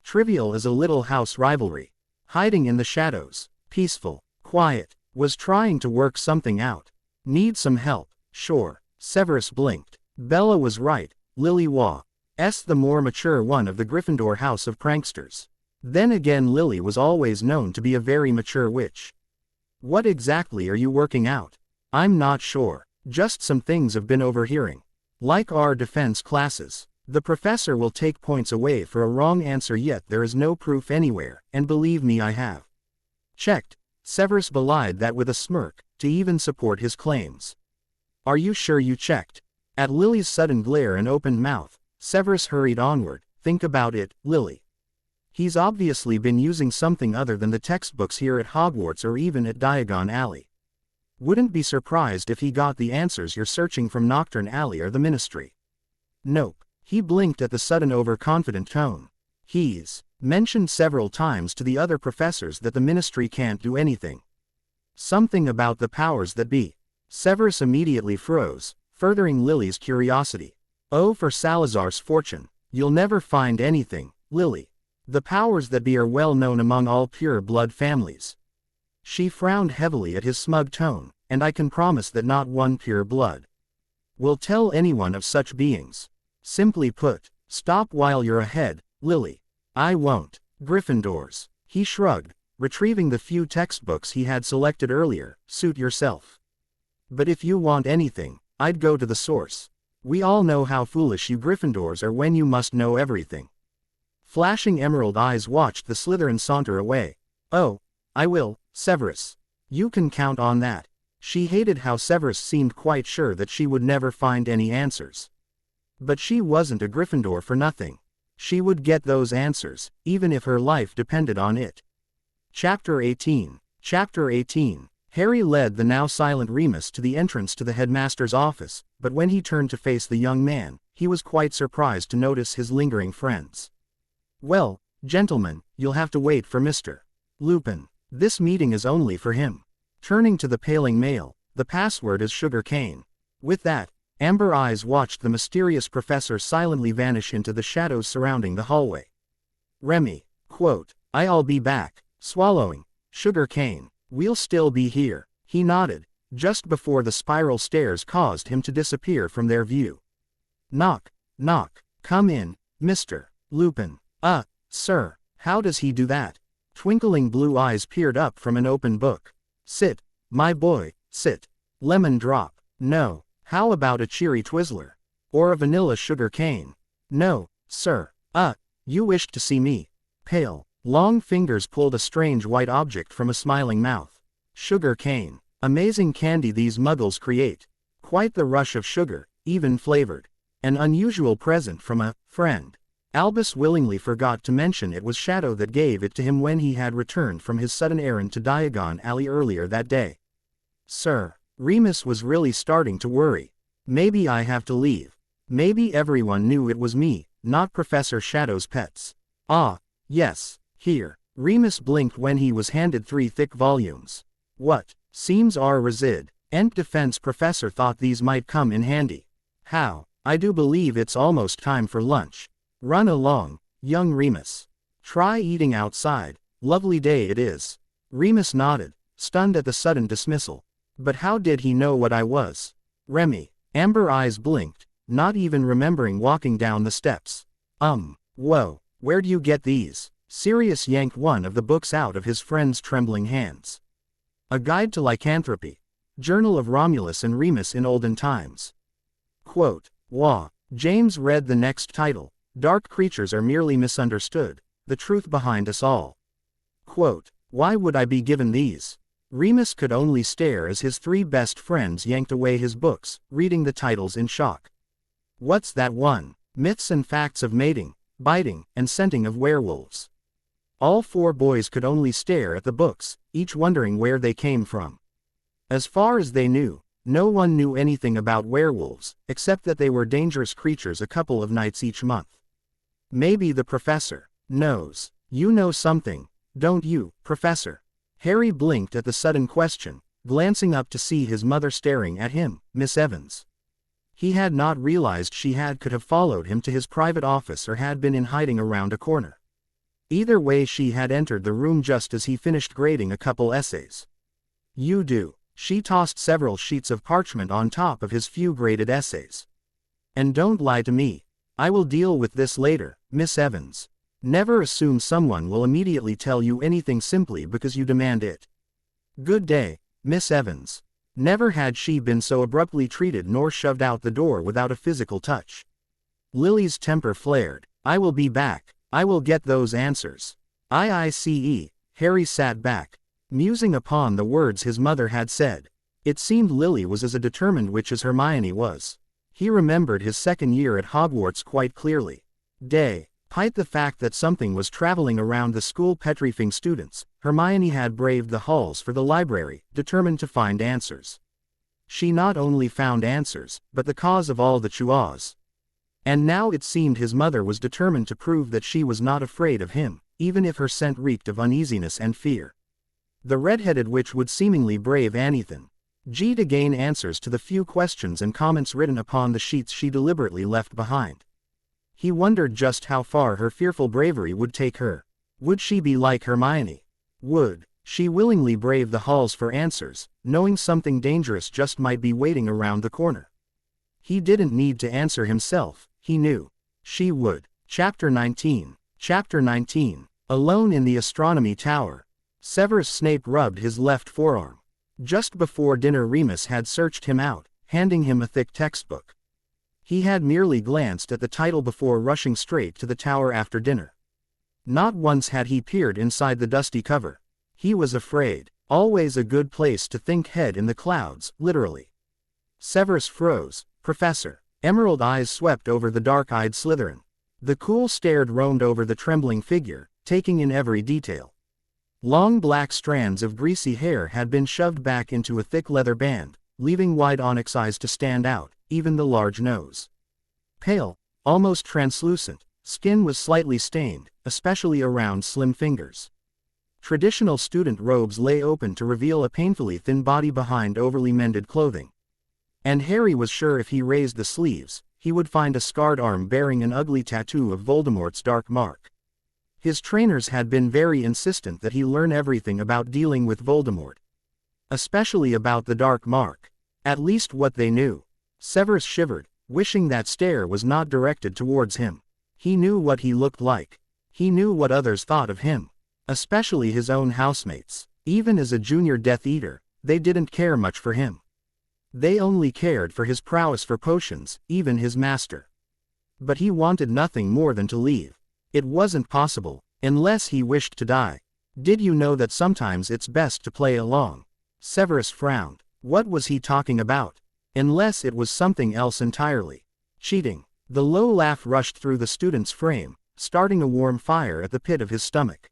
trivial as a little house rivalry. Hiding in the shadows, peaceful, quiet, was trying to work something out. Need some help? Sure. Severus blinked. Bella was right, Lily was the more mature one of the Gryffindor house of pranksters. Then again, Lily was always known to be a very mature witch. "What exactly are you working out?" "I'm not sure. Just some things I've been overhearing. Like our defense classes. The professor will take points away for a wrong answer, yet there is no proof anywhere, and believe me, I have checked." Severus belied that with a smirk, to even support his claims. "Are you sure you checked?" At Lily's sudden glare and open mouth, Severus hurried onward. "Think about it, Lily. He's obviously been using something other than the textbooks here at Hogwarts or even at Diagon Alley. Wouldn't be surprised if he got the answers you're searching from Nocturne Alley or the Ministry." "Nope." He blinked at the sudden overconfident tone. "He's mentioned several times to the other professors that the Ministry can't do anything. Something about the powers that be." Severus immediately froze, furthering Lily's curiosity. "Oh, for Salazar's fortune, you'll never find anything, Lily. The powers that be are well known among all pure blood families." She frowned heavily at his smug tone. "And I can promise that not one pure blood will tell anyone of such beings. Simply put, stop while you're ahead, Lily." "I won't." "Gryffindors." He shrugged, retrieving the few textbooks he had selected earlier. "Suit yourself. But if you want anything, I'd go to the source. We all know how foolish you Gryffindors are when you must know everything." Flashing emerald eyes watched the Slytherin saunter away. "Oh, I will, Severus. You can count on that." She hated how Severus seemed quite sure that she would never find any answers. But she wasn't a Gryffindor for nothing. She would get those answers, even if her life depended on it. Chapter 18. Chapter 18. Harry led the now silent Remus to the entrance to the headmaster's office, but when he turned to face the young man, he was quite surprised to notice his lingering friends. "Well, gentlemen, you'll have to wait for Mr. Lupin. This meeting is only for him." Turning to the paling male, "The password is sugar cane." With that, amber eyes watched the mysterious professor silently vanish into the shadows surrounding the hallway. Remy, quote, "I'll be back." Swallowing, "Sugar cane. We'll still be here." He nodded, just before the spiral stairs caused him to disappear from their view. Knock, knock. "Come in, Mr. Lupin." Sir." "How does he do that?" Twinkling blue eyes peered up from an open book. "Sit, my boy, sit. Lemon drop." "No." "How about a cheery Twizzler? Or a vanilla sugar cane?" "No, sir." You wished to see me." Pale, long fingers pulled a strange white object from a smiling mouth. "Sugar cane. Amazing candy these muggles create. Quite the rush of sugar, even flavored. An unusual present from a friend." Albus willingly forgot to mention it was Shadow that gave it to him when he had returned from his sudden errand to Diagon Alley earlier that day. "Sir." Remus was really starting to worry. "Maybe I have to leave. Maybe everyone knew it was me, not Professor Shadow's pets." Yes, here." Remus blinked when he was handed 3 thick volumes. "What? Seems our resid. Ent defense professor thought these might come in handy. How? I do believe it's almost time for lunch. Run along, young Remus. Try eating outside. Lovely day it is. Remus nodded, stunned at the sudden dismissal. But how did he know what I was? Remy. Amber eyes blinked, not even remembering walking down the steps. Whoa, where'd you get these? Sirius yanked one of the books out of his friend's trembling hands. A Guide to Lycanthropy. Journal of Romulus and Remus in Olden Times. Quote, Wah. James read the next title. Dark creatures are merely misunderstood, the truth behind us all. Quote, why would I be given these? Remus could only stare as his three best friends yanked away his books, reading the titles in shock. What's that one? Myths and Facts of Mating, Biting, and Scenting of Werewolves. All four boys could only stare at the books, each wondering where they came from. As far as they knew, no one knew anything about werewolves, except that they were dangerous creatures a couple of nights each month. Maybe the professor knows. You know something, don't you, Professor? Harry blinked at the sudden question, glancing up to see his mother staring at him, Miss Evans. He had not realized she could have followed him to his private office or had been in hiding around a corner. Either way, she had entered the room just as he finished grading a couple essays. You do. She tossed several sheets of parchment on top of his few graded essays. And don't lie to me. I will deal with this later, Miss Evans. Never assume someone will immediately tell you anything simply because you demand it. Good day, Miss Evans. Never had she been so abruptly treated nor shoved out the door without a physical touch. Lily's temper flared. I will be back. I will get those answers. IICE. Harry sat back, musing upon the words his mother had said. It seemed Lily was as a determined witch as Hermione was. He remembered his second year at Hogwarts quite clearly. Despite the fact that something was traveling around the school petrifying students, Hermione had braved the halls for the library, determined to find answers. She not only found answers, but the cause of all the Chuas. And now it seemed his mother was determined to prove that she was not afraid of him, even if her scent reeked of uneasiness and fear. The red-headed witch would seemingly brave anything. To gain answers to the few questions and comments written upon the sheets she deliberately left behind. He wondered just how far her fearful bravery would take her. Would she be like Hermione? Would she willingly brave the halls for answers, knowing something dangerous just might be waiting around the corner? He didn't need to answer himself, he knew. She would. Chapter 19. Chapter 19. Alone in the astronomy tower. Severus Snape rubbed his left forearm. Just before dinner Remus had searched him out, handing him a thick textbook. He had merely glanced at the title before rushing straight to the tower after dinner. Not once had he peered inside the dusty cover. He was afraid. Always a good place to think head in the clouds, literally. Severus froze. Professor. Emerald eyes swept over the dark-eyed Slytherin. The cool stare roamed over the trembling figure, taking in every detail. Long black strands of greasy hair had been shoved back into a thick leather band, leaving wide onyx eyes to stand out, even the large nose. Pale, almost translucent, skin was slightly stained, especially around slim fingers. Traditional student robes lay open to reveal a painfully thin body behind overly mended clothing. And Harry was sure if he raised the sleeves, he would find a scarred arm bearing an ugly tattoo of Voldemort's dark mark. His trainers had been very insistent that he learn everything about dealing with Voldemort. Especially about the dark mark. At least what they knew. Severus shivered, wishing that stare was not directed towards him. He knew what he looked like. He knew what others thought of him. Especially his own housemates. Even as a junior Death Eater, they didn't care much for him. They only cared for his prowess for potions, even his master. But he wanted nothing more than to leave. It wasn't possible, unless he wished to die. Did you know that sometimes it's best to play along? Severus frowned. What was he talking about? Unless it was something else entirely. Cheating. The low laugh rushed through the student's frame, starting a warm fire at the pit of his stomach.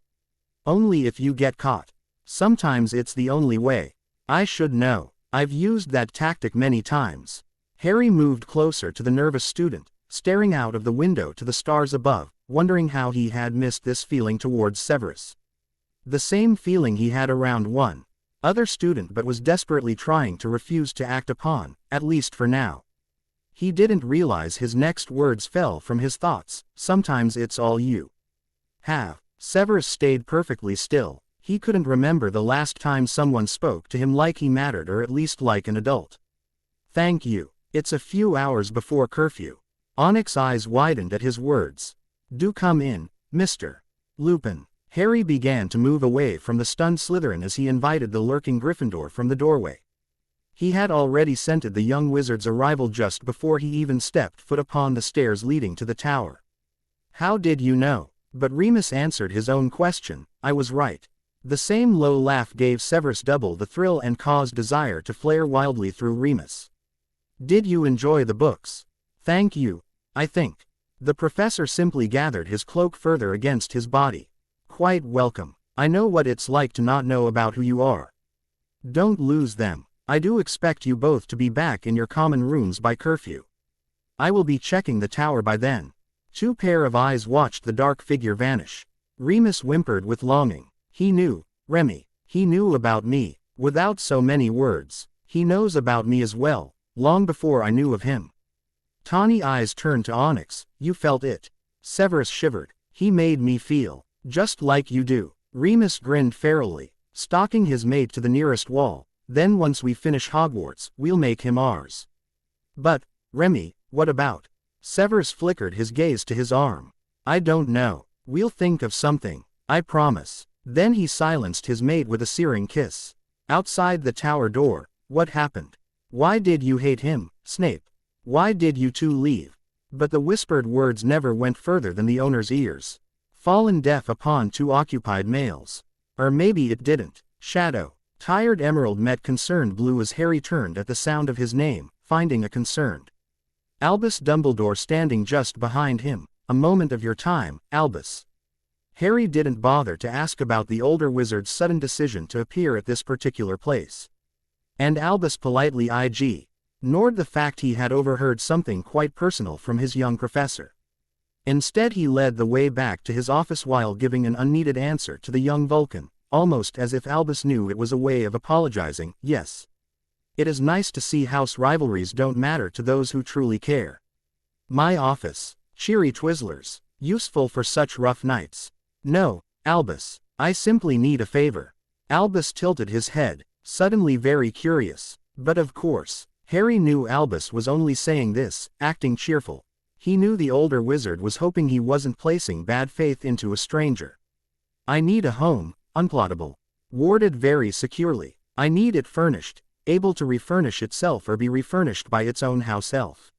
Only if you get caught. Sometimes it's the only way. I should know. I've used that tactic many times. Harry moved closer to the nervous student, staring out of the window to the stars above, wondering how he had missed this feeling towards Severus. The same feeling he had around one. other student but was desperately trying to refuse to act upon, at least for now. He didn't realize his next words fell from his thoughts. Sometimes it's all you have. Severus stayed perfectly still. He couldn't remember the last time someone spoke to him like he mattered, or at least like an adult. Thank you. It's a few hours before curfew. Onyx's eyes widened at his words. Do come in, Mr. Lupin. Harry began to move away from the stunned Slytherin as he invited the lurking Gryffindor from the doorway. He had already scented the young wizard's arrival just before he even stepped foot upon the stairs leading to the tower. How did you know? But Remus answered his own question. I was right. The same low laugh gave Severus double the thrill and caused desire to flare wildly through Remus. Did you enjoy the books? Thank you, I think. The professor simply gathered his cloak further against his body. Quite welcome. I know what it's like to not know about who you are. Don't lose them. I do expect you both to be back in your common rooms by curfew. I will be checking the tower by then. Two pair of eyes watched the dark figure vanish. Remus whimpered with longing. He knew, Remy. He knew about me. Without so many words. He knows about me as well, long before I knew of him. Tawny eyes turned to Onyx. You felt it. Severus shivered. He made me feel. Just like you do. Remus grinned ferally, stalking his mate to the nearest wall. Then once we finish Hogwarts, we'll make him ours. But, Remy, what about? Severus flickered his gaze to his arm. I don't know. We'll think of something. I promise. Then he silenced his mate with a searing kiss. Outside the tower door, what happened? Why did you hate him, Snape? Why did you two leave? But the whispered words never went further than the owner's ears. Fallen deaf upon two occupied males. Or maybe it didn't. Shadow. Tired Emerald met concerned Blue as Harry turned at the sound of his name, finding a concerned Albus Dumbledore standing just behind him. A moment of your time, Albus. Harry didn't bother to ask about the older wizard's sudden decision to appear at this particular place. And Albus politely ignored the fact he had overheard something quite personal from his young professor. Instead he led the way back to his office while giving an unneeded answer to the young Vulcan, almost as if Albus knew it was a way of apologizing. Yes. It is nice to see house rivalries don't matter to those who truly care. My office. Cheery Twizzlers. Useful for such rough nights. No, Albus. I simply need a favor. Albus tilted his head, suddenly very curious. But of course, Harry knew Albus was only saying this, acting cheerful. He knew the older wizard was hoping he wasn't placing bad faith into a stranger. I need a home, unplottable. Warded very securely. I need it furnished, able to refurnish itself or be refurnished by its own house elf.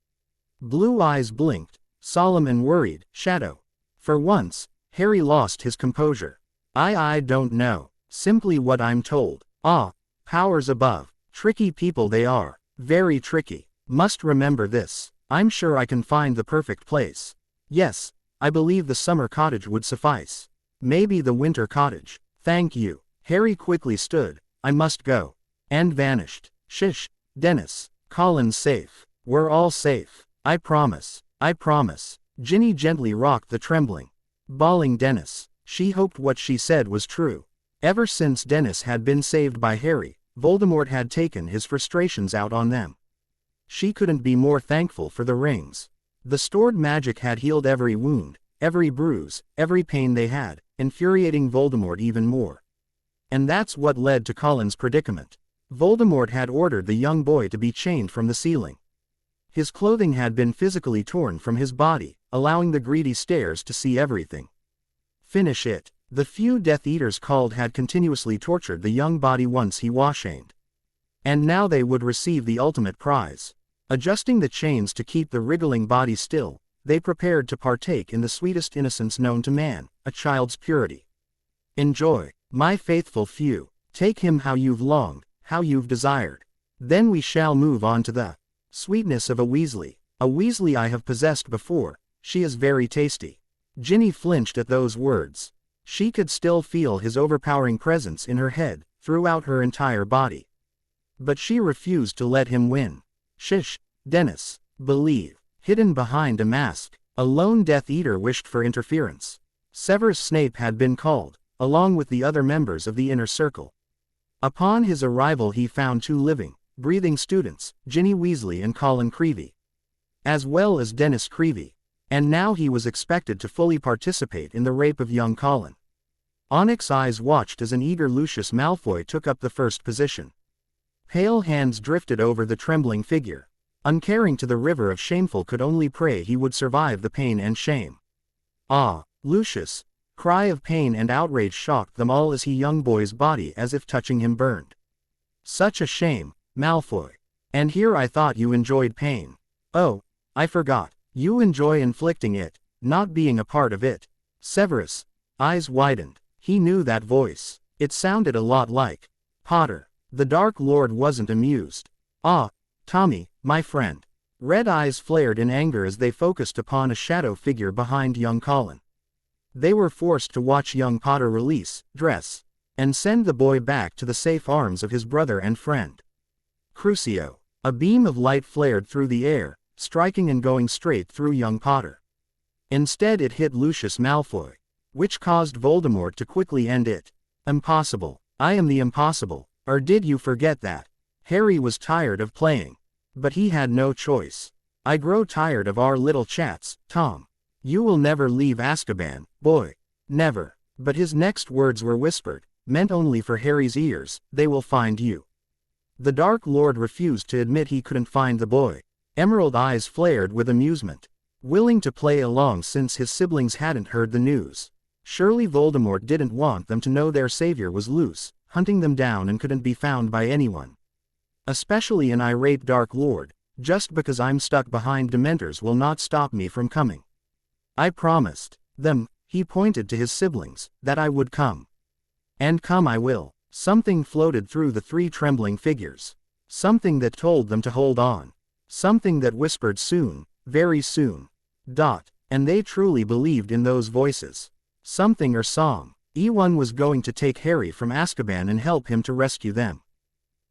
Blue eyes blinked, solemn and worried. Shadow. For once, Harry lost his composure. I don't know. Simply what I'm told. Ah, powers above. Tricky people they are. Very tricky. Must remember this. I'm sure I can find the perfect place. Yes, I believe the summer cottage would suffice. Maybe the winter cottage. Thank you. Harry quickly stood. I must go. And vanished. Shish, Dennis. Colin's safe. We're all safe. I promise. I promise. Ginny gently rocked the trembling, bawling Dennis. She hoped what she said was true. Ever since Dennis had been saved by Harry, Voldemort had taken his frustrations out on them. She couldn't be more thankful for the rings. The stored magic had healed every wound, every bruise, every pain they had, infuriating Voldemort even more. And that's what led to Colin's predicament. Voldemort had ordered the young boy to be chained from the ceiling. His clothing had been physically torn from his body, allowing the greedy stares to see everything. Finish it. The few Death Eaters called had continuously tortured the young body once he was-shamed. And now they would receive the ultimate prize. Adjusting the chains to keep the wriggling body still, they prepared to partake in the sweetest innocence known to man, a child's purity. Enjoy, my faithful few. Take him how you've longed, how you've desired. Then we shall move on to the sweetness of a Weasley. A Weasley I have possessed before. She is very tasty. Ginny flinched at those words. She could still feel his overpowering presence in her head, throughout her entire body. But she refused to let him win. Shish, Dennis. Believe. Hidden behind a mask, a lone Death Eater wished for interference. Severus Snape had been called, along with the other members of the inner circle. Upon his arrival he found 2 living, breathing students, Ginny Weasley and Colin Creevey, as well as Dennis Creevey. And now he was expected to fully participate in the rape of young Colin. Onyx eyes watched as an eager Lucius Malfoy took up the first position. Pale hands drifted over the trembling figure. Uncaring to the river of shameful could only pray he would survive the pain and shame. Ah, Lucius! Cry of pain and outrage shocked them all as he young boy's body as if touching him burned. Such a shame, Malfoy. And here I thought you enjoyed pain. Oh, I forgot. You enjoy inflicting it, not being a part of it. Severus' eyes widened. He knew that voice. It sounded a lot like Potter. The Dark Lord wasn't amused. Ah, Tommy, my friend. Red eyes flared in anger as they focused upon a shadow figure behind young Colin. They were forced to watch young Potter release, dress, and send the boy back to the safe arms of his brother and friend. Crucio. A beam of light flared through the air, striking and going straight through young Potter. Instead it hit Lucius Malfoy, which caused Voldemort to quickly end it. Impossible. I am the impossible. Or did you forget that? Harry was tired of playing. But he had no choice. I grow tired of our little chats, Tom. You will never leave Azkaban, boy. Never. But his next words were whispered, meant only for Harry's ears. They will find you. The Dark Lord refused to admit he couldn't find the boy. Emerald eyes flared with amusement. Willing to play along since his siblings hadn't heard the news. Surely Voldemort didn't want them to know their savior was loose, hunting them down and couldn't be found by anyone. Especially an irate Dark Lord. Just because I'm stuck behind Dementors will not stop me from coming. I promised them, he pointed to his siblings, that I would come. And come I will. Something floated through the 3 trembling figures. Something that told them to hold on. Something that whispered soon, very soon. And they truly believed in those voices. Something or song. E1 was going to take Harry from Azkaban and help him to rescue them.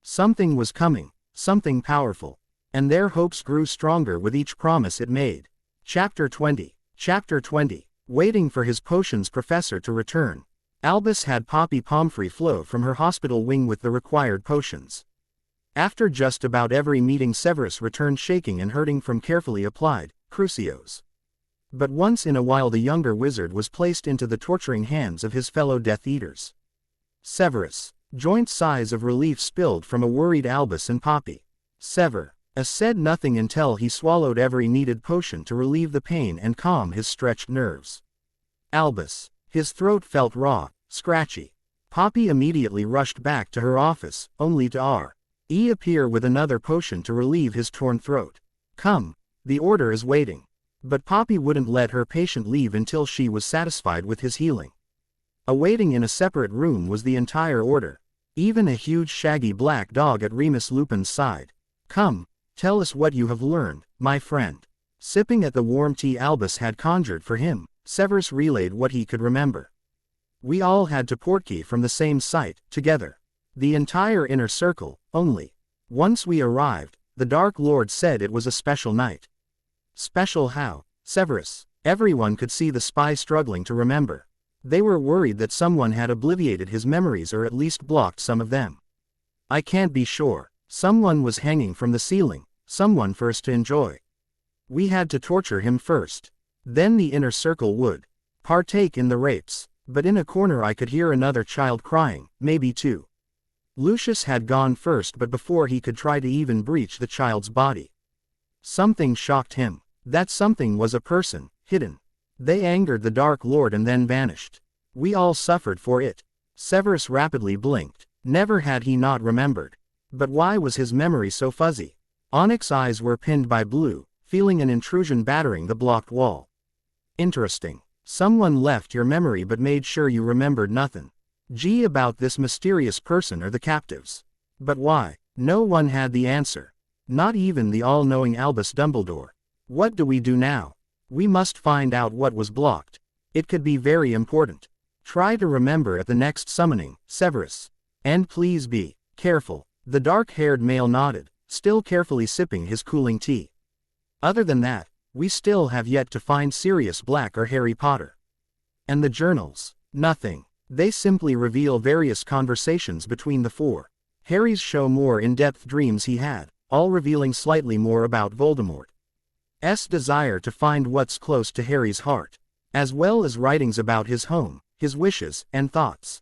Something was coming, something powerful. And their hopes grew stronger with each promise it made. Chapter 20. Chapter 20. Waiting for his potions professor to return. Albus had Poppy Pomfrey flow from her hospital wing with the required potions. After just about every meeting Severus returned shaking and hurting from carefully applied crucios. But once in a while the younger wizard was placed into the torturing hands of his fellow Death Eaters. Severus. Joint sighs of relief spilled from a worried Albus and Poppy. Severus said nothing until he swallowed every needed potion to relieve the pain and calm his stretched nerves. Albus. His throat felt raw, scratchy. Poppy immediately rushed back to her office, only to appear with another potion to relieve his torn throat. Come, the order is waiting. But Poppy wouldn't let her patient leave until she was satisfied with his healing. Awaiting in a separate room was the entire order. Even a huge shaggy black dog at Remus Lupin's side. Come, tell us what you have learned, my friend. Sipping at the warm tea Albus had conjured for him, Severus relayed what he could remember. We all had to portkey from the same site, together. The entire inner circle, only. Once we arrived, the Dark Lord said it was a special night. Special how? Severus. Everyone could see the spy struggling to remember. They were worried that someone had obliterated his memories or at least blocked some of them. I can't be sure. Someone was hanging from the ceiling, someone first to enjoy. We had to torture him first. Then the inner circle would partake in the rapes. But in a corner I could hear another child crying, maybe 2. Lucius had gone first, but before he could try to even breach the child's body. Something shocked him. That something was a person, hidden. They angered the Dark Lord and then vanished. We all suffered for it. Severus rapidly blinked. Never had he not remembered. But why was his memory so fuzzy? Onyx eyes were pinned by blue, feeling an intrusion battering the blocked wall. Interesting. Someone left your memory but made sure you remembered nothing. Gee, about this mysterious person or the captives. But why? No one had the answer. Not even the all-knowing Albus Dumbledore. What do we do now? We must find out what was blocked. It could be very important. Try to remember at the next summoning, Severus. And please be careful. The dark-haired male nodded, still carefully sipping his cooling tea. Other than that, we still have yet to find Sirius Black or Harry Potter. And the journals? Nothing. They simply reveal various conversations between the four. Harry's show more in-depth dreams he had, all revealing slightly more about Voldemort's desire to find what's close to Harry's heart, as well as writings about his home, his wishes, and thoughts.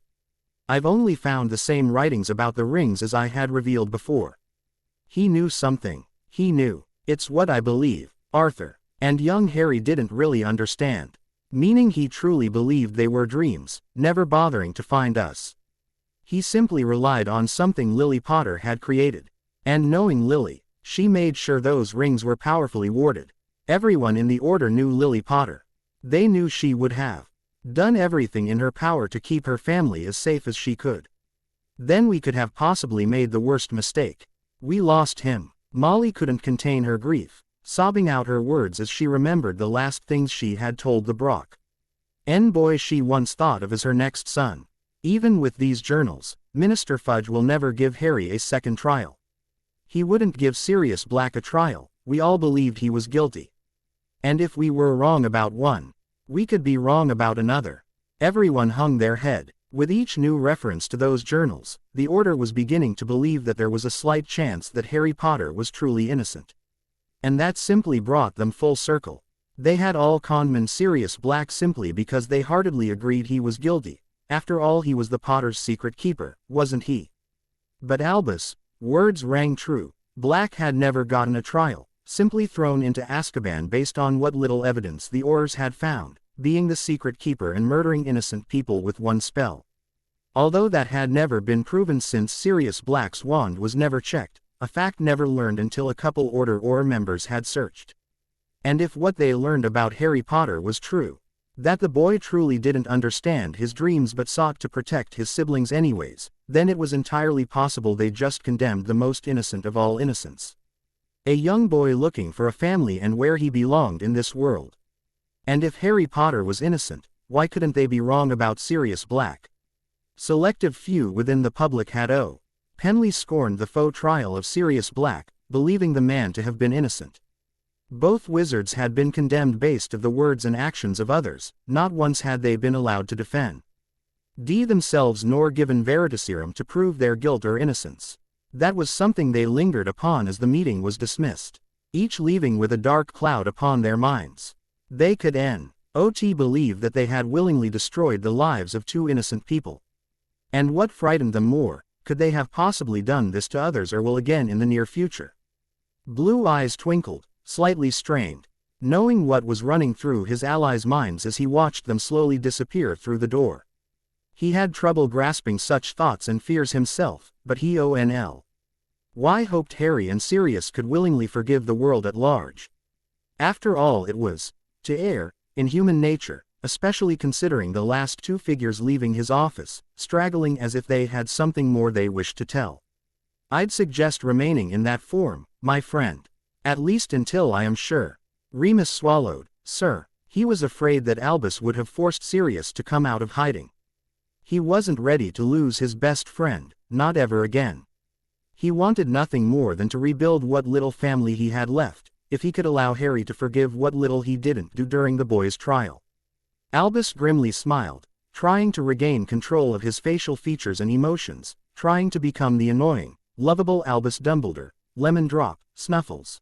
I've only found the same writings about the rings as I had revealed before. He knew something. He knew. It's what I believe, Arthur. And young Harry didn't really understand. Meaning he truly believed they were dreams, never bothering to find us. He simply relied on something Lily Potter had created. And knowing Lily, she made sure those rings were powerfully warded. Everyone in the Order knew Lily Potter. They knew she would have done everything in her power to keep her family as safe as she could. Then we could have possibly made the worst mistake. We lost him. Molly couldn't contain her grief, sobbing out her words as she remembered the last things she had told the Brock boy she once thought of as her next son. Even with these journals, Minister Fudge will never give Harry a second trial. He wouldn't give Sirius Black a trial. We all believed he was guilty. And if we were wrong about one, we could be wrong about another. Everyone hung their head. With each new reference to those journals, the Order was beginning to believe that there was a slight chance that Harry Potter was truly innocent. And that simply brought them full circle. They had all conmened Sirius Black simply because they heartedly agreed he was guilty. After all, he was the Potter's secret keeper, wasn't he? But Albus, words rang true. Black had never gotten a trial, simply thrown into Azkaban based on what little evidence the Aurors had found, being the secret keeper and murdering innocent people with one spell. Although that had never been proven since Sirius Black's wand was never checked, a fact never learned until a couple Order members had searched. And if what they learned about Harry Potter was true, that the boy truly didn't understand his dreams but sought to protect his siblings anyways, then it was entirely possible they just condemned the most innocent of all innocents. A young boy looking for a family and where he belonged in this world. And if Harry Potter was innocent, why couldn't they be wrong about Sirius Black? Selective few within the public had openly scorned the faux trial of Sirius Black, believing the man to have been innocent. Both wizards had been condemned based on the words and actions of others, not once had they been allowed to defend themselves nor given Veritaserum to prove their guilt or innocence. That was something they lingered upon as the meeting was dismissed, each leaving with a dark cloud upon their minds. They could not believe that they had willingly destroyed the lives of two innocent people. And what frightened them more, could they have possibly done this to others or will again in the near future? Blue eyes twinkled, slightly strained, knowing what was running through his allies' minds as he watched them slowly disappear through the door. He had trouble grasping such thoughts and fears himself, but he why hoped Harry and Sirius could willingly forgive the world at large. After all, it was to err in human nature, especially considering the last two figures leaving his office, straggling as if they had something more they wished to tell. I'd suggest remaining in that form, my friend. At least until I am sure. Remus swallowed. Sir. He was afraid that Albus would have forced Sirius to come out of hiding. He wasn't ready to lose his best friend, not ever again. He wanted nothing more than to rebuild what little family he had left, if he could allow Harry to forgive what little he didn't do during the boy's trial. Albus grimly smiled, trying to regain control of his facial features and emotions, trying to become the annoying, lovable Albus Dumbledore, Lemon Drop, Snuffles.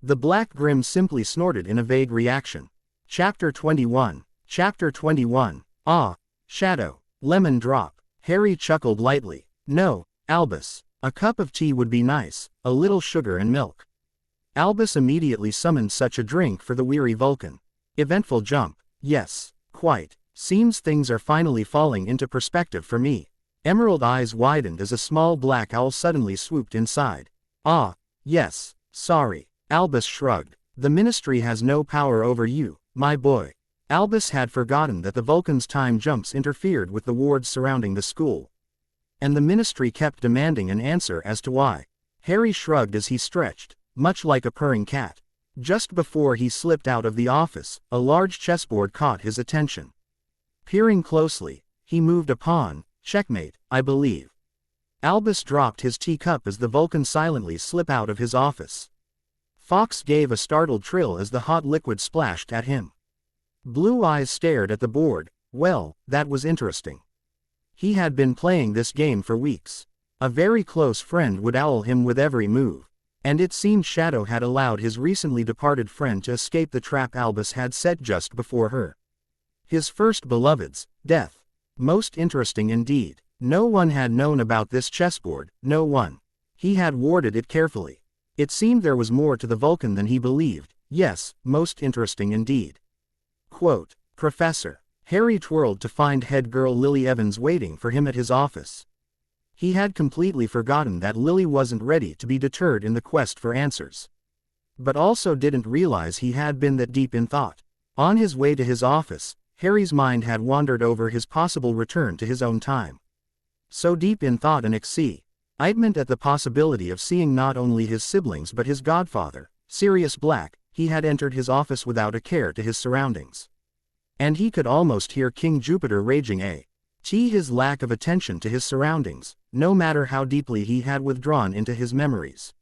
The Black Grim simply snorted in a vague reaction. Chapter 21. Chapter 21. Ah, Shadow. Lemon Drop. Harry chuckled lightly. No, Albus. A cup of tea would be nice, a little sugar and milk. Albus immediately summoned such a drink for the weary Vulcan. Eventful jump. Yes, quite. Seems things are finally falling into perspective for me. Emerald eyes widened as a small black owl suddenly swooped inside. Ah, yes, sorry. Albus shrugged. The Ministry has no power over you, my boy. Albus had forgotten that the Vulcan's time jumps interfered with the wards surrounding the school. And the Ministry kept demanding an answer as to why. Harry shrugged as he stretched, much like a purring cat. Just before he slipped out of the office, a large chessboard caught his attention. Peering closely, he moved a pawn. Checkmate, I believe. Albus dropped his teacup as the Vulcan silently slipped out of his office. Fox gave a startled trill as the hot liquid splashed at him. Blue eyes stared at the board. Well, that was interesting. He had been playing this game for weeks. A very close friend would owl him with every move. And it seemed Shadow had allowed his recently departed friend to escape the trap Albus had set just before her. His first beloved's death. Most interesting indeed. No one had known about this chessboard, no one. He had warded it carefully. It seemed there was more to the Vulcan than he believed. Yes, most interesting indeed. Quote, Professor. Harry twirled to find head girl Lily Evans waiting for him at his office. He had completely forgotten that Lily wasn't ready to be deterred in the quest for answers. But also didn't realize he had been that deep in thought. On his way to his office, Harry's mind had wandered over his possible return to his own time. So deep in thought and excitement at the possibility of seeing not only his siblings but his godfather, Sirius Black, he had entered his office without a care to his surroundings. And he could almost hear King Jupiter raging his lack of attention to his surroundings, no matter how deeply he had withdrawn into his memories.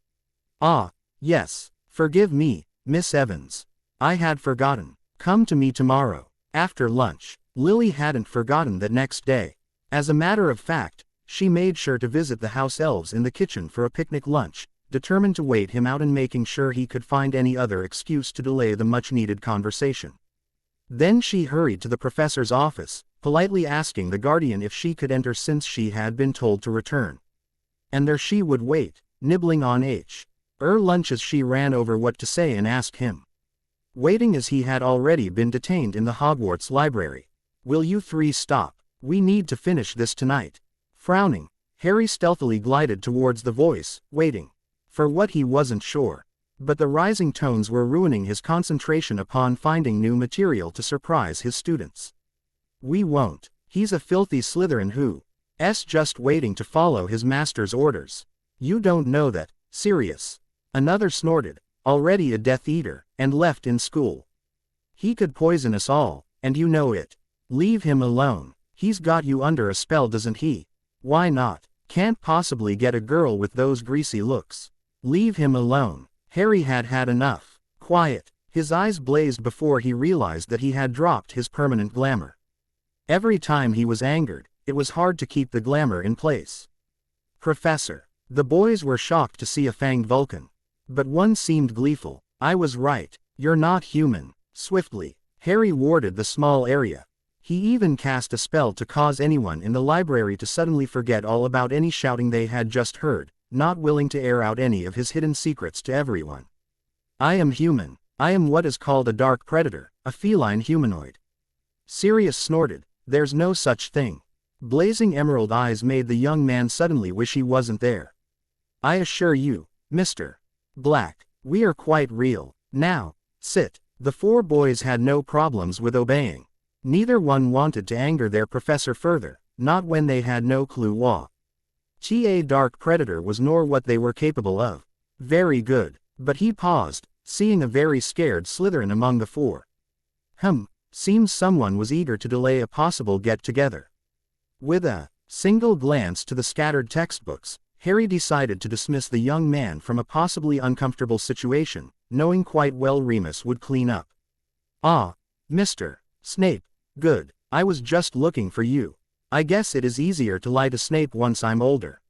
Ah, yes, forgive me, Miss Evans. I had forgotten. Come to me tomorrow, after lunch. Lily hadn't forgotten that next day. As a matter of fact, she made sure to visit the house elves in the kitchen for a picnic lunch, determined to wait him out and making sure he could find any other excuse to delay the much-needed conversation. Then she hurried to the professor's office, politely asking the guardian if she could enter since she had been told to return. And there she would wait, nibbling on lunch as she ran over what to say and ask him. Waiting as he had already been detained in the Hogwarts library. Will you three stop? We need to finish this tonight. Frowning, Harry stealthily glided towards the voice, waiting. For what he wasn't sure. But the rising tones were ruining his concentration upon finding new material to surprise his students. We won't. He's a filthy Slytherin who's just waiting to follow his master's orders. You don't know that, Sirius. Another snorted, already a Death Eater, and left in school. He could poison us all, and you know it. Leave him alone. He's got you under a spell, doesn't he? Why not? Can't possibly get a girl with those greasy looks. Leave him alone. Harry had had enough. Quiet. His eyes blazed before he realized that he had dropped his permanent glamour. Every time he was angered, it was hard to keep the glamour in place. Professor. The boys were shocked to see a fanged Vulcan. But one seemed gleeful. I was right. You're not human. Swiftly, Harry warded the small area. He even cast a spell to cause anyone in the library to suddenly forget all about any shouting they had just heard, not willing to air out any of his hidden secrets to everyone. I am human. I am what is called a dark predator, a feline humanoid. Sirius snorted. There's no such thing. Blazing emerald eyes made the young man suddenly wish he wasn't there. I assure you, Mr. Black, we are quite real. Now, sit. The four boys had no problems with obeying. Neither one wanted to anger their professor further, not when they had no clue what a dark predator was nor what they were capable of. Very good. But he paused, seeing a very scared Slytherin among the four. Seems someone was eager to delay a possible get-together. With a single glance to the scattered textbooks, Harry decided to dismiss the young man from a possibly uncomfortable situation, knowing quite well Remus would clean up. Ah, Mr. Snape, good. I was just looking for you. I guess it is easier to lie to Snape once I'm older.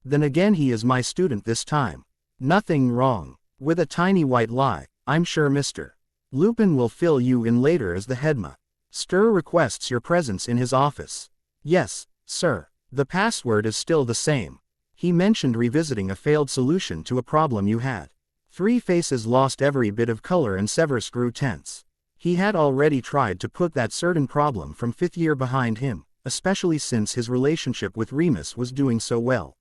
Then again, he is my student this time. Nothing wrong with a tiny white lie. I'm sure Mr. Lupin will fill you in later as the headmaster requests your presence in his office. Yes, sir. The password is still the same. He mentioned revisiting a failed solution to a problem you had. Three Faces lost every bit of color and Severus grew tense. He had already tried to put that certain problem from 5th year behind him, especially since his relationship with Remus was doing so well.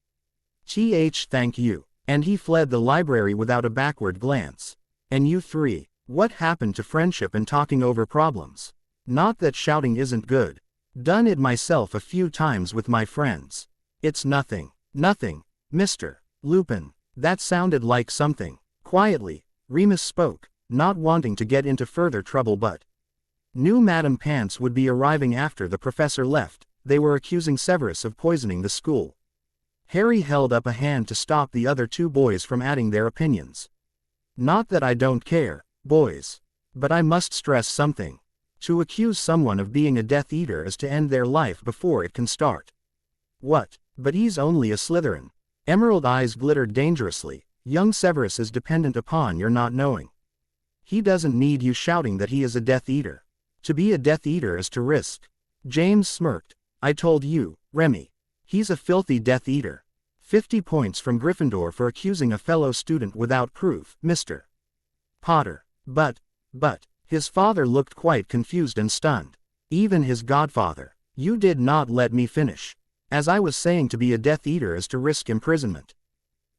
Thank you. And he fled the library without a backward glance. And you three, what happened to friendship and talking over problems? Not that shouting isn't good. Done it myself a few times with my friends. It's nothing. Nothing, Mr. Lupin. That sounded like something. Quietly, Remus spoke, not wanting to get into further trouble, but knew Madame Pants would be arriving after the professor left. They were accusing Severus of poisoning the school. Harry held up a hand to stop the other two boys from adding their opinions. Not that I don't care, boys. But I must stress something. To accuse someone of being a Death Eater is to end their life before it can start. What? But he's only a Slytherin. Emerald eyes glittered dangerously. Young Severus is dependent upon your not knowing. He doesn't need you shouting that he is a Death Eater. To be a Death Eater is to risk. James smirked. I told you, Remy. He's a filthy Death Eater. 50 points from Gryffindor for accusing a fellow student without proof, Mr. Potter. But, his father looked quite confused and stunned. Even his godfather. You did not let me finish. As I was saying, to be a Death Eater is to risk imprisonment.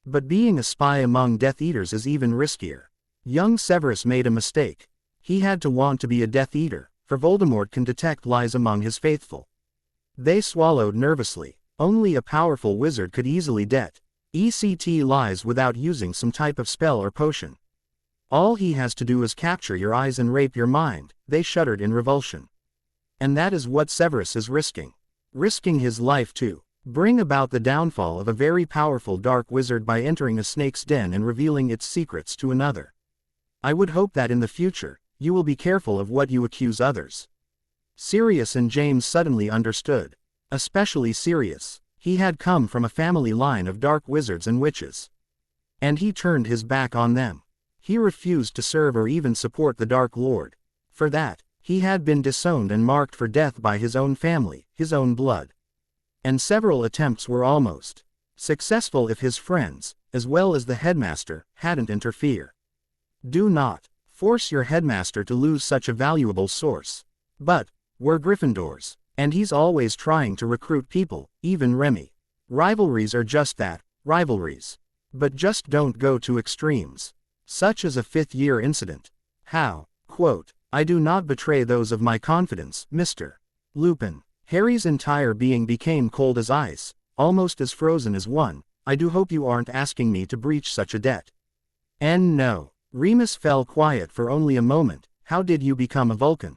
But being a spy among Death Eaters is even riskier. Young Severus made a mistake. He had to want to be a Death Eater, for Voldemort can detect lies among his faithful. They swallowed nervously. Only a powerful wizard could easily detect lies without using some type of spell or potion. All he has to do is capture your eyes and rape your mind. They shuddered in revulsion. And that is what Severus is risking. Risking his life to bring about the downfall of a very powerful dark wizard by entering a snake's den and revealing its secrets to another. I would hope that in the future, you will be careful of what you accuse others. Sirius and James suddenly understood. Especially Sirius. He had come from a family line of dark wizards and witches. And he turned his back on them. He refused to serve or even support the Dark Lord. For that, he had been disowned and marked for death by his own family, his own blood. And several attempts were almost successful if his friends, as well as the headmaster, hadn't interfered. Do not force your headmaster to lose such a valuable source. But we're Gryffindors, and he's always trying to recruit people, even Remy. Rivalries are just that, rivalries. But just don't go to extremes. Such as a fifth-year incident. How? Quote, I do not betray those of my confidence, Mr. Lupin. Harry's entire being became cold as ice, almost as frozen as one. I do hope you aren't asking me to breach such a debt. And no. Remus fell quiet for only a moment. How did you become a Vulcan?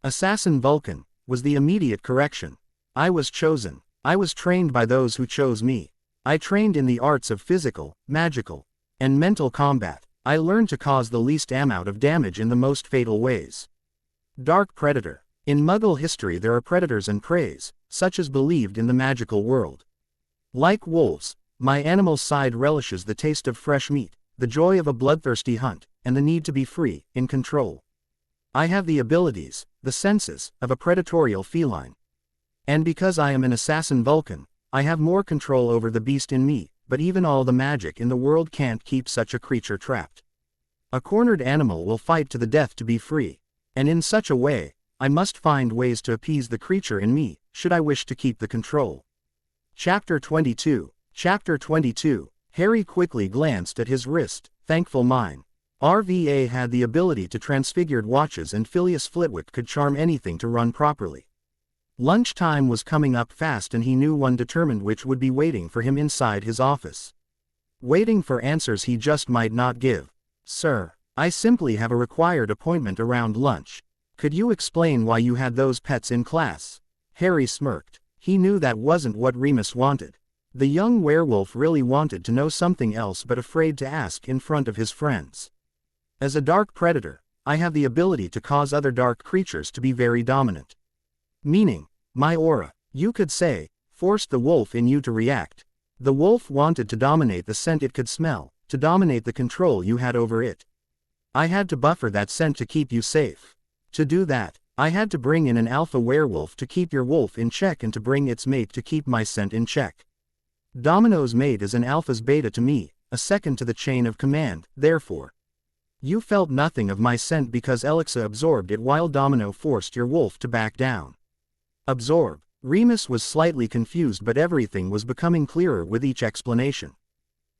Assassin Vulcan, was the immediate correction. I was chosen. I was trained by those who chose me. I trained in the arts of physical, magical, and mental combat. I learned to cause the least amount of damage in the most fatal ways. Dark Predator. In Muggle history there are predators and preys, such as believed in the magical world. Like wolves, my animal side relishes the taste of fresh meat, the joy of a bloodthirsty hunt, and the need to be free, in control. I have the abilities, the senses, of a predatorial feline. And because I am an assassin Vulcan, I have more control over the beast in me, but even all the magic in the world can't keep such a creature trapped. A cornered animal will fight to the death to be free. And in such a way, I must find ways to appease the creature in me, should I wish to keep the control. Chapter 22. Chapter 22. Harry quickly glanced at his wrist, thankful mine. RVA had the ability to transfigured watches and Phileas Flitwick could charm anything to run properly. Lunchtime was coming up fast and he knew one determined which would be waiting for him inside his office. Waiting for answers he just might not give. Sir, I simply have a required appointment around lunch. Could you explain why you had those pets in class? Harry smirked. He knew that wasn't what Remus wanted. The young werewolf really wanted to know something else but afraid to ask in front of his friends. As a dark predator, I have the ability to cause other dark creatures to be very dominant. Meaning, my aura, you could say, forced the wolf in you to react. The wolf wanted to dominate the scent it could smell, to dominate the control you had over it. I had to buffer that scent to keep you safe. To do that, I had to bring in an alpha werewolf to keep your wolf in check and to bring its mate to keep my scent in check. Domino's mate is an alpha's beta to me, a second to the chain of command, therefore. You felt nothing of my scent because Alexa absorbed it while Domino forced your wolf to back down. Absorb. Remus was slightly confused but everything was becoming clearer with each explanation.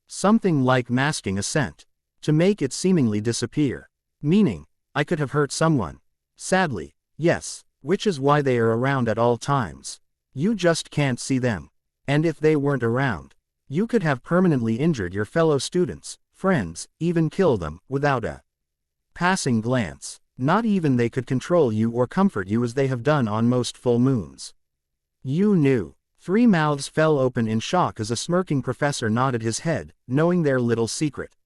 Something like masking a scent. To make it seemingly disappear. Meaning, I could have hurt someone. Sadly, yes, which is why they are around at all times. You just can't see them. And if they weren't around, you could have permanently injured your fellow students, friends, even kill them, without a passing glance. Not even they could control you or comfort you as they have done on most full moons. You knew. Three mouths fell open in shock as a smirking professor nodded his head, knowing their little secret.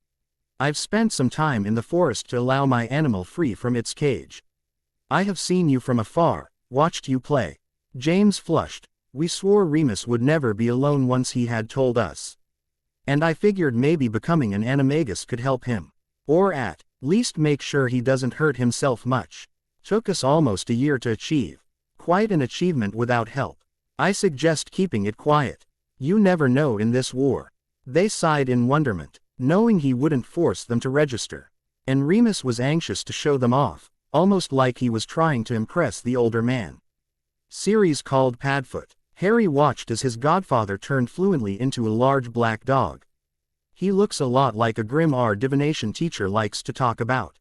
I've spent some time in the forest to allow my animal free from its cage. I have seen you from afar, watched you play. James flushed. We swore Remus would never be alone once he had told us. And I figured maybe becoming an animagus could help him. Or at least make sure he doesn't hurt himself much. Took us almost a year to achieve. Quite an achievement without help. I suggest keeping it quiet. You never know in this war. They sighed in wonderment, knowing he wouldn't force them to register. And Remus was anxious to show them off, almost like he was trying to impress the older man. Series called Padfoot. Harry watched as his godfather turned fluently into a large black dog. He looks a lot like a Grim divination teacher likes to talk about.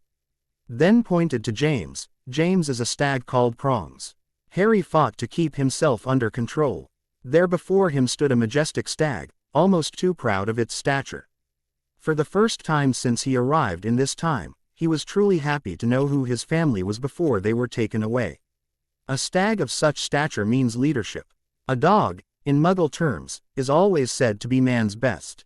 Then pointed to James. James is a stag called Prongs. Harry fought to keep himself under control. There before him stood a majestic stag, almost too proud of its stature. For the first time since he arrived in this time, he was truly happy to know who his family was before they were taken away. A stag of such stature means leadership. A dog, in Muggle terms, is always said to be man's best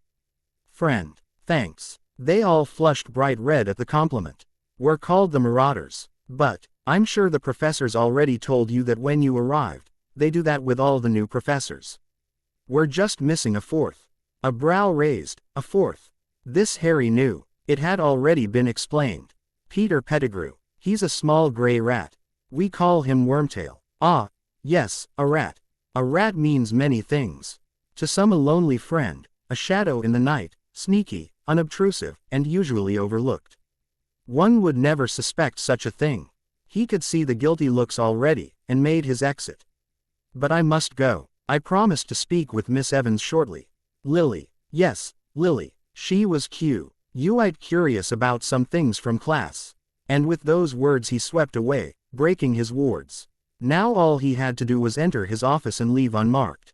friend. Thanks. They all flushed bright red at the compliment. We're called the Marauders. But I'm sure the professors already told you that when you arrived. They do that with all the new professors. We're just missing a fourth. A brow raised, a fourth. This Harry knew. It had already been explained. Peter Pettigrew. He's a small gray rat. We call him Wormtail. Ah, yes, a rat. A rat means many things. To some a lonely friend, a shadow in the night, sneaky, unobtrusive, and usually overlooked. One would never suspect such a thing. He could see the guilty looks already, and made his exit. But I must go. I promised to speak with Miss Evans shortly. Lily. Yes, Lily. She was quite curious about some things from class. And with those words he swept away, breaking his wards. Now all he had to do was enter his office and leave unmarked.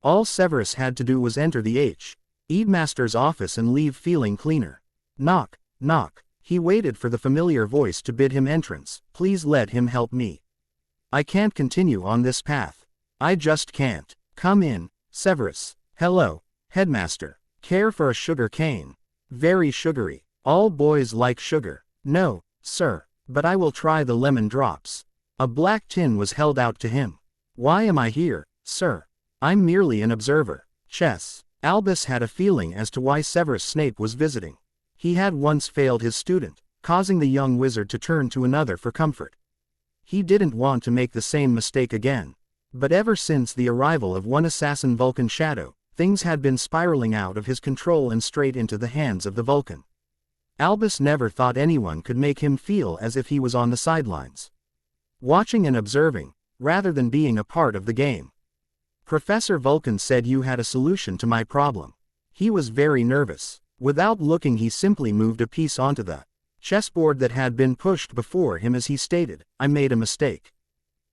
All Severus had to do was enter the Headmaster's office and leave feeling cleaner. Knock, knock. He waited for the familiar voice to bid him entrance. Please let him help me. I can't continue on this path. I just can't. Come in, Severus. Hello, Headmaster. Care for a sugar cane? Very sugary. All boys like sugar. No, sir, but I will try the lemon drops. A black tin was held out to him. Why am I here, sir? I'm merely an observer. Chess. Albus had a feeling as to why Severus Snape was visiting. He had once failed his student, causing the young wizard to turn to another for comfort. He didn't want to make the same mistake again. But ever since the arrival of one assassin Vulcan Shadow, things had been spiraling out of his control and straight into the hands of the Vulcan. Albus never thought anyone could make him feel as if he was on the sidelines, watching and observing, rather than being a part of the game. Professor Vulcan said you had a solution to my problem. He was very nervous. Without looking, he simply moved a piece onto the chessboard that had been pushed before him as he stated, I made a mistake.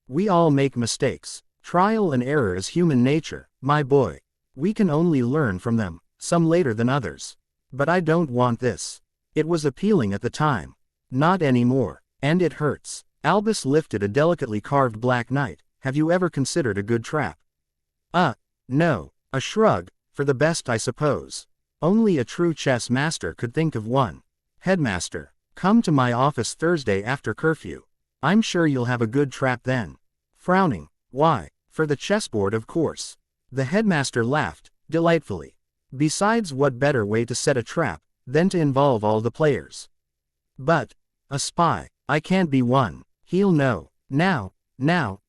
We all make mistakes. Trial and error is human nature, my boy. We can only learn from them, some later than others. But I don't want this. It was appealing at the time. Not anymore. And it hurts. Albus lifted a delicately carved black knight. Have you ever considered a good trap? No. A shrug, for the best I suppose. Only a true chess master could think of one. Headmaster, come to my office Thursday after curfew. I'm sure you'll have a good trap then. Frowning. Why? For the chessboard, of course. The headmaster laughed, delightfully. Besides, what better way to set a trap than to involve all the players? But a spy. I can't be one. He'll know. Now,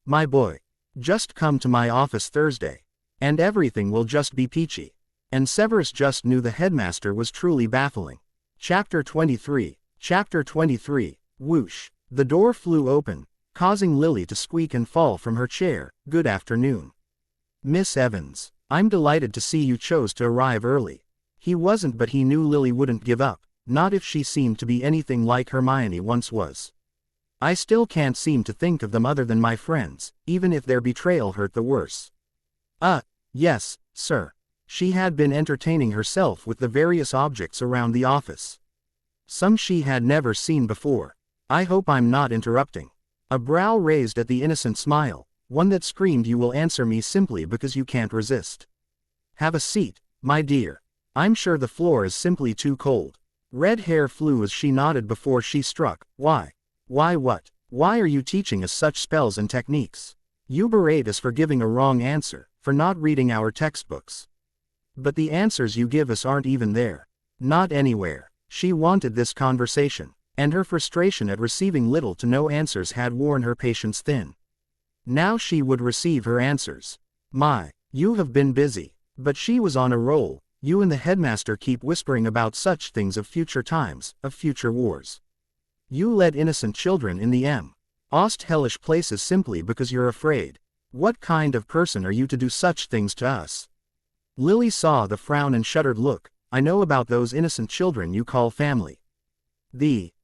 my boy. Just come to my office Thursday. And everything will just be peachy. And Severus just knew the headmaster was truly baffling. Chapter 23. Whoosh. The door flew open, causing Lily to squeak and fall from her chair. Good afternoon, Miss Evans. I'm delighted to see you chose to arrive early. He wasn't, but he knew Lily wouldn't give up, not if she seemed to be anything like Hermione once was. I still can't seem to think of them other than my friends, even if their betrayal hurt the worse. Yes, sir. She had been entertaining herself with the various objects around the office. Some she had never seen before. I hope I'm not interrupting. A brow raised at the innocent smile, one that screamed you will answer me simply because you can't resist. Have a seat, my dear. I'm sure the floor is simply too cold. Red hair flew as she nodded before she struck. Why? Why what? Why are you teaching us such spells and techniques? You berate us for giving a wrong answer, for not reading our textbooks. But the answers you give us aren't even there. Not anywhere. She wanted this conversation, and her frustration at receiving little to no answers had worn her patience thin. Now she would receive her answers. My, you have been busy. But she was on a roll. You and the headmaster keep whispering about such things of future times, of future wars. You let innocent children in the Ost hellish places simply because you're afraid. What kind of person are you to do such things to us? Lily saw the frown and shuddered look. I know about those innocent children you call family.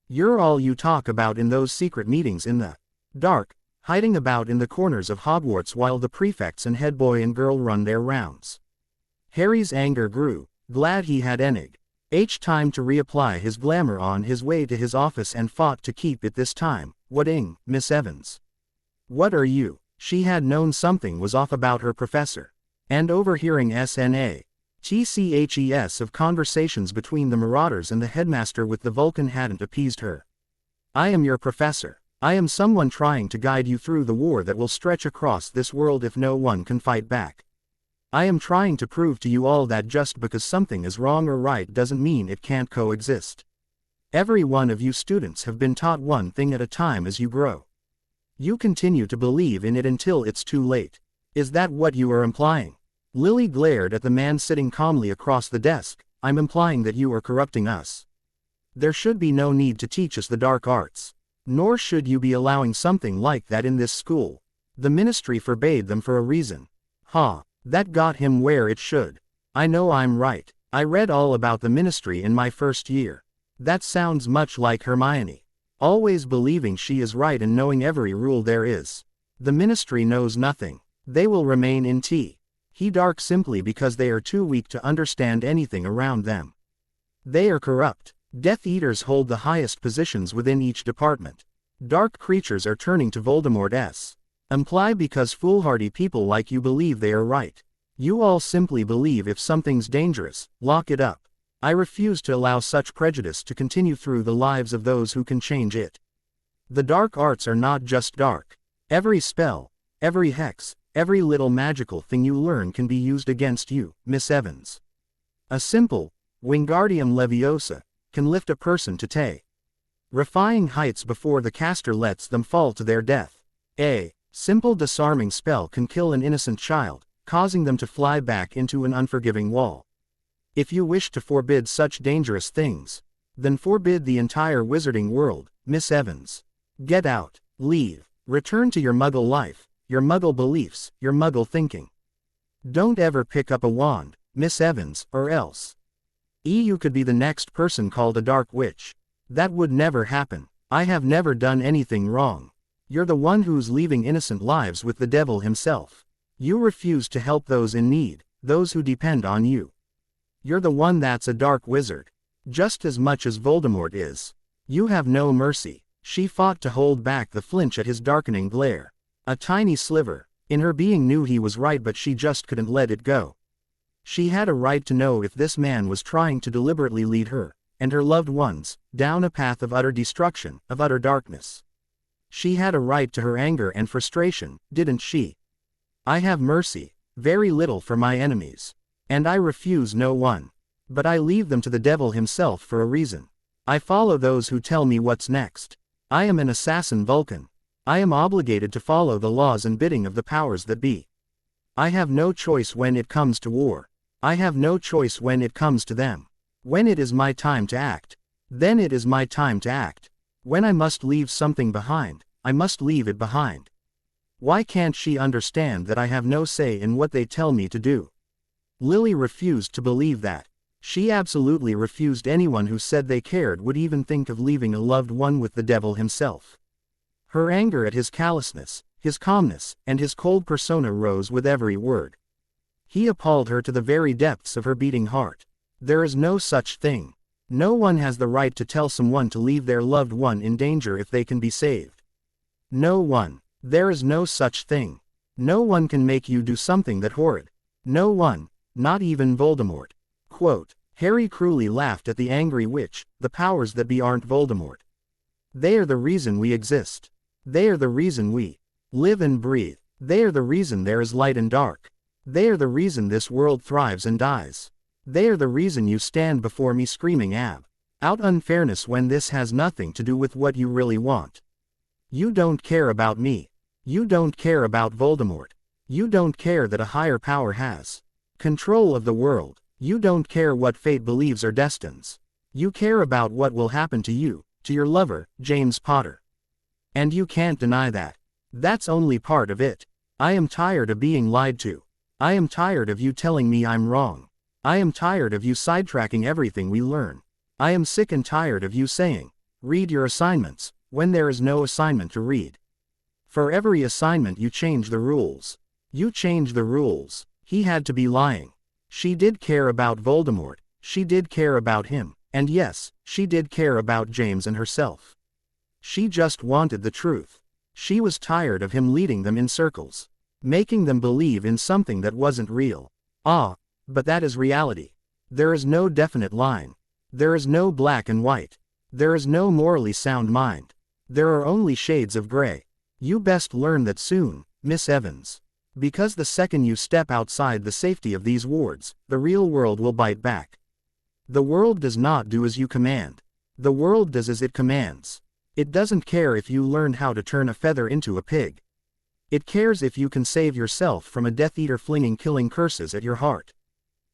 You're all you talk about in those secret meetings in the dark, hiding about in the corners of Hogwarts while the prefects and head boy and girl run their rounds. Harry's anger grew, glad he had time to reapply his glamour on his way to his office and fought to keep it this time. What Miss Evans? What are you? She had known something was off about her professor. And overhearing TCHES of conversations between the Marauders and the headmaster with the Vulcan hadn't appeased her. I am your professor. I am someone trying to guide you through the war that will stretch across this world if no one can fight back. I am trying to prove to you all that just because something is wrong or right doesn't mean it can't coexist. Every one of you students have been taught one thing at a time as you grow. You continue to believe in it until it's too late. Is that what you are implying? Lily glared at the man sitting calmly across the desk. I'm implying that you are corrupting us. There should be no need to teach us the dark arts. Nor should you be allowing something like that in this school. The ministry forbade them for a reason. That got him where it should. I know I'm right. I read all about the ministry in my first year. That sounds much like Hermione. Always believing she is right and knowing every rule there is. The ministry knows nothing. They will remain in dark simply because they are too weak to understand anything around them. They are corrupt. Death Eaters hold the highest positions within each department. Dark creatures are turning to Voldemort's imply because foolhardy people like you believe they are right. You all simply believe if something's dangerous, lock it up. I refuse to allow such prejudice to continue through the lives of those who can change it. The dark arts are not just dark. Every spell, every hex, every little magical thing you learn can be used against you, Miss Evans. A simple Wingardium Leviosa can lift a person to terrifying heights before the caster lets them fall to their death. A simple disarming spell can kill an innocent child, causing them to fly back into an unforgiving wall. If you wish to forbid such dangerous things, then forbid the entire wizarding world, Miss Evans. Get out, leave, return to your Muggle life, your Muggle beliefs, your Muggle thinking. Don't ever pick up a wand, Miss Evans, or else. You could be the next person called a dark witch. That would never happen. I have never done anything wrong. You're the one who's leaving innocent lives with the devil himself. You refuse to help those in need, those who depend on you. You're the one that's a dark wizard. Just as much as Voldemort is. You have no mercy. She fought to hold back the flinch at his darkening glare. A tiny sliver, in her being knew he was right, but she just couldn't let it go. She had a right to know if this man was trying to deliberately lead her, and her loved ones, down a path of utter destruction, of utter darkness. She had a right to her anger and frustration, didn't she? I have mercy, very little for my enemies. And I refuse no one. But I leave them to the devil himself for a reason. I follow those who tell me what's next. I am an assassin Vulcan. I am obligated to follow the laws and bidding of the powers that be. I have no choice when it comes to war. I have no choice when it comes to them. When it is my time to act, then it is my time to act. When I must leave something behind, I must leave it behind. Why can't she understand that I have no say in what they tell me to do? Lily refused to believe that. She absolutely refused anyone who said they cared would even think of leaving a loved one with the devil himself. Her anger at his callousness, his calmness, and his cold persona rose with every word. He appalled her to the very depths of her beating heart. There is no such thing. No one has the right to tell someone to leave their loved one in danger if they can be saved. No one. There is no such thing. No one can make you do something that horrid. No one, not even Voldemort. Quote, Harry cruelly laughed at the angry witch. The powers that be aren't Voldemort. They are the reason we exist. They are the reason we live and breathe. They are the reason there is light and dark. They are the reason this world thrives and dies. They are the reason you stand before me screaming out unfairness when this has nothing to do with what you really want. You don't care about me. You don't care about Voldemort. You don't care that a higher power has control of the world. You don't care what fate believes or destines. You care about what will happen to you, to your lover, James Potter. And you can't deny that. That's only part of it. I am tired of being lied to. I am tired of you telling me I'm wrong. I am tired of you sidetracking everything we learn. I am sick and tired of you saying, read your assignments, when there is no assignment to read. For every assignment you change the rules. You change the rules. He had to be lying. She did care about Voldemort, she did care about him, and yes, she did care about James and herself. She just wanted the truth. She was tired of him leading them in circles, making them believe in something that wasn't real. But that is reality. There is no definite line. There is no black and white. There is no morally sound mind. There are only shades of gray. You best learn that soon, Miss Evans. Because the second you step outside the safety of these wards, the real world will bite back. The world does not do as you command. The world does as it commands. It doesn't care if you learned how to turn a feather into a pig. It cares if you can save yourself from a Death Eater flinging killing curses at your heart.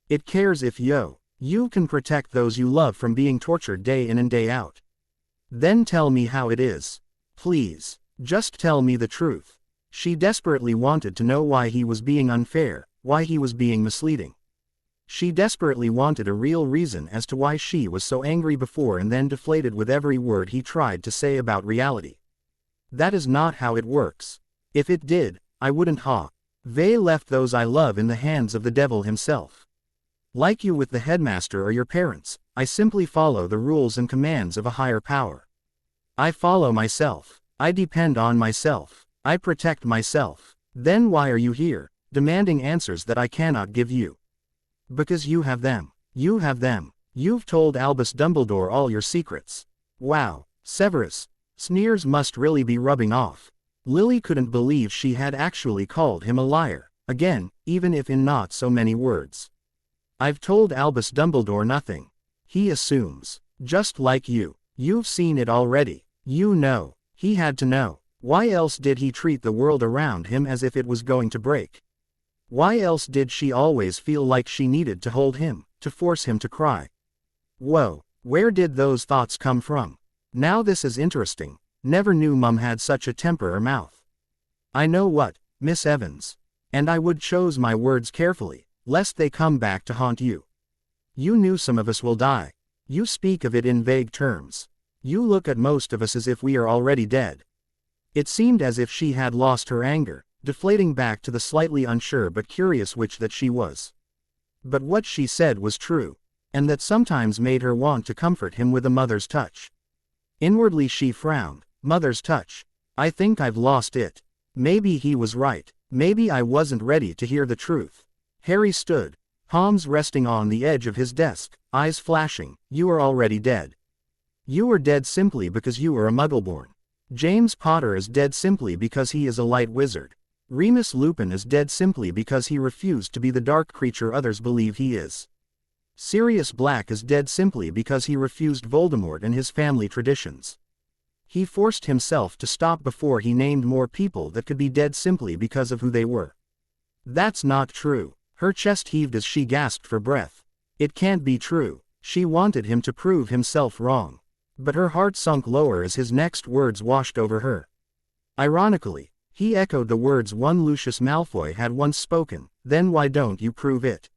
It cares if you can protect those you love from being tortured day in and day out. Then tell me how it is. Please, just tell me the truth. She desperately wanted to know why he was being unfair, why he was being misleading. She desperately wanted a real reason as to why she was so angry before and then deflated with every word he tried to say about reality. That is not how it works. If it did, I wouldn't They left those I love in the hands of the devil himself. Like you with the headmaster or your parents, I simply follow the rules and commands of a higher power. I follow myself. I depend on myself. I protect myself. Then why are you here, demanding answers that I cannot give you? Because you have them. You have them. You've told Albus Dumbledore all your secrets. Wow, Severus. Sneers must really be rubbing off. Lily couldn't believe she had actually called him a liar, again, even if in not so many words. I've told Albus Dumbledore nothing. He assumes. Just like you. You've seen it already. You know. He had to know. Why else did he treat the world around him as if it was going to break? Why else did she always feel like she needed to hold him, to force him to cry? Whoa, where did those thoughts come from? Now this is interesting. Never knew Mum had such a temper or mouth. I know what, Miss Evans. And I would choose my words carefully, lest they come back to haunt you. You knew some of us will die. You speak of it in vague terms. You look at most of us as if we are already dead. It seemed as if she had lost her anger, deflating back to the slightly unsure but curious witch that she was. But what she said was true, and that sometimes made her want to comfort him with a mother's touch. Inwardly she frowned. Mother's touch. I think I've lost it. Maybe he was right. Maybe I wasn't ready to hear the truth. Harry stood, palms resting on the edge of his desk, eyes flashing. You are already dead. You are dead simply because you are a Muggleborn. James Potter is dead simply because he is a light wizard. Remus Lupin is dead simply because he refused to be the dark creature others believe he is. Sirius Black is dead simply because he refused Voldemort and his family traditions. He forced himself to stop before he named more people that could be dead simply because of who they were. That's not true. Her chest heaved as she gasped for breath. It can't be true. She wanted him to prove himself wrong. But her heart sunk lower as his next words washed over her. Ironically, he echoed the words one Lucius Malfoy had once spoken, then why don't you prove it?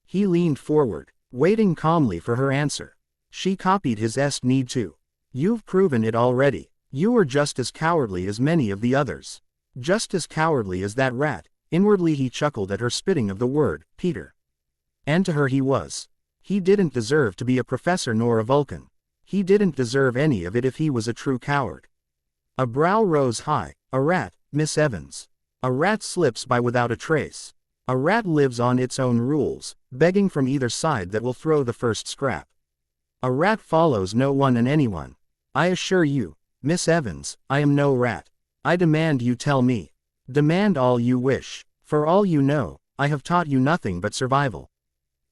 He leaned forward, waiting calmly for her answer. She copied his need to. You've proven it already. You are just as cowardly as many of the others. Just as cowardly as that rat. Inwardly he chuckled at her spitting of the word, Peter. And to her he was. He didn't deserve to be a professor nor a Vulcan. He didn't deserve any of it if he was a true coward. A brow rose high. A rat, Miss Evans. A rat slips by without a trace. A rat lives on its own rules, begging from either side that will throw the first scrap. A rat follows no one and anyone. I assure you, Miss Evans, I am no rat. I demand you tell me. Demand all you wish. For all you know, I have taught you nothing but survival.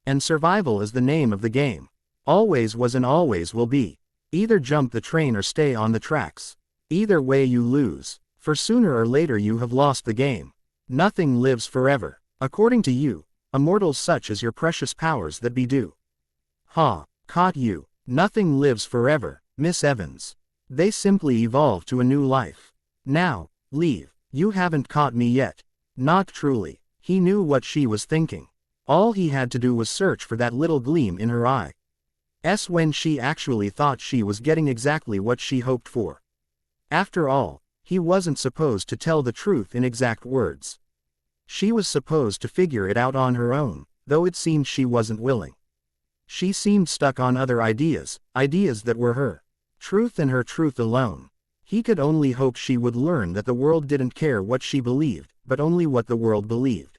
And survival is the name of the game. Always was and always will be. Either jump the train or stay on the tracks. Either way you lose, for sooner or later you have lost the game. Nothing lives forever. According to you, immortals such as your precious powers that be do. Ha, caught you. Nothing lives forever, Miss Evans. They simply evolve to a new life. Now, leave. You haven't caught me yet. Not truly. He knew what she was thinking. All he had to do was search for that little gleam in her eye. When she actually thought she was getting exactly what she hoped for. After all, he wasn't supposed to tell the truth in exact words. She was supposed to figure it out on her own, though it seemed she wasn't willing. She seemed stuck on other ideas that were her truth and her truth alone. He could only hope she would learn that the world didn't care what she believed, but only what the world believed.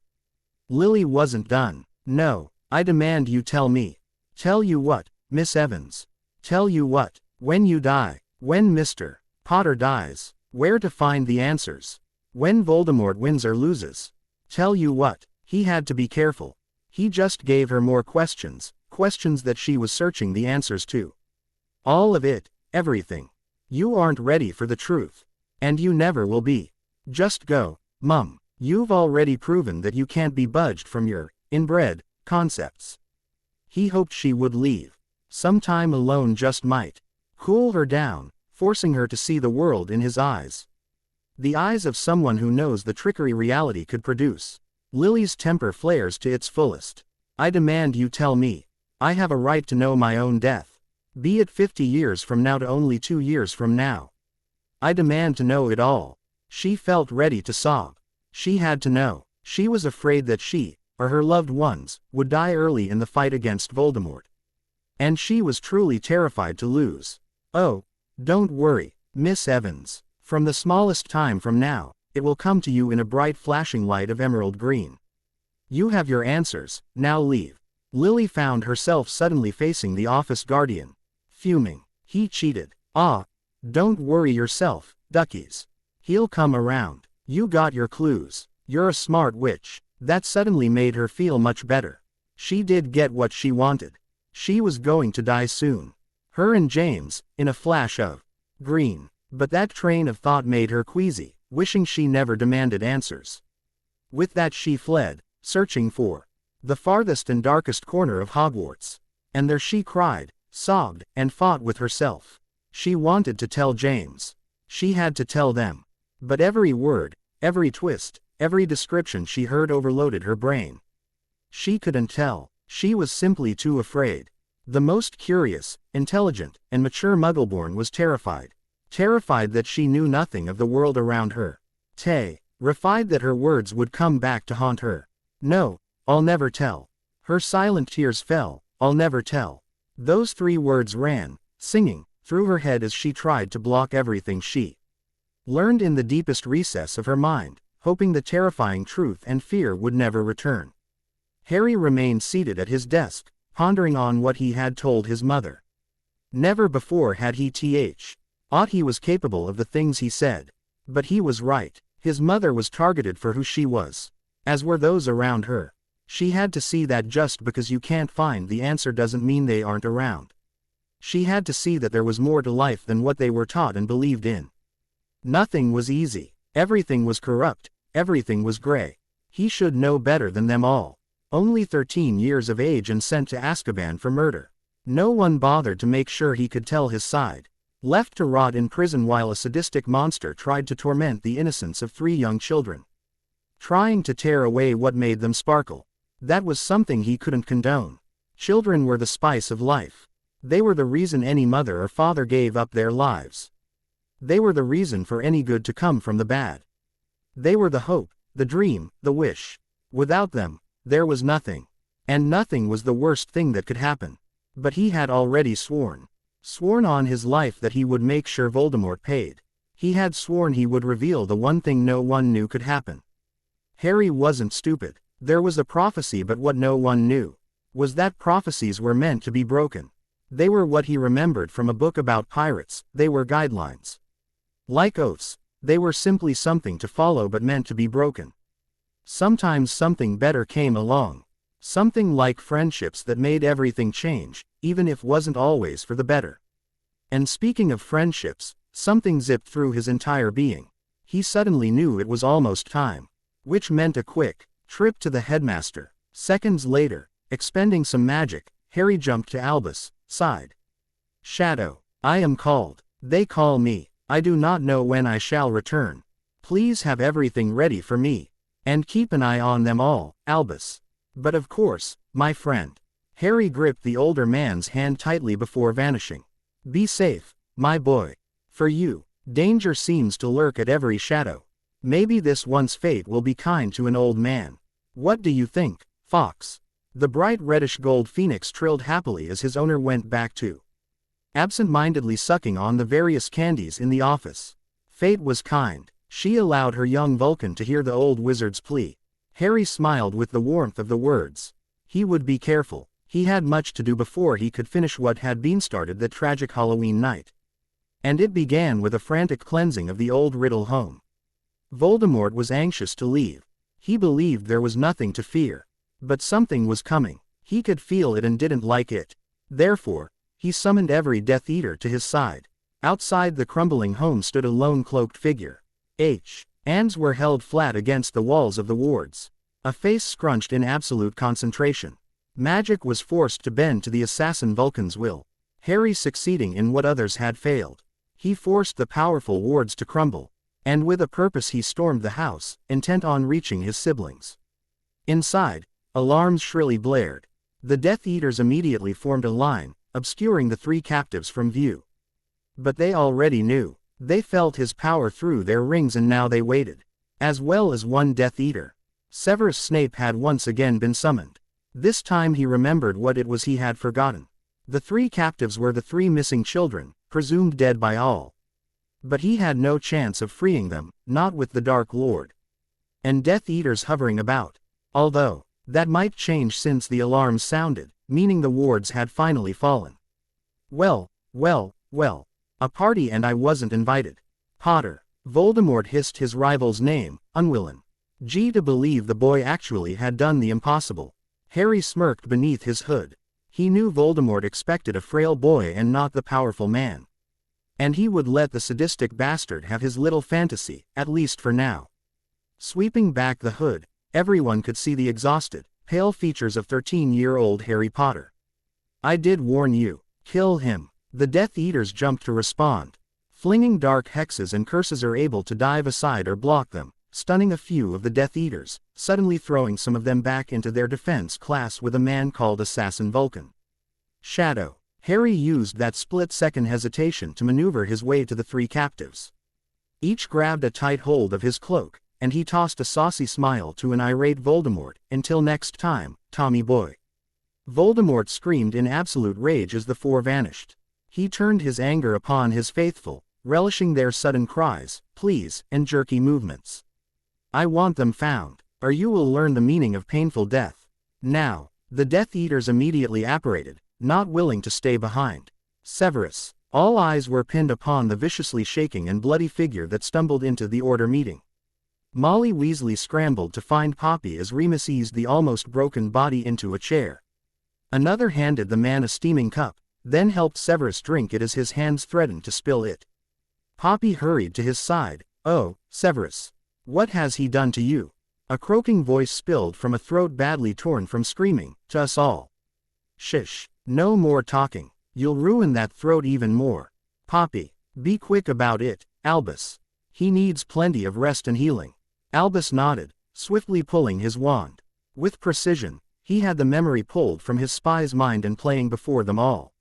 Lily wasn't done. No, I demand you tell me. Tell you what, Miss Evans? Tell you what, when you die, when Mr. Potter dies, where to find the answers? When Voldemort wins or loses? Tell you what, he had to be careful. He just gave her more questions that she was searching the answers to. All of it, everything. You aren't ready for the truth. And you never will be. Just go, Mum. You've already proven that you can't be budged from your inbred concepts. He hoped she would leave. Some time alone just might cool her down, forcing her to see the world in his eyes. The eyes of someone who knows the trickery reality could produce. Lily's temper flares to its fullest. I demand you tell me. I have a right to know my own death. Be it 50 years from now to only 2 years from now. I demand to know it all. She felt ready to sob. She had to know. She was afraid that she, or her loved ones, would die early in the fight against Voldemort. And she was truly terrified to lose. Oh, don't worry, Miss Evans. From the smallest time from now, it will come to you in a bright flashing light of emerald green. You have your answers, now leave. Lily found herself suddenly facing the office guardian. Fuming. He cheated. Don't worry yourself, duckies. He'll come around. You got your clues. You're a smart witch. That suddenly made her feel much better. She did get what she wanted. She was going to die soon. Her and James, in a flash of green. But that train of thought made her queasy, wishing she never demanded answers. With that she fled, searching for the farthest and darkest corner of Hogwarts. And there she cried, sobbed, and fought with herself. She wanted to tell James. She had to tell them. But every word, every twist, every description she heard overloaded her brain. She couldn't tell. She was simply too afraid. The most curious, intelligent, and mature Muggleborn was terrified. Terrified that she knew nothing of the world around her. Terrified that her words would come back to haunt her. No, I'll never tell. Her silent tears fell. I'll never tell. Those 3 words ran, singing, through her head as she tried to block everything she learned in the deepest recess of her mind, hoping the terrifying truth and fear would never return. Harry remained seated at his desk, pondering on what he had told his mother. Never before had he thought he was capable of the things he said. But he was right. His mother was targeted for who she was, as were those around her. She had to see that just because you can't find the answer doesn't mean they aren't around. She had to see that there was more to life than what they were taught and believed in. Nothing was easy. Everything was corrupt. Everything was gray. He should know better than them all. Only 13 years of age and sent to Azkaban for murder. No one bothered to make sure he could tell his side. Left to rot in prison while a sadistic monster tried to torment the innocence of 3 young children. Trying to tear away what made them sparkle. That was something he couldn't condone. Children were the spice of life. They were the reason any mother or father gave up their lives. They were the reason for any good to come from the bad. They were the hope, the dream, the wish. Without them, there was nothing. And nothing was the worst thing that could happen. But he had already sworn on his life that he would make sure Voldemort paid. He had sworn he would reveal the one thing no one knew could happen. Harry wasn't stupid. There was a prophecy, but what no one knew was that prophecies were meant to be broken. They were what he remembered from a book about pirates. They were guidelines. Like oaths. They were simply something to follow but meant to be broken. Sometimes something better came along. Something like friendships that made everything change, even if wasn't always for the better. And speaking of friendships, something zipped through his entire being. He suddenly knew it was almost time. Which meant a quick trip to the headmaster. Seconds later, expending some magic, Harry jumped to Albus' side. Shadow. I am called. They call me. I do not know when I shall return. Please have everything ready for me. And keep an eye on them all, Albus. But of course, my friend. Harry gripped the older man's hand tightly before vanishing. Be safe, my boy. For you, danger seems to lurk at every shadow. Maybe this one's fate will be kind to an old man. What do you think, Fox? The bright reddish gold phoenix trilled happily as his owner went back to absent-mindedly sucking on the various candies in the office. Fate was kind. She allowed her young Vulcan to hear the old wizard's plea. Harry smiled with the warmth of the words. He would be careful. He had much to do before he could finish what had been started that tragic Halloween night. And it began with a frantic cleansing of the old Riddle home. Voldemort was anxious to leave. He believed there was nothing to fear. But something was coming. He could feel it and didn't like it. Therefore, he summoned every Death Eater to his side. Outside the crumbling home stood a lone cloaked figure. Hands were held flat against the walls of the wards. A face scrunched in absolute concentration. Magic was forced to bend to the assassin Vulcan's will. Harry succeeding in what others had failed. He forced the powerful wards to crumble. And with a purpose he stormed the house, intent on reaching his siblings. Inside, alarms shrilly blared. The Death Eaters immediately formed a line, obscuring the three captives from view. But they already knew. They felt his power through their rings and now they waited. As well as one Death Eater. Severus Snape had once again been summoned. This time he remembered what it was he had forgotten. The three captives were the three missing children, presumed dead by all. But he had no chance of freeing them, not with the Dark Lord. And Death Eaters hovering about. Although, that might change since the alarms sounded, meaning the wards had finally fallen. Well. A party and I wasn't invited. Potter. Voldemort hissed his rival's name, unwilling. To believe the boy actually had done the impossible. Harry smirked beneath his hood. He knew Voldemort expected a frail boy and not the powerful man. And he would let the sadistic bastard have his little fantasy, at least for now. Sweeping back the hood, everyone could see the exhausted, pale features of 13-year-old Harry Potter. I did warn you. Kill him. The Death Eaters jumped to respond. Flinging dark hexes and curses are able to dive aside or block them, stunning a few of the Death Eaters, suddenly throwing some of them back into their defense class with a man called Assassin Vulcan. Shadow. Harry used that split-second hesitation to maneuver his way to the three captives. Each grabbed a tight hold of his cloak, and he tossed a saucy smile to an irate Voldemort. Until next time, Tommy boy. Voldemort screamed in absolute rage as the four vanished. He turned his anger upon his faithful, relishing their sudden cries, pleas, and jerky movements. I want them found, or you will learn the meaning of painful death. Now, the Death Eaters immediately apparated, not willing to stay behind. Severus. All eyes were pinned upon the viciously shaking and bloody figure that stumbled into the order meeting. Molly Weasley scrambled to find Poppy as Remus eased the almost broken body into a chair. Another handed the man a steaming cup, then helped Severus drink it as his hands threatened to spill it. Poppy hurried to his side. Oh, Severus. What has he done to you? A croaking voice spilled from a throat badly torn from screaming, to us all. Shish. No more talking. You'll ruin that throat even more. Poppy. Be quick about it, Albus. He needs plenty of rest and healing. Albus nodded, swiftly pulling his wand. With precision, he had the memory pulled from his spy's mind and playing before them all.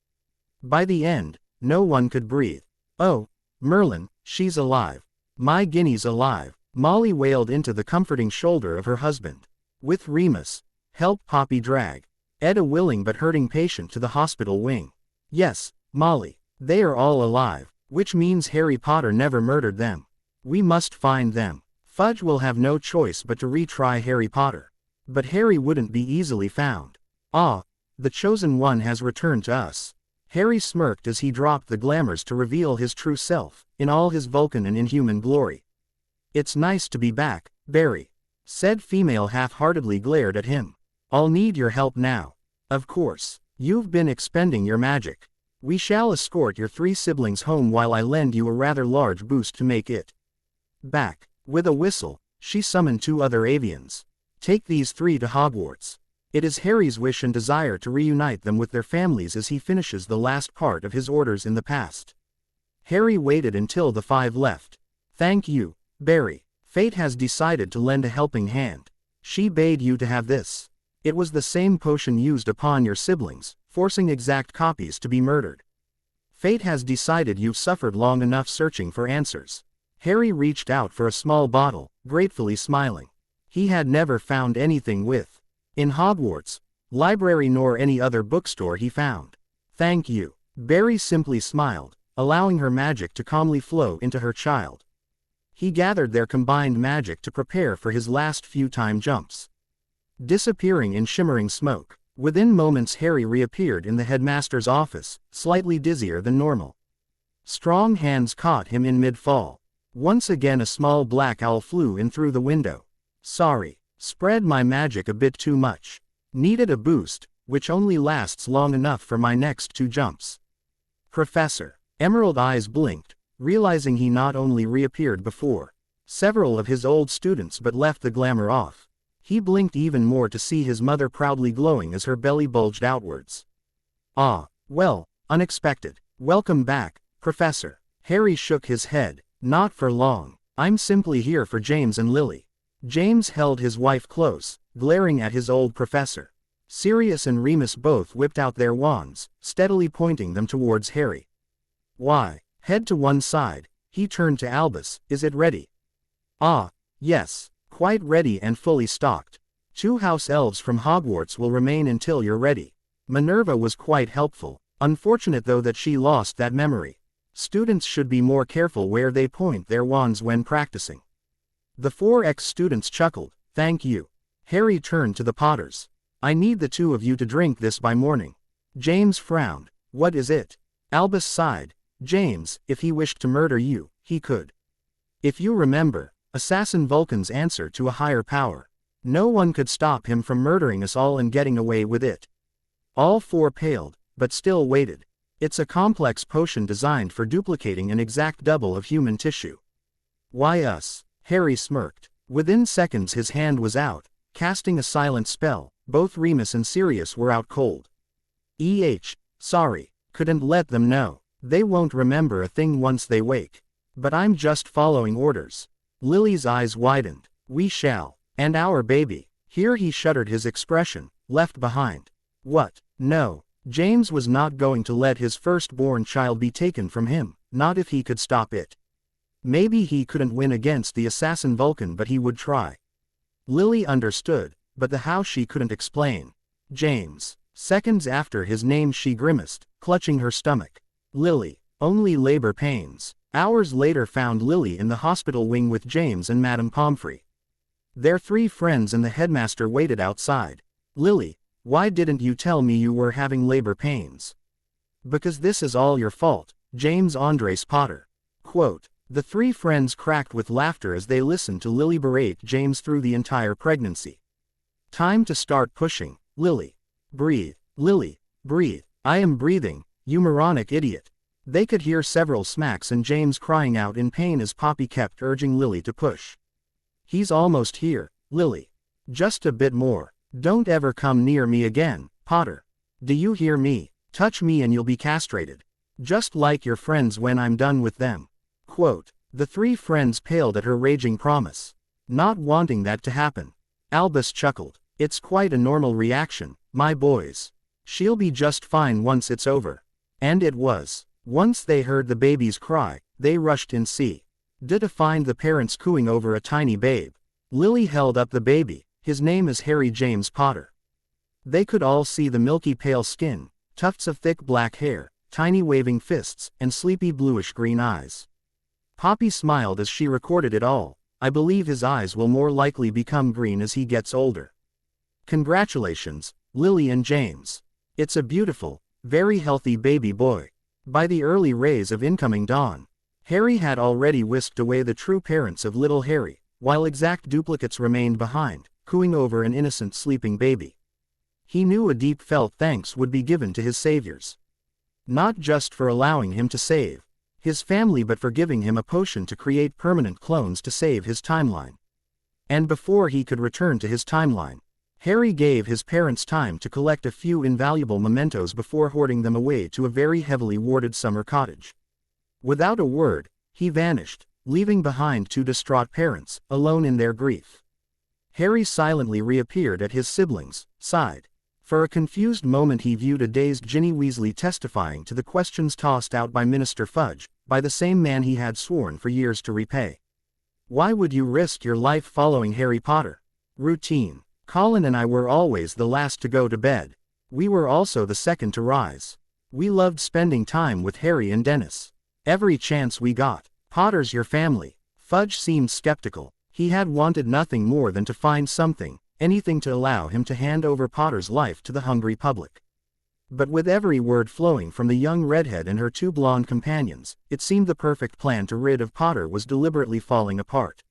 By the end, no one could breathe. Oh, Merlin, she's alive. My Guinea's alive. Molly wailed into the comforting shoulder of her husband. With Remus, help Poppy drag Ed, a willing but hurting patient, to the hospital wing. Yes, Molly, they are all alive, which means Harry Potter never murdered them. We must find them. Fudge will have no choice but to retry Harry Potter. But Harry wouldn't be easily found. Ah, the chosen one has returned to us. Harry smirked as he dropped the glamours to reveal his true self, in all his Vulcan and inhuman glory. It's nice to be back, Barry. Said female half-heartedly glared at him. I'll need your help now. Of course. You've been expending your magic. We shall escort your 3 siblings home while I lend you a rather large boost to make it back. With a whistle, she summoned 2 other Avians. Take these 3 to Hogwarts. It is Harry's wish and desire to reunite them with their families as he finishes the last part of his orders in the past. Harry waited until the 5 left. Thank you, Barry. Fate has decided to lend a helping hand. She bade you to have this. It was the same potion used upon your siblings, forcing exact copies to be murdered. Fate has decided you've suffered long enough searching for answers. Harry reached out for a small bottle, gratefully smiling. He had never found anything with in Hogwarts, library nor any other bookstore he found. Thank you. Barry simply smiled, allowing her magic to calmly flow into her child. He gathered their combined magic to prepare for his last few time jumps. Disappearing in shimmering smoke, within moments Harry reappeared in the headmaster's office, slightly dizzier than normal. Strong hands caught him in mid-fall. Once again a small black owl flew in through the window. Sorry. Spread my magic a bit too much. Needed a boost, which only lasts long enough for my next 2 jumps. Professor. Emerald eyes blinked, realizing he not only reappeared before several of his old students but left the glamour off. He blinked even more to see his mother proudly glowing as her belly bulged outwards. Ah, well, unexpected. Welcome back, Professor. Harry shook his head. Not for long. I'm simply here for James and Lily. James held his wife close, glaring at his old professor. Sirius and Remus both whipped out their wands, steadily pointing them towards Harry. Why? Head to one side. He turned to Albus. Is it ready? Ah, yes. Quite ready and fully stocked. 2 house elves from Hogwarts will remain until you're ready. Minerva was quite helpful. Unfortunate though that she lost that memory. Students should be more careful where they point their wands when practicing. The 4 ex-students chuckled. Thank you. Harry turned to the Potters. I need the 2 of you to drink this by morning. James frowned. What is it? Albus sighed. James, if he wished to murder you, he could. If you remember, Assassin Vulcan's answer to a higher power. No one could stop him from murdering us all and getting away with it. All 4 paled, but still waited. It's a complex potion designed for duplicating an exact double of human tissue. Why us? Harry smirked. Within seconds his hand was out, casting a silent spell. Both Remus and Sirius were out cold. Sorry, couldn't let them know. They won't remember a thing once they wake. But I'm just following orders. Lily's eyes widened. We shall. And our baby. Here he shuddered, his expression left behind. What? No. James was not going to let his firstborn child be taken from him, not if he could stop it. Maybe he couldn't win against the assassin Vulcan, but he would try. Lily understood, but the how she couldn't explain. James. Seconds after his name she grimaced, clutching her stomach. Lily. Only labor pains. Hours later found Lily in the hospital wing with James and Madame Pomfrey. Their 3 friends and the headmaster waited outside. Lily, why didn't you tell me you were having labor pains? Because this is all your fault, James Andres Potter. Quote. The 3 friends cracked with laughter as they listened to Lily berate James through the entire pregnancy. Time to start pushing. Lily. Breathe. Lily. Breathe. I am breathing, you moronic idiot. They could hear several smacks and James crying out in pain as Poppy kept urging Lily to push. He's almost here, Lily. Just a bit more. Don't ever come near me again, Potter. Do you hear me? Touch me and you'll be castrated. Just like your friends when I'm done with them. Quote. The 3 friends paled at her raging promise. Not wanting that to happen. Albus chuckled. It's quite a normal reaction, my boys. She'll be just fine once it's over. And it was. Once they heard the baby's cry, they rushed in to find the parents cooing over a tiny babe. Lily held up the baby. His name is Harry James Potter. They could all see the milky pale skin, tufts of thick black hair, tiny waving fists, and sleepy bluish-green eyes. Poppy smiled as she recorded it all. I believe his eyes will more likely become green as he gets older. Congratulations, Lily and James. It's a beautiful, very healthy baby boy. By the early rays of incoming dawn, Harry had already whisked away the true parents of little Harry, while exact duplicates remained behind, cooing over an innocent sleeping baby. He knew a deep felt thanks would be given to his saviors. Not just for allowing him to save his family but for giving him a potion to create permanent clones to save his timeline. And before he could return to his timeline, Harry gave his parents time to collect a few invaluable mementos before hoarding them away to a very heavily warded summer cottage. Without a word, he vanished, leaving behind two distraught parents, alone in their grief. Harry silently reappeared at his siblings' side. For a confused moment he viewed a dazed Ginny Weasley testifying to the questions tossed out by Minister Fudge, by the same man he had sworn for years to repay. Why would you risk your life following Harry Potter? Routine. Colin and I were always the last to go to bed. We were also the second to rise. We loved spending time with Harry and Dennis. Every chance we got. Potter's your family. Fudge seemed skeptical. He had wanted nothing more than to find something, anything to allow him to hand over Potter's life to the hungry public. But with every word flowing from the young redhead and her two blonde companions, it seemed the perfect plan to rid of Potter was deliberately falling apart.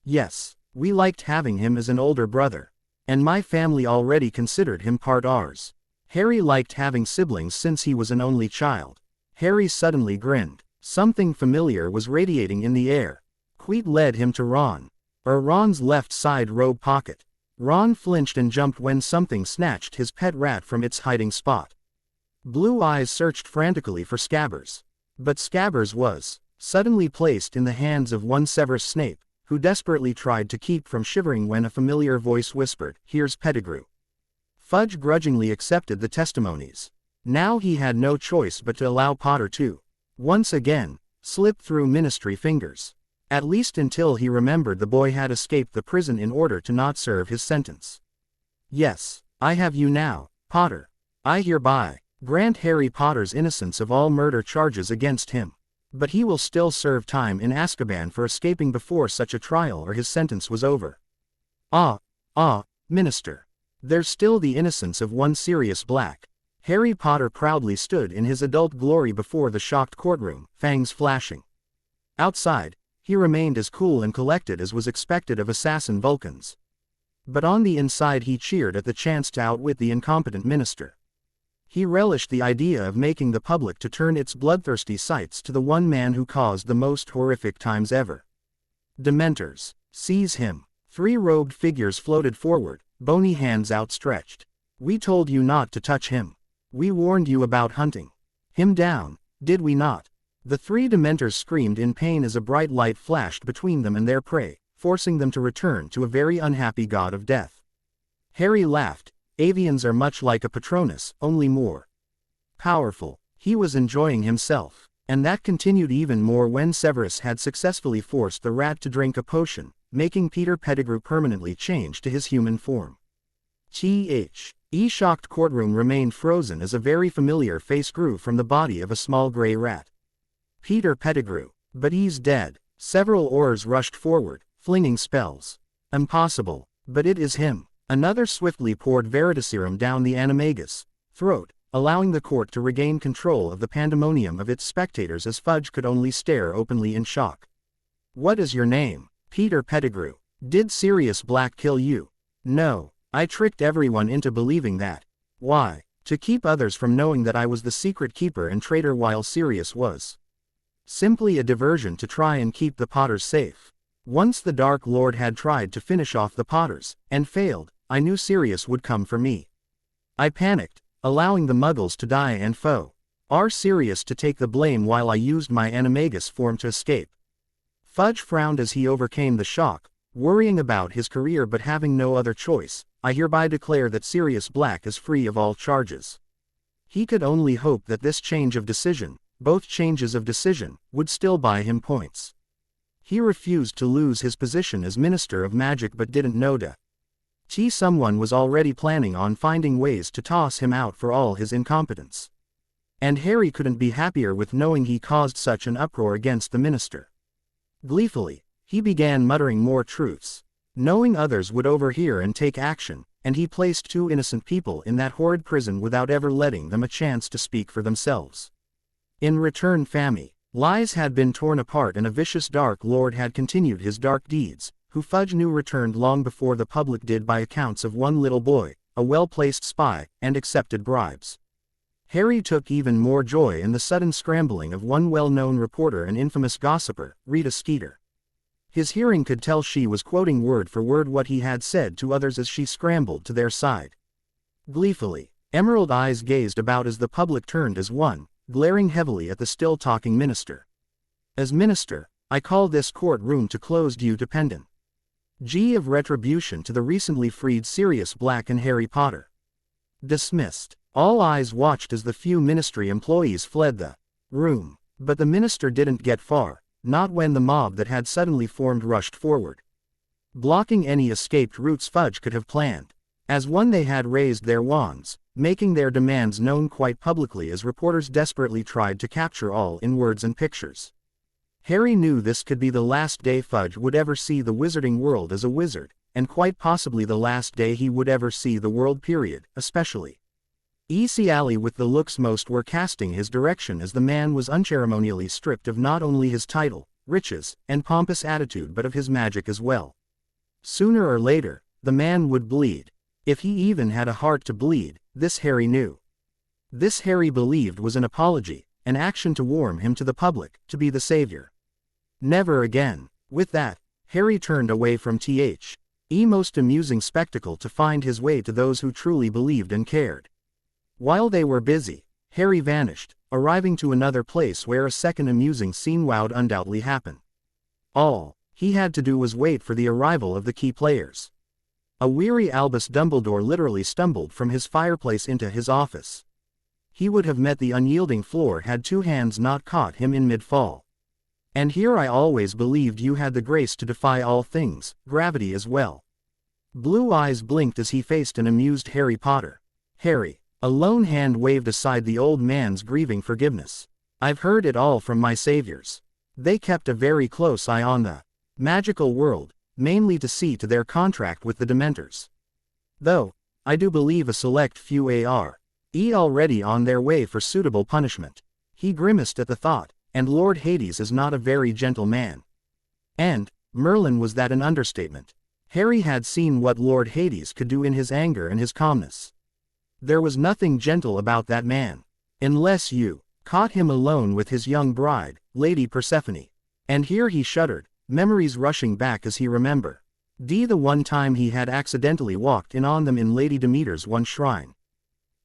Yes, we liked having him as an older brother. And my family already considered him part ours. Harry liked having siblings since he was an only child. Harry suddenly grinned. Something familiar was radiating in the air. Queet led him to Ron's left side robe pocket. Ron flinched and jumped when something snatched his pet rat from its hiding spot. Blue eyes searched frantically for Scabbers. But Scabbers was suddenly placed in the hands of one Severus Snape, who desperately tried to keep from shivering when a familiar voice whispered, "Here's Pettigrew." Fudge grudgingly accepted the testimonies. Now he had no choice but to allow Potter to, once again, slip through ministry fingers. At least until he remembered the boy had escaped the prison in order to not serve his sentence. Yes, I have you now, Potter. I hereby grant Harry Potter's innocence of all murder charges against him. But he will still serve time in Azkaban for escaping before such a trial or his sentence was over. Minister. There's still the innocence of one Sirius Black. Harry Potter proudly stood in his adult glory before the shocked courtroom, fangs flashing. Outside, he remained as cool and collected as was expected of assassin Vulcans. But on the inside he cheered at the chance to outwit the incompetent minister. He relished the idea of making the public to turn its bloodthirsty sights to the one man who caused the most horrific times ever. Dementors. Seize him. Three robed figures floated forward, bony hands outstretched. We told you not to touch him. We warned you about hunting him down, did we not? The three Dementors screamed in pain as a bright light flashed between them and their prey, forcing them to return to a very unhappy god of death. Harry laughed. Avians are much like a Patronus, only more powerful. He was enjoying himself, and that continued even more when Severus had successfully forced the rat to drink a potion, making Peter Pettigrew permanently change to his human form. The shocked courtroom remained frozen as a very familiar face grew from the body of a small gray rat. Peter Pettigrew. But he's dead. Several oars rushed forward, flinging spells. Impossible. But it is him. Another swiftly poured Veritaserum down the animagus throat, allowing the court to regain control of the pandemonium of its spectators as Fudge could only stare openly in shock. What is your name? Peter Pettigrew. Did Sirius Black kill you? No. I tricked everyone into believing that. Why? To keep others from knowing that I was the secret keeper and traitor while Sirius was simply a diversion to try and keep the Potters safe. Once the Dark Lord had tried to finish off the Potters, and failed, I knew Sirius would come for me. I panicked, allowing the Muggles to die and Sirius to take the blame while I used my animagus form to escape. Fudge frowned as he overcame the shock, worrying about his career but having no other choice. I hereby declare that Sirius Black is free of all charges. He could only hope that this change of decision, both changes of decision, would still buy him points. He refused to lose his position as Minister of Magic but didn't know someone was already planning on finding ways to toss him out for all his incompetence. And Harry couldn't be happier with knowing he caused such an uproar against the minister. Gleefully, he began muttering more truths, knowing others would overhear and take action, and he placed two innocent people in that horrid prison without ever letting them a chance to speak for themselves. In return, Fammy, Lies had been torn apart and a vicious Dark Lord had continued his dark deeds, who Fudge knew returned long before the public did by accounts of one little boy, a well-placed spy, and accepted bribes. Harry took even more joy in the sudden scrambling of one well-known reporter and infamous gossiper, Rita Skeeter. His hearing could tell she was quoting word for word what he had said to others as she scrambled to their side. Gleefully, emerald eyes gazed about as the public turned as one, glaring heavily at the still-talking minister. As minister, I call this court-room to close due to pendant G of retribution to the recently freed Sirius Black and Harry Potter. Dismissed. All eyes watched as the few ministry employees fled the room, but the minister didn't get far, not when the mob that had suddenly formed rushed forward, blocking any escaped routes Fudge could have planned. As one they had raised their wands, making their demands known quite publicly as reporters desperately tried to capture all in words and pictures. Harry knew this could be the last day Fudge would ever see the wizarding world as a wizard, and quite possibly the last day he would ever see the world period, especially. E.C. Alley with the looks most were casting his direction as the man was unceremonially stripped of not only his title, riches, and pompous attitude but of his magic as well. Sooner or later, the man would bleed. If he even had a heart to bleed, this Harry knew. This Harry believed was an apology, an action to warm him to the public, to be the savior. Never again. With that, Harry turned away from the most amusing spectacle to find his way to those who truly believed and cared. While they were busy, Harry vanished, arriving to another place where a second amusing scene would undoubtedly happen. All he had to do was wait for the arrival of the key players. A weary Albus Dumbledore literally stumbled from his fireplace into his office. He would have met the unyielding floor had two hands not caught him in mid-fall. And here I always believed you had the grace to defy all things, gravity as well. Blue eyes blinked as he faced an amused Harry Potter. Harry. A lone hand waved aside the old man's grieving forgiveness. I've heard it all from my saviors. They kept a very close eye on the magical world, mainly to see to their contract with the Dementors. Though, I do believe a select few are already on their way for suitable punishment. He grimaced at the thought, and Lord Hades is not a very gentle man. And, Merlin was that an understatement? Harry had seen what Lord Hades could do in his anger and his calmness. There was nothing gentle about that man. Unless you caught him alone with his young bride, Lady Persephone. And here he shuddered, memories rushing back as he remembered the one time he had accidentally walked in on them in Lady Demeter's one shrine.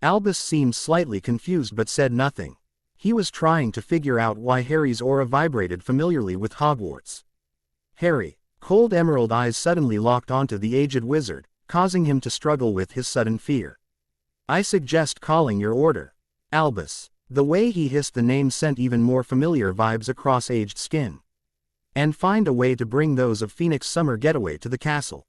Albus seemed slightly confused but said nothing. He was trying to figure out why Harry's aura vibrated familiarly with Hogwarts. Harry, cold emerald eyes suddenly locked onto the aged wizard, causing him to struggle with his sudden fear. I suggest calling your order. Albus. The way he hissed the name sent even more familiar vibes across aged skin. And find a way to bring those of Phoenix Summer Getaway to the castle.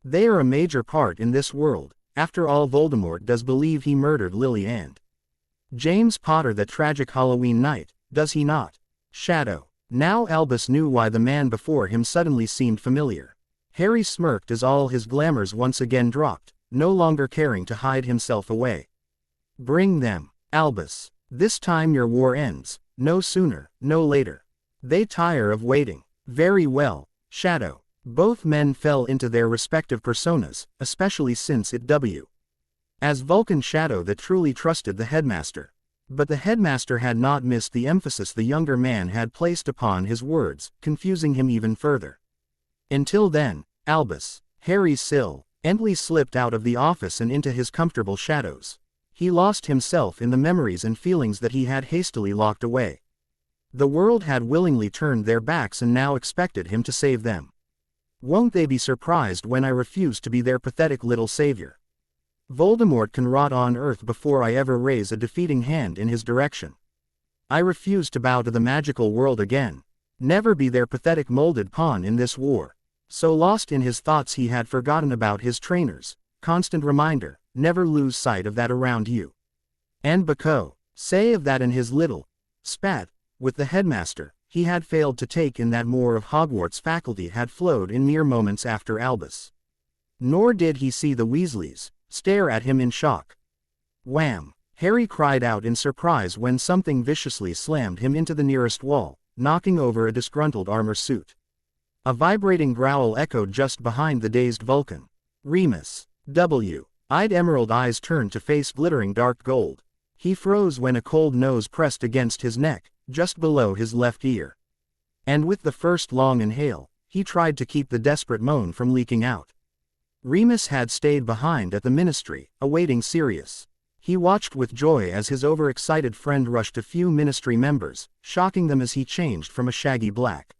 They are a major part in this world. After all, Voldemort does believe he murdered Lily and James Potter that tragic Halloween night, does he not? Shadow. Now Albus knew why the man before him suddenly seemed familiar. Harry smirked as all his glamours once again dropped, no longer caring to hide himself away. Bring them, Albus. This time your war ends, no sooner, no later. They tire of waiting. Very well, Shadow. Both men fell into their respective personas, especially since it as Vulcan Shadow that truly trusted the headmaster. But the headmaster had not missed the emphasis the younger man had placed upon his words, confusing him even further. Until then, Albus, Harry silently slipped out of the office and into his comfortable shadows. He lost himself in the memories and feelings that he had hastily locked away. The world had willingly turned their backs and now expected him to save them. Won't they be surprised when I refuse to be their pathetic little savior? Voldemort can rot on earth before I ever raise a defeating hand in his direction. I refuse to bow to the magical world again. Never be their pathetic molded pawn in this war. So lost in his thoughts he had forgotten about his trainers. Constant reminder, never lose sight of that around you. And Bacco, say of that in his little spat with the headmaster, he had failed to take in that more of Hogwarts faculty had flowed in mere moments after Albus. Nor did he see the Weasleys stare at him in shock. Wham! Harry cried out in surprise when something viciously slammed him into the nearest wall, knocking over a disgruntled armor suit. A vibrating growl echoed just behind the dazed Vulcan. Remus. W.'d emerald eyes turned to face glittering dark gold. He froze when a cold nose pressed against his neck, just below his left ear. And with the first long inhale, he tried to keep the desperate moan from leaking out. Remus had stayed behind at the ministry, awaiting Sirius. He watched with joy as his overexcited friend rushed a few ministry members, shocking them as he changed from a shaggy black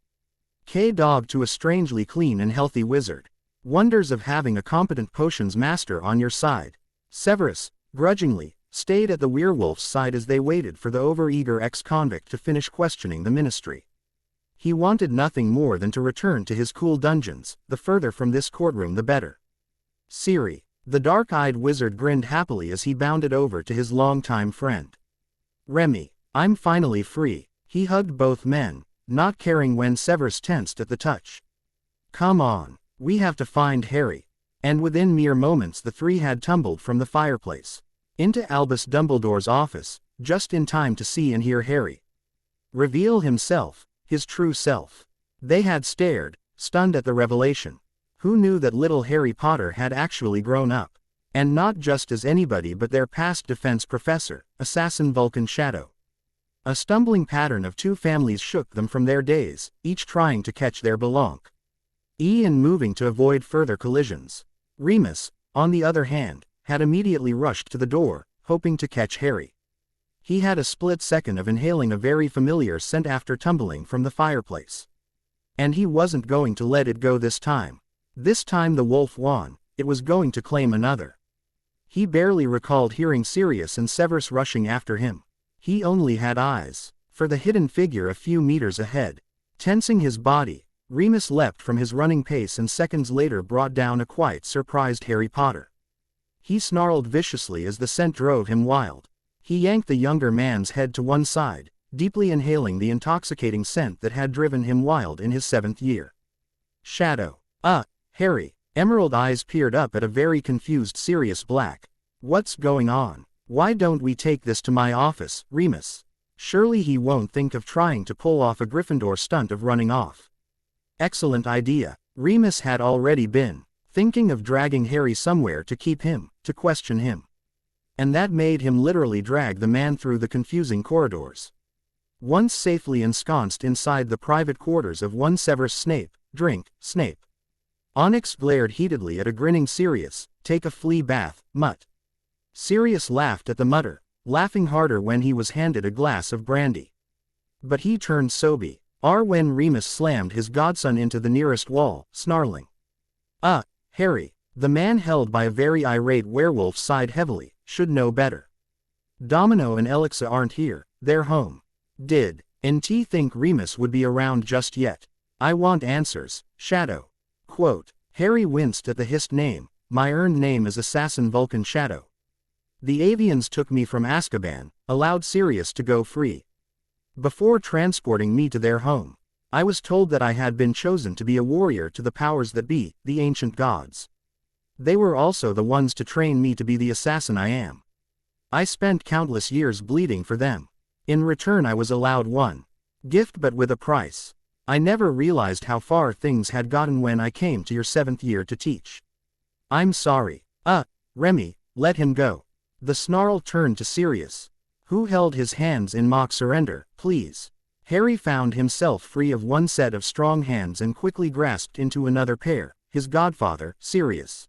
K-dog to a strangely clean and healthy wizard. Wonders of having a competent potions master on your side. Severus, grudgingly, stayed at the werewolf's side as they waited for the overeager ex-convict to finish questioning the ministry. He wanted nothing more than to return to his cool dungeons, the further from this courtroom the better. Siri. The dark-eyed wizard grinned happily as he bounded over to his longtime friend. Remy. I'm finally free. He hugged both men, not caring when Severus tensed at the touch. Come on. We have to find Harry. And within mere moments the three had tumbled from the fireplace into Albus Dumbledore's office, just in time to see and hear Harry reveal himself, his true self. They had stared, stunned at the revelation. Who knew that little Harry Potter had actually grown up? And not just as anybody but their past defense professor, Assassin Vulcan Shadow. A stumbling pattern of two families shook them from their days, each trying to catch their belonging and moving to avoid further collisions. Remus, on the other hand, had immediately rushed to the door, hoping to catch Harry. He had a split second of inhaling a very familiar scent after tumbling from the fireplace. And he wasn't going to let it go this time. This time the wolf won, it was going to claim another. He barely recalled hearing Sirius and Severus rushing after him. He only had eyes for the hidden figure a few meters ahead. Tensing his body, Remus leapt from his running pace and seconds later brought down a quite surprised Harry Potter. He snarled viciously as the scent drove him wild. He yanked the younger man's head to one side, deeply inhaling the intoxicating scent that had driven him wild in his 7th year. Shadow. Harry. Emerald eyes peered up at a very confused Sirius Black. What's going on? Why don't we take this to my office, Remus? Surely he won't think of trying to pull off a Gryffindor stunt of running off. Excellent idea. Remus had already been thinking of dragging Harry somewhere to keep him, to question him. And that made him literally drag the man through the confusing corridors. Once safely ensconced inside the private quarters of one Severus Snape, Snape. Onyx glared heatedly at a grinning Sirius. Take a flea bath, mutt. Sirius laughed at the mutter, laughing harder when he was handed a glass of brandy. But he turned sober when Remus slammed his godson into the nearest wall, snarling. Harry. The man held by a very irate werewolf sighed heavily, should know better. Domino and Elixa aren't here, they're home. Did N.T. think Remus would be around just yet? I want answers, Shadow. Quote. Harry winced at the hissed name. My earned name is Assassin Vulcan Shadow. The Avens took me from Azkaban, allowed Sirius to go free. Before transporting me to their home, I was told that I had been chosen to be a warrior to the powers that be, the ancient gods. They were also the ones to train me to be the assassin I am. I spent countless years bleeding for them. In return I was allowed one gift, but with a price. I never realized how far things had gotten when I came to your 7th year to teach. I'm sorry. Remy, let him go. The snarl turned to Sirius, who held his hands in mock surrender. Please. Harry found himself free of one set of strong hands and quickly grasped into another pair, his godfather, Sirius.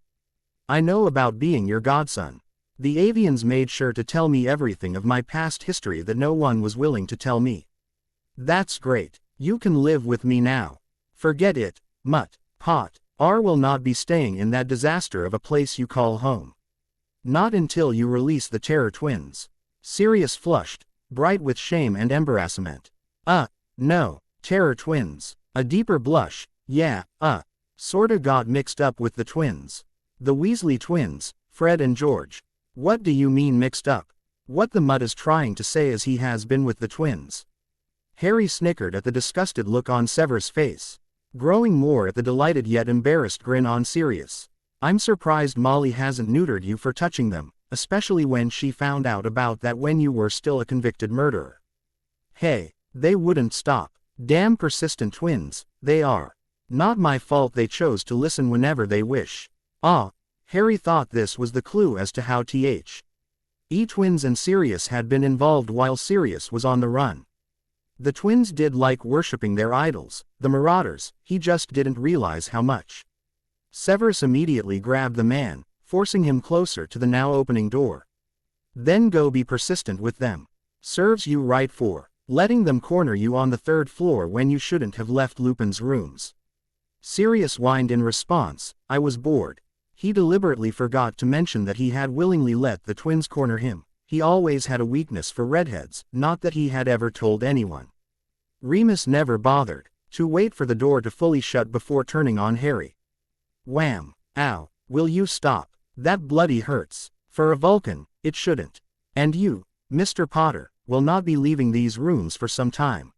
I know about being your godson. The Avens made sure to tell me everything of my past history that no one was willing to tell me. That's great. You can live with me now. Forget it, mutt. Pot. Will not be staying in that disaster of a place you call home. Not until you release the Terror Twins. Sirius flushed, bright with shame and embarrassment. No, Terror Twins. A deeper blush. Yeah, sorta got mixed up with the twins. The Weasley twins, Fred and George. What do you mean mixed up? What the mutt is trying to say is he has been with the twins. Harry snickered at the disgusted look on Severus' face, growing more at the delighted yet embarrassed grin on Sirius. I'm surprised Molly hasn't neutered you for touching them, especially when she found out about that when you were still a convicted murderer. Hey, they wouldn't stop. Damn persistent twins, they are. Not my fault they chose to listen whenever they wish. Ah, Harry thought this was the clue as to how twins and Sirius had been involved while Sirius was on the run. The twins did like worshipping their idols, the Marauders, he just didn't realize how much. Severus immediately grabbed the man, forcing him closer to the now opening door. Then go be persistent with them. Serves you right for letting them corner you on the third floor when you shouldn't have left Lupin's rooms. Sirius whined in response, I was bored. He deliberately forgot to mention that he had willingly let the twins corner him. He always had a weakness for redheads, not that he had ever told anyone. Remus never bothered to wait for the door to fully shut before turning on Harry. Wham! Ow! Will you stop? That bloody hurts. For a Vulcan, it shouldn't. And you, Mr. Potter, will not be leaving these rooms for some time.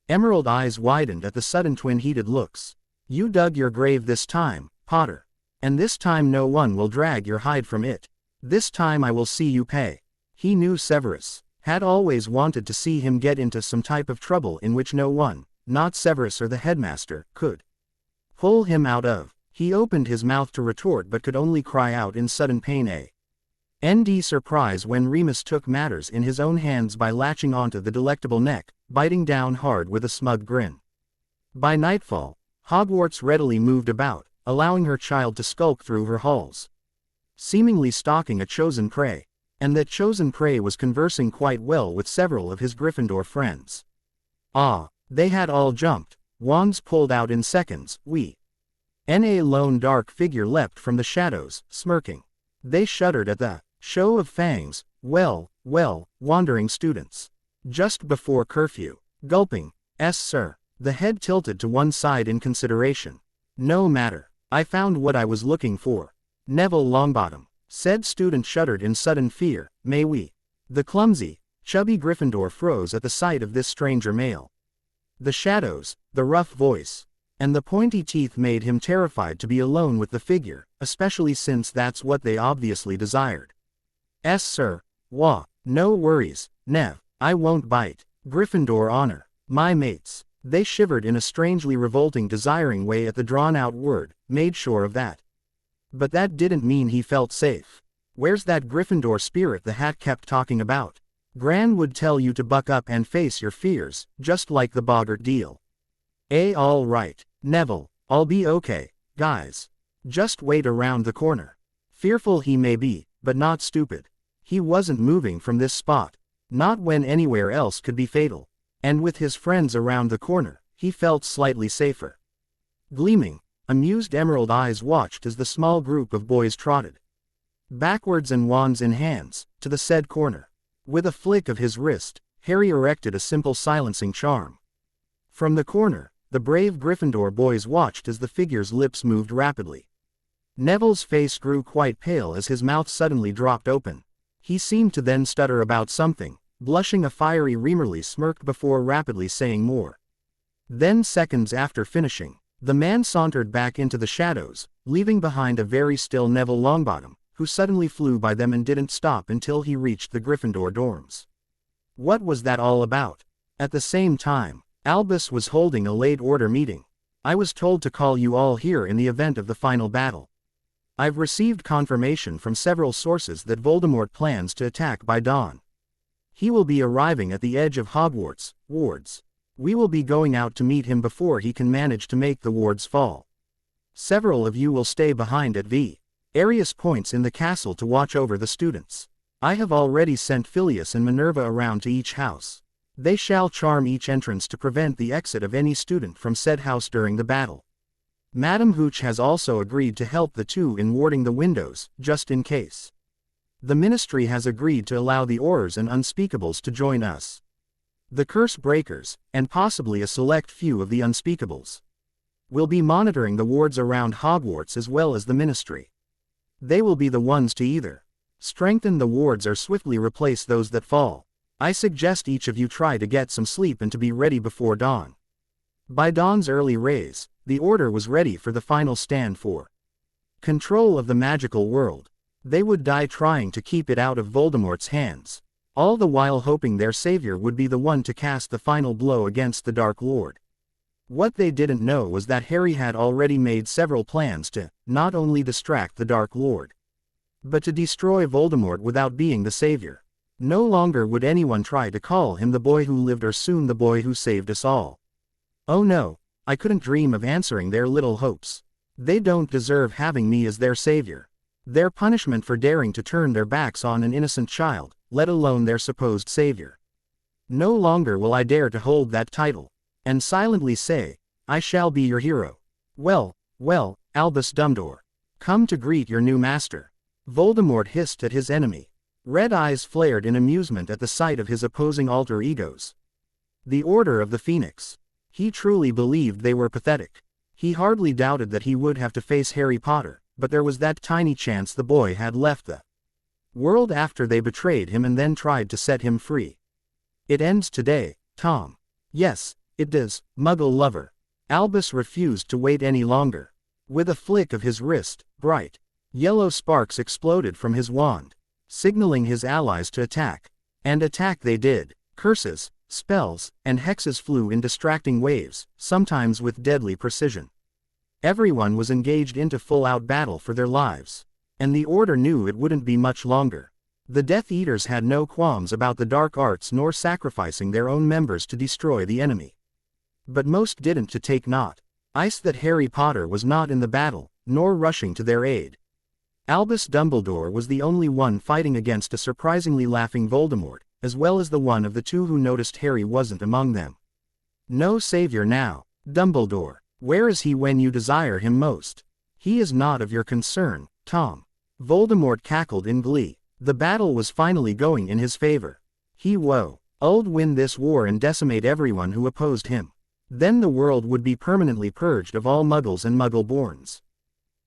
Emerald eyes widened at the sudden twin-heated looks. You dug your grave this time, Potter. And this time no one will drag your hide from it. This time I will see you pay. He knew Severus had always wanted to see him get into some type of trouble in which no one, not Severus or the headmaster, could pull him out of. He opened his mouth to retort but could only cry out in sudden pain and surprise when Remus took matters in his own hands by latching onto the delectable neck, biting down hard with a smug grin. By nightfall, Hogwarts readily moved about, allowing her child to skulk through her halls, seemingly stalking a chosen prey, and that chosen prey was conversing quite well with several of his Gryffindor friends. Ah, they had all jumped, wands pulled out in seconds, a lone dark figure leapt from the shadows, smirking. They shuddered at the show of fangs. Well, wandering students. Just before curfew. Gulping. Sir. The head tilted to one side in consideration. No matter. I found what I was looking for. Neville Longbottom. Said student shuddered in sudden fear. May we? The clumsy, chubby Gryffindor froze at the sight of this stranger male. The shadows, the rough voice, and the pointy teeth made him terrified to be alone with the figure, especially since that's what they obviously desired. Sir. Wah. No worries, Nev. I won't bite. Gryffindor honor. My mates. They shivered in a strangely revolting desiring way at the drawn-out word, made sure of that. But that didn't mean he felt safe. Where's that Gryffindor spirit the hat kept talking about? Gran would tell you to buck up and face your fears, just like the Boggart deal. All right, Neville, I'll be okay, guys. Just wait around the corner. Fearful he may be, but not stupid. He wasn't moving from this spot. Not when anywhere else could be fatal. And with his friends around the corner, he felt slightly safer. Gleaming, amused emerald eyes watched as the small group of boys trotted backwards and wands in hands, to the said corner. With a flick of his wrist, Harry erected a simple silencing charm. From the corner, the brave Gryffindor boys watched as the figure's lips moved rapidly. Neville's face grew quite pale as his mouth suddenly dropped open. He seemed to then stutter about something, blushing a fiery Remerly smirked before rapidly saying more. Then seconds after finishing, the man sauntered back into the shadows, leaving behind a very still Neville Longbottom, who suddenly flew by them and didn't stop until he reached the Gryffindor dorms. What was that all about? At the same time, Albus was holding a late-order meeting. I was told to call you all here in the event of the final battle. I've received confirmation from several sources that Voldemort plans to attack by dawn. He will be arriving at the edge of Hogwarts, wards. We will be going out to meet him before he can manage to make the wards fall. Several of you will stay behind at various points in the castle to watch over the students. I have already sent Phileas and Minerva around to each house. They shall charm each entrance to prevent the exit of any student from said house during the battle. Madam Hooch has also agreed to help the two in warding the windows, just in case. The Ministry has agreed to allow the Aurors and Unspeakables to join us. The Curse Breakers, and possibly a select few of the Unspeakables, will be monitoring the wards around Hogwarts as well as the Ministry. They will be the ones to either strengthen the wards or swiftly replace those that fall. I suggest each of you try to get some sleep and to be ready before dawn. By dawn's early rays, the Order was ready for the final stand for control of the magical world. They would die trying to keep it out of Voldemort's hands, all the while hoping their savior would be the one to cast the final blow against the Dark Lord. What they didn't know was that Harry had already made several plans to, not only distract the Dark Lord, but to destroy Voldemort without being the savior. No longer would anyone try to call him the boy who lived or soon the boy who saved us all. Oh no, I couldn't dream of answering their little hopes. They don't deserve having me as their savior. Their punishment for daring to turn their backs on an innocent child, let alone their supposed savior. No longer will I dare to hold that title, and silently say, I shall be your hero. Well, well, Albus Dumbledore. Come to greet your new master. Voldemort hissed at his enemy. Red eyes flared in amusement at the sight of his opposing alter egos. The Order of the Phoenix. He truly believed they were pathetic. He hardly doubted that he would have to face Harry Potter, but there was that tiny chance the boy had left the world after they betrayed him and then tried to set him free. It ends today, Tom. Yes, it does, Muggle lover. Albus refused to wait any longer. With a flick of his wrist, bright yellow sparks exploded from his wand, signaling his allies to attack. And attack they did. Curses, spells, and hexes flew in distracting waves, sometimes with deadly precision. Everyone was engaged into full-out battle for their lives. And the Order knew it wouldn't be much longer. The Death Eaters had no qualms about the dark arts nor sacrificing their own members to destroy the enemy. But most didn't to take not ice that Harry Potter was not in the battle, nor rushing to their aid. Albus Dumbledore was the only one fighting against a surprisingly laughing Voldemort, as well as the one of the two who noticed Harry wasn't among them. No savior now, Dumbledore. Where is he when you desire him most? He is not of your concern, Tom. Voldemort cackled in glee. The battle was finally going in his favor. He would win this war and decimate everyone who opposed him. Then the world would be permanently purged of all Muggles and Muggle-borns.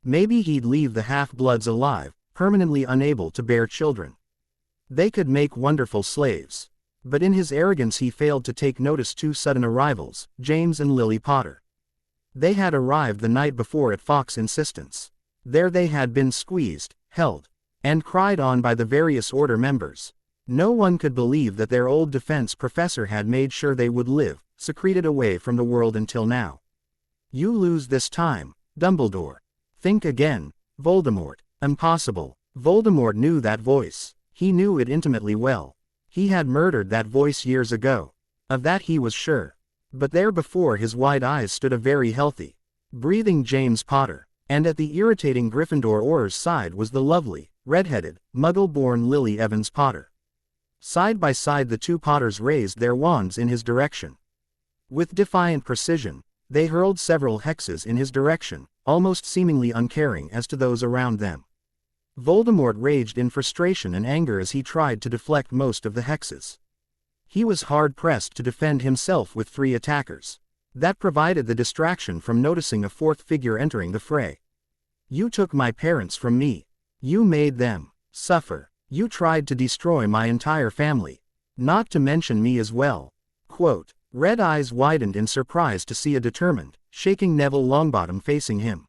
Maybe he'd leave the half-bloods alive, permanently unable to bear children. They could make wonderful slaves. But in his arrogance he failed to take notice two sudden arrivals, James and Lily Potter. They had arrived the night before at Fawkes' insistence. There they had been squeezed, held, and cried on by the various Order members. No one could believe that their old defense professor had made sure they would live, secreted away from the world until now. You lose this time, Dumbledore. Think again, Voldemort. Impossible. Voldemort knew that voice. He knew it intimately well. He had murdered that voice years ago. Of that he was sure. But there before his wide eyes stood a very healthy, breathing James Potter. And at the irritating Gryffindor Auror's side was the lovely, red-headed, Muggle-born Lily Evans Potter. Side by side the two Potters raised their wands in his direction. With defiant precision, they hurled several hexes in his direction, almost seemingly uncaring as to those around them. Voldemort raged in frustration and anger as he tried to deflect most of the hexes. He was hard-pressed to defend himself with 3 attackers. That provided the distraction from noticing a 4th figure entering the fray. You took my parents from me. You made them suffer. You tried to destroy my entire family. Not to mention me as well. Quote. Red eyes widened in surprise to see a determined, shaking Neville Longbottom facing him.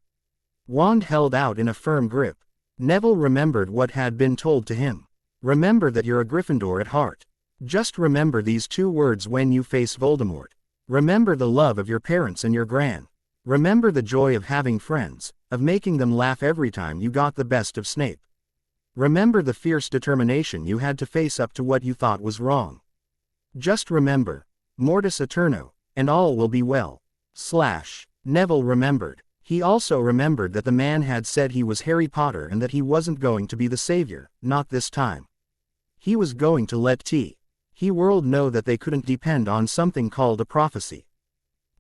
Wand held out in a firm grip. Neville remembered what had been told to him. Remember that you're a Gryffindor at heart. Just remember these 2 words when you face Voldemort. Remember the love of your parents and your gran. Remember the joy of having friends, of making them laugh every time you got the best of Snape. Remember the fierce determination you had to face up to what you thought was wrong. Just remember, Mortis Eterno, and all will be well. Neville remembered. He also remembered that the man had said he was Harry Potter and that he wasn't going to be the savior, not this time. He was going to let the world know that they couldn't depend on something called a prophecy.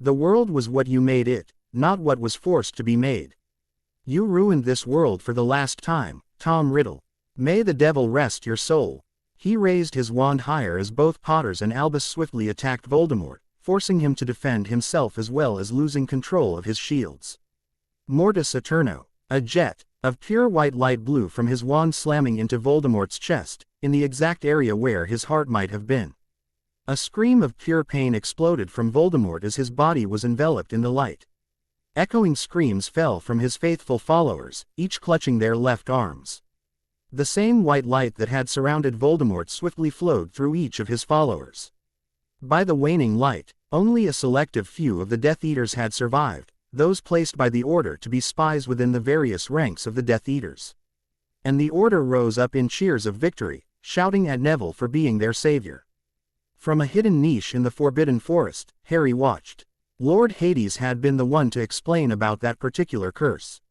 The world was what you made it, not what was forced to be made. You ruined this world for the last time, Tom Riddle. May the devil rest your soul. He raised his wand higher as both Potters and Albus swiftly attacked Voldemort, forcing him to defend himself as well as losing control of his shields. Mortis Eterno. A jet of pure white light blew from his wand slamming into Voldemort's chest, in the exact area where his heart might have been. A scream of pure pain exploded from Voldemort as his body was enveloped in the light. Echoing screams fell from his faithful followers, each clutching their left arms. The same white light that had surrounded Voldemort swiftly flowed through each of his followers. By the waning light, only a selective few of the Death Eaters had survived, those placed by the Order to be spies within the various ranks of the Death Eaters. And the Order rose up in cheers of victory, shouting at Neville for being their savior. From a hidden niche in the Forbidden Forest, Harry watched. Lord Hades had been the one to explain about that particular curse.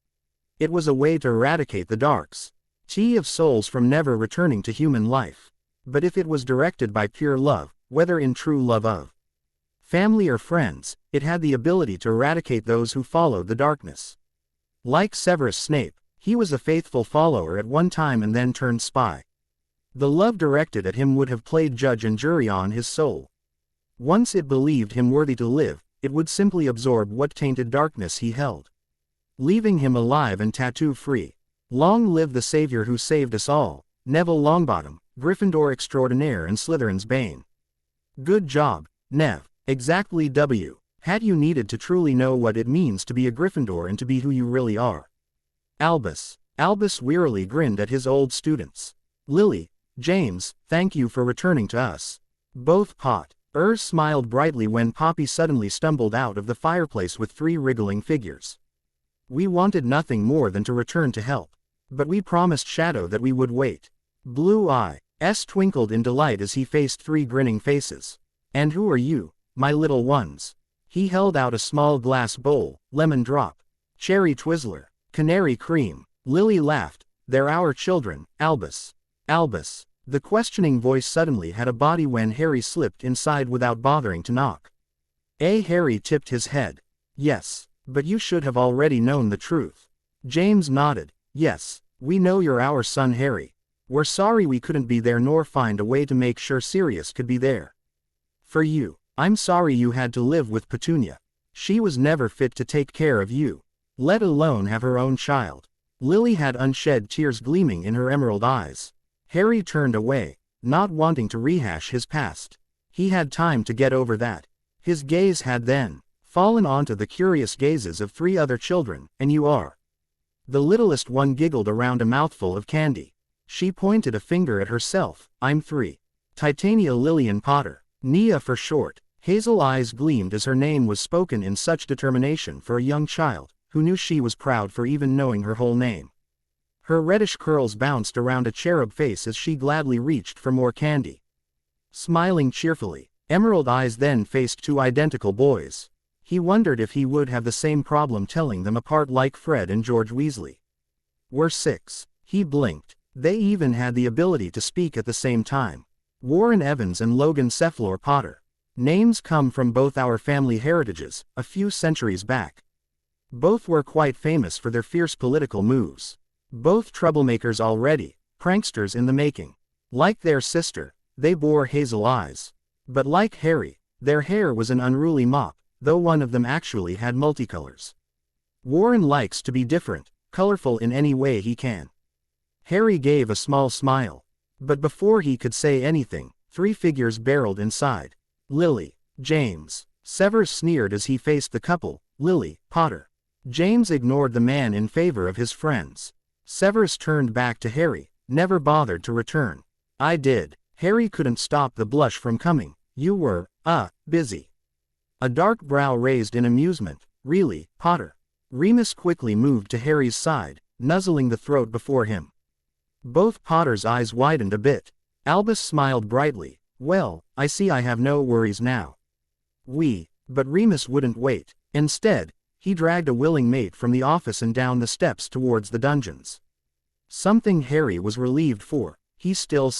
It was a way to eradicate the Darks of souls from never returning to human life. But if it was directed by pure love, whether in true love of family or friends, it had the ability to eradicate those who followed the darkness. Like Severus Snape, he was a faithful follower at one time and then turned spy. The love directed at him would have played judge and jury on his soul. Once it believed him worthy to live, it would simply absorb what tainted darkness he held, leaving him alive and tattoo-free. Long live the savior who saved us all, Neville Longbottom, Gryffindor extraordinaire and Slytherin's bane. Good job, Nev. Exactly W. Had you needed to truly know what it means to be a Gryffindor and to be who you really are. Albus. Albus wearily grinned at his old students. Lily, James, thank you for returning to us. Both Pot. Smiled brightly when Poppy suddenly stumbled out of the fireplace with 3 wriggling figures. We wanted nothing more than to return to help. But we promised Shadow that we would wait. Blue Eyes twinkled in delight as he faced 3 grinning faces. And who are you, my little ones? He held out a small glass bowl, lemon drop, cherry Twizzler, canary cream. Lily laughed. They're our children, Albus. Albus. The questioning voice suddenly had a body when Harry slipped inside without bothering to knock. Harry tipped his head. Yes, but you should have already known the truth. James nodded. Yes, we know you're our son Harry. We're sorry we couldn't be there nor find a way to make sure Sirius could be there. For you, I'm sorry you had to live with Petunia. She was never fit to take care of you, let alone have her own child. Lily had unshed tears gleaming in her emerald eyes. Harry turned away, not wanting to rehash his past. He had time to get over that. His gaze had then fallen onto the curious gazes of 3 other children, and you are. The littlest one giggled around a mouthful of candy. She pointed a finger at herself. I'm 3. Titania Lillian Potter. Nia for short. Hazel eyes gleamed as her name was spoken in such determination for a young child, who knew she was proud for even knowing her whole name. Her reddish curls bounced around a cherub face as she gladly reached for more candy. Smiling cheerfully, Emerald Eyes then faced 2 identical boys. He wondered if he would have the same problem telling them apart like Fred and George Weasley. Were 6. He blinked. They even had the ability to speak at the same time. Warren Evans and Logan Cephalor Potter. Names come from both our family heritages, a few centuries back. Both were quite famous for their fierce political moves. Both troublemakers already, pranksters in the making. Like their sister, they bore hazel eyes. But like Harry, their hair was an unruly mop, though one of them actually had multicolors. Warren likes to be different, colorful in any way he can. Harry gave a small smile. But before he could say anything, 3 figures barreled inside. Lily, James. Severus sneered as he faced the couple. Lily, Potter. James ignored the man in favor of his friends. Severus turned back to Harry, never bothered to return. I did. Harry couldn't stop the blush from coming. You were, busy. A dark brow raised in amusement. Really, Potter? Remus quickly moved to Harry's side, nuzzling the throat before him. Both Potter's eyes widened a bit. Albus smiled brightly. Well, I see I have no worries now. But Remus wouldn't wait. Instead, he dragged a willing mate from the office and down the steps towards the dungeons. Something Harry was relieved for. He still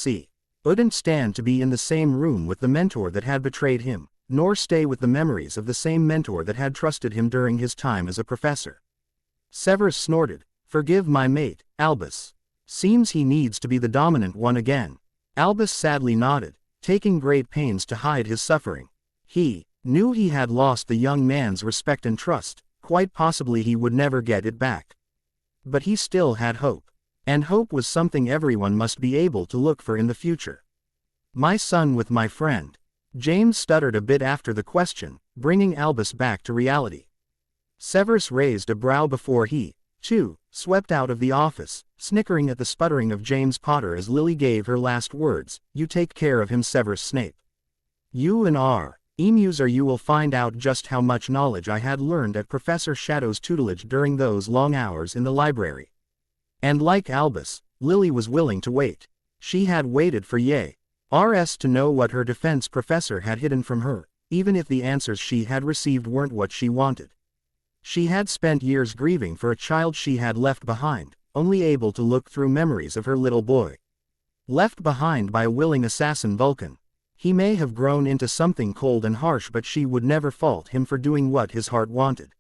couldn't stand to be in the same room with the mentor that had betrayed him, nor stay with the memories of the same mentor that had trusted him during his time as a professor. Severus snorted. Forgive my mate, Albus. Seems he needs to be the dominant one again. Albus sadly nodded, taking great pains to hide his suffering. He knew he had lost the young man's respect and trust, quite possibly he would never get it back. But he still had hope. And hope was something everyone must be able to look for in the future. My son with my friend. James stuttered a bit after the question, bringing Albus back to reality. Severus raised a brow before he 2. Swept out of the office, snickering at the sputtering of James Potter as Lily gave her last words, "You take care of him, Severus Snape. You and R. Emus or you will find out just how much knowledge I had learned at Professor Shadow's tutelage during those long hours in the library." And like Albus, Lily was willing to wait. She had waited for Rs to know what her defense professor had hidden from her, even if the answers she had received weren't what she wanted. She had spent years grieving for a child she had left behind, only able to look through memories of her little boy. Left behind by a willing assassin Vulcan. He may have grown into something cold and harsh, but she would never fault him for doing what his heart wanted.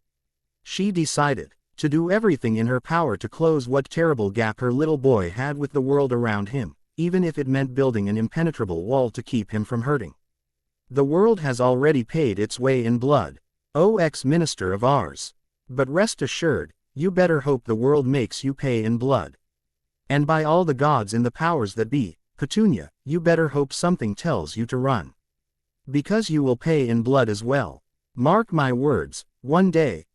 She decided to do everything in her power to close what terrible gap her little boy had with the world around him, even if it meant building an impenetrable wall to keep him from hurting. The world has already paid its way in blood, O ex-minister of ours. But rest assured, you better hope the world makes you pay in blood. And by all the gods in the powers that be, Petunia, you better hope something tells you to run. Because you will pay in blood as well. Mark my words, one day,